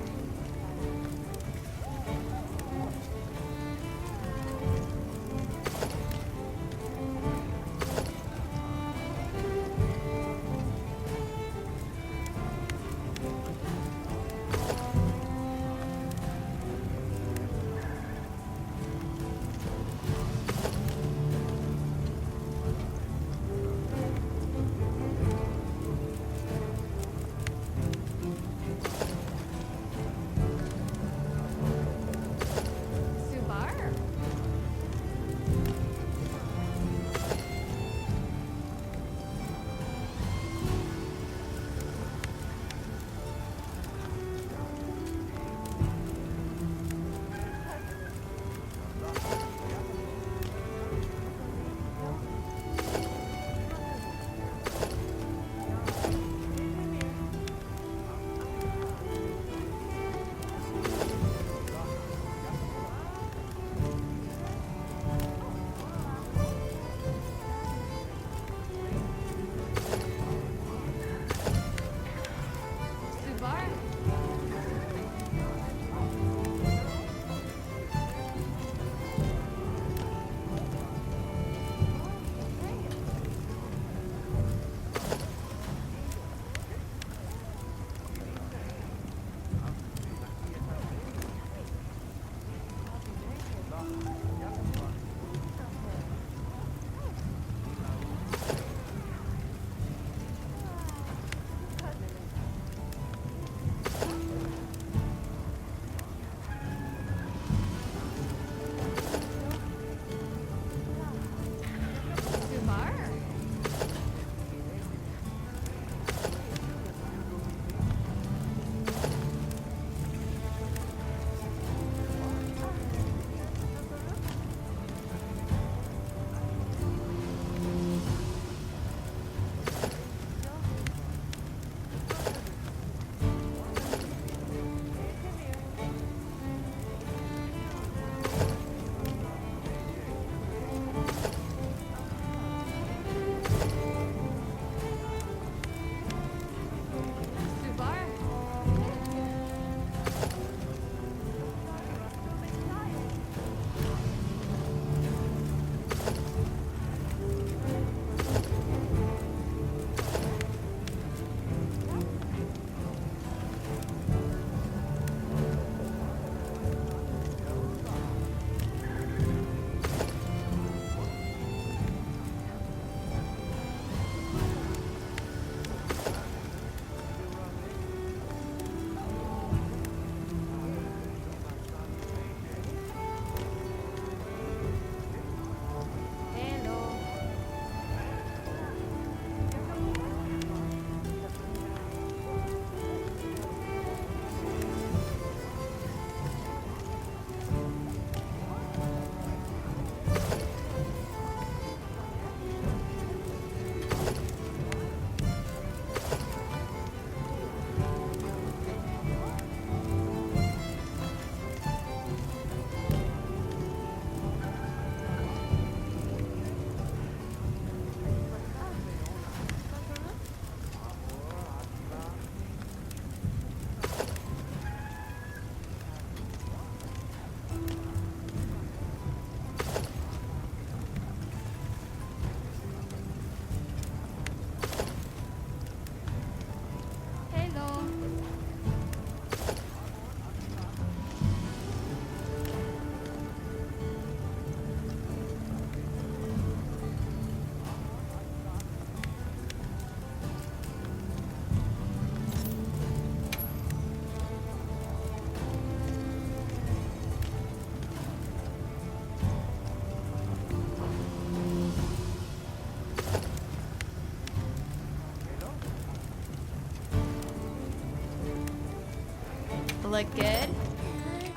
Look good?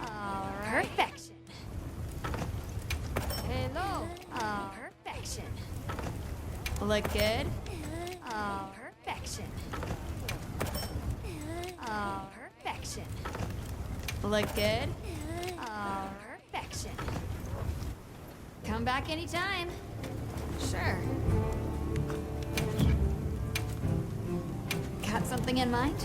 All right. Perfection. Hello. Perfection. Look good? Perfection. Perfection. Look good? Perfection. Come back anytime. Sure. Got something in mind?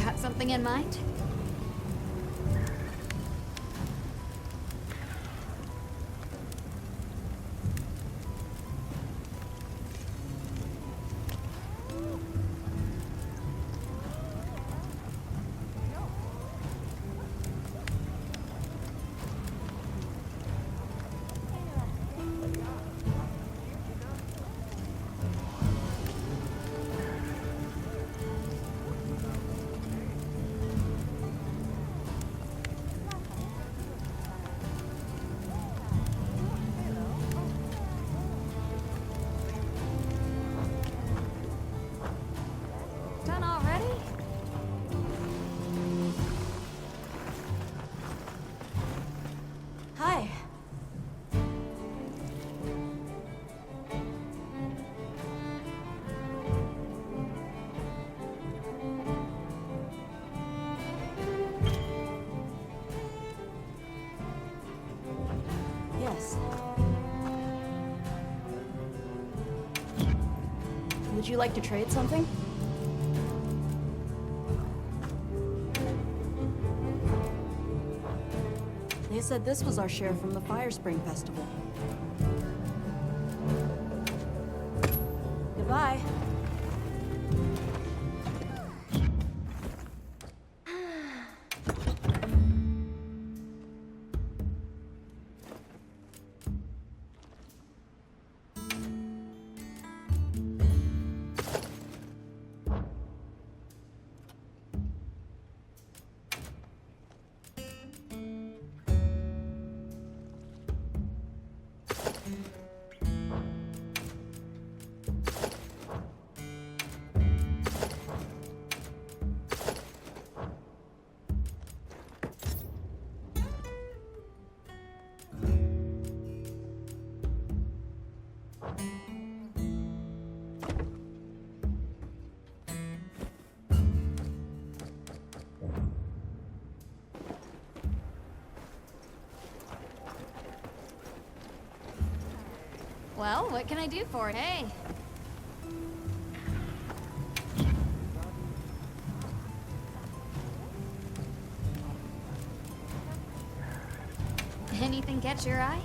Got something in mind? Done already? Hi. Yes. Would you like to trade something? They said this was our share from the Fire Spring Festival. Goodbye. Well, what can I do for it? Hey. Anything catch your eye?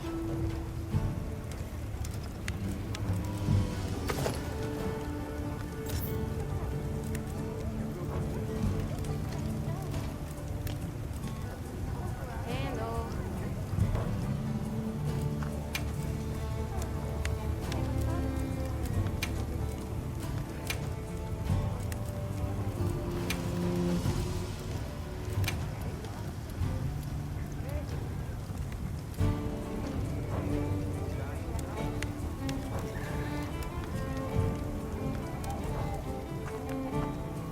Hello.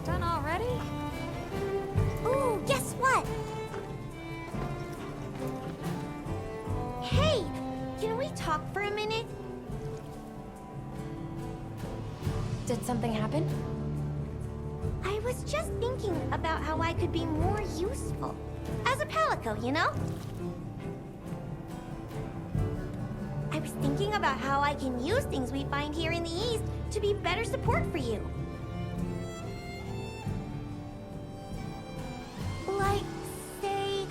Done already? Ooh, guess what? Hey, can we talk for a minute? Did something happen? I was just thinking about how I could be more useful. As a palico, you know? I was thinking about how I can use things we find here in the East to be better support for you. Like, say,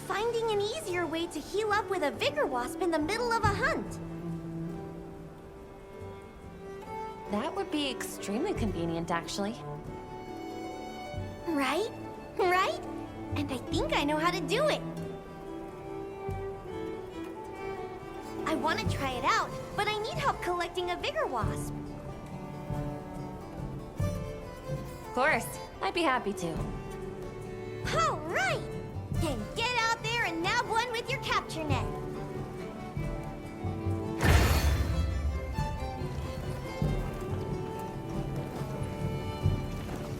finding an easier way to heal up with a Vigor Wasp in the middle of a hunt. That would be extremely convenient, actually. Right? Right? And I think I know how to do it. I want to try it out, but I need help collecting a Vigor Wasp. Of course, I'd be happy to. All right! Then get out there and nab one with your capture net.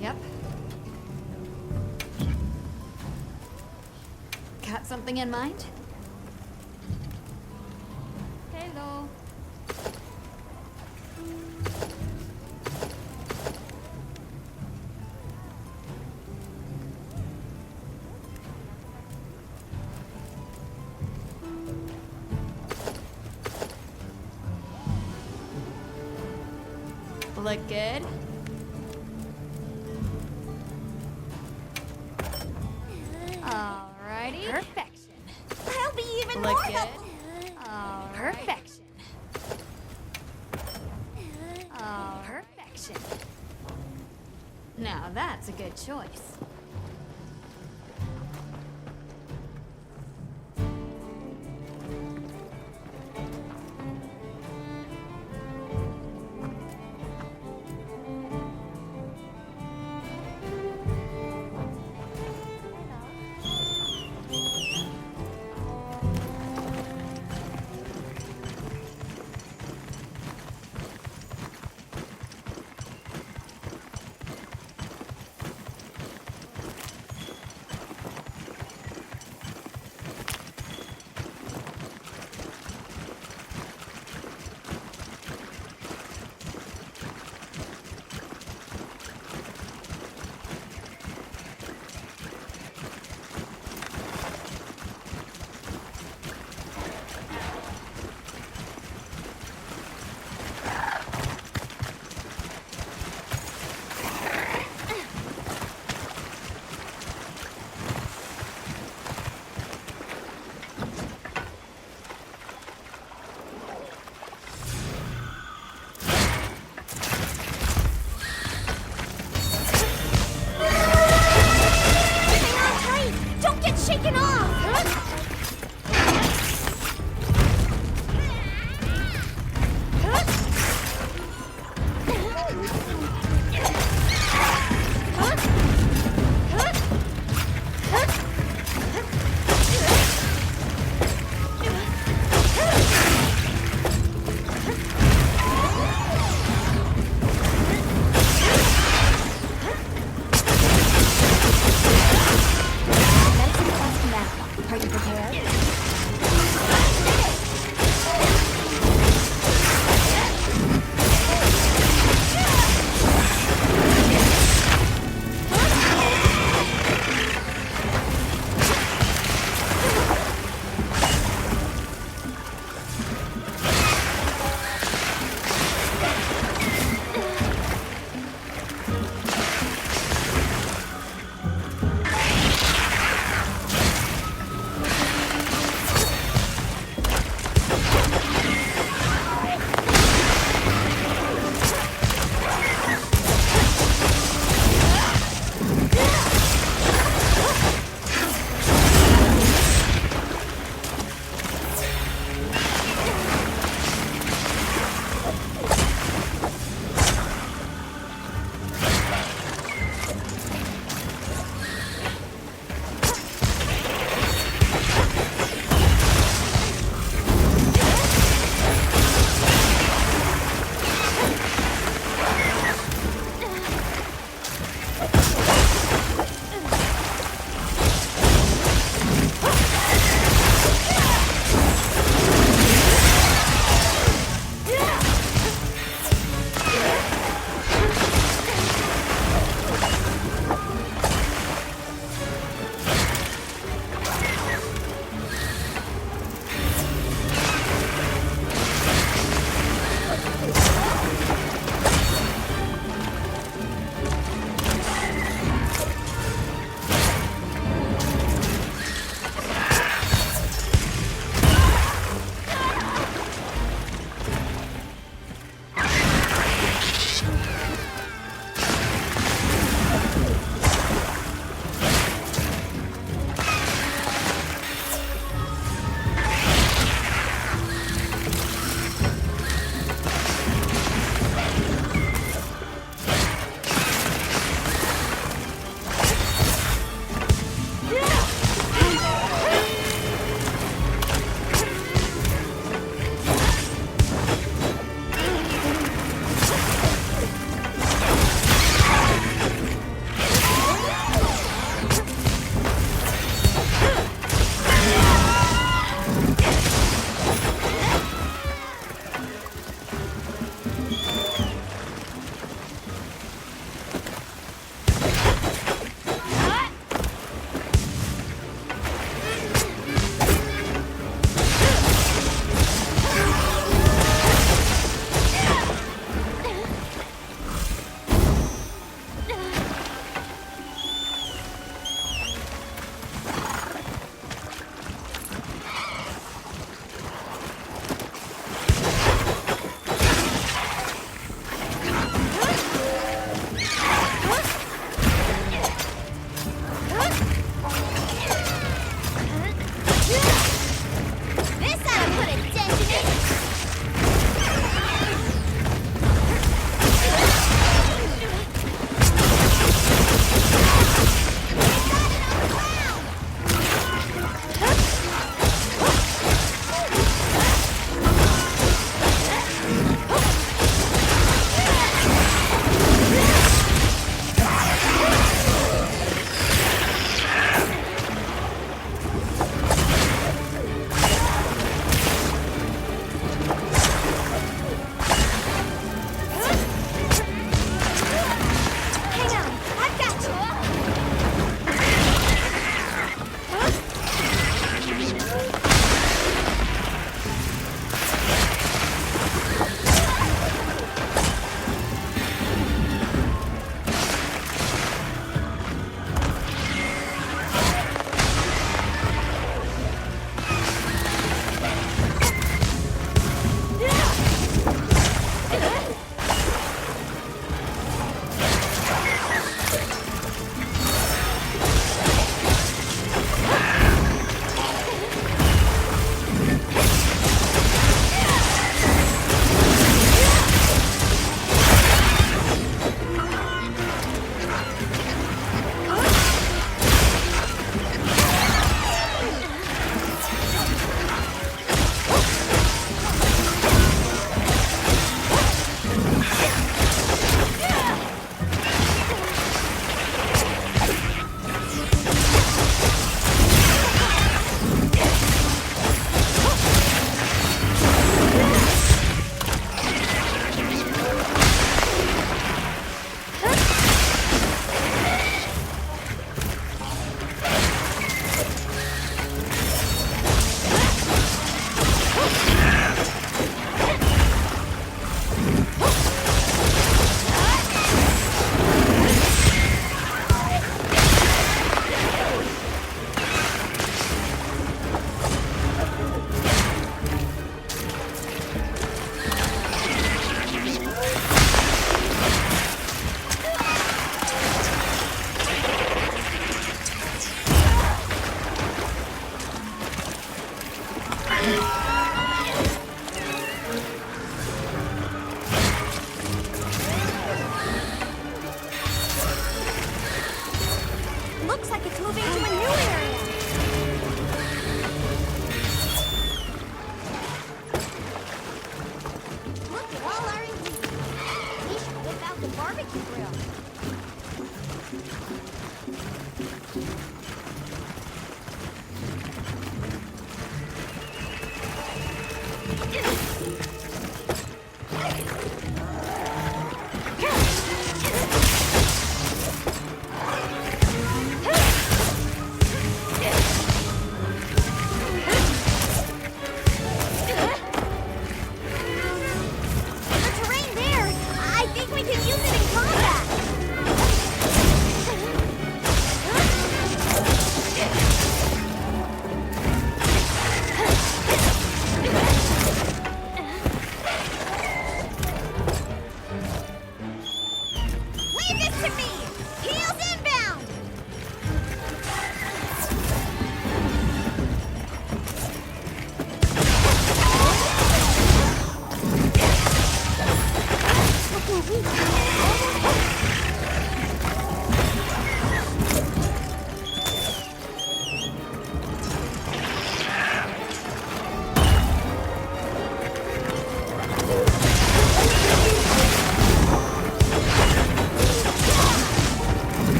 Yep. Got something in mind? Hello. Look good? Alrighty. Perfection. I'll be even Look more good? helpful. Perfection. Perfection. Now that's a good choice.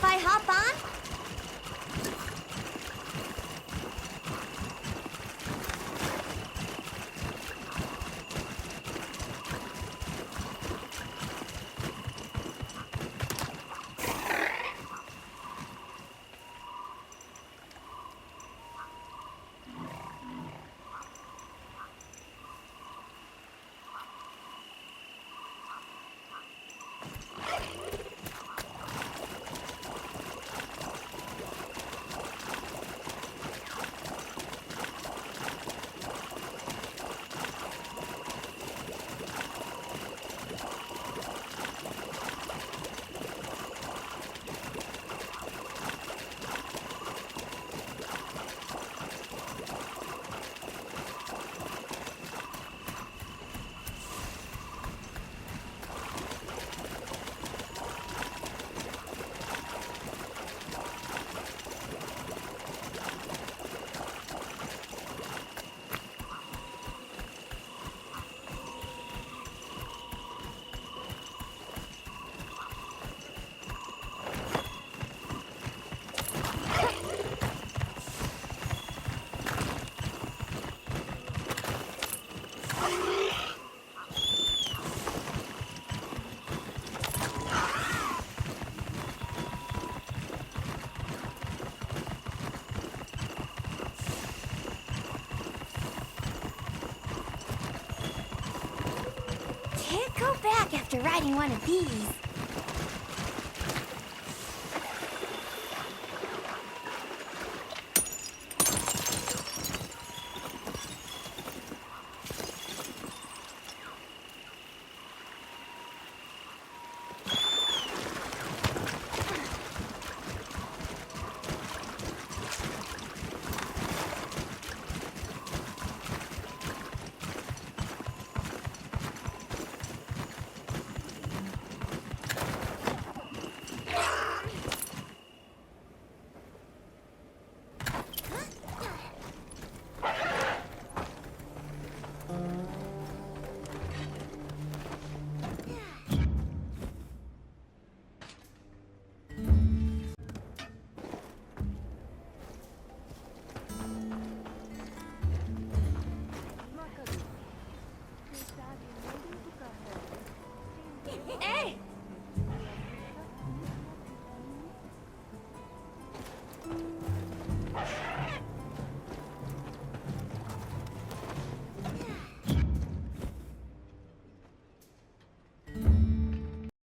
if I hop on? Can't go back after riding one of these. Hey!